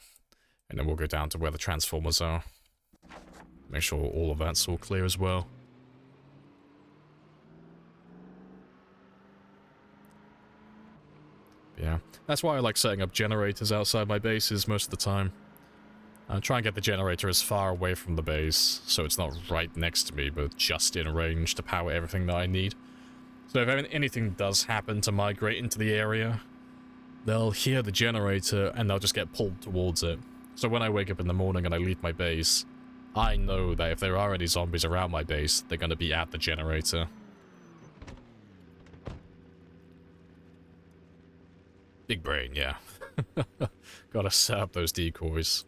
and then we'll go down to where the transformers are. Make sure all of that's all clear as well. Yeah, that's why I like setting up generators outside my bases most of the time. I try and get the generator as far away from the base, so it's not right next to me, but just in range to power everything that I need. So if anything does happen to migrate into the area, they'll hear the generator and they'll just get pulled towards it. So when I wake up in the morning and I leave my base, I know that if there are any zombies around my base, they're going to be at the generator. Big brain, yeah. Gotta set up those decoys.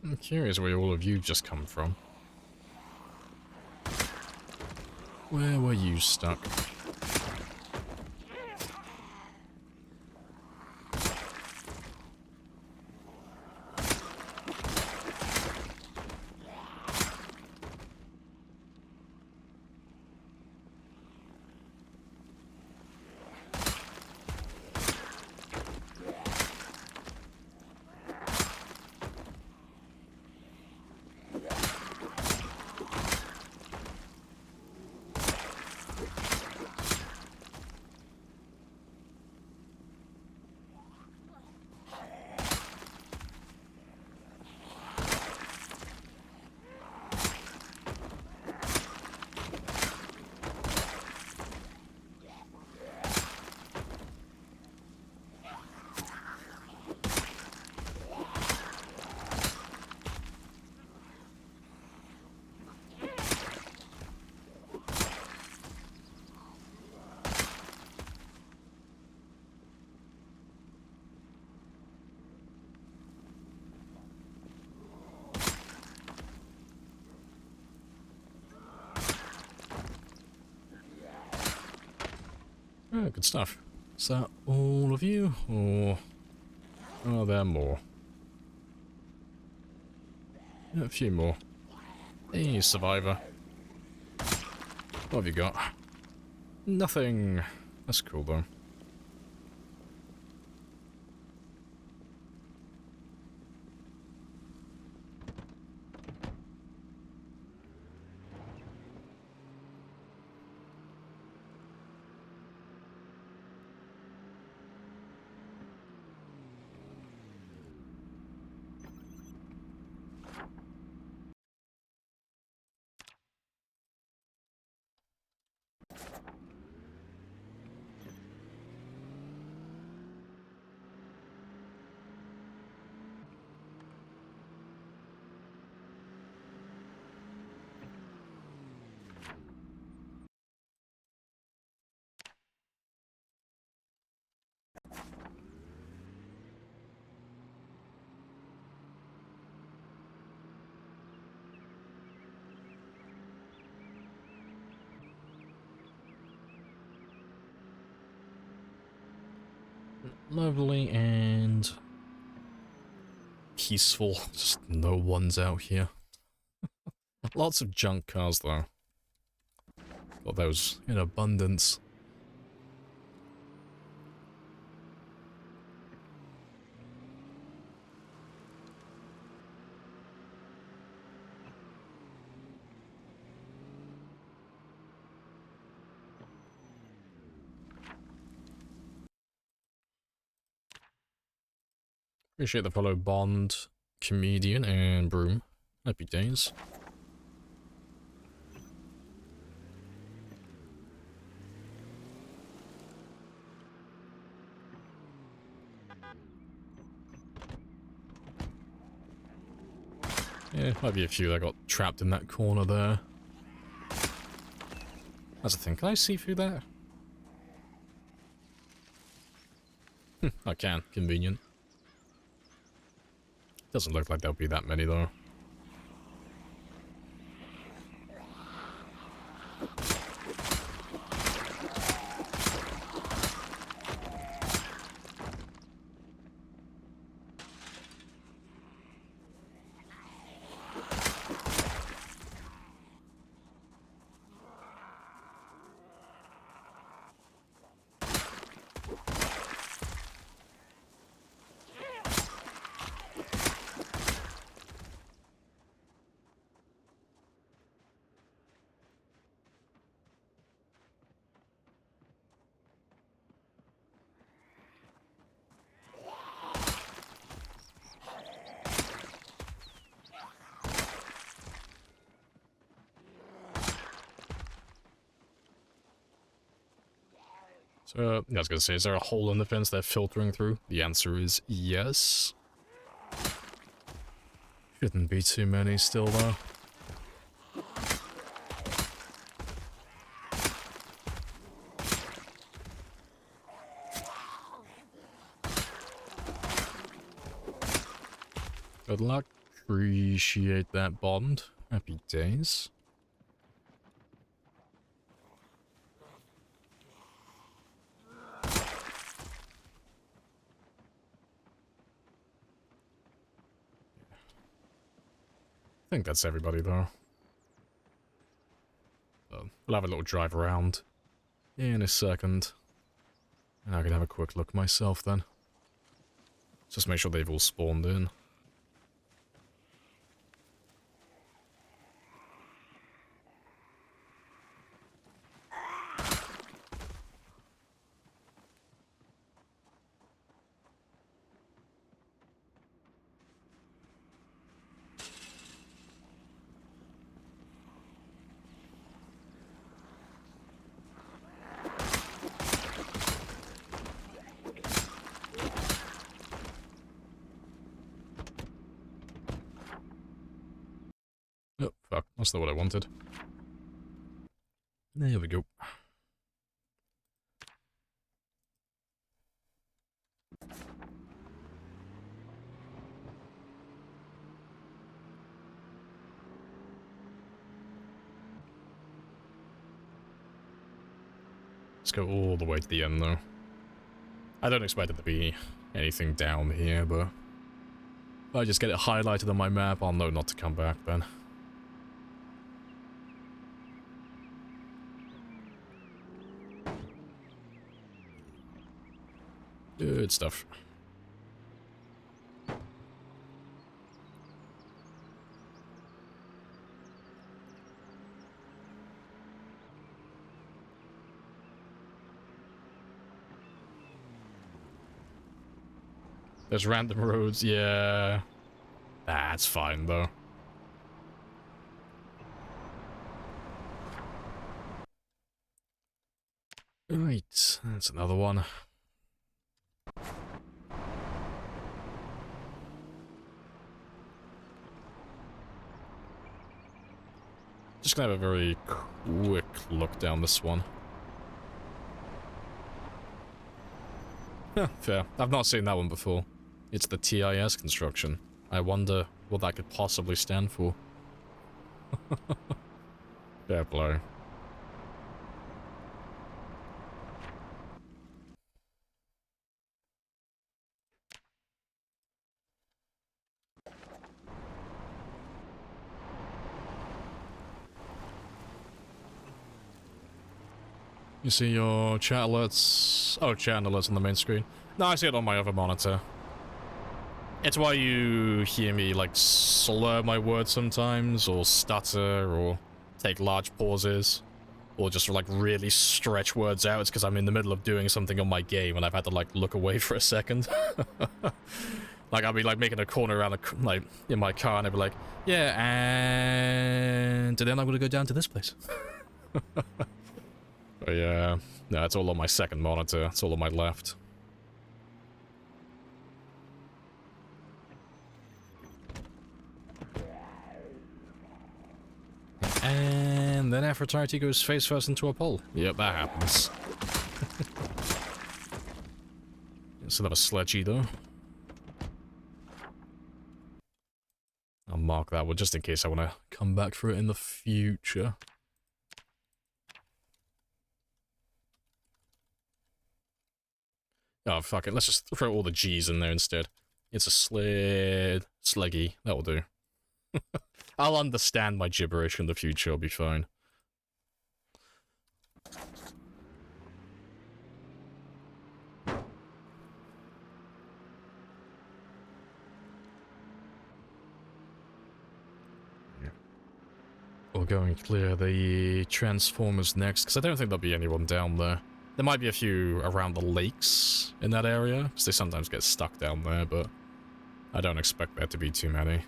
I'm curious where all of you just come from. Where were you stuck? Oh, good stuff. Is that all of you, or are there more? Yeah, a few more. Hey, survivor. What have you got? Nothing. That's cool, though. Lovely and peaceful. Just no one's out here. Lots of junk cars, though. Got those in abundance. Appreciate the follow, Bond, Comedian, and Broom. Happy days. Yeah, might be a few that got trapped in that corner there. That's the thing, can I see through that? I can, convenient. Doesn't look like there'll be that many though. So, I was gonna say, is there a hole in the fence they're filtering through? The answer is yes. Shouldn't be too many still, though. Good luck. Appreciate that, Bond. Happy days. I think that's everybody, though. We'll have a little drive around in a second. And I can have a quick look myself, then. Just make sure they've all spawned in. Oh, fuck. That's not what I wanted. There we go. Let's go all the way to the end, though. I don't expect it to be anything down here, but if I just get it highlighted on my map, I'll know not to come back then. Good stuff. There's random roads, yeah. That's fine, though. Right, that's another one. Just gonna have a very quick look down this one. Huh, fair. I've not seen that one before. It's the TIS construction. I wonder what that could possibly stand for. Fair play. You see your chat alerts? Oh, chat alerts on the main screen. No, I see it on my other monitor. It's why you hear me, like, slur my words sometimes, or stutter, or take large pauses, or just, like, really stretch words out. It's because I'm in the middle of doing something on my game, and I've had to, like, look away for a second. Like, I'll be, like, making a corner around, like, in my car, and I'll be like, yeah, and then I'm gonna go down to this place. But yeah, no, it's all on my second monitor. It's all on my left. And then Aphrodite goes face first into a pole. Yep, that happens. It's another sledgy, though. I'll mark that one just in case I want to come back for it in the future. Oh, fuck it. Let's just throw all the G's in there instead. It's a sleggy. That'll do. I'll understand my gibberish in the future. I'll be fine. We'll go and clear the Transformers next, because I don't think there'll be anyone down there. There might be a few around the lakes in that area, because they sometimes get stuck down there, but I don't expect there to be too many.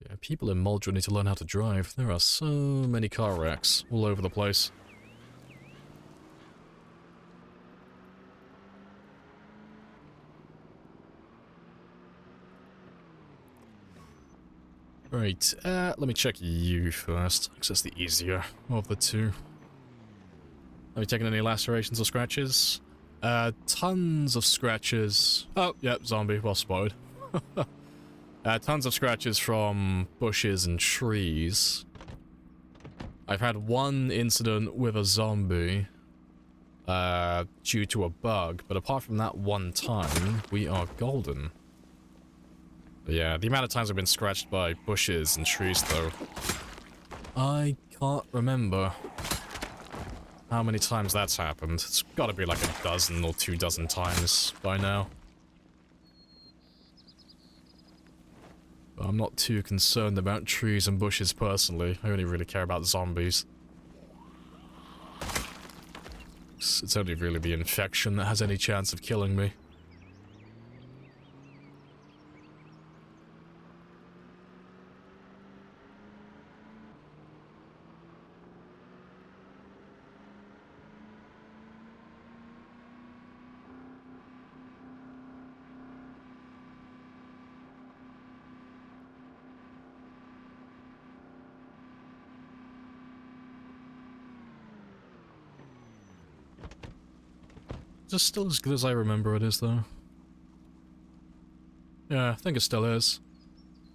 Yeah, people in Muldra need to learn how to drive. There are so many car wrecks all over the place. Right, let me check you first, because that's the easier of the two. Have you taken any lacerations or scratches? Tons of scratches. Oh, yep, zombie, well spotted. Tons of scratches from bushes and trees. I've had one incident with a zombie, due to a bug, but apart from that one time, we are golden. Yeah, the amount of times I've been scratched by bushes and trees, though, I can't remember how many times that's happened. It's gotta be like a dozen or 2 dozen times by now. But I'm not too concerned about trees and bushes personally. I only really care about zombies. It's only really the infection that has any chance of killing me. Just still as good as I remember it is, though. Yeah, I think it still is.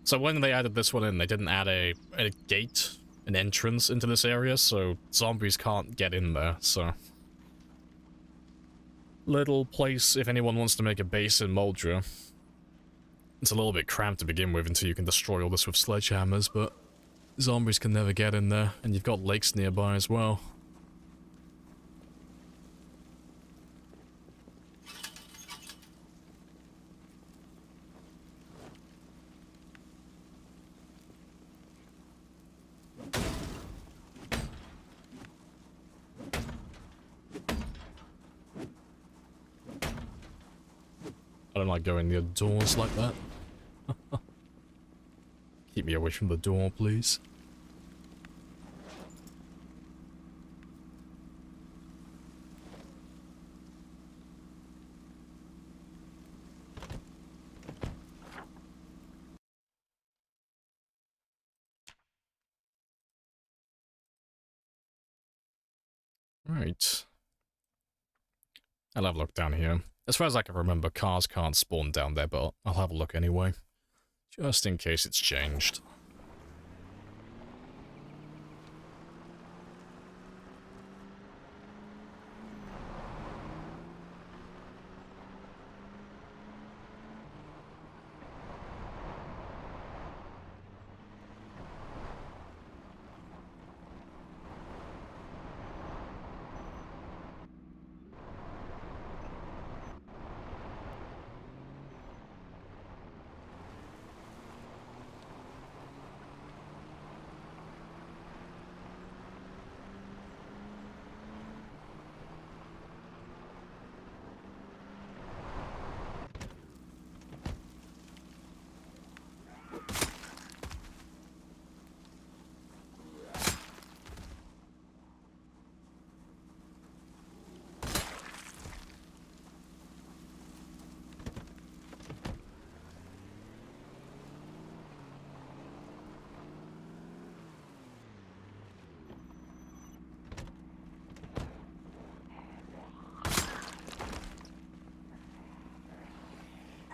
So when they added this one in, they didn't add a gate, an entrance into this area, so zombies can't get in there, so... Little place if anyone wants to make a base in Moldra. It's a little bit cramped to begin with until you can destroy all this with sledgehammers, but zombies can never get in there, and you've got lakes nearby as well. I don't like going near doors like that. Keep me away from the door, please. Right. I'll have a look down here. As far as I can remember, cars can't spawn down there, but I'll have a look anyway. Just in case it's changed.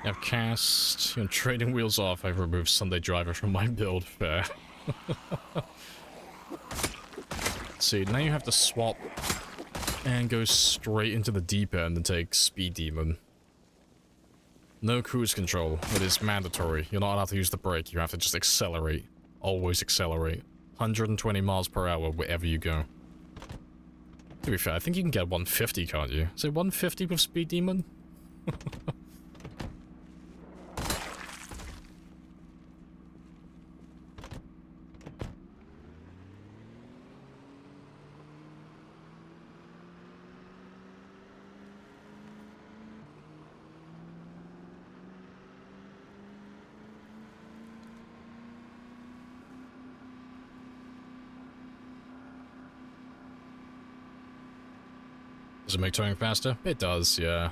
I've cast trading wheels off. I've removed Sunday Driver from my build. Fair. See, now you have to swap and go straight into the deep end and take Speed Demon. No cruise control. It is mandatory. You're not allowed to use the brake. You have to just accelerate. Always accelerate. 120 miles per hour wherever you go. To be fair, I think you can get 150, can't you? Is it 150 with Speed Demon? Does it make towing faster? It does, yeah.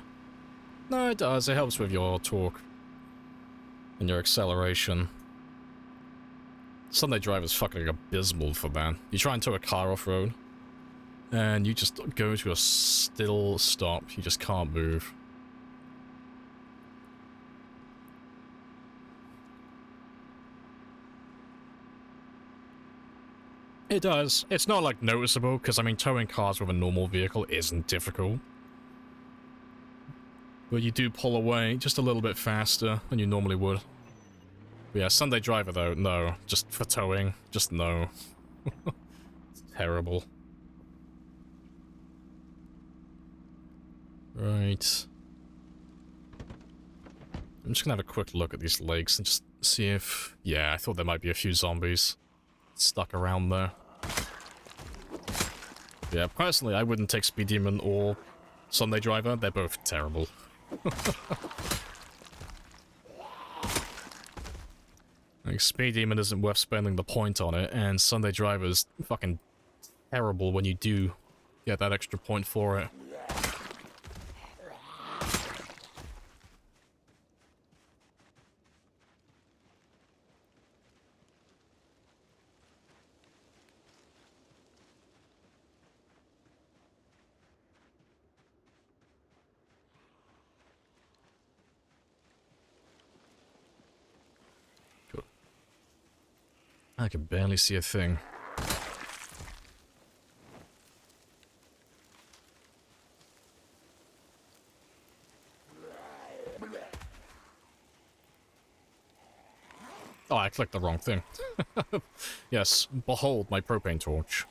No, it does. It helps with your torque and your acceleration. Sunday Drive is fucking abysmal for that. You try and tow a car off-road, and you just go to a still stop. You just can't move. It does. It's not, like, noticeable, because, I mean, towing cars with a normal vehicle isn't difficult. But you do pull away just a little bit faster than you normally would. But yeah, Sunday Driver, though, no. Just for towing, just no. It's terrible. Right. I'm just gonna have a quick look at these lakes and just see if... Yeah, I thought there might be a few zombies stuck around there. Yeah, personally, I wouldn't take Speed Demon or Sunday Driver. They're both terrible. Like, Speed Demon isn't worth spending the point on it, and Sunday Driver is fucking terrible when you do get that extra point for it. I can barely see a thing. Oh, I clicked the wrong thing. Yes, behold my propane torch.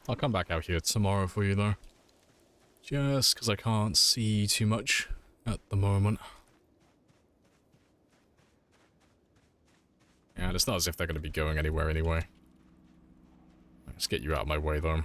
I'll come back out here tomorrow for you, though. Just because I can't see too much at the moment. And it's not as if they're going to be going anywhere anyway. Let's get you out of my way, though.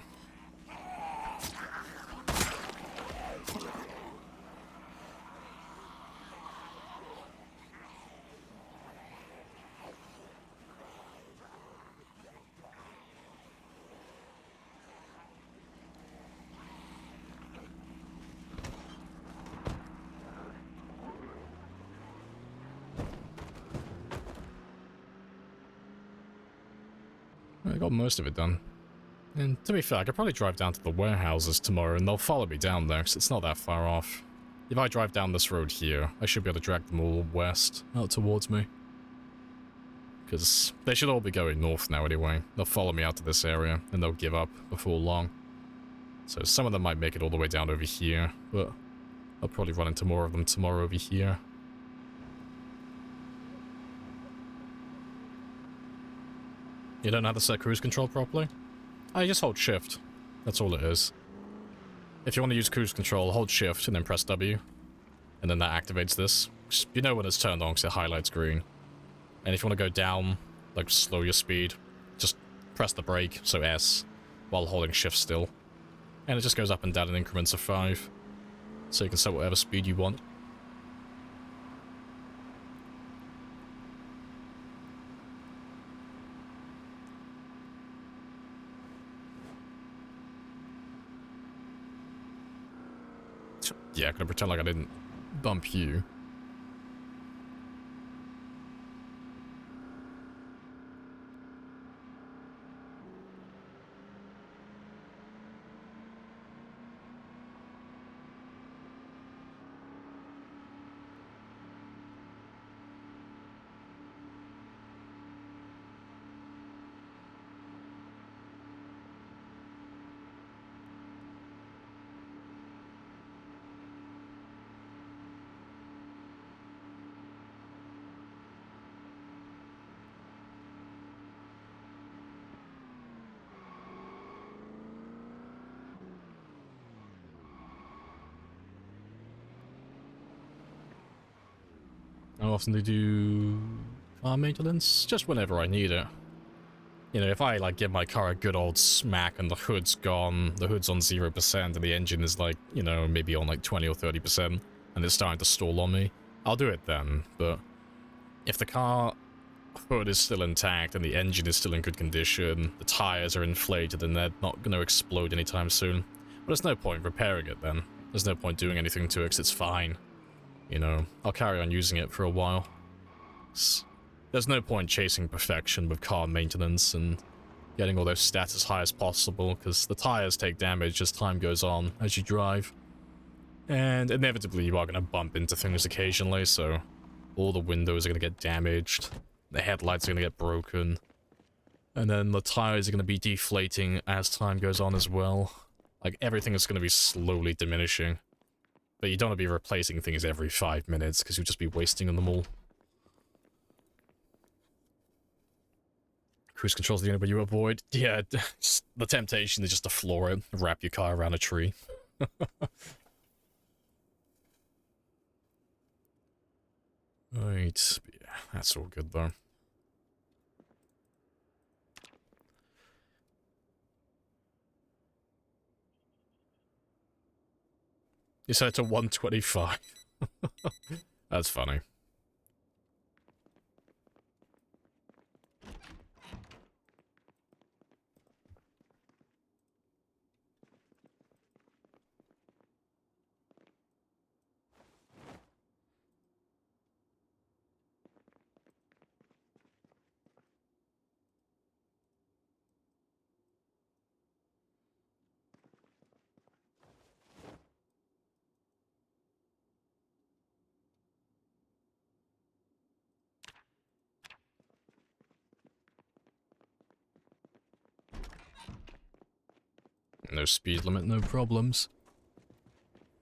I got most of it done. And to be fair, I could probably drive down to the warehouses tomorrow and they'll follow me down there, because it's not that far off. If I drive down this road here, I should be able to drag them all west, out towards me. Because they should all be going north now anyway. They'll follow me out to this area, and they'll give up before long. So some of them might make it all the way down over here, but I'll probably run into more of them tomorrow over here. You don't know how to set cruise control properly? I just hold shift. That's all it is. If you want to use cruise control, hold shift and then press W. And then that activates this. You know when it's turned on because it highlights green. And if you want to go down, like slow your speed, just press the brake, so S, while holding shift still. And it just goes up and down in increments of 5. So you can set whatever speed you want. Yeah, can I pretend like I didn't bump you? How often do you do car maintenance? Just whenever I need it. You know, if I, like, give my car a good old smack and the hood's gone, the hood's on 0% and the engine is, like, you know, maybe on, like, 20 or 30%, and it's starting to stall on me, I'll do it then. But if the car hood is still intact and the engine is still in good condition, the tires are inflated and they're not going to explode anytime soon, well, there's no point repairing it then. There's no point doing anything to it because it's fine. You know, I'll carry on using it for a while. There's no point chasing perfection with car maintenance and getting all those stats as high as possible, because the tires take damage as time goes on, as you drive. And inevitably you are going to bump into things occasionally, so all the windows are going to get damaged, the headlights are going to get broken. And then the tires are going to be deflating as time goes on as well. Like, everything is going to be slowly diminishing. But you don't want to be replacing things every 5 minutes, because you'll just be wasting them all. Cruise control's the only way you avoid. Yeah, just the temptation is just to floor it, wrap your car around a tree. Right, yeah, that's all good though. You set it to 125. That's funny. No speed limit, no problems.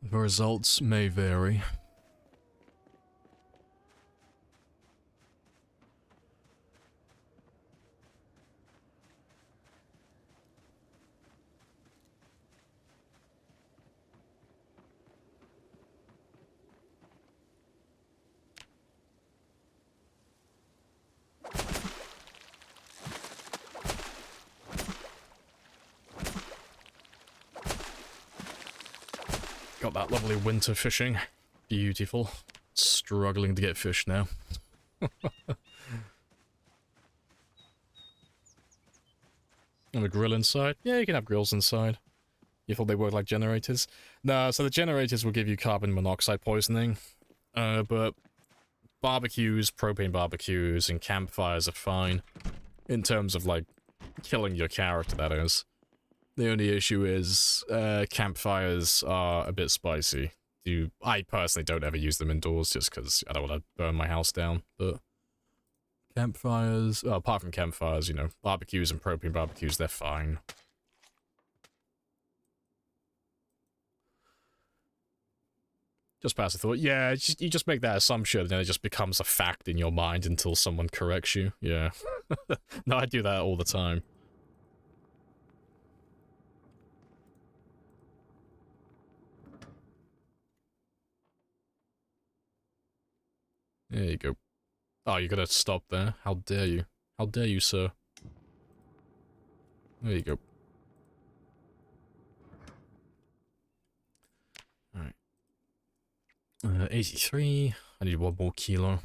The results may vary. Got that lovely winter fishing. Beautiful. Struggling to get fish now. And a grill inside? Yeah, you can have grills inside. You thought they work like generators? No, so the generators will give you carbon monoxide poisoning. But barbecues, propane barbecues, and campfires are fine. In terms of, like, killing your character, that is. The only issue is, campfires are a bit spicy. I personally don't ever use them indoors just because I don't want to burn my house down, but campfires, well, apart from campfires, you know, barbecues and propane barbecues, they're fine. Just pass a thought. Yeah, you just make that assumption and then it just becomes a fact in your mind until someone corrects you. Yeah. No, I do that all the time. There you go. Oh, you gotta stop there. How dare you? How dare you, sir? There you go. Alright. 83. I need 1 more kilo.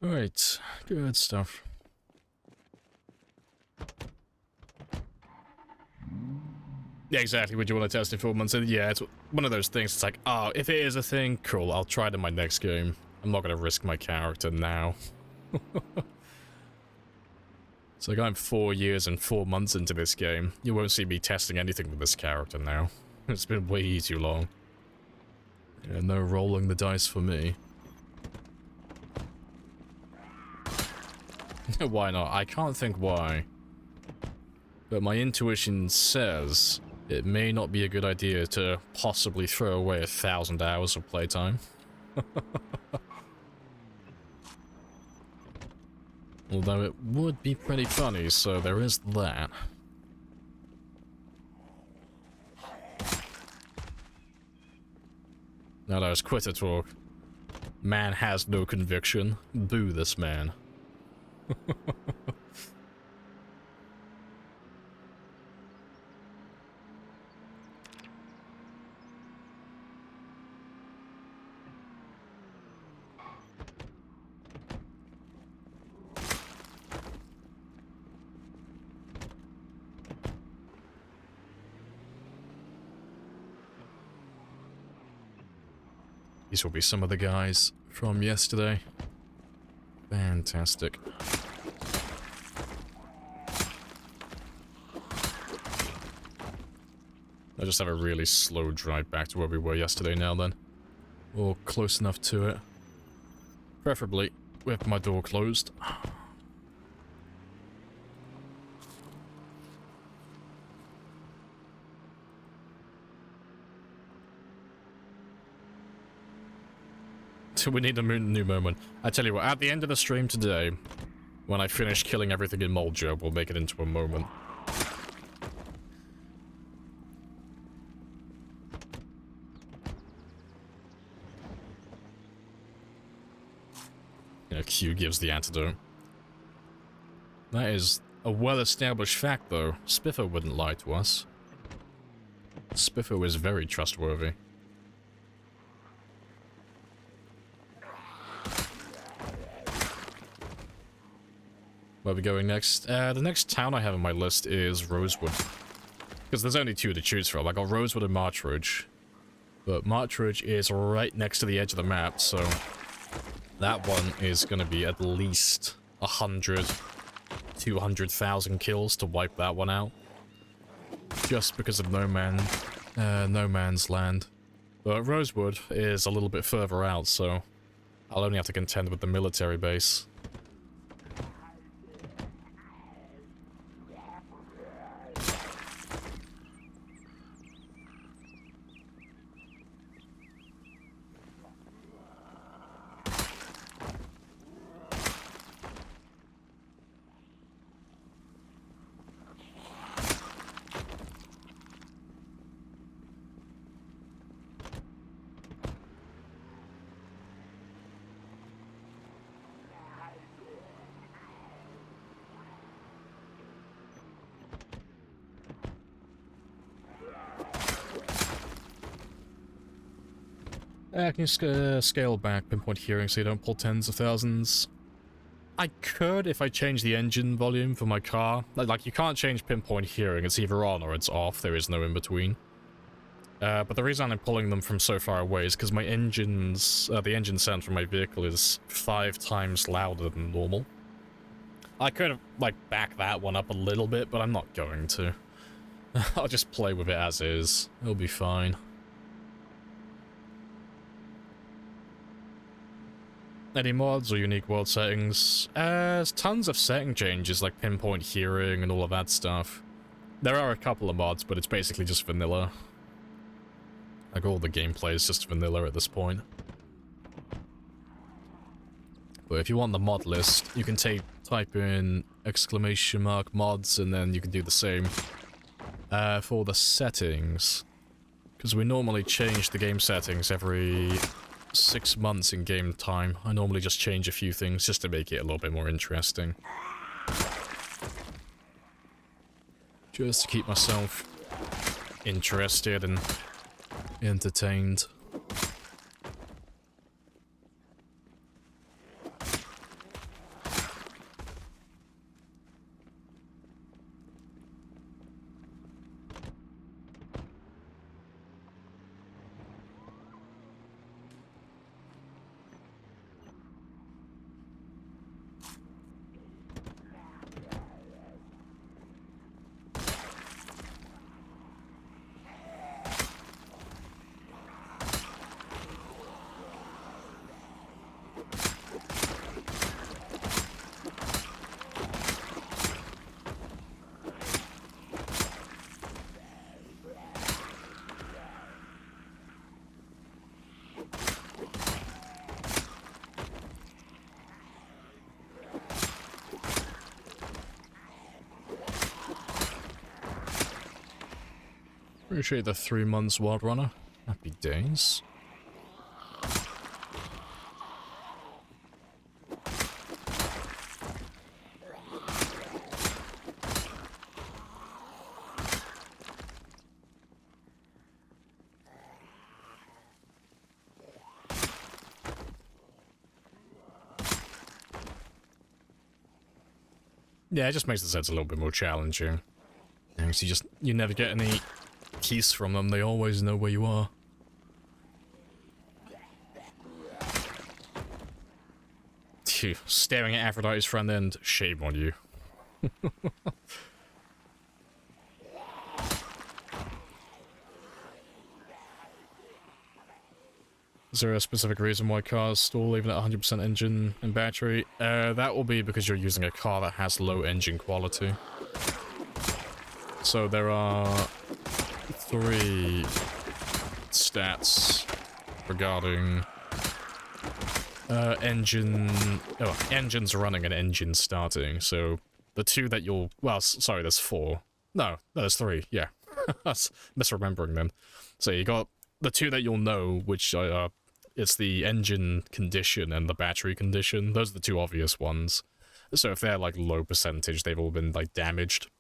Alright, good stuff. Yeah, exactly. Would you want to test it for months? Yeah, it's one of those things. It's like, oh, if it is a thing, cool, I'll try it in my next game. I'm not going to risk my character now. It's like I'm 4 years and 4 months into this game. You won't see me testing anything with this character now. It's been way too long. Yeah, no rolling the dice for me. Why not? I can't think why. But my intuition says it may not be a good idea to possibly throw away 1,000 hours of playtime. Although it would be pretty funny, so there is that. Now there's quitter talk. Man has no conviction. Boo this man. These will be some of the guys from yesterday. Fantastic. I just have a really slow drive back to where we were yesterday now then. Or close enough to it. Preferably with my door closed. We need a new moment. I tell you what, at the end of the stream today, when I finish killing everything in Moljo, we'll make it into a moment. You know, Q gives the antidote. That is a well-established fact, though. Spiffo wouldn't lie to us. Spiffo is very trustworthy. Where are we going next? The next town I have on my list is Rosewood. Because there's only two to choose from. I got Rosewood and Marchridge. But Marchridge is right next to the edge of the map, so... that one is going to be at least 100, 200,000 kills to wipe that one out. Just because of no man's land. But Rosewood is a little bit further out, so... I'll only have to contend with the military base. Can you scale back pinpoint hearing so you don't pull tens of thousands? I could if I change the engine volume for my car. Like, you can't change pinpoint hearing. It's either on or it's off. There is no in between. But the reason I'm pulling them from so far away is because my engine's... the engine sound from my vehicle is 5 times louder than normal. I could have, like, backed that one up a little bit, but I'm not going to. I'll just play with it as is. It'll be fine. Any mods or unique world settings? There's tons of setting changes, like pinpoint hearing and all of that stuff. There are a couple of mods, but it's basically just vanilla. Like, all the gameplay is just vanilla at this point. But if you want the mod list, you can type in !mods, and then you can do the same for the settings. Because we normally change the game settings every 6 months in game time. I normally just change a few things just to make it a little bit more interesting. Just to keep myself interested and entertained. Appreciate the 3 months, Wild Runner. Happy days. Yeah, it just makes the sets a little bit more challenging. So you never get any keys from them, they always know where you are. Phew, staring at Aphrodite's front end, shame on you. Is there a specific reason why cars stall even at 100% engine and battery? That will be because you're using a car that has low engine quality. So there are 3 stats regarding engines running and engine starting. So the 2 that you'll... Well, sorry, there's 4. No, there's 3, yeah. That's misremembering them. So you got the 2 that you'll know, which are... It's the engine condition and the battery condition. Those are the 2 obvious ones. So if they're like low percentage, they've all been like damaged.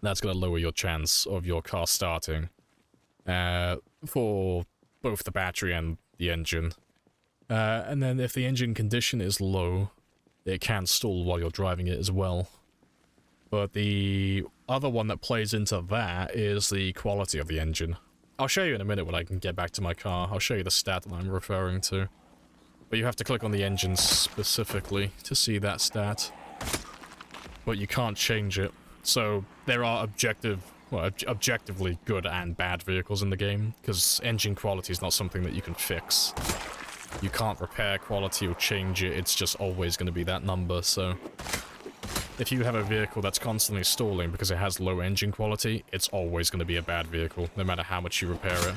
That's going to lower your chance of your car starting. For both the battery and the engine. And then if the engine condition is low, it can stall while you're driving it as well. But the other one that plays into that is the quality of the engine. I'll show you in a minute when I can get back to my car. I'll show you the stat that I'm referring to. But you have to click on the engine specifically to see that stat. But you can't change it. So there are objectively good and bad vehicles in the game, because engine quality is not something that you can fix. You can't repair quality or change it, it's just always going to be that number, so... If you have a vehicle that's constantly stalling because it has low engine quality, it's always going to be a bad vehicle, no matter how much you repair it.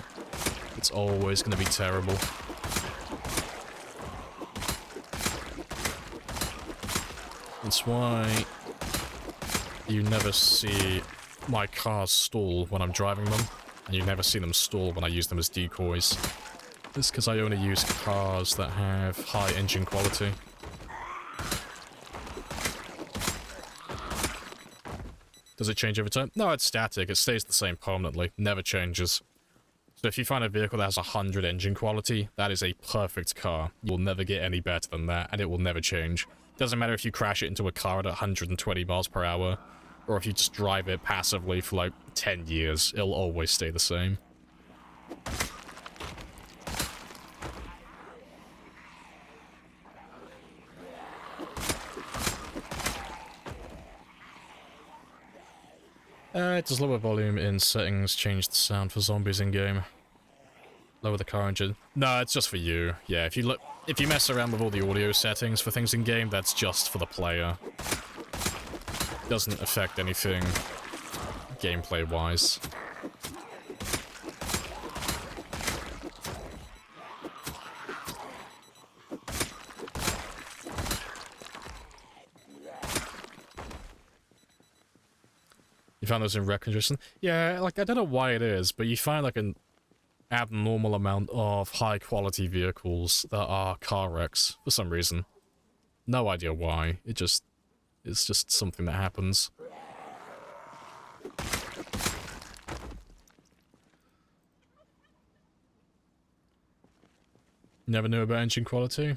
It's always going to be terrible. That's why you never see my cars stall when I'm driving them, and you never see them stall when I use them as decoys. It's because I only use cars that have high engine quality. Does it change over time? No, it's static. It stays the same permanently. Never changes. So if you find a vehicle that has 100 engine quality, that is a perfect car. You will never get any better than that, and it will never change. Doesn't matter if you crash it into a car at 120 miles per hour, or if you just drive it passively for like 10 years, it'll always stay the same. Does lower volume in settings change the sound for zombies in-game? Lower the car engine? No, it's just for you. Yeah, if you mess around with all the audio settings for things in-game, that's just for the player. Doesn't affect anything gameplay-wise. You found those in wreck condition? Yeah, like, I don't know why it is, but you find, like, an abnormal amount of high-quality vehicles that are car wrecks, for some reason. No idea why. It's just something that happens. Never knew about engine quality?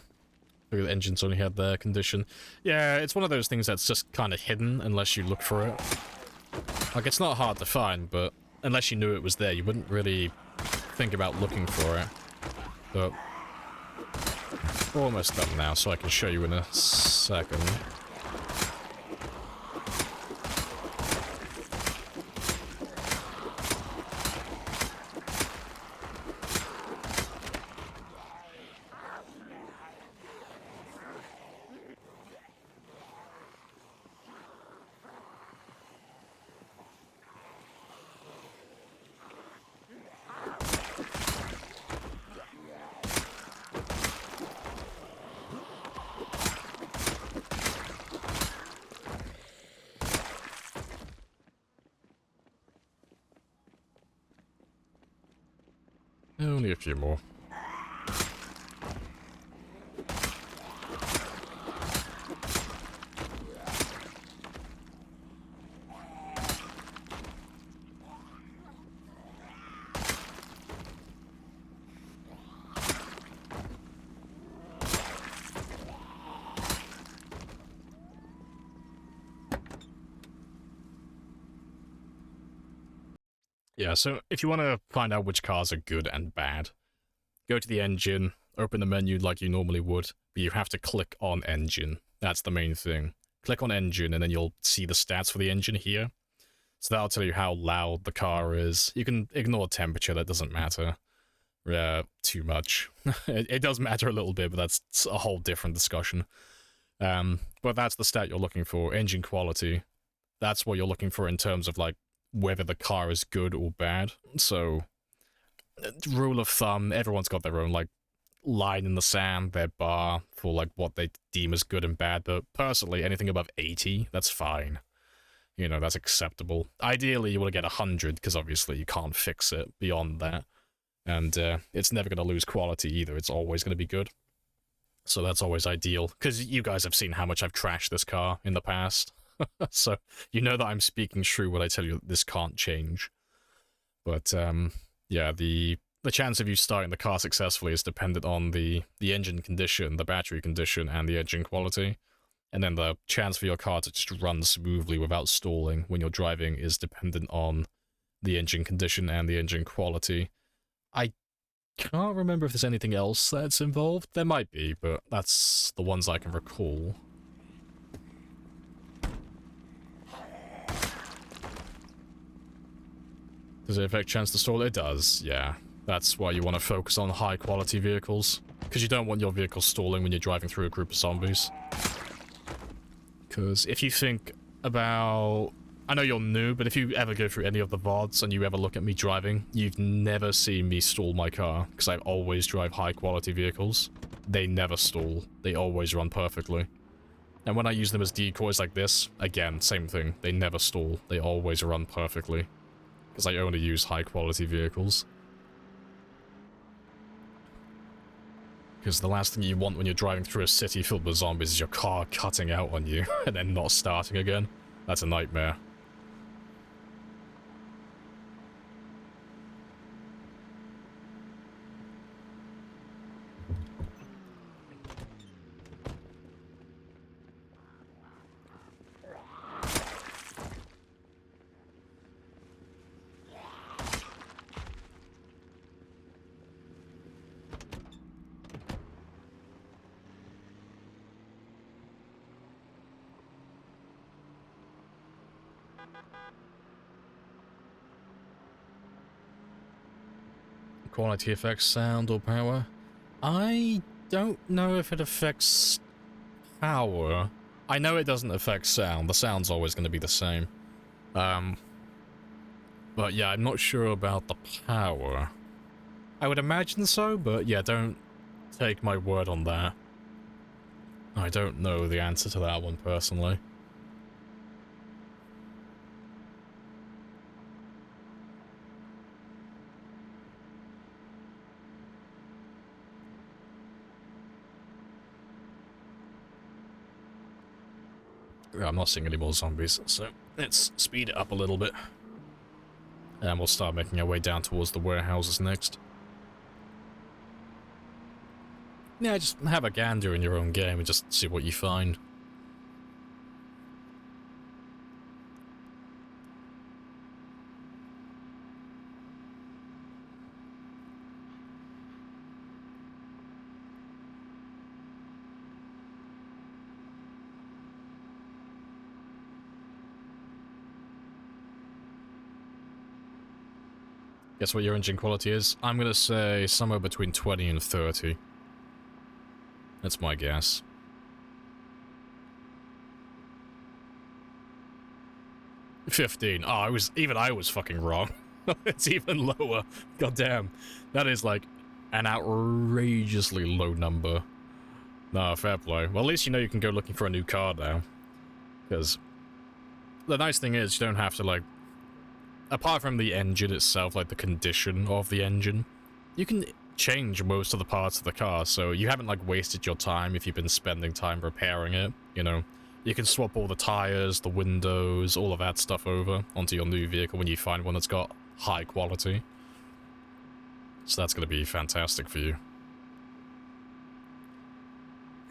Figured the engines only had their condition. Yeah, it's one of those things that's just kind of hidden unless you look for it. Like, it's not hard to find, but unless you knew it was there, you wouldn't really think about looking for it. But we're almost done now, so I can show you in a second. Only a few more. Yeah, so if you want to find out which cars are good and bad, go to the engine, open the menu like you normally would, but you have to click on engine. That's the main thing. Click on engine, and then you'll see the stats for the engine here. So that'll tell you how loud the car is. You can ignore temperature, that doesn't matter too much. It does matter a little bit, but that's a whole different discussion. But that's the stat you're looking for, engine quality. That's what you're looking for in terms of, like, whether the car is good or bad. So, rule of thumb, everyone's got their own, like, line in the sand, their bar for, like, what they deem as good and bad, but personally, anything above 80, that's fine. You know, that's acceptable. Ideally, you want to get 100, because obviously you can't fix it beyond that. And it's never going to lose quality either, it's always going to be good. So that's always ideal, because you guys have seen how much I've trashed this car in the past. So you know that I'm speaking true when I tell you that this can't change. But yeah, the chance of you starting the car successfully is dependent on the engine condition, the battery condition, and the engine quality. And then the chance for your car to just run smoothly without stalling when you're driving is dependent on the engine condition and the engine quality. I can't remember if there's anything else that's involved. There might be, but that's the ones I can recall. Does it affect chance to stall? It does, yeah. That's why you want to focus on high-quality vehicles, because you don't want your vehicle stalling when you're driving through a group of zombies. Because if you think about... I know you're new, but if you ever go through any of the VODs and you ever look at me driving, you've never seen me stall my car, because I always drive high-quality vehicles. They never stall. They always run perfectly. And when I use them as decoys like this, again, same thing. They never stall. They always run perfectly. Because I only use high-quality vehicles. Because the last thing you want when you're driving through a city filled with zombies is your car cutting out on you and then not starting again. That's a nightmare. Quality affects sound or power? I don't know if it affects power. I know it doesn't affect sound. The sound's always going to be the same. But yeah, I'm not sure about the power. I would imagine so, but yeah, don't take my word on that. I don't know the answer to that one personally. I'm not seeing any more zombies, so let's speed it up a little bit. And we'll start making our way down towards the warehouses next. Yeah, just have a gander in your own game and just see what you find. Guess what your engine quality is? I'm gonna say somewhere between 20 and 30. That's my guess. $15. Oh, I was fucking wrong. It's even lower. God damn. That is like an outrageously low number. Nah, fair play. Well, at least you know you can go looking for a new car now. Because the nice thing is you don't have to, like, apart from the engine itself, like the condition of the engine, you can change most of the parts of the car, so you haven't, like, wasted your time if you've been spending time repairing it, you know. You can swap all the tires, the windows, all of that stuff over onto your new vehicle when you find one that's got high quality. So that's going to be fantastic for you.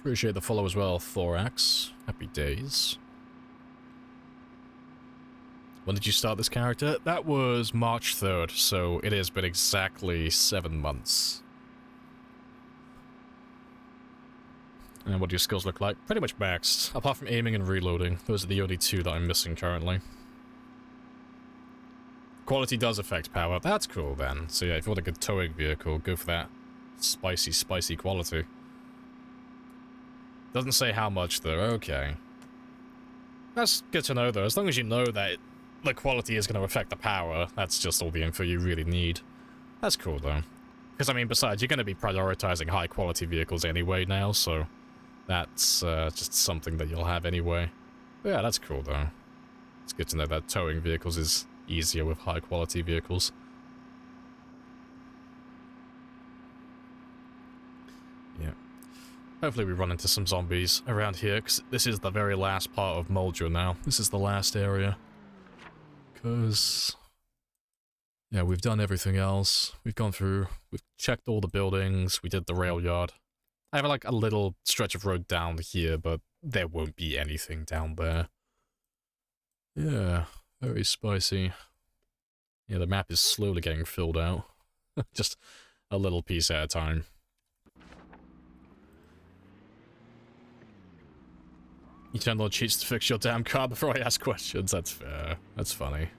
Appreciate the follow as well, Thorax. Happy days. When did you start this character? That was March 3rd, so it has been exactly 7 months. And what do your skills look like? Pretty much maxed, apart from aiming and reloading. Those are the only two that I'm missing currently. Quality does affect power. That's cool then. So yeah, if you want a good towing vehicle, go for that spicy, spicy quality. Doesn't say how much though. Okay. That's good to know though. As long as you know that the quality is going to affect the power, that's just all the info you really need. That's cool though. Because I mean, besides, you're going to be prioritizing high quality vehicles anyway now, so that's just something that you'll have anyway. But yeah, that's cool though. It's good to know that towing vehicles is easier with high quality vehicles. Yeah. Hopefully we run into some zombies around here, because this is the very last part of Moldra now. This is the last area. Because... yeah, we've done everything else. We've gone through, we've checked all the buildings, we did the rail yard. I have like a little stretch of road down here, but there won't be anything down there. Yeah, very spicy. Yeah, the map is slowly getting filled out. Just a little piece at a time. You turn on cheats to fix your damn car before I ask questions. That's fair. That's funny.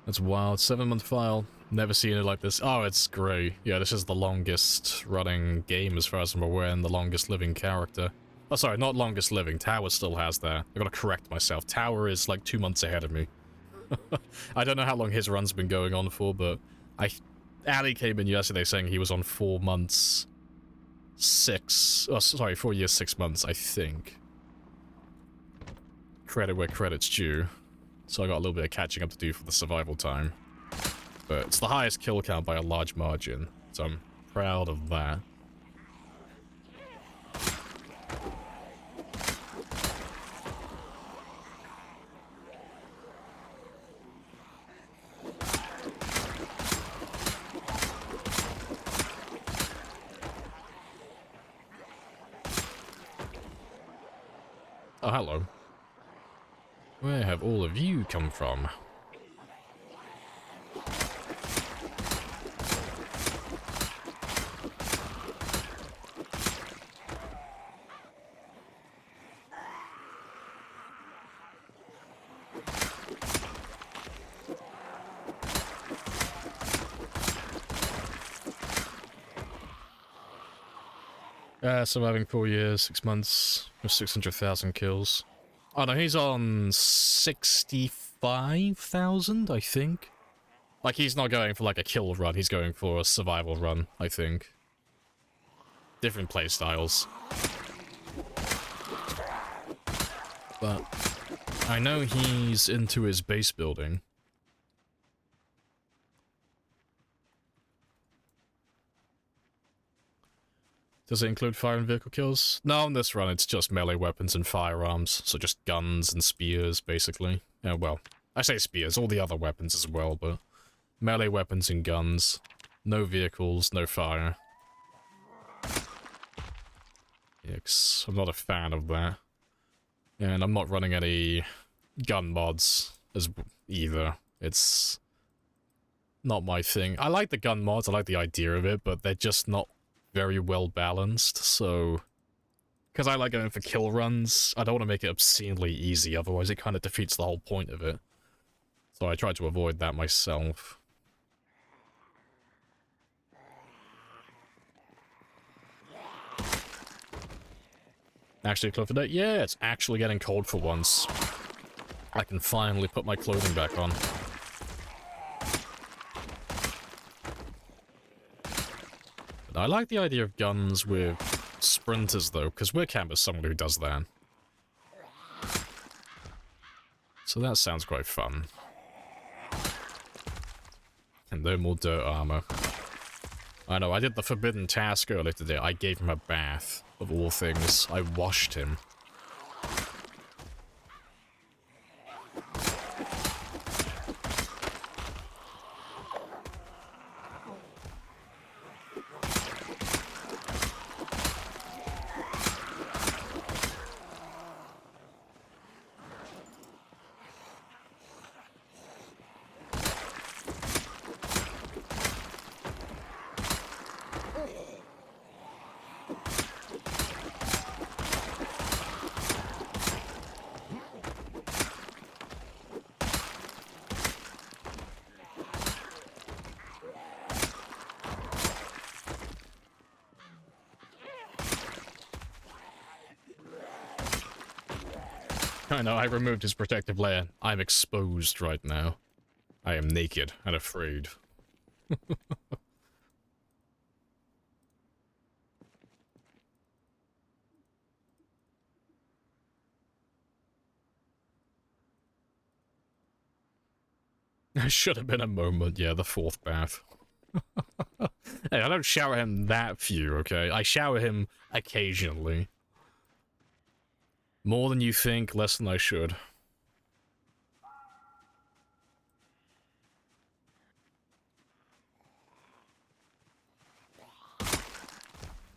That's wild. 7-month file. Never seen it like this. Oh, it's great. Yeah, this is the longest running game as far as I'm aware, and the longest living character. Oh, sorry, not longest living. Tower still has that. I gotta correct myself. Tower is like 2 months ahead of me. I don't know how long his run's been going on for, but Ali came in yesterday saying he was on 4 months... 4 years, 6 months, I think. Credit where credit's due. So I got a little bit of catching up to do for the survival time. But it's the highest kill count by a large margin, so I'm proud of that. Oh, hello. Where have all of you come from? Surviving 4 years, 6 months, with 600,000 kills. Oh no, he's on 65,000, I think. Like, he's not going for like a kill run, he's going for a survival run, I think. Different playstyles. But I know he's into his base building. Does it include fire and vehicle kills? No, on this run it's just melee weapons and firearms, so just guns and spears, basically. Yeah, well, I say spears, all the other weapons as well, but melee weapons and guns. No vehicles, no fire. Yeah, 'cause I'm not a fan of that. And I'm not running any gun mods as either. It's not my thing. I like the gun mods, I like the idea of it, but they're just not very well balanced, so... because I like going for kill runs, I don't want to make it obscenely easy, otherwise it kind of defeats the whole point of it. So I try to avoid that myself. Actually, close for day? Yeah, it's actually getting cold for once. I can finally put my clothing back on. I like the idea of guns with sprinters, though, because Wickham is someone who does that. So that sounds quite fun. And no more dirt armor. I know, I did the forbidden task earlier today. I gave him a bath, of all things. I washed him. I know, I removed his protective layer. I'm exposed right now. I am naked and afraid. There should have been a moment, yeah, the fourth bath. Hey, I don't shower him that few, okay? I shower him occasionally. More than you think, less than I should.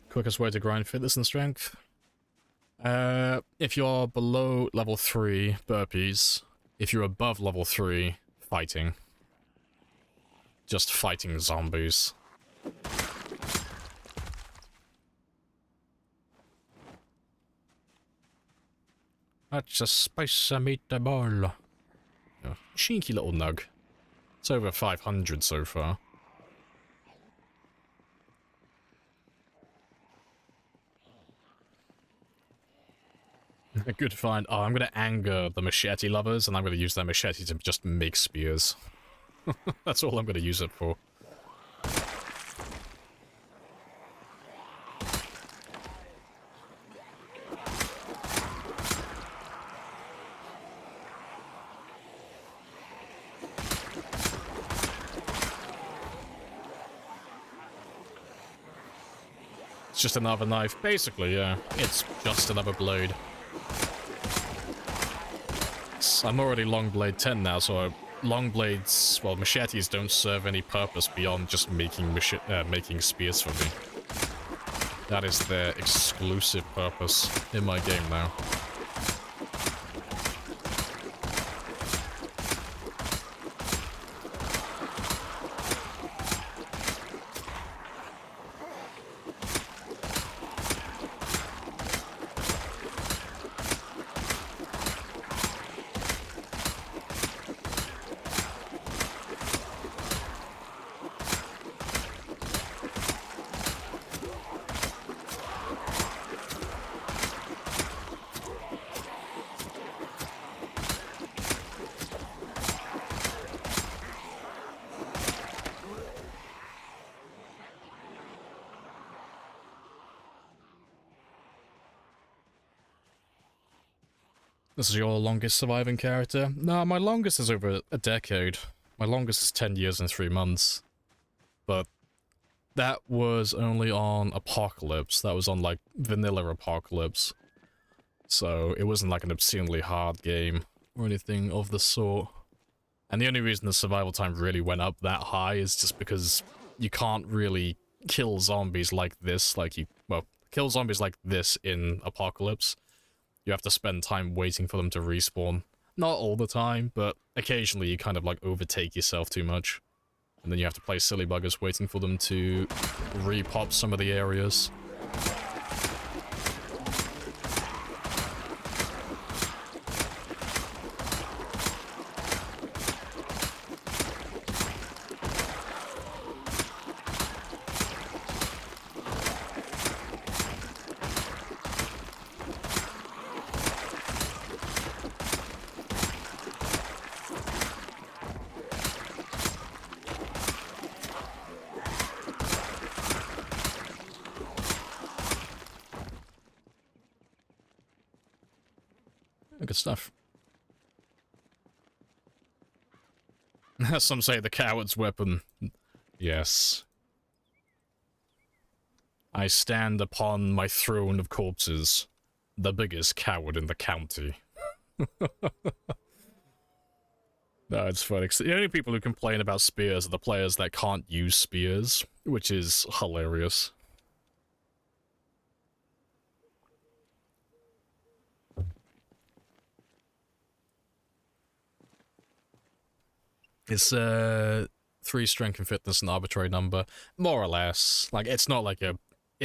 Quickest way to grind fitness and strength? If you're below level 3, burpees. If you're above level 3, fighting. Just fighting zombies. That's a spicy meatball. Oh, cheeky little nug. It's over 500 so far. A good find. Oh, I'm gonna anger the machete lovers, and I'm gonna use that machete to just make spears. That's all I'm gonna use it for. It's just another knife. Basically, yeah. It's just another blade. I'm already long blade 10 now, so long blades, well, machetes don't serve any purpose beyond just making making spears for me. That is their exclusive purpose in my game now. This is your longest surviving character? No, my longest is over a decade. My longest is 10 years and 3 months. But that was only on Apocalypse. That was on, like, vanilla Apocalypse. So it wasn't like an obscenely hard game or anything of the sort. And the only reason the survival time really went up that high is just because you can't really kill zombies like this, kill zombies like this in Apocalypse. You have to spend time waiting for them to respawn. Not all the time, but occasionally you kind of like overtake yourself too much. And then you have to play silly buggers waiting for them to re-pop some of the areas. Good stuff. Some say the coward's weapon. Yes. I stand upon my throne of corpses, the biggest coward in the county. No, it's funny. The only people who complain about spears are the players that can't use spears, which is hilarious. It's 3 strength and fitness, an arbitrary number, more or less. Like, it's not like it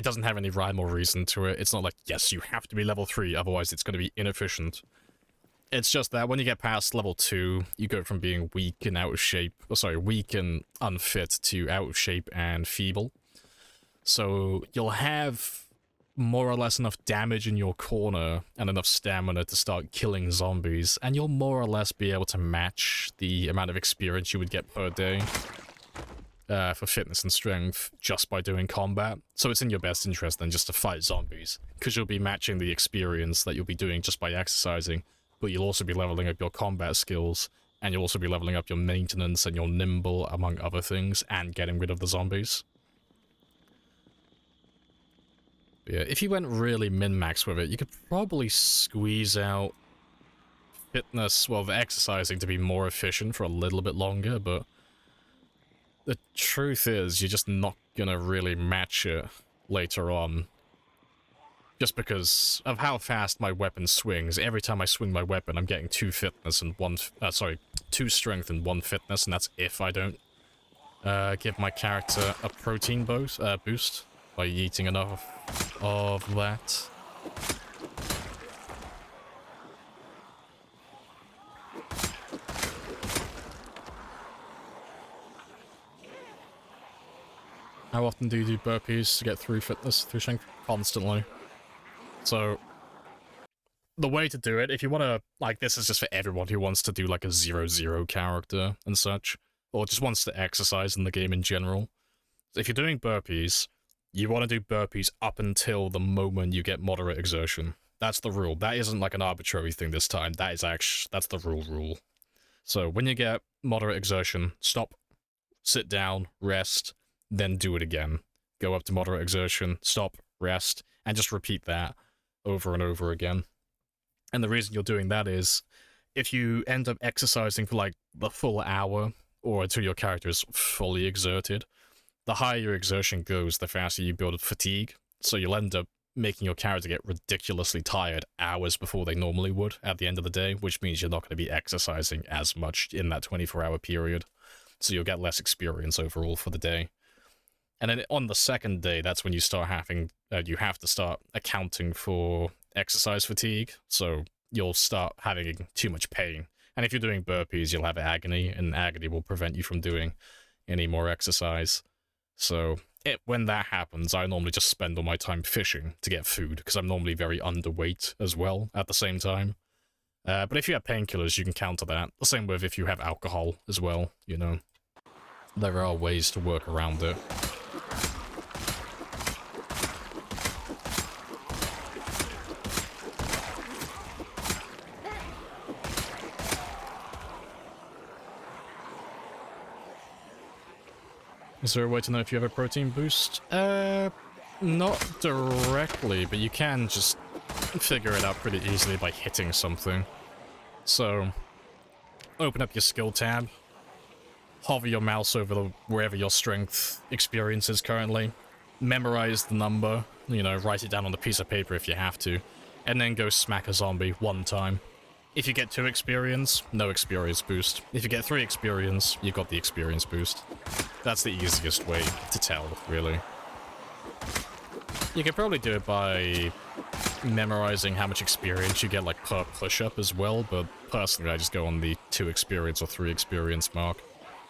doesn't have any rhyme or reason to it. It's not like, yes, you have to be level 3, otherwise it's going to be inefficient. It's just that when you get past level 2, you go from being weak and out of shape, weak and unfit to out of shape and feeble. So you'll have more or less enough damage in your corner and enough stamina to start killing zombies, and you'll more or less be able to match the amount of experience you would get per day for fitness and strength just by doing combat. So it's in your best interest then just to fight zombies, because you'll be matching the experience that you'll be doing just by exercising, but you'll also be leveling up your combat skills, and you'll also be leveling up your maintenance and your nimble, among other things, and getting rid of the zombies. Yeah, if you went really min-max with it, you could probably squeeze out fitness, well, the exercising to be more efficient for a little bit longer, but the truth is, you're just not gonna really match it later on. Just because of how fast my weapon swings. Every time I swing my weapon, I'm getting 2 fitness and 2 strength and 1 fitness, and that's if I don't give my character a protein boost by eating enough of that. How often do you do burpees to get through fitness, through strength? Constantly. So, the way to do it, if you want to, like, this is just for everyone who wants to do, like, a 0-0 character and such, or just wants to exercise in the game in general. So if you're doing burpees, you want to do burpees up until the moment you get moderate exertion. That's the rule. That isn't, like, an arbitrary thing this time. That is that's the rule. So, when you get moderate exertion, stop, sit down, rest, then do it again. Go up to moderate exertion, stop, rest, and just repeat that over and over again. And the reason you're doing that is, if you end up exercising for like the full hour, or until your character is fully exerted, the higher your exertion goes, the faster you build fatigue, so you'll end up making your character get ridiculously tired hours before they normally would at the end of the day, which means you're not going to be exercising as much in that 24-hour period, so you'll get less experience overall for the day. And then on the second day, that's when you start having, you have to start accounting for exercise fatigue, so you'll start having too much pain. And if you're doing burpees, you'll have agony, and agony will prevent you from doing any more exercise. So when that happens, I normally just spend all my time fishing to get food, because I'm normally very underweight as well at the same time. But if you have painkillers, you can counter that. The same with if you have alcohol as well, you know. There are ways to work around it. Is there a way to know if you have a protein boost? Not directly, but you can just figure it out pretty easily by hitting something. So, open up your skill tab, hover your mouse over wherever your strength experience is currently, memorize the number, you know, write it down on a piece of paper if you have to, and then go smack a zombie 1 time. If you get 2 experience, no experience boost. If you get 3 experience, you got the experience boost. That's the easiest way to tell, really. You could probably do it by memorizing how much experience you get, like, per push-up as well, but personally I just go on the 2 experience or 3 experience mark.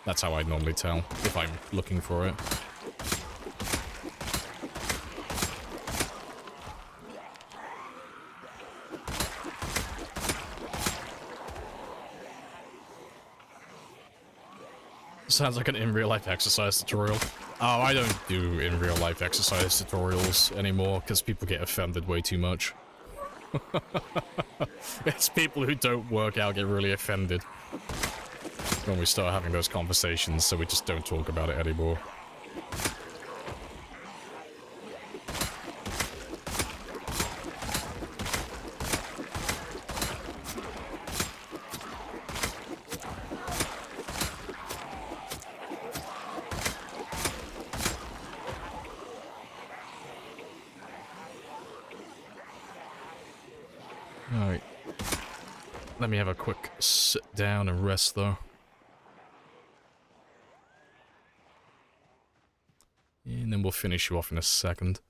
That's how I normally tell, if I'm looking for it. Sounds like an in-real-life exercise tutorial. Oh, I don't do in-real-life exercise tutorials anymore, because people get offended way too much. It's people who don't work out get really offended when we start having those conversations, so we just don't talk about it anymore. Alright. Let me have a quick sit down and rest, though. And then we'll finish you off in a second.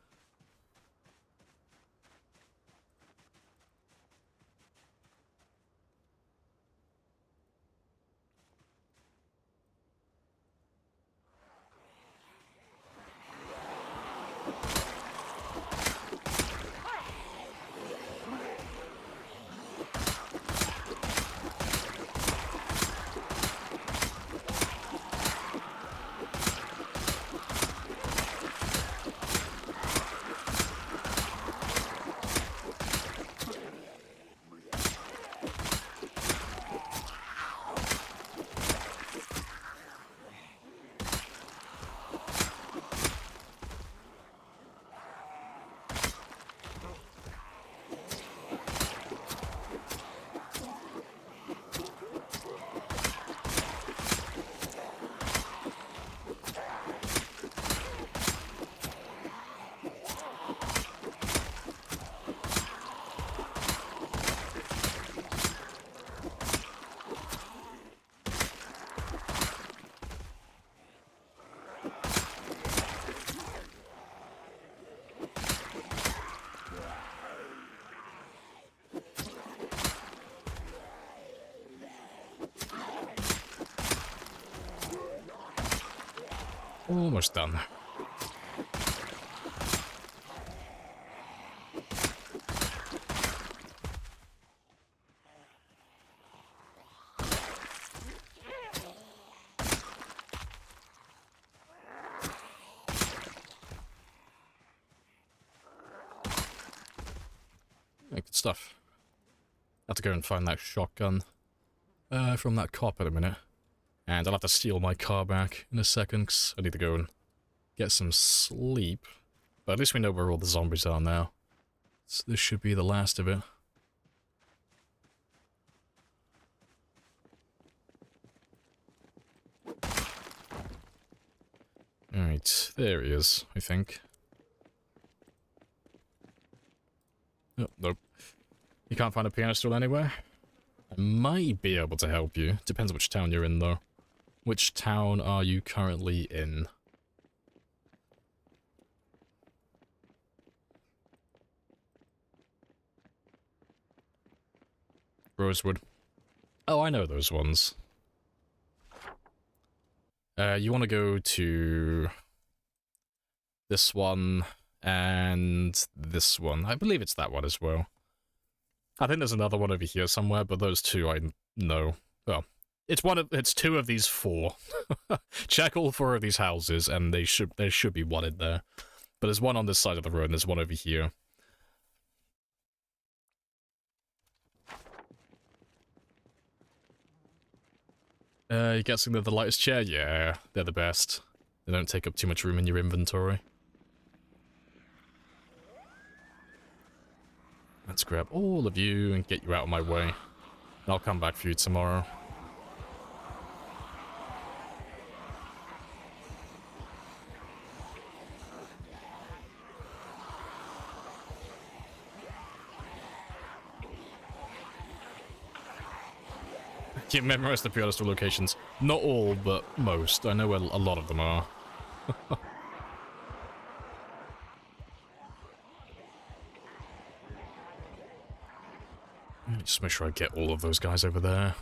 Almost done. Yeah, good stuff. Have to go and find that shotgun from that cop in a minute. And I'll have to steal my car back in a second, 'cause I need to go and get some sleep. But at least we know where all the zombies are now. So this should be the last of it. Alright, there he is, I think. Oh, nope. You can't find a piano stool anywhere? I might be able to help you. Depends which town you're in, though. Which town are you currently in? Rosewood. Oh, I know those ones. You want to go to this one and this one. I believe it's that one as well. I think there's another one over here somewhere, but those two I know. Well, it's two of these four. Check all four of these houses, and there should be one in there. But there's one on this side of the road, and there's one over here. You guessing they're the lightest chair? Yeah, they're the best. They don't take up too much room in your inventory. Let's grab all of you and get you out of my way. And I'll come back for you tomorrow. You memorize the pedestal locations. Not all, but most. I know where a lot of them are. Just make sure I get all of those guys over there.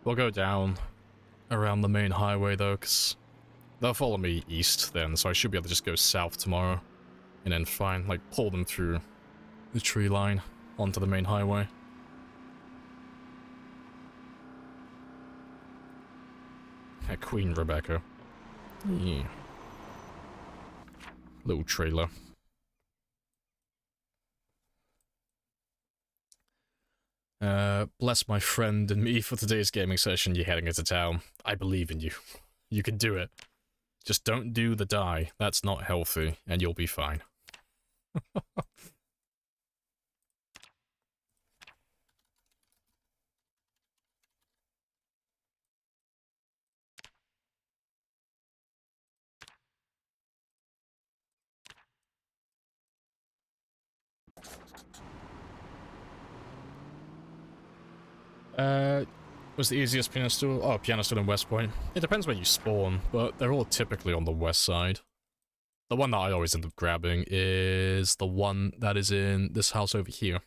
We'll go down around the main highway, though, because they'll follow me east then, so I should be able to just go south tomorrow. And then find, like, pull them through the tree line onto the main highway. Queen Rebecca. Yeah. Little trailer. Bless my friend and me for today's gaming session. You're heading into town. I believe in you. You can do it. Just don't do the die. That's not healthy, and you'll be fine. Was the easiest piano stool? Oh, piano stool in West Point. It depends where you spawn, but they're all typically on the west side. The one that I always end up grabbing is the one that is in this house over here.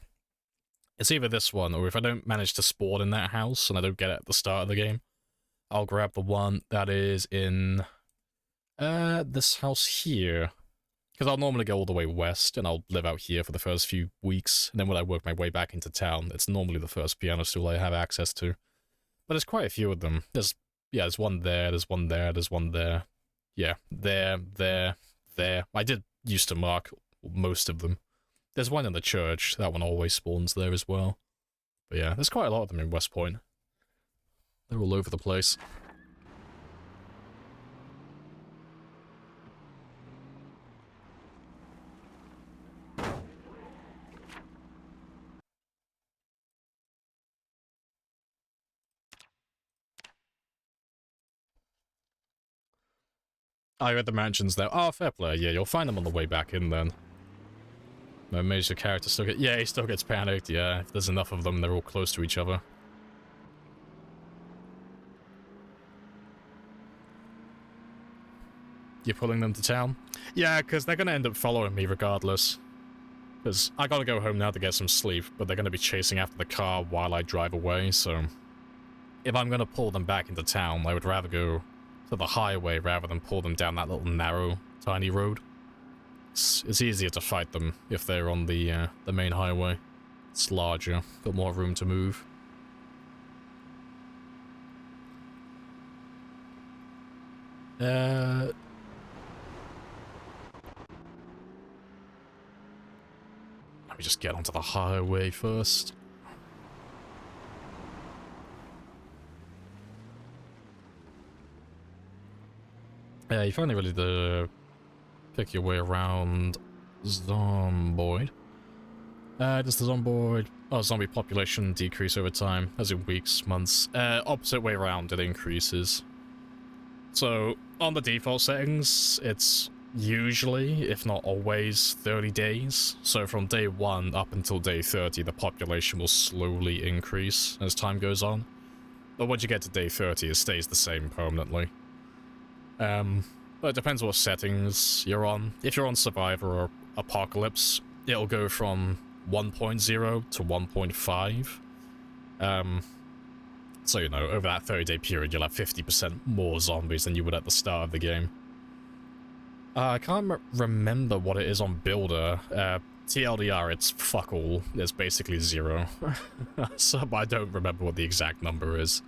It's either this one, or if I don't manage to spawn in that house and I don't get it at the start of the game, I'll grab the one that is in this house here. Because I'll normally go all the way west, and I'll live out here for the first few weeks, and then when I work my way back into town, it's normally the first piano stool I have access to. But there's quite a few of them. There's one there, there's one there, there's one there. Yeah, there, there. I did used to mark most of them. There's one in the church, that one always spawns there as well. But yeah, there's quite a lot of them in West Point. They're all over the place. I read the mansions there. Oh, fair play. Yeah, you'll find them on the way back in then. My major character still get... Yeah, he still gets panicked, yeah. If there's enough of them, they're all close to each other. You're pulling them to town? Yeah, because they're going to end up following me regardless. Because I gotta go home now to get some sleep, but they're going to be chasing after the car while I drive away, so... If I'm going to pull them back into town, I would rather go to the highway rather than pull them down that little narrow, tiny road. It's easier to fight them if they're on the main highway. It's larger, got more room to move. Let me just get onto the highway first. Yeah, you finally ready to pick your way around Zomboid. Does the zombie population decrease over time, as in weeks, months? Opposite way around, it increases. So, on the default settings, it's usually, if not always, 30 days. So from day 1 up until day 30, the population will slowly increase as time goes on. But once you get to day 30, it stays the same permanently. But it depends what settings you're on. If you're on Survivor or Apocalypse, it'll go from 1.0 to 1.5. So, you know, over that 30-day period, you'll have 50% more zombies than you would at the start of the game. I can't remember what it is on Builder. TLDR, it's fuck all. It's basically 0. So, but I don't remember what the exact number is.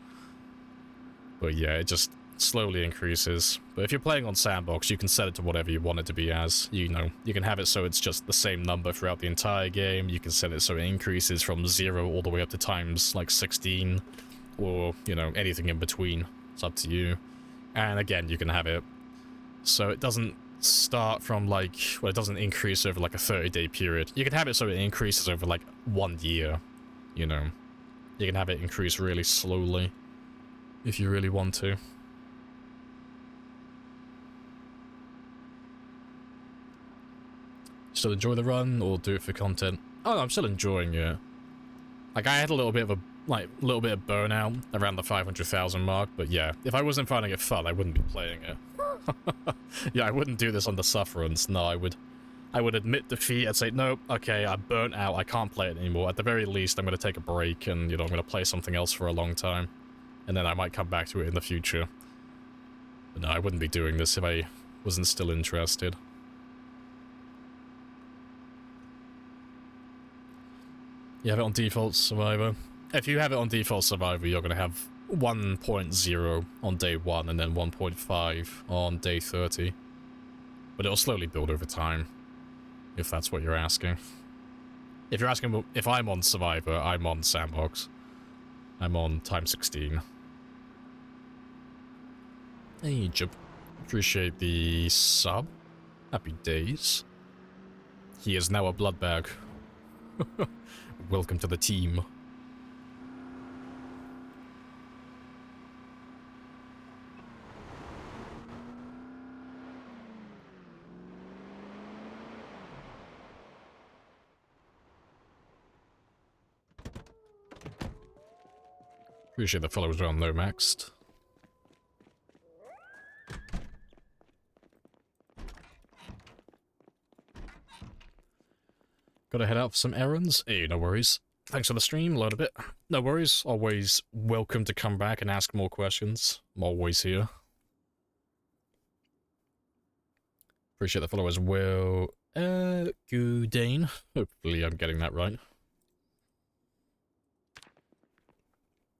But yeah, it just slowly increases. But if you're playing on Sandbox, you can set it to whatever you want it to be as. You know, you can have it so it's just the same number throughout the entire game. You can set it so it increases from 0 all the way up to times like 16. Or, you know, anything in between. It's up to you. And again, you can have it so it doesn't start from like, well, it doesn't increase over like a 30-day period. You can have it so it increases over like 1 year, you know. You can have it increase really slowly if you really want to. Still enjoy the run or do it for content? Oh, no, I'm still enjoying it. Like, I had a little bit of burnout around the 500,000 mark, but yeah, if I wasn't finding it fun, I wouldn't be playing it. Yeah, I wouldn't do this on the sufferance. No, I would admit defeat and say, no, okay, I'm burnt out, I can't play it anymore. At the very least, I'm going to take a break and, you know, I'm going to play something else for a long time. And then I might come back to it in the future. But no, I wouldn't be doing this if I wasn't still interested. You have it on default Survivor. If you have it on default Survivor, you're going to have 1.0 on day 1 and then 1.5 on day 30. But it'll slowly build over time, if that's what you're asking. If you're asking if I'm on Survivor, I'm on Sandbox. I'm on time 16. Hey, Jib. Appreciate the sub. Happy days. He is now a blood bag. Welcome to the team. Appreciate the fellows around low maxed. Gotta head out for some errands? Hey, no worries. Thanks for the stream, learn a bit. No worries, always welcome to come back and ask more questions. I'm always here. Appreciate the follow as well. Gudane. Hopefully I'm getting that right.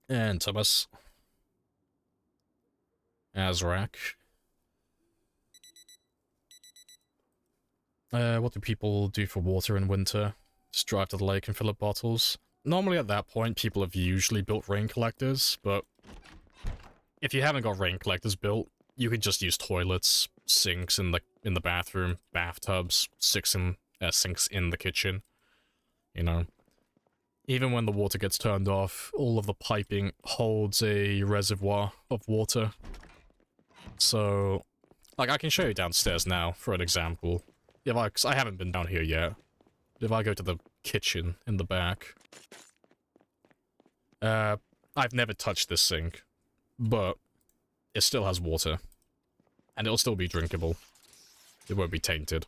And Thomas. Azrak. What do people do for water in winter? Just drive to the lake and fill up bottles. Normally at that point, people have usually built rain collectors, but if you haven't got rain collectors built, you could just use toilets, sinks in the bathroom, bathtubs, sinks in the kitchen. You know, even when the water gets turned off, all of the piping holds a reservoir of water. So, like, I can show you downstairs now for an example. Yeah, like, 'cause I haven't been down here yet. If I go to the kitchen in the back... I've never touched this sink, but it still has water. And it'll still be drinkable. It won't be tainted.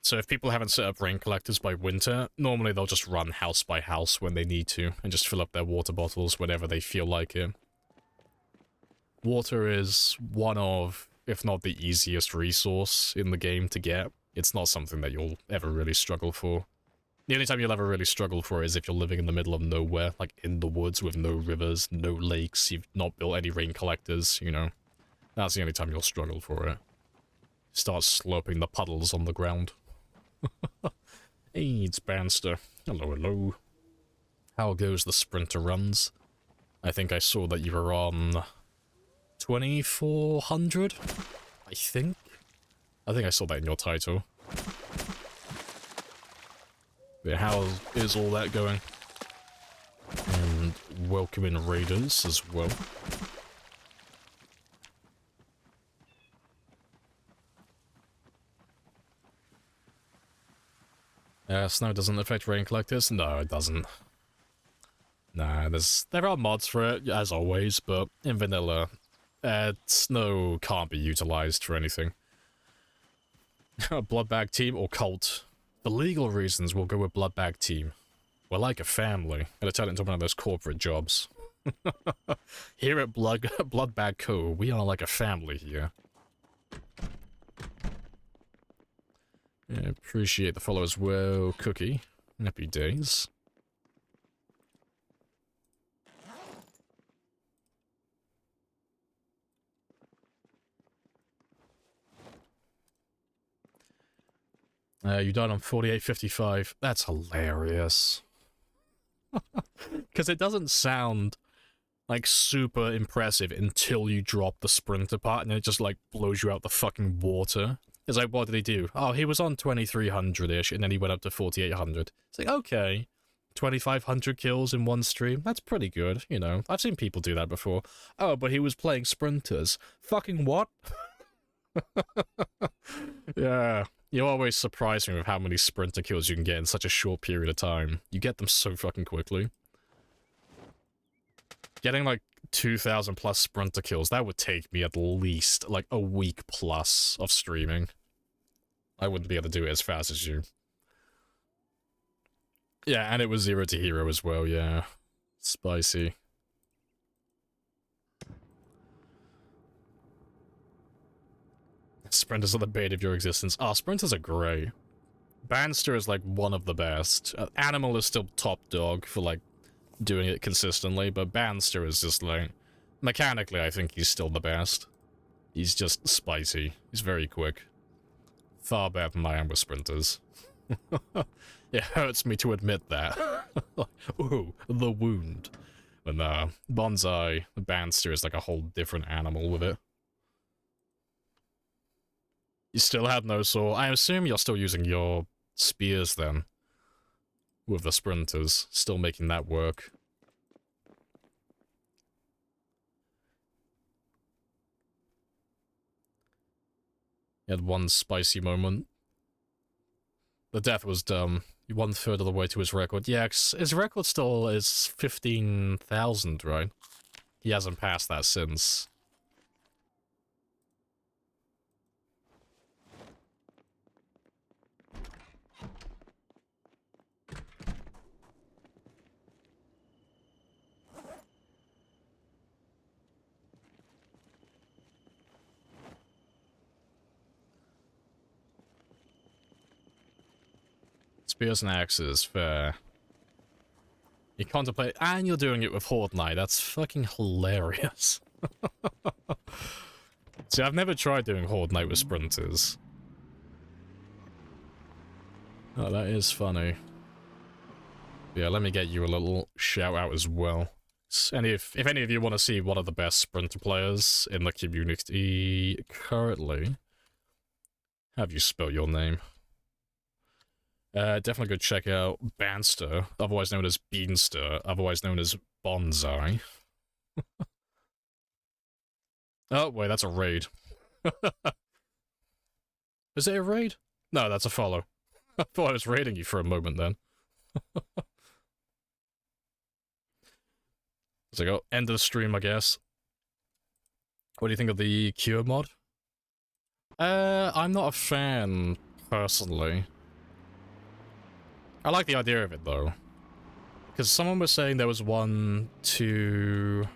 So if people haven't set up rain collectors by winter, normally they'll just run house by house when they need to, and just fill up their water bottles whenever they feel like it. Water is one of, if not the easiest resource in the game to get. It's not something that you'll ever really struggle for. The only time you'll ever really struggle for is if you're living in the middle of nowhere, like in the woods with no rivers, no lakes, you've not built any rain collectors, you know. That's the only time you'll struggle for it. Start slurping the puddles on the ground. Hey, it's Banster. Hello, hello. How goes the sprinter runs? I think I saw that you were on 2400, I think. I think I saw that in your title. Yeah, how is all that going? And welcome in raiders as well. Snow doesn't affect rain collectors? No, it doesn't. Nah, there are mods for it, as always, but in vanilla, snow can't be utilized for anything. Bloodbag team or cult? For legal reasons, we'll go with Bloodbag team. We're like a family. Gonna turn it into one of those corporate jobs. Here at Bloodbag Co., we are like a family here. Yeah, appreciate the follow as well, Cookie. Happy days. You died on 48.55. That's hilarious. Because it doesn't sound, like, super impressive until you drop the sprinter part, and it just, like, blows you out the fucking water. It's like, what did he do? Oh, he was on 2300-ish, and then he went up to 4800. It's like, okay. 2500 kills in one stream? That's pretty good, you know. I've seen people do that before. Oh, but he was playing sprinters. Fucking what? Yeah. You always surprise me with how many sprinter kills you can get in such a short period of time. You get them so fucking quickly. Getting like 2,000 plus sprinter kills, that would take me at least like a week plus of streaming. I wouldn't be able to do it as fast as you. Yeah, and it was 0 to hero as well, yeah. Spicy. Sprinters are the bait of your existence. Ah, sprinters are great. Banster is like one of the best. Animal is still top dog for like doing it consistently, but Banster is just like, mechanically I think he's still the best. He's just spicy. He's very quick. Far better than I am with sprinters. It hurts me to admit that. Ooh, the wound. But nah, Bonsai, Banster is like a whole different animal with it. You still have no saw. I assume you're still using your spears then. With the sprinters. Still making that work. You had one spicy moment. The death was dumb. 1/3 of the way to his record. Yeah, his record still is 15,000, right? He hasn't passed that since. Spears and axes, fair. You contemplate, and you're doing it with Horde Knight. That's fucking hilarious. See, I've never tried doing Horde Knight with sprinters. Oh, that is funny. Yeah, let me get you a little shout out as well. And if any of you want to see one of the best sprinter players in the community currently, have you spell your name? Definitely go check out Banster, otherwise known as Beanster, otherwise known as Bonsai. Oh, wait, that's a raid. Is it a raid? No, that's a follow. I thought I was raiding you for a moment then. So go end of the stream, I guess. What do you think of the Cure mod? I'm not a fan, personally. I like the idea of it, though. Because someone was saying there was one to...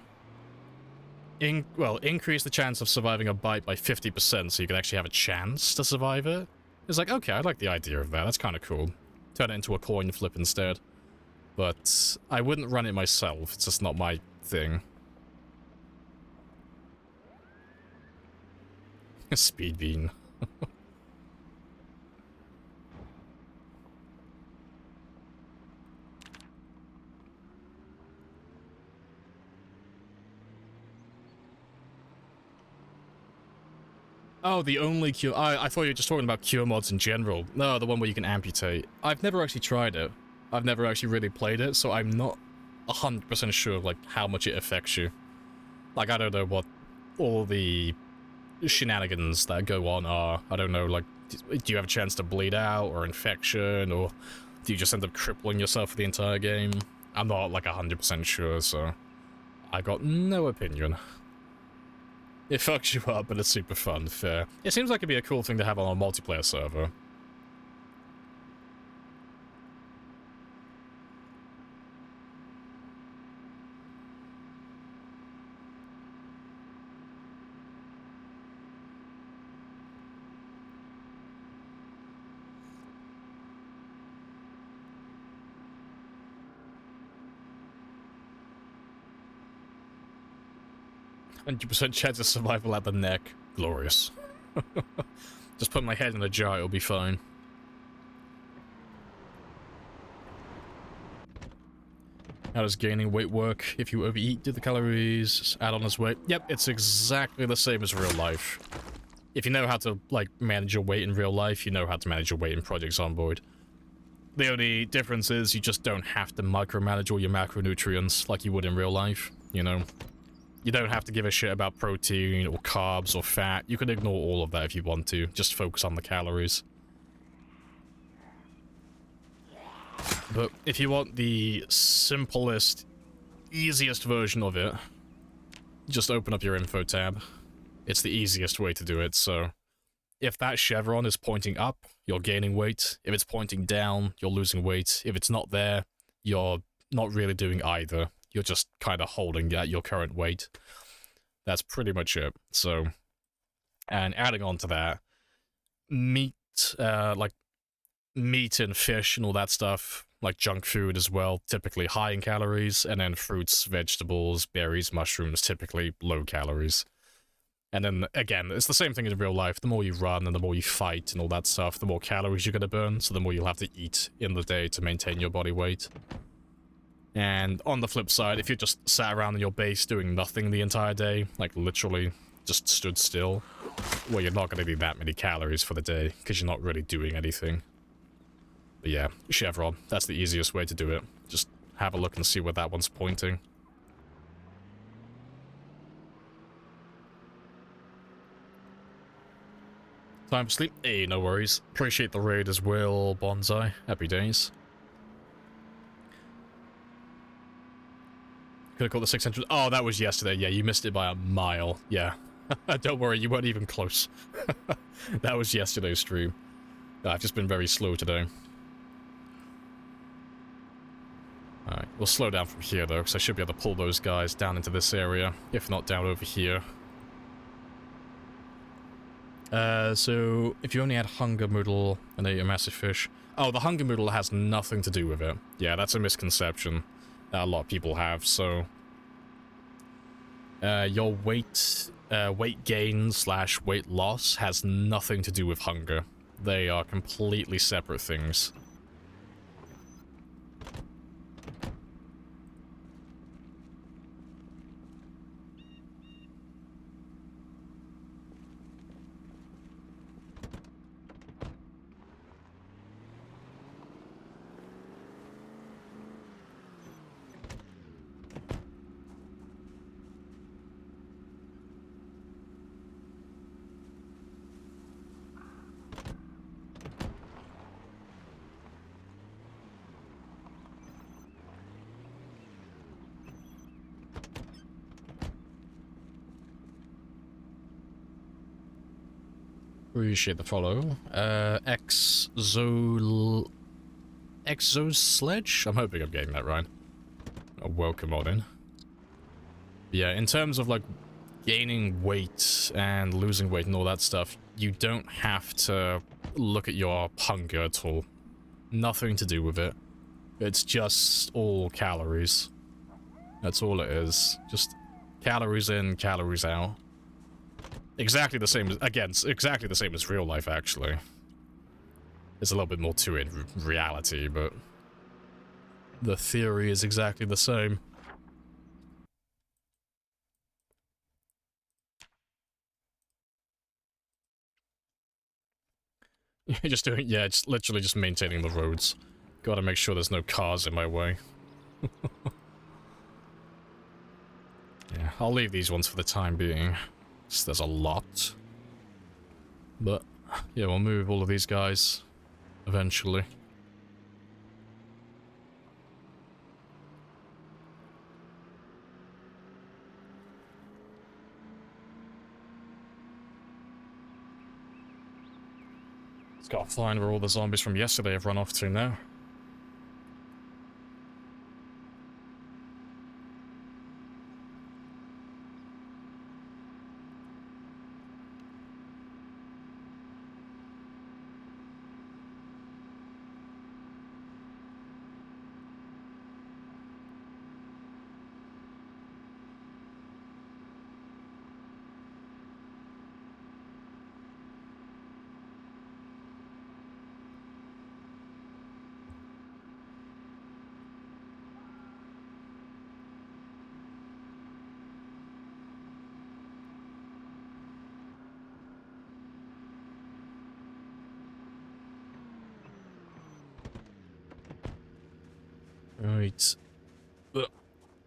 increase the chance of surviving a bite by 50% so you can actually have a chance to survive it. It's like, okay, I like the idea of that. That's kind of cool. Turn it into a coin flip instead. But I wouldn't run it myself. It's just not my thing. Speed bean. Oh, the only cure... I thought you were just talking about cure mods in general. No, the one where you can amputate. I've never actually tried it. I've never actually really played it, so I'm not 100% sure, like, how much it affects you. Like, I don't know what all the shenanigans that go on are. I don't know, like, do you have a chance to bleed out, or infection, or do you just end up crippling yourself for the entire game? I'm not, like, 100% sure, so I got no opinion. It fucks you up, but it's super fun, fair. It seems like it'd be a cool thing to have on a multiplayer server. %100% chance of survival at the neck. Glorious. Just put my head in a jar, it'll be fine. How does gaining weight work? If you overeat, do the calories add on as weight? Yep, it's exactly the same as real life. If you know how to, like, manage your weight in real life, you know how to manage your weight in Project Zomboid. The only difference is you just don't have to micromanage all your macronutrients like you would in real life, you know? You don't have to give a shit about protein or carbs or fat. You can ignore all of that if you want to. Just focus on the calories. But if you want the simplest, easiest version of it, just open up your info tab. It's the easiest way to do it, so... If that chevron is pointing up, you're gaining weight. If it's pointing down, you're losing weight. If it's not there, you're not really doing either. You're just kind of holding at your current weight. That's pretty much it. So, and adding on to that, meat, like meat and fish and all that stuff, like junk food as well, typically high in calories, and then fruits, vegetables, berries, mushrooms, typically low calories. And then, again, it's the same thing in real life. The more you run and the more you fight and all that stuff, the more calories you're going to burn, so the more you'll have to eat in the day to maintain your body weight. And on the flip side, if you just sat around in your base doing nothing the entire day, like literally just stood still, well, you're not going to need that many calories for the day, because you're not really doing anything. But yeah, chevron, that's the easiest way to do it. Just have a look and see where that one's pointing. Time for sleep? Hey, no worries. Appreciate the raid as well, Bonsai. Happy days. Could have caught the 600. Oh, that was yesterday. Yeah, you missed it by a mile. Yeah. Don't worry, you weren't even close. That was yesterday's stream. I've just been very slow today. Alright, we'll slow down from here, though, because I should be able to pull those guys down into this area, if not down over here. So, if you only had hunger moodle and ate a massive fish... Oh, the hunger moodle has nothing to do with it. Yeah, that's a misconception that a lot of people have, so... your weight gain / weight loss has nothing to do with hunger. They are completely separate things. Appreciate the follow. Exo Sledge? I'm hoping I'm getting that right. Welcome on in. Yeah, in terms of like gaining weight and losing weight and all that stuff, you don't have to look at your hunger at all. Nothing to do with it. It's just all calories. That's all it is. Just calories in, calories out. Exactly the same as, again, exactly the same as real life, actually. There's a little bit more to it in reality, but the theory is exactly the same. You're just doing, yeah, it's literally just maintaining the roads. Gotta make sure there's no cars in my way. Yeah, I'll leave these ones for the time being. There's a lot. But, yeah, we'll move all of these guys eventually. Just gotta find where all the zombies from yesterday have run off to now. Right.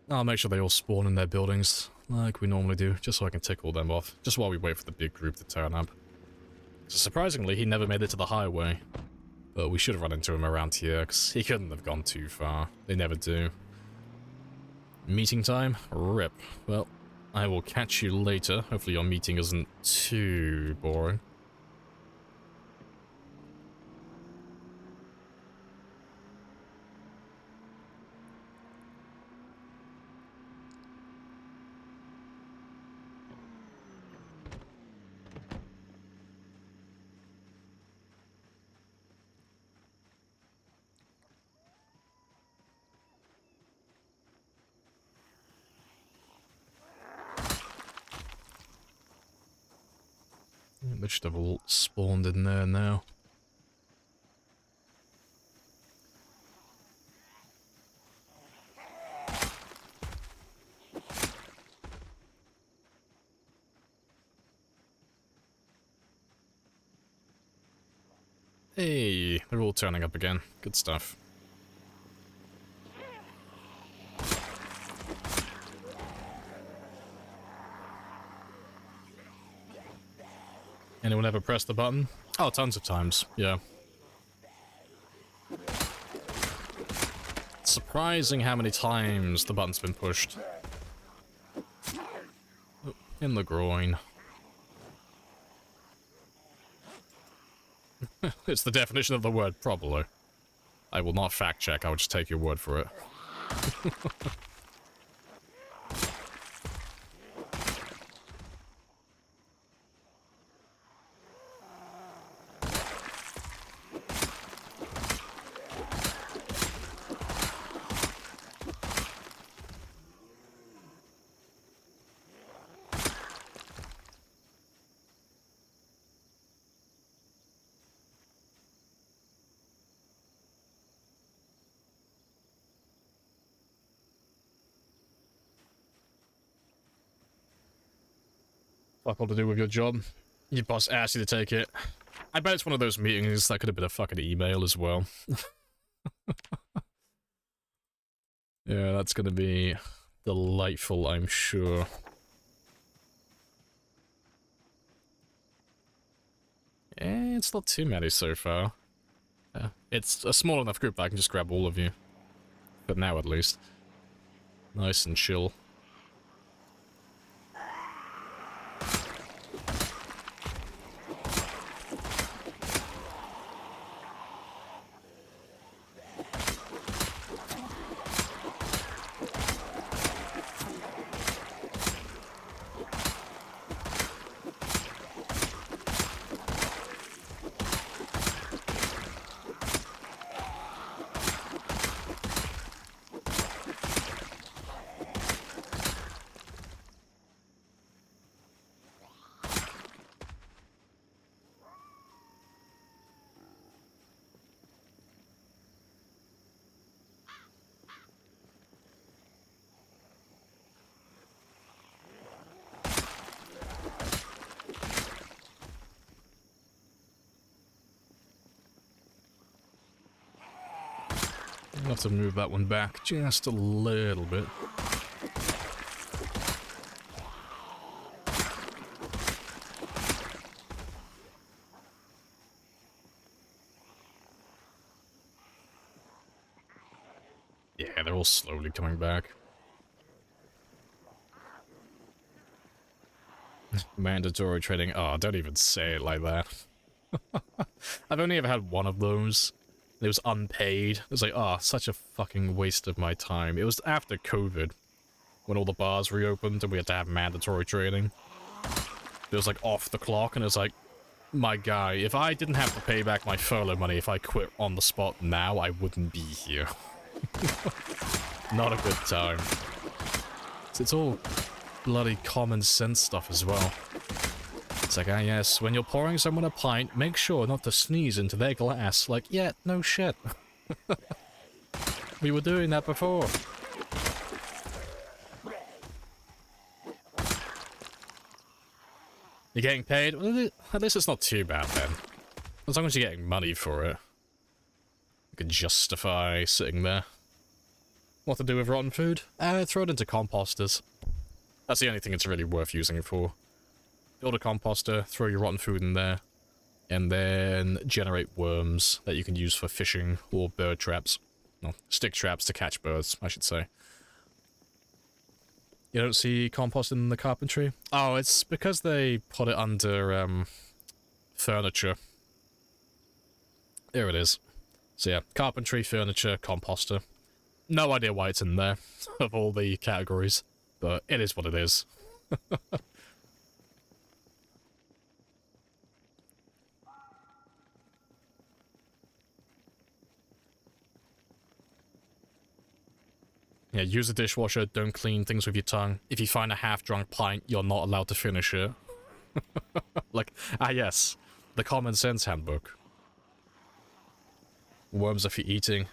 I'll make sure they all spawn in their buildings, like we normally do, just so I can tick all them off, just while we wait for the big group to turn up. So surprisingly, he never made it to the highway. But we should have run into him around here, because he couldn't have gone too far. They never do. Meeting time? Rip. Well, I will catch you later. Hopefully your meeting isn't too boring. They should have all spawned in there now. Hey, they're all turning up again. Good stuff. Anyone ever press the button? Oh, tons of times, yeah. It's surprising how many times the button's been pushed. Oh, in the groin. It's the definition of the word, probably. I will not fact check, I will just take your word for it. Fuck all to do with your job. Your boss asked you to take it. I bet it's one of those meetings that could have been a fucking email as well. Yeah, that's gonna be delightful, I'm sure. It's not too many so far. It's a small enough group that I can just grab all of you. For now, at least. Nice and chill. I'll have to move that one back just a little bit. Yeah, they're all slowly coming back. Mandatory trading. Oh, don't even say it like that. I've only ever had one of those. It was unpaid. It was like, oh, such a fucking waste of my time. It was after COVID, when all the bars reopened and we had to have mandatory trading. It was like off the clock, and it's like, my guy, if I didn't have to pay back my furlough money, if I quit on the spot now, I wouldn't be here. Not a good time. It's all bloody common sense stuff as well. It's like, ah yes, when you're pouring someone a pint, make sure not to sneeze into their glass. Like, yeah, no shit. We were doing that before. You're getting paid? Well, at least it's not too bad then. As long as you're getting money for it. You can justify sitting there. What to do with rotten food? Throw it into composters. That's the only thing it's really worth using it for. Build a composter, throw your rotten food in there, and then generate worms that you can use for fishing or bird traps. No, stick traps to catch birds, I should say. You don't see compost in the carpentry? Oh, it's because they put it under, furniture. There it is. So yeah, carpentry, furniture, composter. No idea why it's in there, of all the categories, but it is what it is. Yeah, use a dishwasher, don't clean things with your tongue. If you find a half-drunk pint, you're not allowed to finish it. Like, ah yes, the common sense handbook. Worms are for eating.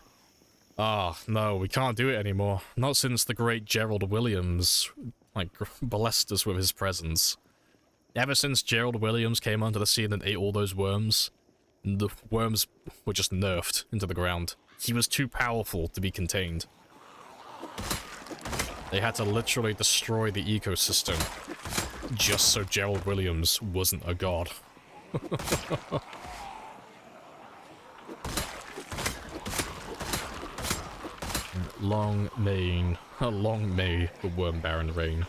Ah, no, we can't do it anymore. Not since the great Gerald Williams, like, blessed us with his presence. Ever since Gerald Williams came onto the scene and ate all those worms, the worms were just nerfed into the ground. He was too powerful to be contained. They had to literally destroy the ecosystem just so Gerald Williams wasn't a god. Long may the Worm Baron reign.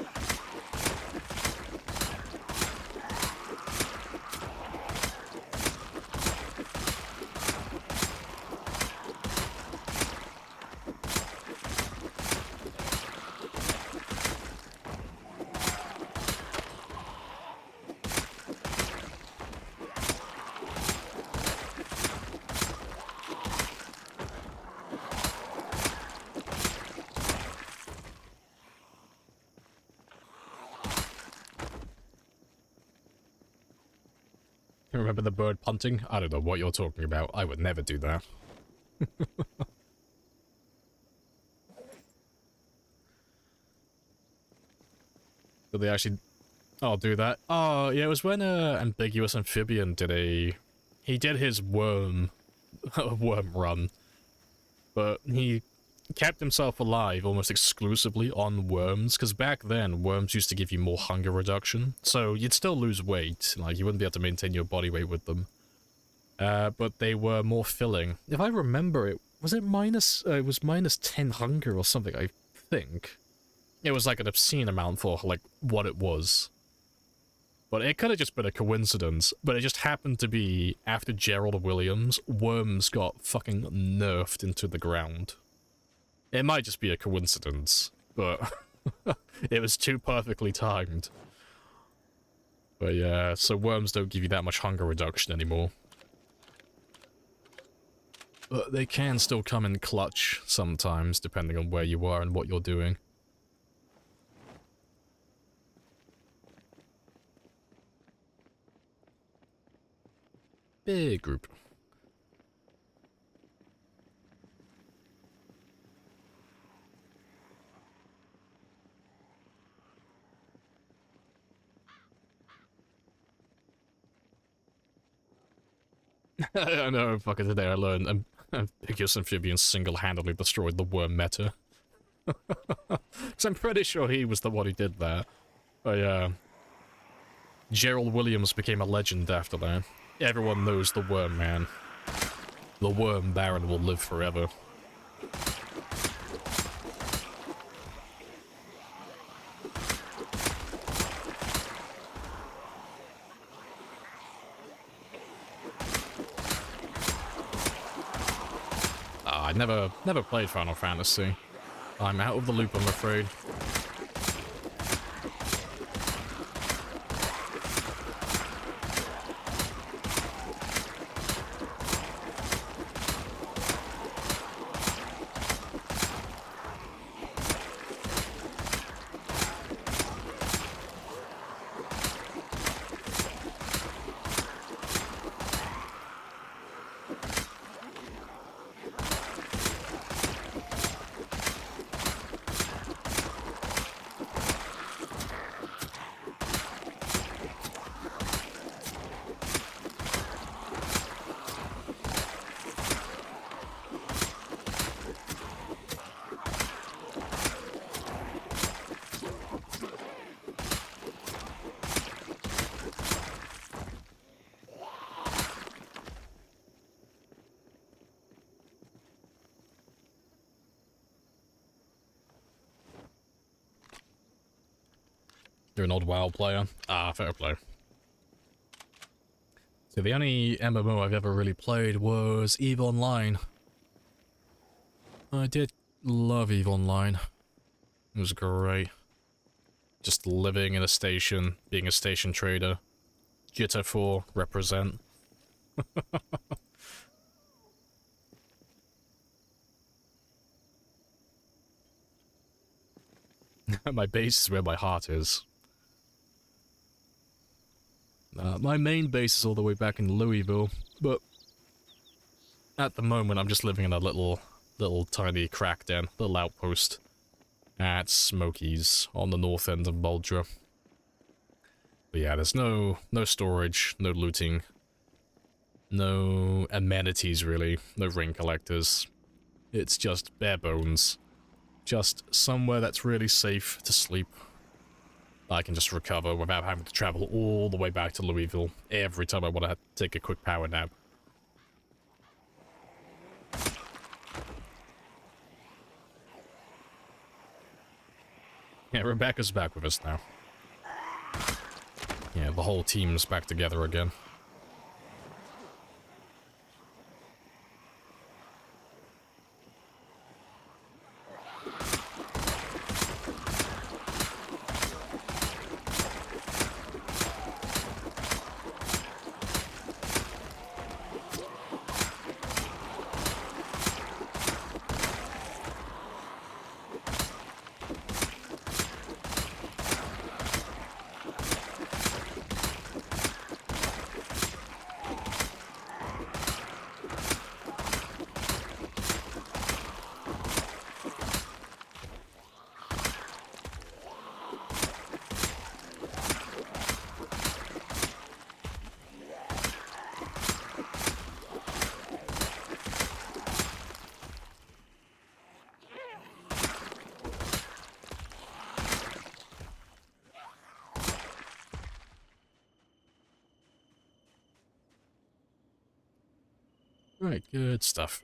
Remember the bird punting? I don't know what you're talking about. I would never do that. Did they actually... Oh, do that? Oh, yeah, it was when Ambiguous Amphibian did a... He did his worm run. But he kept himself alive almost exclusively on worms, because back then, worms used to give you more hunger reduction, so you'd still lose weight, like, you wouldn't be able to maintain your body weight with them. But they were more filling. If I remember it, was it minus 10 hunger or something, I think. It was like an obscene amount for, like, what it was. But it could have just been a coincidence, but it just happened to be, after Gerald Williams, worms got fucking nerfed into the ground. It might just be a coincidence, but it was too perfectly timed. But yeah, so worms don't give you that much hunger reduction anymore. But they can still come in clutch sometimes, depending on where you are and what you're doing. Big group. I know, fucking today I learned Biggest amphibian single-handedly destroyed the worm meta. Because I'm pretty sure he was the one who did that. But yeah, Gerald Williams became a legend after that. Everyone knows the Worm Man. The Worm Baron will live forever. I never played Final Fantasy. I'm out of the loop, I'm afraid. You're an odd WoW player. Ah, fair play. So the only MMO I've ever really played was EVE Online. I did love EVE Online. It was great. Just living in a station, being a station trader. Jitter 4, represent. My base is where my heart is. My main base is all the way back in Louisville, but at the moment I'm just living in a little tiny crack den, little outpost at Smokies on the north end of Buldra. But yeah, there's no storage, no looting, no amenities really, no ring collectors. It's just bare bones. Just somewhere that's really safe to sleep. I can just recover without having to travel all the way back to Louisville every time I want to take a quick power nap. Yeah, Rebecca's back with us now. Yeah, the whole team's back together again. Right, good stuff.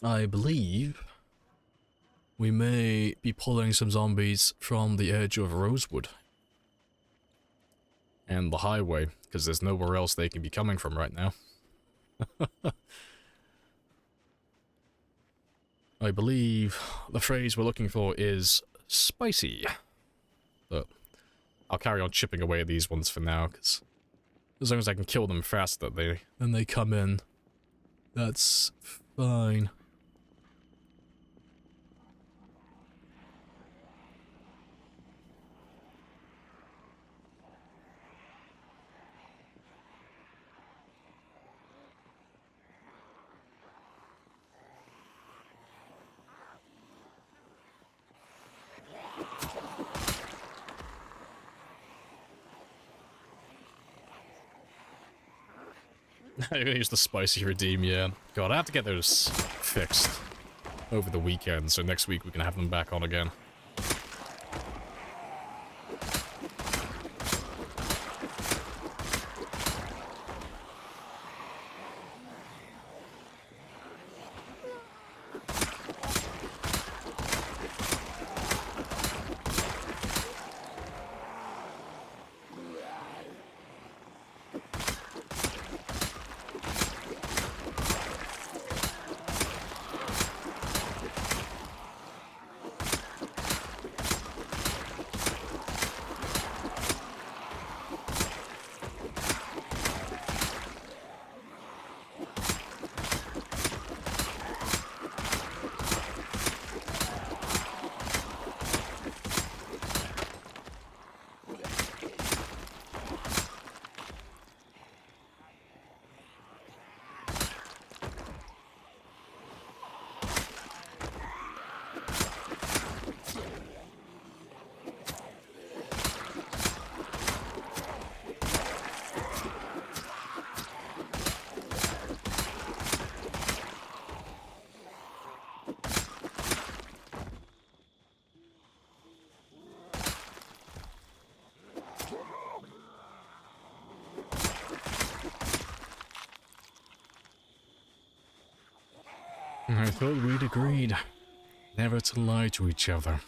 I believe we may be pulling some zombies from the edge of Rosewood and the highway, because there's nowhere else they can be coming from right now. I believe the phrase we're looking for is spicy. But I'll carry on chipping away at these ones for now, because as long as I can kill them faster than they come in, that's fine. I'm gonna use the spicy redeem, yeah. God, I have to get those fixed over the weekend, so next week we can have them back on again. I thought we'd agreed never to lie to each other.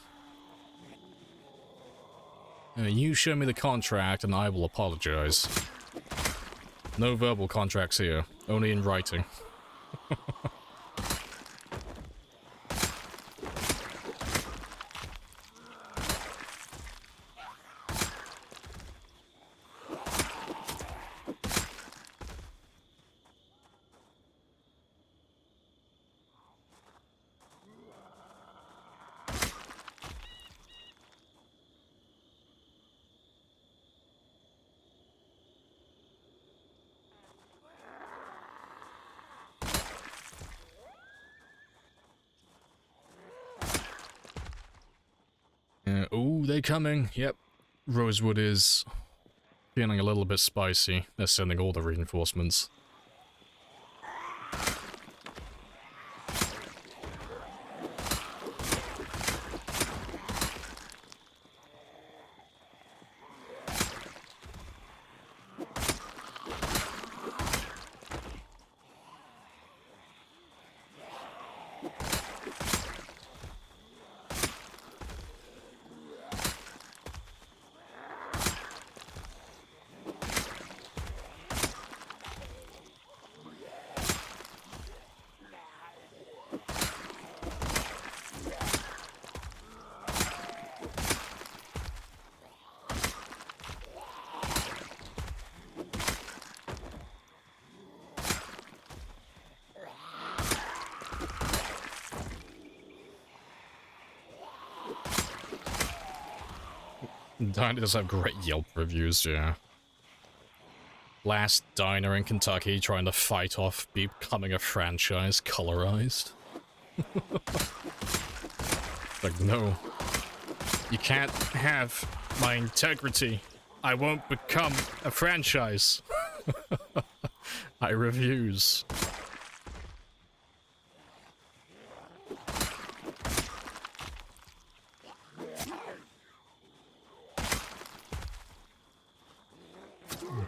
You show me the contract and I will apologize. No verbal contracts here, only in writing. Oh, they're coming. Yep. Rosewood is feeling a little bit spicy. They're sending all the reinforcements. Diner does have great Yelp reviews, yeah. Last diner in Kentucky trying to fight off becoming a franchise colorized. Like, no. You can't have my integrity. I won't become a franchise. I refuse.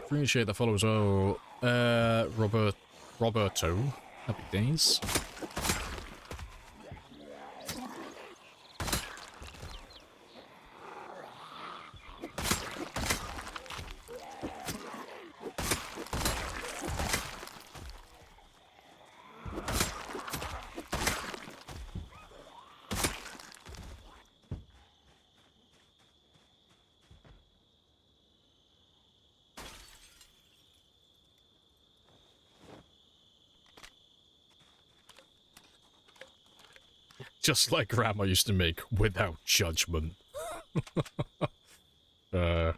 Appreciate the follows. Oh, Roberto. Happy days. Just like Grandma used to make, without judgment. Yeah,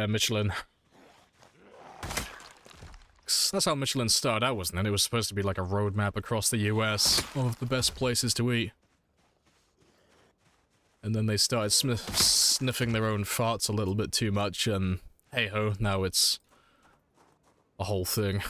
Michelin. That's how Michelin started out, wasn't it? It was supposed to be like a roadmap across the US of the best places to eat. And then they started sniffing their own farts a little bit too much, and hey-ho, now it's a whole thing.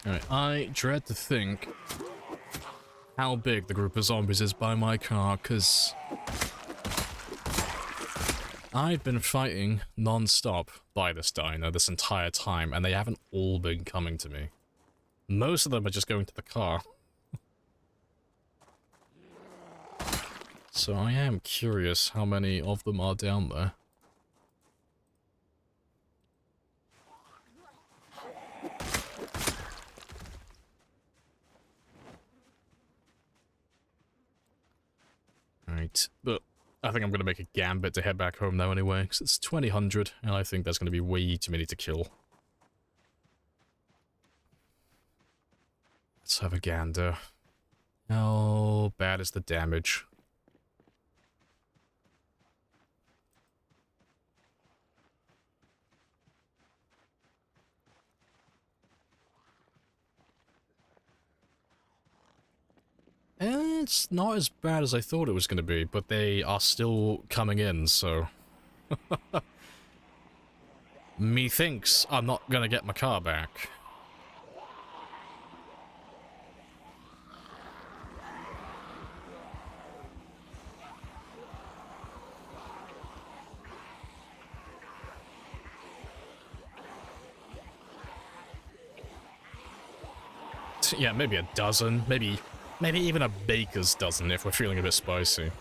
Alright, I dread to think how big the group of zombies is by my car, because I've been fighting non-stop by this diner this entire time, and they haven't all been coming to me. Most of them are just going to the car. So I am curious how many of them are down there. Right, but I think I'm going to make a gambit to head back home now anyway, because it's 2000, and I think there's going to be way too many to kill. Let's have a gander. How bad is the damage? It's not as bad as I thought it was going to be, but they are still coming in, so... Methinks I'm not going to get my car back. Yeah, maybe a dozen, maybe even a baker's dozen if we're feeling a bit spicy.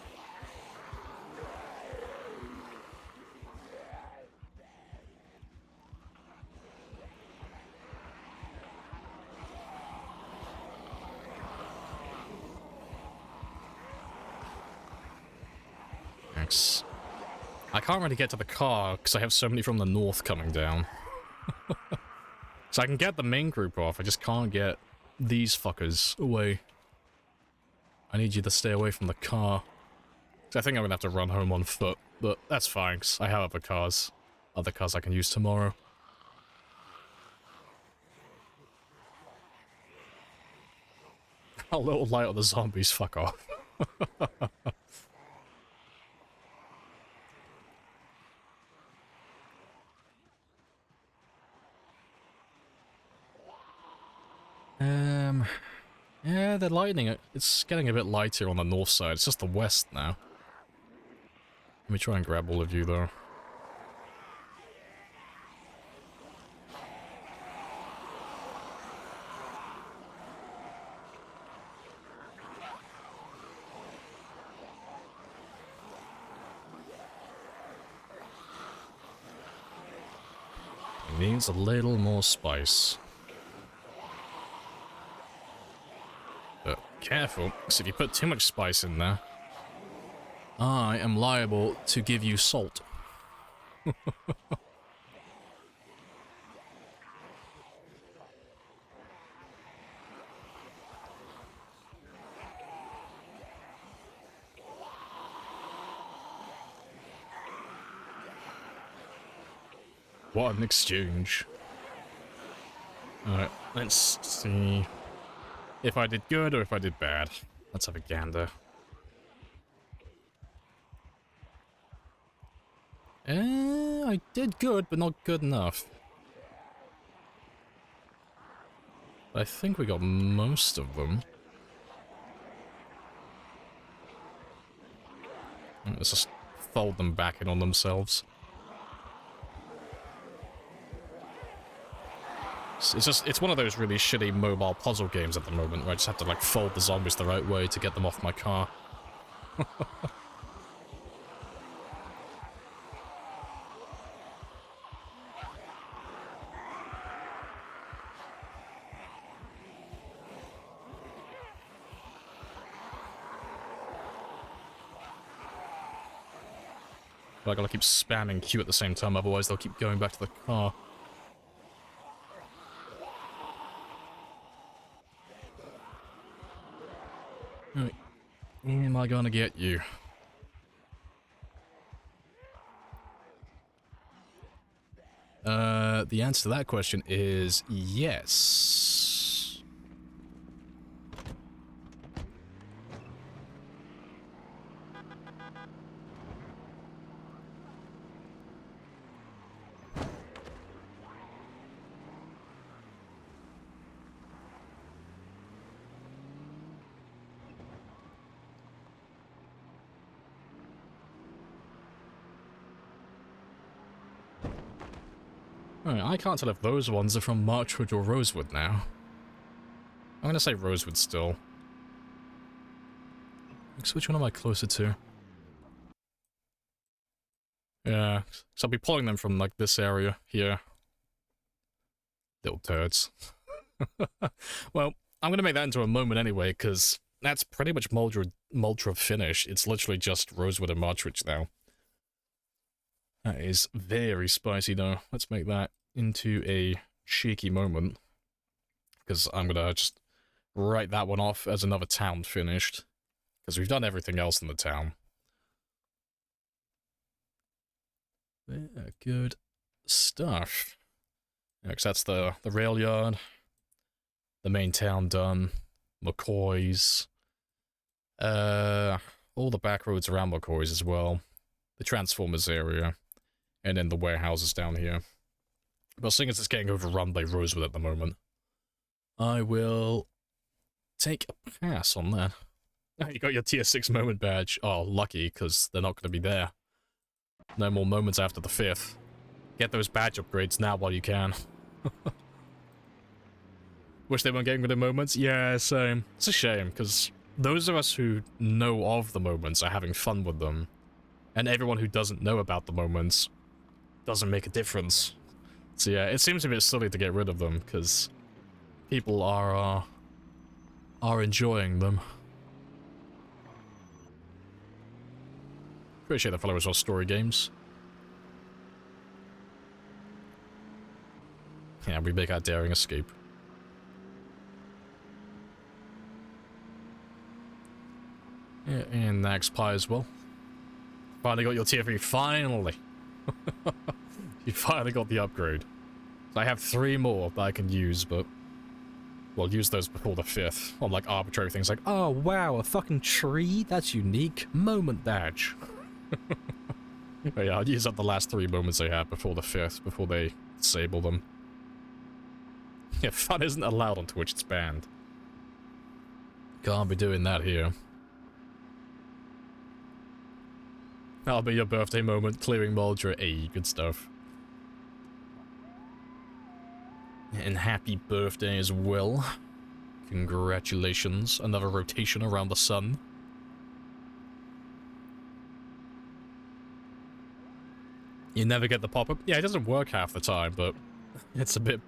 Thanks. I can't really get to the car because I have so many from the north coming down. So I can get the main group off, I just can't get these fuckers away. I need you to stay away from the car. I think I'm gonna have to run home on foot, but that's fine, because I have other cars. Other cars I can use tomorrow. A little light on the zombies, fuck off. Yeah, they're lightening it. It's getting a bit lighter on the north side. It's just the west now. Let me try and grab all of you, though. It needs a little more spice. But careful, because if you put too much spice in there, I am liable to give you salt. What an exchange. Alright, let's see if I did good or if I did bad. Let's have a gander. I did good, but not good enough. I think we got most of them. Let's just fold them back in on themselves. It's one of those really shitty mobile puzzle games at the moment where I just have to like fold the zombies the right way to get them off my car. But I gotta keep spamming Q at the same time, otherwise they'll keep going back to the car. Right. Am I gonna get you? The answer to that question is yes. Alright, I can't tell if those ones are from Marchwood or Rosewood now. I'm gonna say Rosewood still. So which one am I closer to? Yeah, so I'll be pulling them from, like, this area here. Little turds. Well, I'm gonna make that into a moment anyway, because that's pretty much Moltra finish. It's literally just Rosewood and Marchwood now. That is very spicy, though. Let's make that into a cheeky moment. Because I'm gonna just write that one off as another town finished. Because we've done everything else in the town. Good stuff. Because that's the rail yard. The main town done. McCoy's. All the back roads around McCoy's as well. The Transformers area. And then the warehouses down here. But seeing as it's getting overrun by Rosewood at the moment, I will take a pass on that. You got your tier 6 moment badge. Oh, lucky, because they're not going to be there. No more moments after the 5th. Get those badge upgrades now while you can. Wish they weren't getting rid of moments? Yeah, same. It's a shame, because those of us who know of the moments are having fun with them. And everyone who doesn't know about the moments doesn't make a difference. So yeah, it seems a bit silly to get rid of them, because people are enjoying them. Appreciate the followers of story games. Yeah, we make our daring escape. Yeah, and Nags Pie as well. Finally got your tier 3, finally! You finally got the upgrade. So I have 3 more that I can use, but we'll use those before the 5th, on like arbitrary things like, oh wow, a fucking tree? That's unique. Moment badge. But yeah, I'll use up the last 3 moments I have before the 5th, before they disable them. Yeah, fun isn't allowed on Twitch, it's banned. Can't be doing that here. That'll be your birthday moment, clearing Moldra. Hey, good stuff. And happy birthday as well. Congratulations. Another rotation around the sun. You never get the pop-up? Yeah, it doesn't work half the time, but it's a bit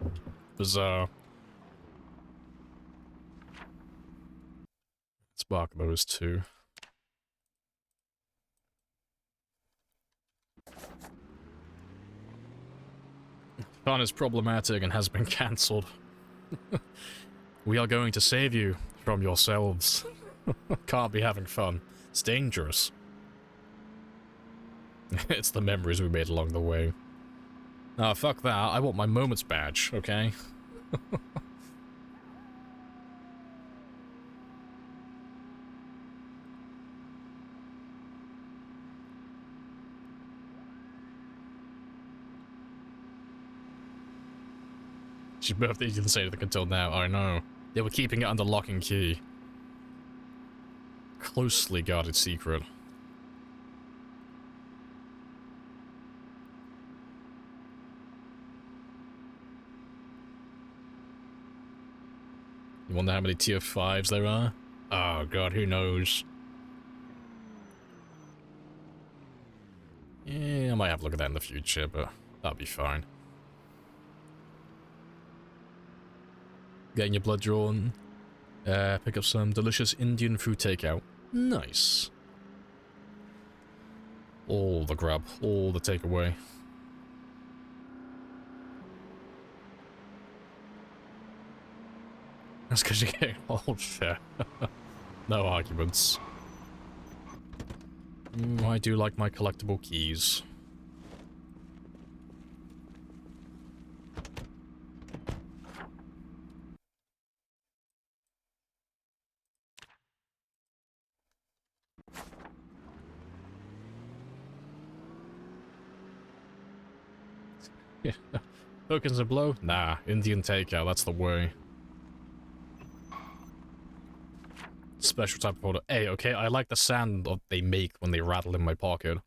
bizarre. Let's mark those 2. Fun is problematic and has been cancelled. We are going to save you from yourselves. Can't be having fun. It's dangerous. It's the memories we made along the way. Ah, fuck that. I want my moments badge, okay? Your birthday didn't say anything until now, I know. They were keeping it under lock and key. Closely guarded secret. You wonder how many tier 5s there are? Oh god, who knows? Yeah, I might have a look at that in the future, but that'll be fine. Getting your blood drawn. Pick up some delicious Indian food takeout. Nice. All the grab, all the takeaway. That's because you're getting old, fair. No arguments. I do like my collectible keys. Yeah. Tokens and blow? Nah, Indian takeout, that's the way. Special type of order. Hey, okay, I like the sound that they make when they rattle in my pocket.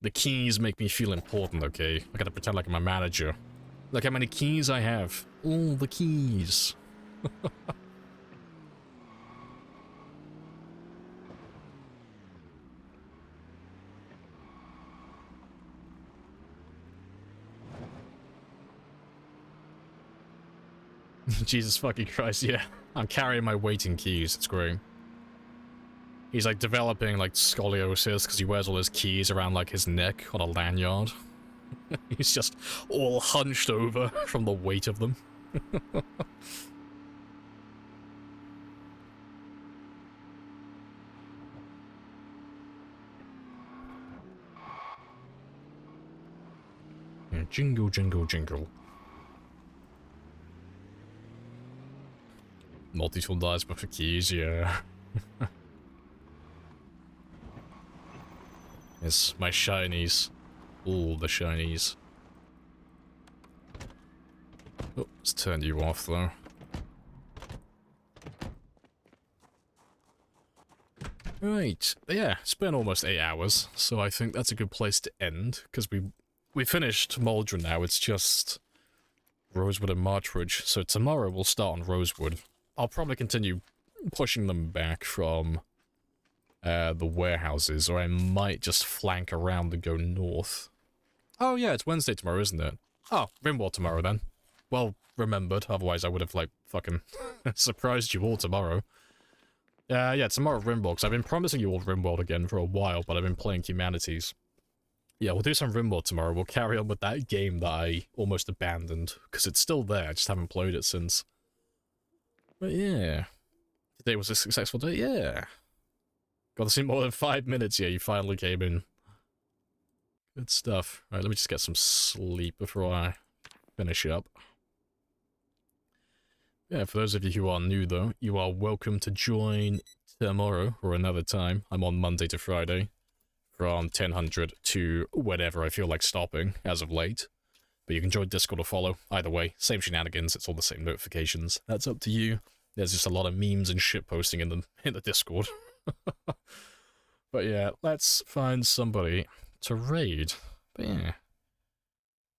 The keys make me feel important, okay? I gotta pretend like I'm a manager. Look how many keys I have. All the keys. Jesus fucking Christ, yeah. I'm carrying my weight in keys, it's great. He's like developing like scoliosis because he wears all his keys around like his neck on a lanyard. He's just all hunched over from the weight of them. Yeah, jingle, jingle, jingle. Multi-tool dies, but for keys, yeah. Yes, my shinies. All the shinies. Oh, let's turn you off, though. Right, yeah, it's been almost 8 hours, so I think that's a good place to end, because we finished Maldron now, it's just Rosewood and Marchridge, so tomorrow we'll start on Rosewood. I'll probably continue pushing them back from the warehouses, or I might just flank around and go north. Oh yeah, it's Wednesday tomorrow, isn't it? Oh, Rimworld tomorrow then. Well remembered, otherwise I would have, like, fucking surprised you all tomorrow. Yeah, tomorrow Rimworld, because I've been promising you all Rimworld again for a while, but I've been playing Humanities. Yeah, we'll do some Rimworld tomorrow. We'll carry on with that game that I almost abandoned, because it's still there, I just haven't played it since. But yeah. Today was a successful day, yeah. Got to see more than 5 minutes, yeah, you finally came in. Good stuff. Alright, let me just get some sleep before I finish up. Yeah, for those of you who are new, though, you are welcome to join tomorrow or another time. I'm on Monday to Friday from 1000 to whenever I feel like stopping, as of late. But you can join Discord or follow. Either way, same shenanigans, it's all the same notifications. That's up to you. There's just a lot of memes and shit posting in the Discord. But yeah, let's find somebody to raid. But yeah.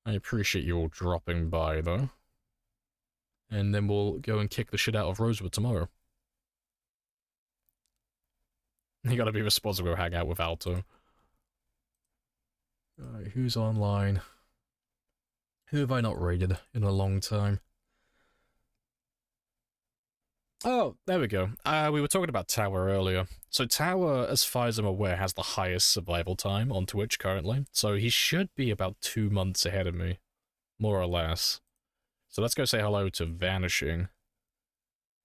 I appreciate you all dropping by, though. And then we'll go and kick the shit out of Rosewood tomorrow. You gotta be responsible, hang out with Alto. Alright, who's online? Who have I not raided in a long time? Oh, there we go. We were talking about Tower earlier. So Tower, as far as I'm aware, has the highest survival time on Twitch currently. So he should be about 2 months ahead of me. More or less. So let's go say hello to Vanishing.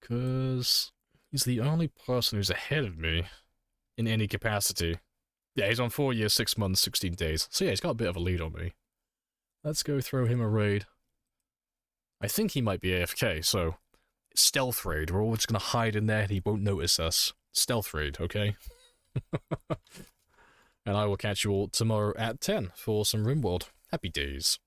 Because he's the only person who's ahead of me in any capacity. Yeah, he's on 4 years, 6 months, 16 days. So yeah, he's got a bit of a lead on me. Let's go throw him a raid. I think he might be AFK, so stealth raid. We're all just gonna hide in there and he won't notice us. Stealth raid, okay? And I will catch you all tomorrow at 10 for some Rimworld. Happy days.